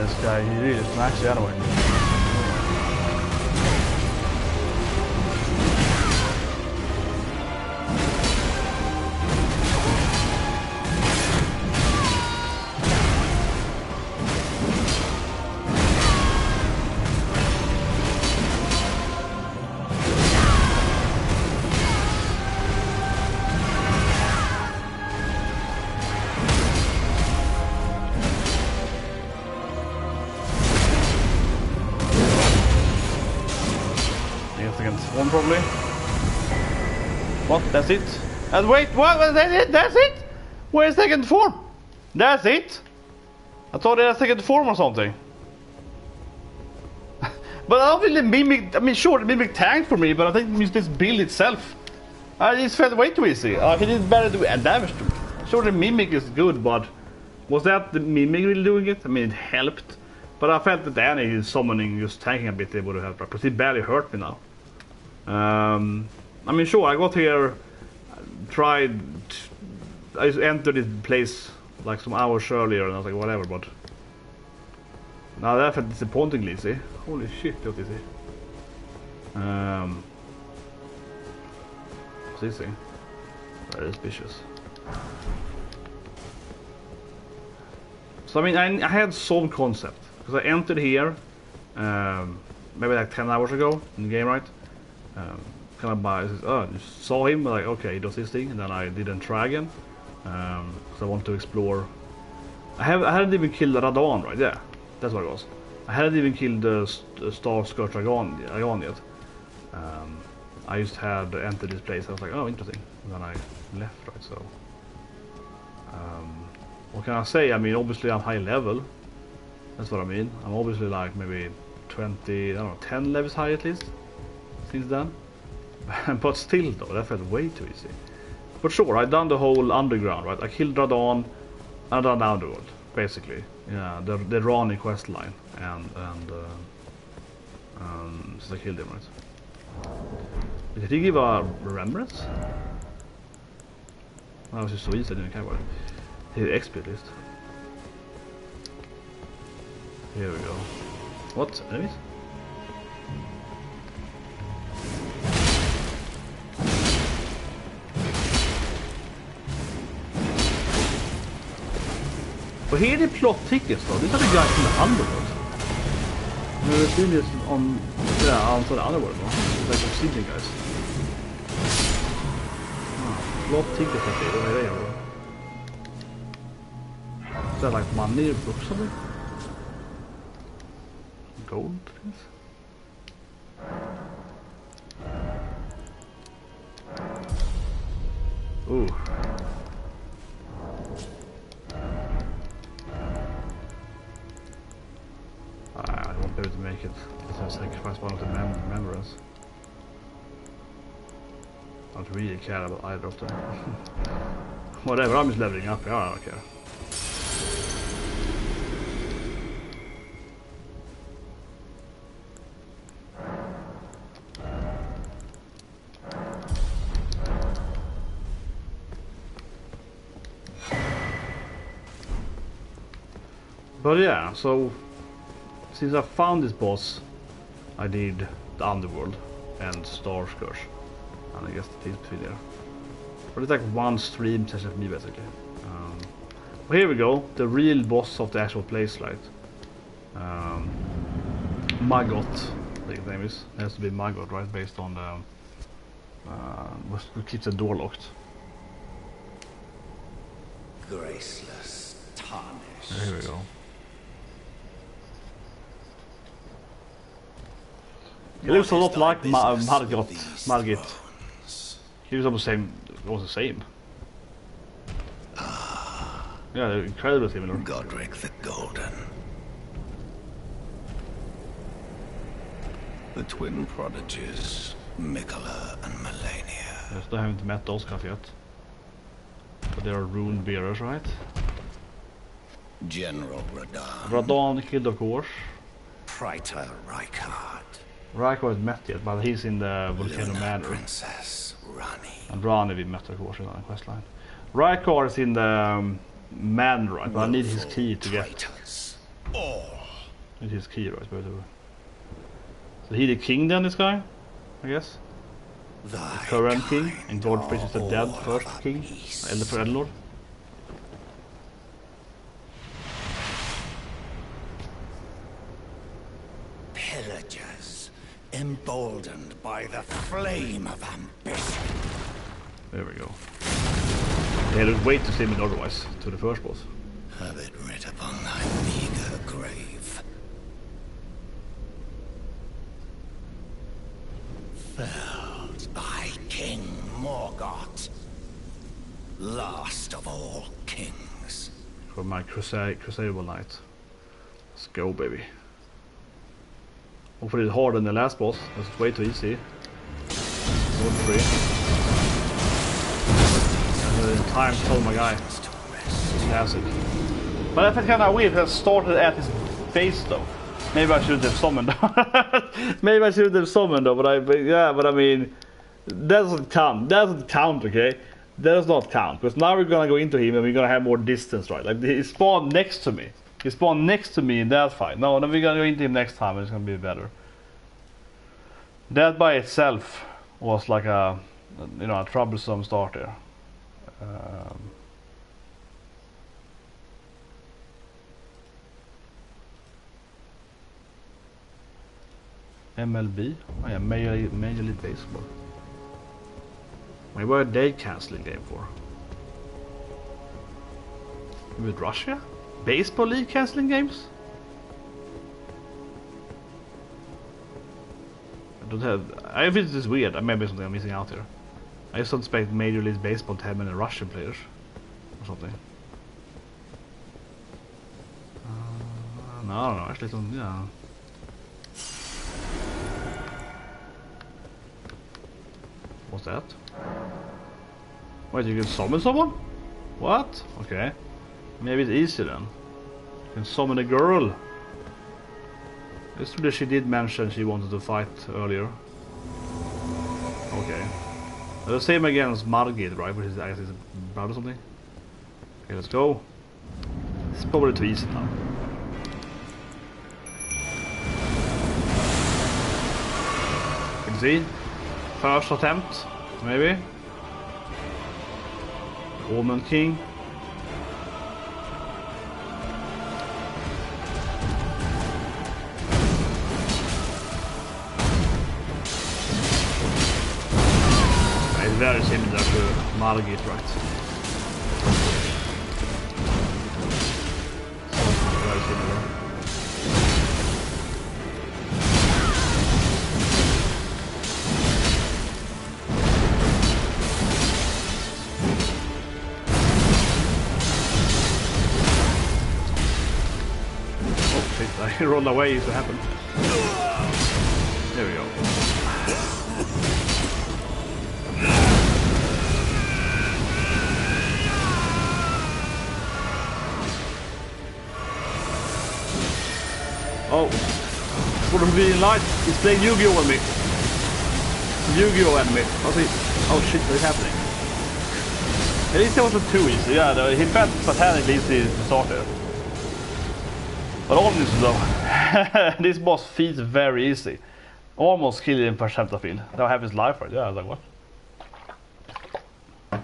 This guy, he really smacks the other way. One probably. What? That's it? And wait, what? That's it? That's it? Where's second form? That's it? I thought it had second form or something. But I don't really mimic. I mean, sure, the mimic tanked for me, but I think it's this build itself. I just felt way too easy. He did better do damage to me. Sure, the mimic is good, but was that the mimic really doing it? I mean, it helped, but I felt that Annie summoning, just tanking a bit, it would have helped. Because it barely hurt me now. I mean, sure, I got here, I just entered this place like some hours earlier, and I was like, whatever, but now that felt disappointingly easy. Holy shit, that was easy. What's this thing? Very suspicious. So I mean, I had some concept, because I entered here, maybe like 10 hours ago in the game, right? Kind of by just saw him like, okay, he does this thing, and then I didn't try again. So I want to explore. I hadn't even killed Radon, right? Yeah, that's what it was. I hadn't even killed the Star Scourge Dragon yet. I just had entered this place. I was like, oh, interesting. And then I left, right? So what can I say? I mean, obviously I'm high level. That's what I mean. I'm obviously like maybe 20, I don't know, 10 levels high at least since then. But still though, that felt way too easy. But sure, I done the whole underground, right? I killed Radon, and I done the underworld, basically. Yeah, the Rani quest line, and so I killed him, right? Did he give a remembrance? That was just so easy, I didn't care about it. He did XP at least. Here we go. What? Enemies? But here are the plot tickets though. These are the guys from the underworld. I've seen this on the underworld, no? It's like obsidian guys. Plot tickets, I see. Vad är det? Is that like money or something? Gold things? Ooh. I won't be able to make it. I sacrifice one of the members. I don't really care about either of them. Whatever, I'm just leveling up. Yeah, I don't care. But yeah, so since I found this boss, I need the Underworld and Star Scourge. And I guess the things between there. But it's like one stream session for me basically. Well, here we go, the real boss of the actual place, right? Maggot, I think his name is. It has to be Maggot, right? Based on the what keeps the door locked. Graceless, tarnished. Here we go. He looks a lot like Margit. He was almost the same. Yeah, they're incredibly similar. Godric the Golden. The twin prodigies, Mikola and Melania. I still haven't met those guys yet. But they are rune bearers, right? General Radahn. Radahn killed, of course. Praetor Rykard. Rykard is met yet, but he's in the Volcano Manor. Princess Rani. And Rani we met, of course, in the questline. Rykard is in the Manor, right? But I need his key to get. All. I need his key, right? So he the king then, this guy? I guess? The current king, and Godfrey is the dead first king, Elder. Pillagers, emboldened by the flame of ambition. There we go. They had to wait to send me otherwise to the first boss. Have it writ upon thy meager grave. Felled by King Morgoth, last of all kings. For my Crusader Knight. Let's go, baby. Hopefully it's harder than the last boss. That's way too easy. Free. And the time told my guy. Classic. But I felt kind of weird that I started at his base though. Maybe I should have summoned. Maybe I should have summoned though, but I mean, that doesn't count. That doesn't count, okay? That does not count, because now we're gonna go into him and we're gonna have more distance, right? Like he spawned next to me. He spawned next to me in that fight. No, then we're gonna go into him next time and it's gonna be better. That by itself was like a troublesome start there. MLB? Oh yeah, Major League Baseball. Maybe what are they canceling game for? With Russia? Baseball League canceling games? I think this is weird. Maybe something I'm missing out here. I just don't expect Major League Baseball to have many Russian players or something. No, I don't know. Actually, some, yeah. What's that? Wait, you can summon someone? What? Okay. Maybe it's easy then. You can summon a girl. Yesterday she did mention she wanted to fight earlier. Okay. The same against Margit, right? Which is, I guess, his brother or something. Okay, let's go. It's probably too easy now. You can see. First attempt, maybe. Omen King. It's very similar to Margit, right? very similar. Oh shit, I rolled away if it happened. There we go. Oh, would have been light. He's playing Yu-Gi-Oh on me. Yu-Gi-Oh enemy. Oh shit, what is happening? At least it wasn't too easy. Yeah, he felt satanically easy to start there. But honestly though, this boss feels very easy. Almost kill him first attempt I feel. Now I have his life right. Yeah, I was like what?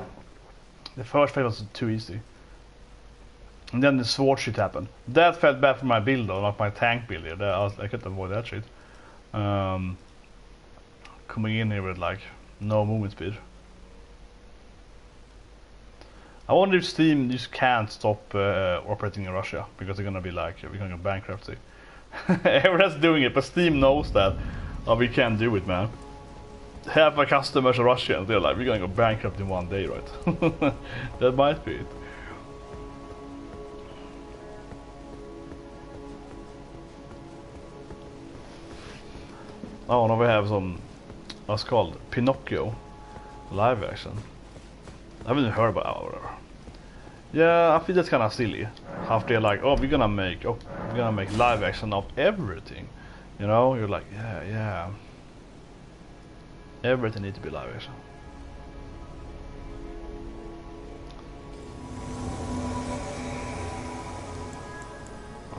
The first phase was too easy. And then the sword shit happened. That felt bad for my build though, not my tank build here. I couldn't avoid that shit. Coming in here with like no movement speed. I wonder if Steam just can't stop operating in Russia because they're gonna be like, we're gonna go bankruptcy. Everyone's doing it, but Steam knows that we can't do it, man. Half my customers are Russian. They're like, we're gonna go bankrupt in one day, right? That might be it. Oh, now we have some, what's called Pinocchio live action. I haven't heard about it. Yeah, I feel that's kind of silly. How they're like, oh, we're gonna make live action of everything. You know, you're like, yeah. Everything needs to be live action.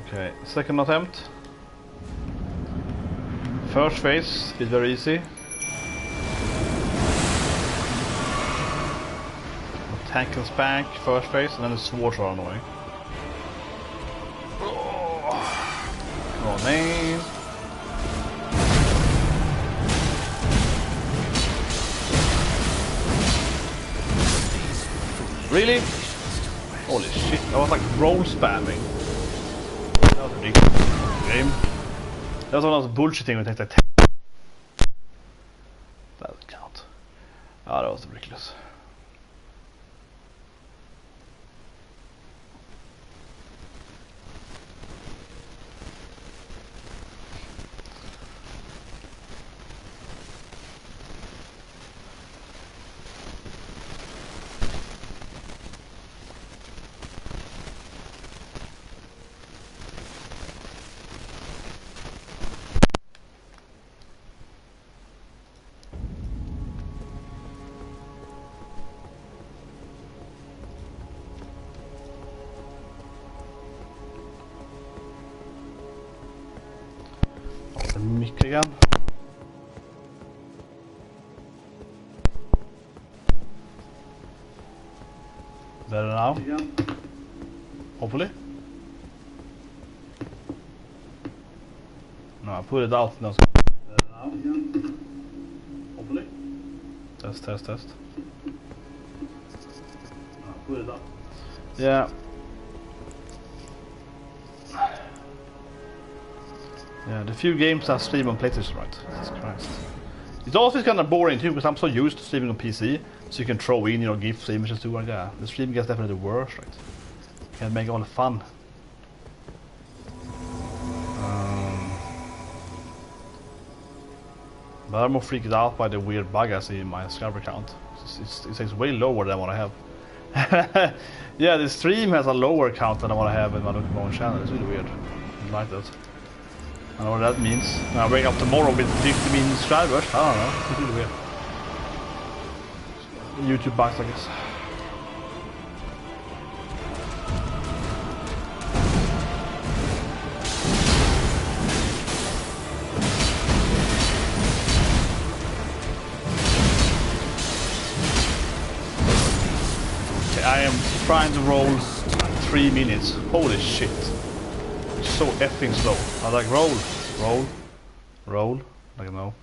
Okay, second attempt. First phase is very easy. Tank and spank, first phase, and then the swords are annoying. Come on, man. Really? Holy shit, that was like roll spamming. That was ridiculous. Game. That was one of those bullshitting with like that doesn't count. Oh, that was ridiculous. Mic again. Better now? Hopefully. No, I put it out now. Better now? Hopefully. Test. No, I put it out. Yeah. Yeah, the few games I stream on PlayStation, right? Jesus Christ. It's also kind of boring too, because I'm so used to streaming on PC, so you can throw in, you know, GIFs, images too, like that. The stream gets definitely worse, right? You can make all the fun. But I'm more freaked out by the weird bug I see in my Discover account. It says way lower than what I have. Yeah, the stream has a lower count than what I have in my own channel. It's really weird. I like that. I don't know what that means. When I wake up tomorrow with 50 million subscribers, I don't know. It's really weird. YouTube bugs, I guess. Okay, I am trying to roll 3 minutes. Holy shit. So effing slow. I was like, roll. Like, no.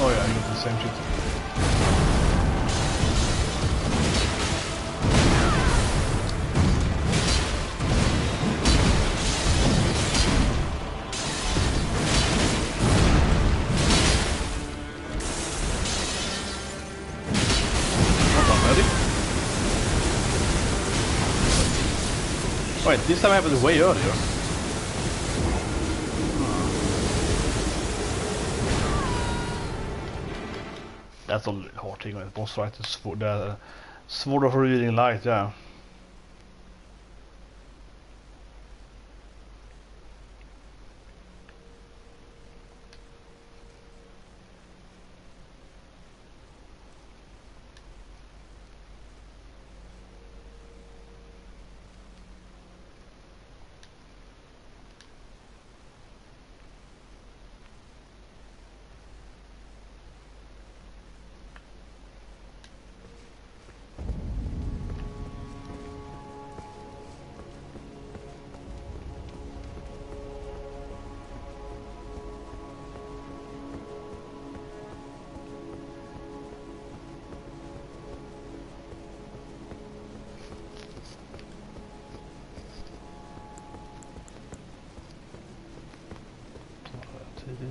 Oh yeah, you got the same shit. Wait, this time happened way earlier. That's a hard thing with boss fight. The Sword of Reading Light, yeah.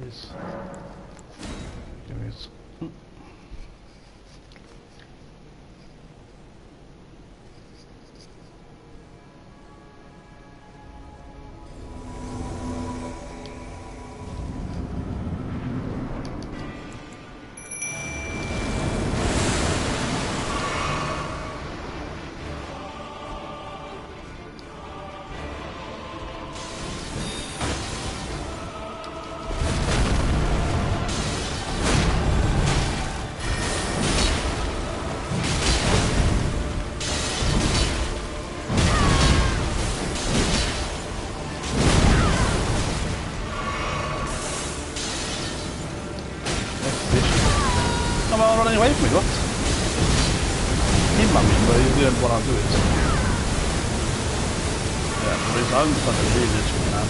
This. Give me this. Running away from me, what? Him, I mean, but he didn't want to do it. Yeah, but it's I'm such a really man.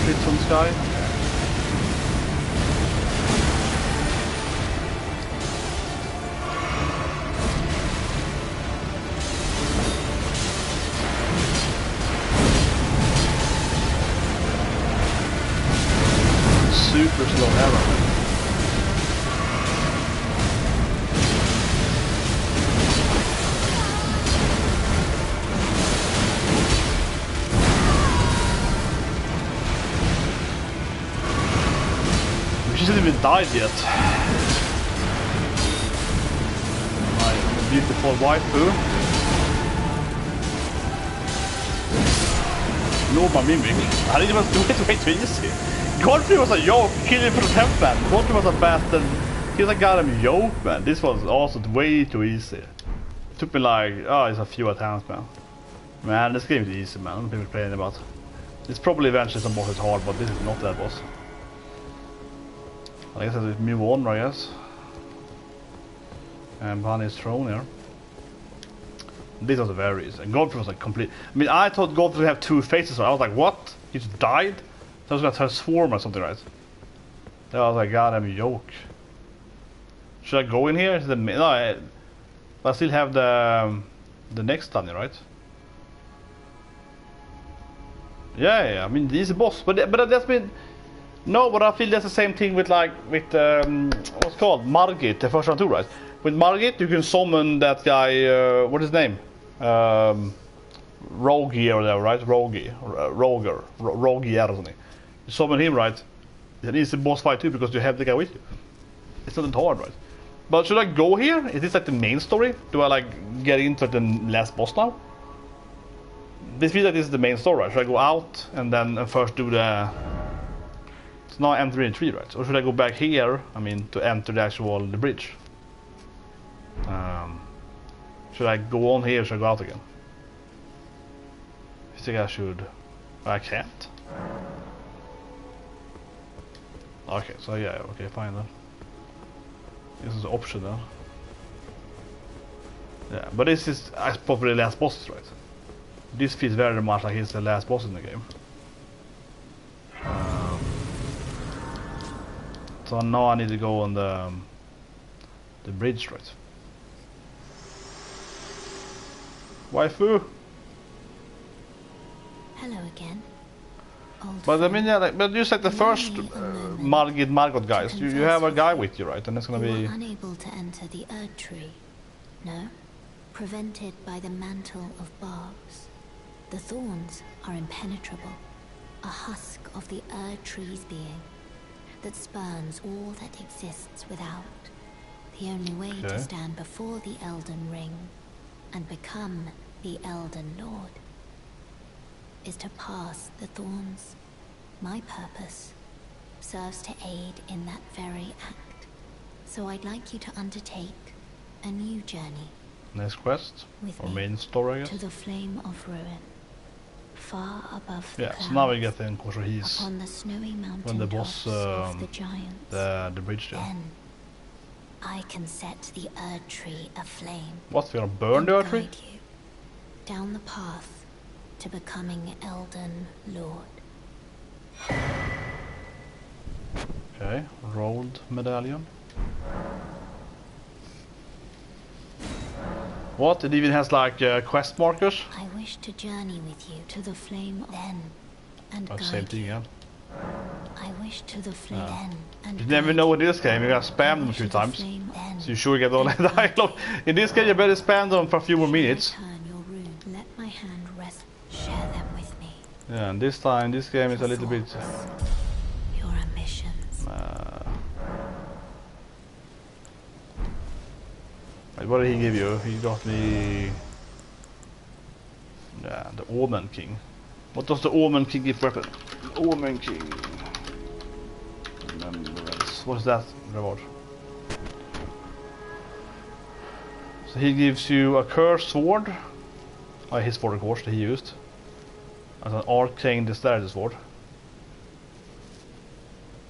From the sky. Super slow arrow. She hasn't even died yet. My beautiful waifu. NOOB my mimic. I didn't even do it way too easy. Godfrey was a yoke, killing from temp man. Godfrey was a bastard. He was a goddamn yoke, man. This was also way too easy. It took me like, oh, it's a few attempts, man. Man, this game is easy, man. I don't think we're playing about. It's probably eventually some bosses hard, but this is not that boss. I guess that's Myrmonden, I guess. And behind his throne here. This was very easy. And Godfrey was like complete. I mean, I thought Godfrey would have two faces, so I was like, what? He just died? So I was gonna transform or something, right? That was like, goddamn yoke. Should I go in here? No, but I still have the next dungeon, right? Yeah, I mean, he's a boss, but that's been. No, but I feel that's the same thing with what's it called? Margit, the first one too, right? With Margit, you can summon that guy, what's his name? Rogi or whatever, right? Rogi or something. You summon him, right? It's an easy boss fight too because you have the guy with you. It's not that hard, right? But should I go here? Is this like the main story? Do I like get into the last boss now? This feels like this is the main story, right? Should I go out and then first do the... It's now entering the tree, right? Or should I go back here, I mean, to enter the bridge? Should I go on here or should I go out again? I think I should... I can't. Okay, so yeah, okay, fine then. This is an option then. Yeah, but this is probably the last boss, right? This feels very much like he's the last boss in the game. So now I need to go on the bridge, right? Waifu! Hello again. But I mean, yeah, like, but just like the first Margot guys, you have a guy with you, right? And it's gonna be... unable to enter the Erd Tree. No? Prevented by the mantle of barbs. The thorns are impenetrable. A husk of the Erd Tree's being that spurns all that exists without. The only way to stand before the Elden Ring and become the Elden Lord is to pass the thorns. My purpose serves to aid in that very act. So I'd like you to undertake a new journey. Next quest? Or main story, I guess? To the flame of ruin. Far above the clouds, so now we get in because he's... upon the snowy mountain when the boss... of the giants. The bridge there. Then I can set the Erd Tree aflame. What, we're gonna burn the Erd Tree? Guide you down the path to becoming Elden Lord. Okay, rolled medallion. What? It even has like quest markers? I wish to journey with you to the flame then and That's guide same thing, you. yeah. I wish to the flame then and You never know in this game, you gotta spam them a few times. So you sure get all that dialogue. In this game you better spam them for a few more minutes. Turn your rune. Let my hand rest. Share them with me. Yeah, and this time, this game is a little bit... Your ambitions. Wait, what did he give you? He got me... Yeah, the Omen King. What does the Omen King give weapon? Omen King... Remembrance. What's that reward? So he gives you a cursed sword. Oh, his sword of course that he used. As an arcane dexterity sword.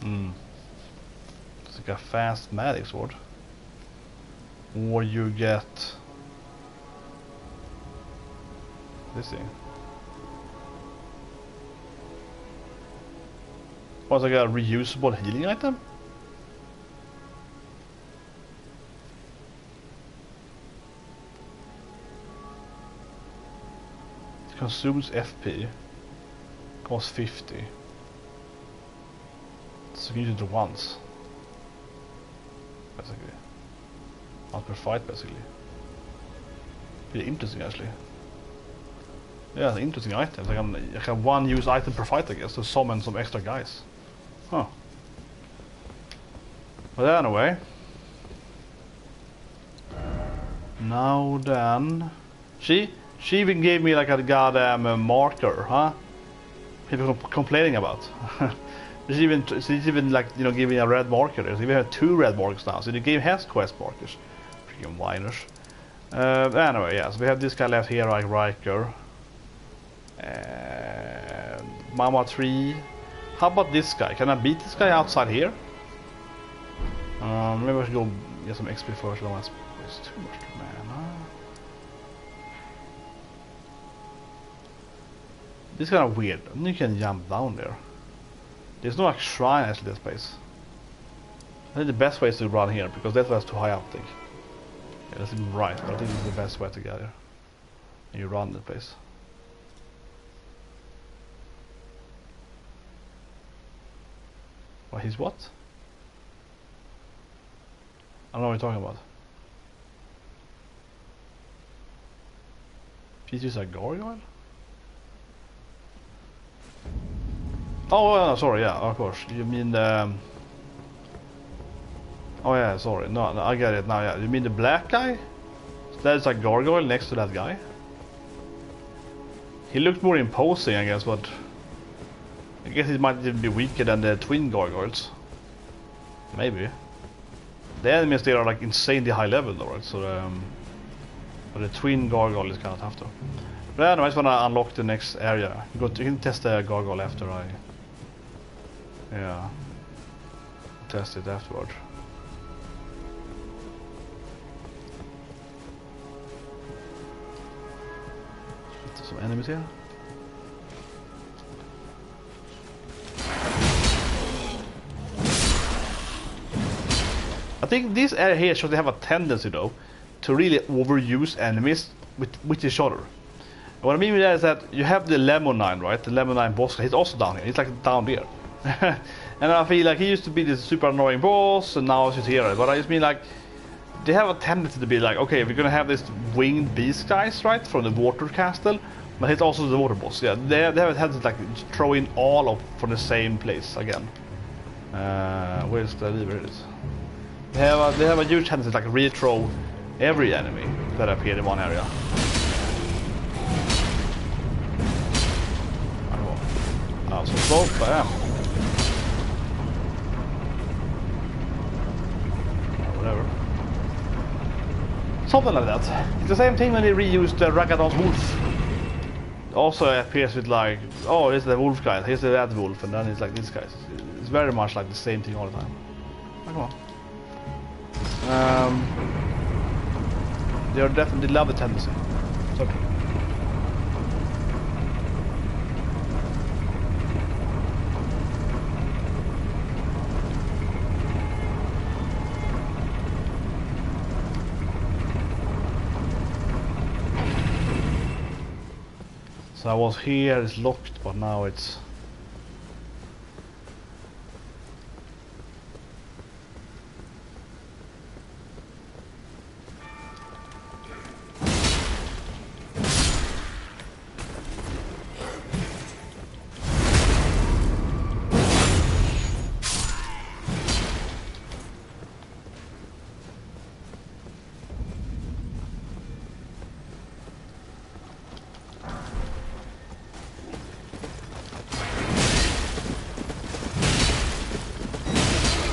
It's like a fast magic sword. Or you get this thing. Was like a reusable healing item? It consumes FP. Costs 50. So you use it once. Basically. Once per fight, basically. Pretty interesting, actually. Yeah, it's an interesting item. I can one use item per fight, I guess, to summon some extra guys. Huh. But anyway. Now then. She even gave me like a goddamn marker, huh? People complaining about. She's even like, you know, giving a red marker. So we have 2 red markers now. So the game has quest markers. Freaking whiners. Anyway, yeah, so we have this guy left here, like Riker. Mama Tree. How about this guy? Can I beat this guy outside here? Maybe I should go get some XP first. I don't want to waste too much mana. This is kind of weird. You can jump down there. There's no like shrine actually in this place. I think the best way is to run here because that's too high up, I think. Yeah, that's even right, but I think this is the best way to get here. And you run the place. Well, he's what? I don't know what you're talking about. Please use a gargoyle? Oh, sorry, yeah, of course. You mean the... Oh yeah, sorry. No, I get it now, yeah. You mean the black guy? So there's a gargoyle next to that guy? He looked more imposing, I guess, but... I guess it might even be weaker than the twin gargoyles. Maybe. The enemies there are like insanely high level though, right? So but the twin gargoyle is kind of tough though. But anyways, when I unlock the next area, you can test the gargoyle after I... Yeah. Test it afterward. There's some enemies here. I think this area here should have a tendency though to really overuse enemies with each other. And what I mean with that is that you have the Myrmonden, right? The Myrmonden boss, he's also down here. He's like down there. And I feel like he used to be this super annoying boss and now he's here. But I just mean like they have a tendency to be like, okay, we're gonna have this winged beast guys, right? From the water castle, but he's also the water boss. Yeah, they have a tendency to like throw in all of from the same place again. Where's the lever? It is. They have a huge tendency to like re-throw every enemy that appeared in one area. Oh, so slow, bam. Whatever. Something like that. It's the same thing when they reused Ragaddon's wolf. Also appears with like, oh, here's the wolf guy, here's the red wolf, and then it's like this guy. It's very much like the same thing all the time. Oh, come on. They are definitely love the tendency. Certainly. So I was here, it's locked, but now it's...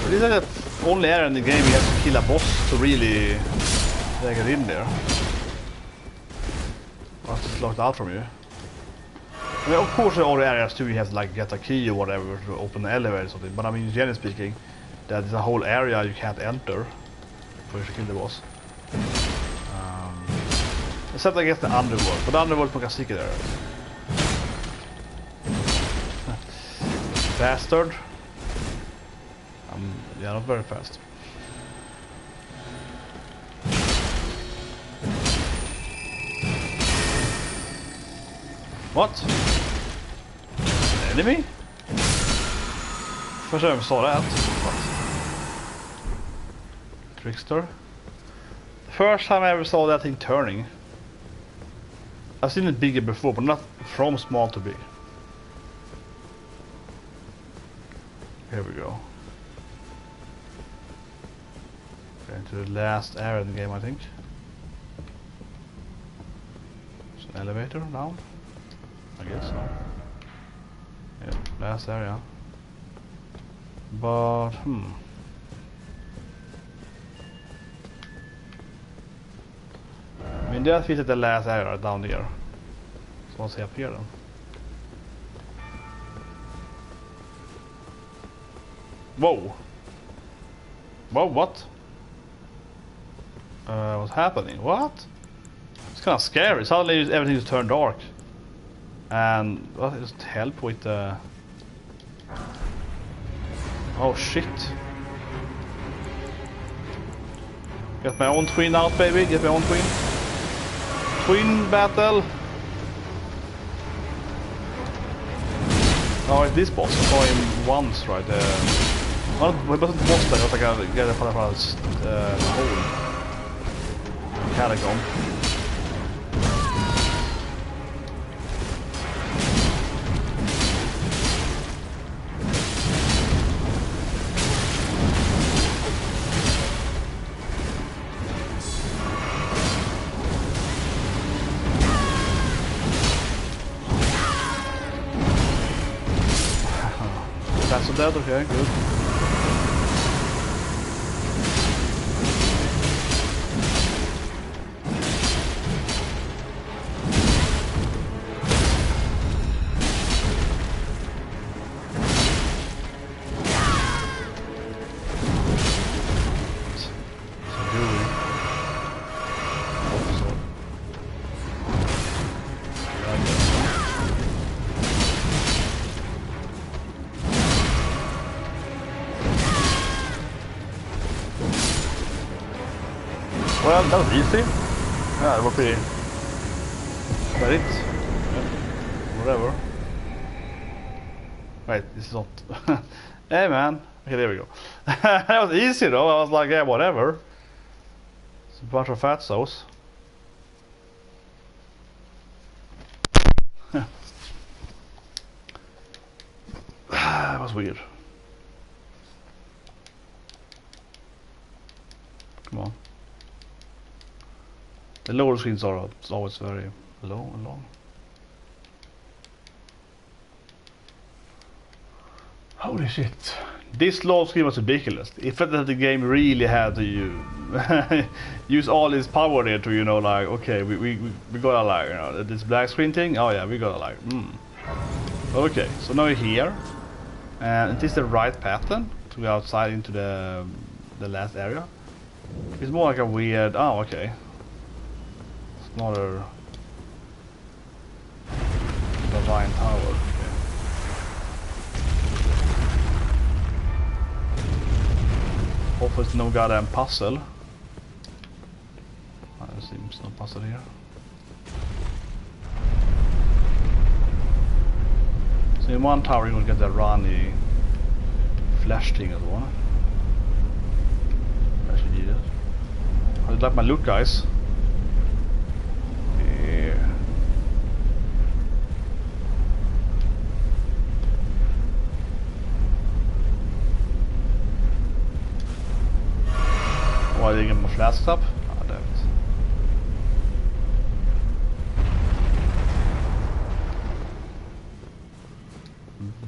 This is like the only area in the game you have to kill a boss to really get in there. Or it's just locked out from you. I mean, of course, in all the areas too, you have to like get a key or whatever to open the elevator or something. But I mean, generally speaking, there's a whole area you can't enter before you kill the boss. Except I guess the underworld, but the underworld is like a secret area. Bastard. Yeah, not very fast. What? An enemy? First time I saw that. What? Trickster? First time I ever saw that thing turning. I've seen it bigger before, but not from small to big. Here we go. To the last area in the game, I think. It's an elevator down? I guess so. Yeah, last area. But, I mean, that fits at the last area down there. So what's up here then? Whoa! Whoa, what? What's happening? What? It's kind of scary. Suddenly everything just turned dark. And what is help with the... Oh shit. Get my own twin out, baby. Get my own twin. Twin battle. Oh, it's this boss. I saw him once, right? Well, it wasn't the boss, but it was like a hole. Catacomb. dead, okay, good. Well, that was easy. Yeah, it was pretty. But it's whatever. Wait, this is not. Hey man. Okay, there we go. That was easy though. I was like, yeah, whatever. It's a bunch of fat sauce. That was weird. Come on. The lower screens are always very low and long. Holy shit. This low screen was ridiculous. It felt that the game really had to use all its power there to, you know, like, okay, we gotta like, you know, this black screen thing, oh yeah, we gotta like, Okay, so now we're here. And it is the right path then to go outside into the last area. It's more like a weird, oh okay. It's not a divine tower. Okay. Hopefully it's no goddamn puzzle. There seems no puzzle here. So in one tower you're gonna get the Rani flash thing as well. Actually need it. I like my loot, guys. Yeah. Oh, I didn't get my flask up? Ah, damn it.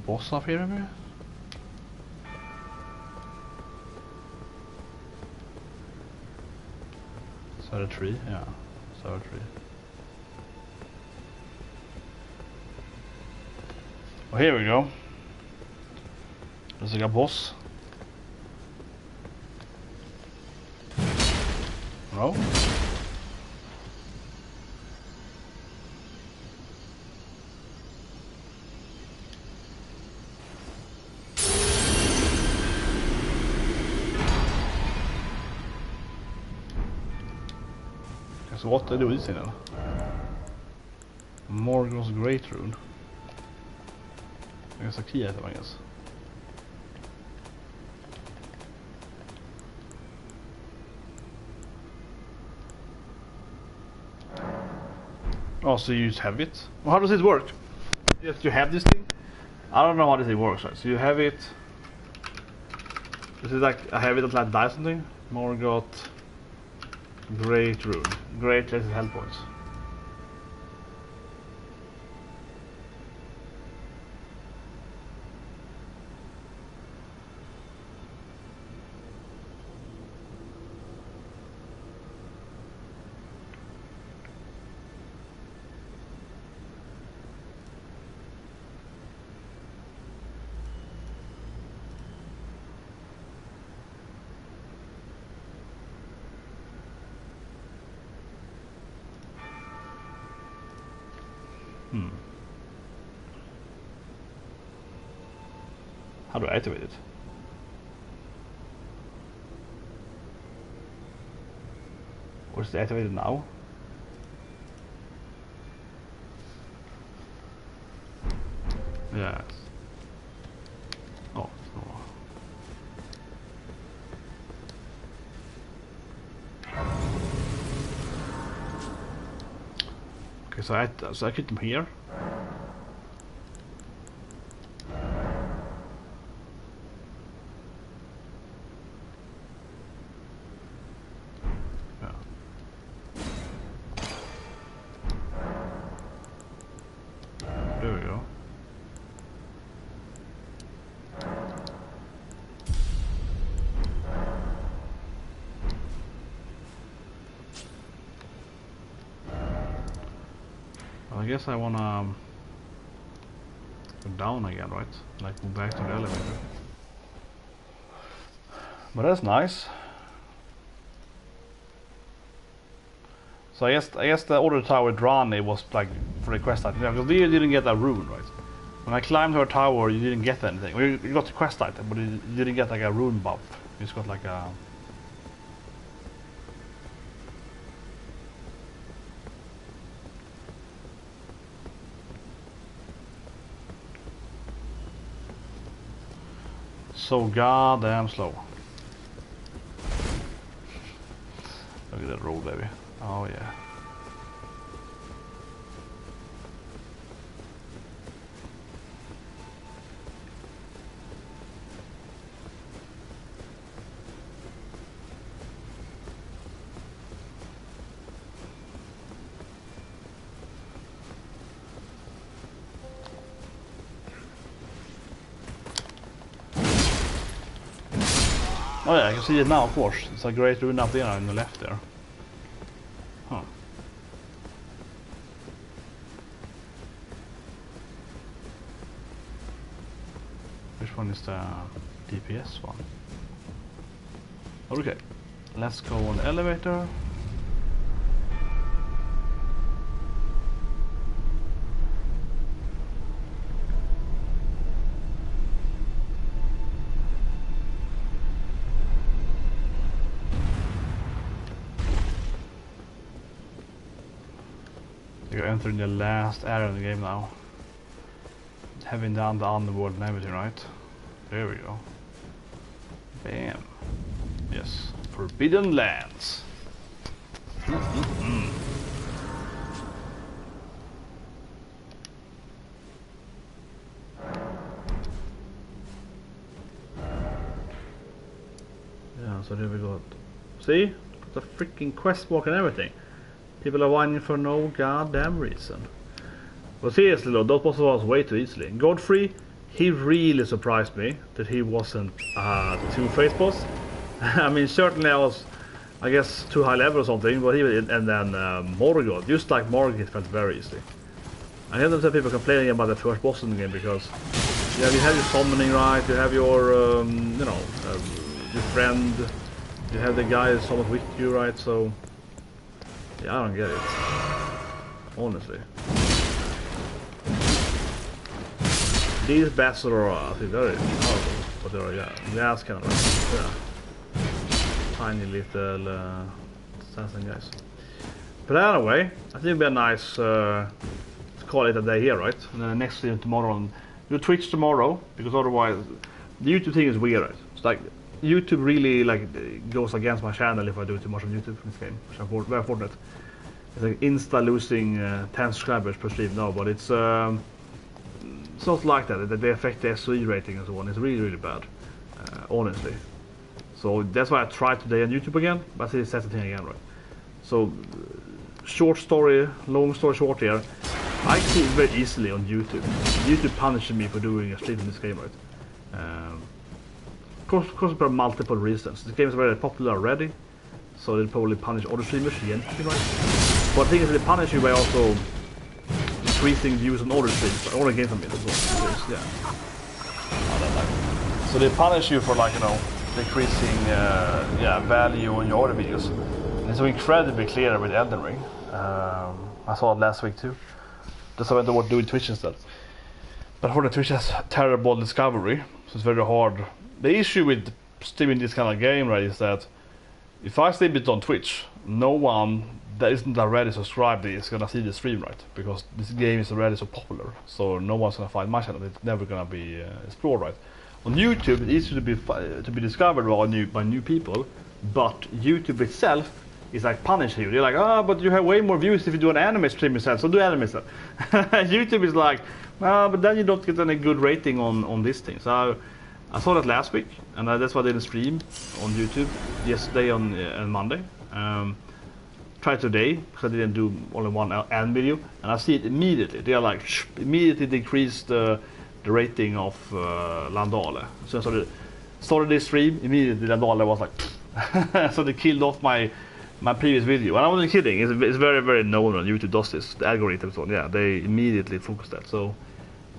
Boss up here maybe? Is that a tree? Yeah, is that a tree? Well, here we go. There's like a boss. No? So what do we see now? Morgoth's Great Rune. I guess a key item, I guess. Oh, so you just have it? Well, how does it work? You have this thing? I don't know how this thing works, right? So you have it... Is it like I have it until I die something? Morgoth Great Rune. Great less health points. How do I activate it? Or is it activated now? Yes. Oh, no. Okay, so I click them here. I guess I wanna go down again, right? Like go back to the elevator. But that's nice. So I guess the other tower with Rani was like for the quest item. Yeah, because you didn't get a rune, right? When I climbed her tower, you didn't get anything. Well, you got the quest item, but you didn't get like a rune buff. You just got like a... So goddamn slow. Look at that roll, baby. Oh yeah. Oh yeah, I can see it now, of course. It's a great rune up there on the left there. Huh. Which one is the DPS one? Okay, let's go on the elevator. You're entering the last area of the game now. Having done the underworld and everything, right? There we go. Bam. Yes. Forbidden Lands. Yeah, so there we go. See? The freaking quest walk and everything. People are whining for no goddamn reason. But seriously though, that was way too easily. Godfrey, he really surprised me that he wasn't two-faced boss. I mean, certainly I was, I guess, too high level or something, but he and then Morgoth, just like Morgoth, it felt very easy. I heard some people complaining about the first boss in the game because you have your summoning, right? You have your, you know, your friend. You have the guy that's somewhat with you, right? So yeah, I don't get it, honestly. These bastards are, I think, very powerful, but they are, yeah, kind of like, yeah, tiny little assassin guys. But anyway, I think it'd be a nice to call it a day here, right? And then the next stream tomorrow, and do Twitch tomorrow, because otherwise the YouTube thing is weird, right? It's like YouTube really like goes against my channel if I do too much on YouTube in this game, which I'm very fortunate. It's like insta losing 10 subscribers per stream now, but it's not like that. They affect the SOE rating and so on. It's really, really bad, honestly. So that's why I tried today on YouTube again, but it's the thing again, right? So short story, long story short here, I see it very easily on YouTube. YouTube punishes me for doing a stream in this game, right? Of course, for multiple reasons. The game is very popular already, so they'll probably punish other streamers again, right? But the thing is, they punish you by also increasing views on other streams, other games I mean, as well. Yeah. So they punish you for, like, you know, decreasing value on your other videos. And it's so incredibly clear with Elden Ring. I saw it last week too. That's why I don't want to do Twitch instead. But for the Twitch has terrible discovery, so it's very hard. The issue with streaming this kind of game, right, is that if I stream it on Twitch, no one that isn't already subscribed is gonna see the stream, right? Because this game is already so popular, so no one's gonna find my channel. It's never gonna be explored, right? On YouTube, it's easy to be discovered by new people, but YouTube itself is like punishing you. They're like, but you have way more views if you do an anime stream yourself, so do anime stuff. YouTube is like, but then you don't get any good rating on this thing. So I saw that last week, and that's why I didn't stream on YouTube yesterday on Monday. Tried today because I didn't do only one AND video, and I see it immediately. They are like immediately decreased the rating of Landale. So I started this stream immediately. Landale was like, so they killed off my my previous video, and I wasn't kidding. It's very, very known on YouTube does this. The algorithm so on, yeah, they immediately focus that. So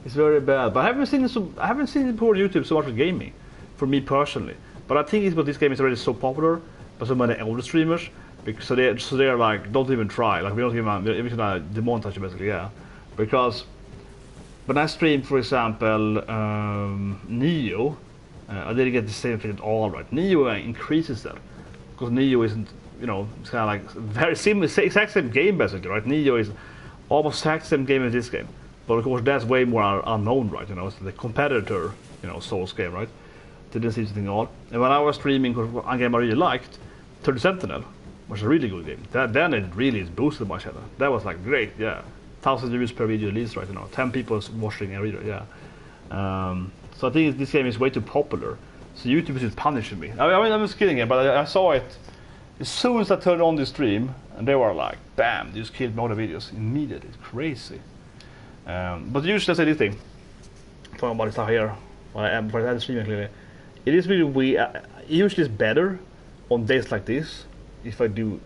it's very bad. But I haven't seen it before YouTube so much with gaming, for me personally. But I think it's because this game is already so popular by so many older streamers. Because so they're like, don't even try. Like we don't even demonetize you basically, yeah. Because when I streamed, for example, Neo, I didn't get the same thing at all, right? Neo increases that because Neo isn't, you know, it's kind of like very similar, exact same game basically, right? Neo is almost exact same game as this game, but of course that's way more unknown, right? You know, it's the competitor, you know, Souls game, right? Didn't see anything odd. And when I was streaming, a game I really liked, 30 Sentinel, was a really good game. Then it really is boosted my channel. That was like great, yeah. 1,000 views per video at least, right? You know, 10 people watching every video, yeah. So I think this game is way too popular. So YouTube is just punishing me. I mean, I'm just kidding here, but I saw it as soon as I turned on the stream, and they were like, bam, they just killed me all the videos immediately. It's crazy. But usually I say this thing, talking about this stuff here, when I am streaming clearly. It is really weird. Usually it's better on days like this if I do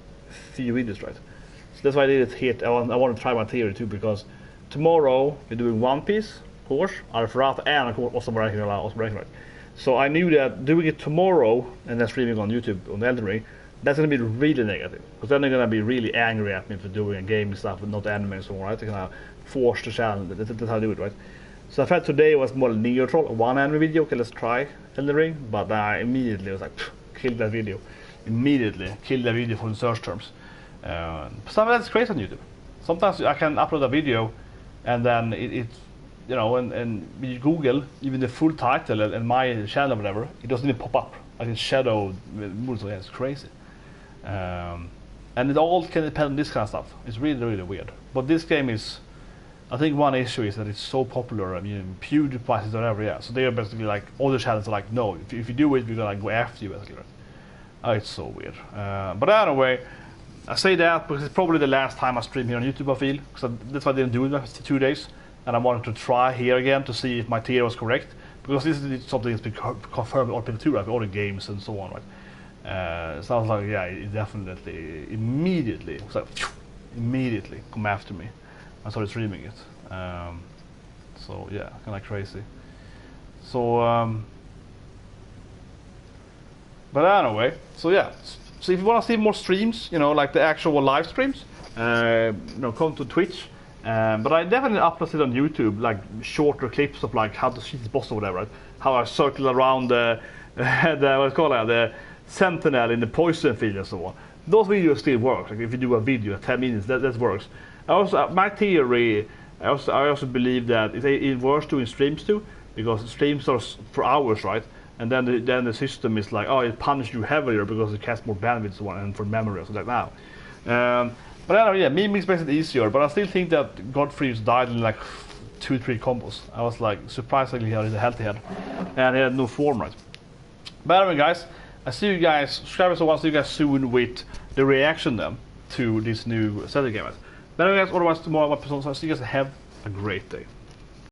few videos, right? So that's why I did it here. I want to try my theory too, because tomorrow we're doing One Piece, of course, Arthur, and of course also Breaking, right? So I knew that doing it tomorrow and then streaming on YouTube on Elden Ring, that's going to be really negative. Because then they're going to be really angry at me for doing a game and stuff with not anime and so on, right? They're going to force the channel. That's how I do it, right? So I felt today was more neutral, one anime video. Okay, let's try Elden Ring. But I immediately was like, kill that video. Immediately kill that video for the search terms. Sometimes that's crazy on YouTube. Sometimes I can upload a video and then it you know, and you Google even the full title and my channel or whatever, it doesn't even pop up. Like it's shadowed. So yeah, it's crazy. And it all can depend on this kind of stuff. It's really, really weird. But this game is, I think one issue is that it's so popular. I mean, PewDiePie is whatever, yeah. So they are basically like, all the channels are like, no, if you do it, we're gonna like go after you, basically. It's so weird. But anyway, I say that because it's probably the last time I stream here on YouTube, I feel. Because that's why I didn't do it for 2 days. And I wanted to try here again to see if my theory was correct. Because this is something that's been confirmed on people too, right? All the games and so on, right? So I was like, yeah, it definitely, immediately, it was like, immediately come after me. I started streaming it. So yeah, kind of crazy. So, but anyway, so yeah. So if you want to see more streams, you know, like the actual live streams, you know, come to Twitch. But I definitely upload it on YouTube, like shorter clips of like how to shoot the boss or whatever, right? How I circle around the what's called the Sentinel in the poison field and so on. Those videos still work. Like if you do a video 10 minutes, that works. I also my theory. I also believe that it works doing streams too, because streams are for hours, right? And then the system is like, oh, it punishes you heavier because it casts more bandwidth and so on, and for memory, so like now. But anyway, yeah, miming makes it easier, but I still think that Godfrey's died in like 2-3 combos. I was like, surprisingly, he had a healthy head, and he had no form, right? But anyway, guys, I see you guys, subscribe so I'll see you guys soon with the reaction then to this new Zelda game. But anyway, guys, otherwise tomorrow, so I'll see you guys, have a great day.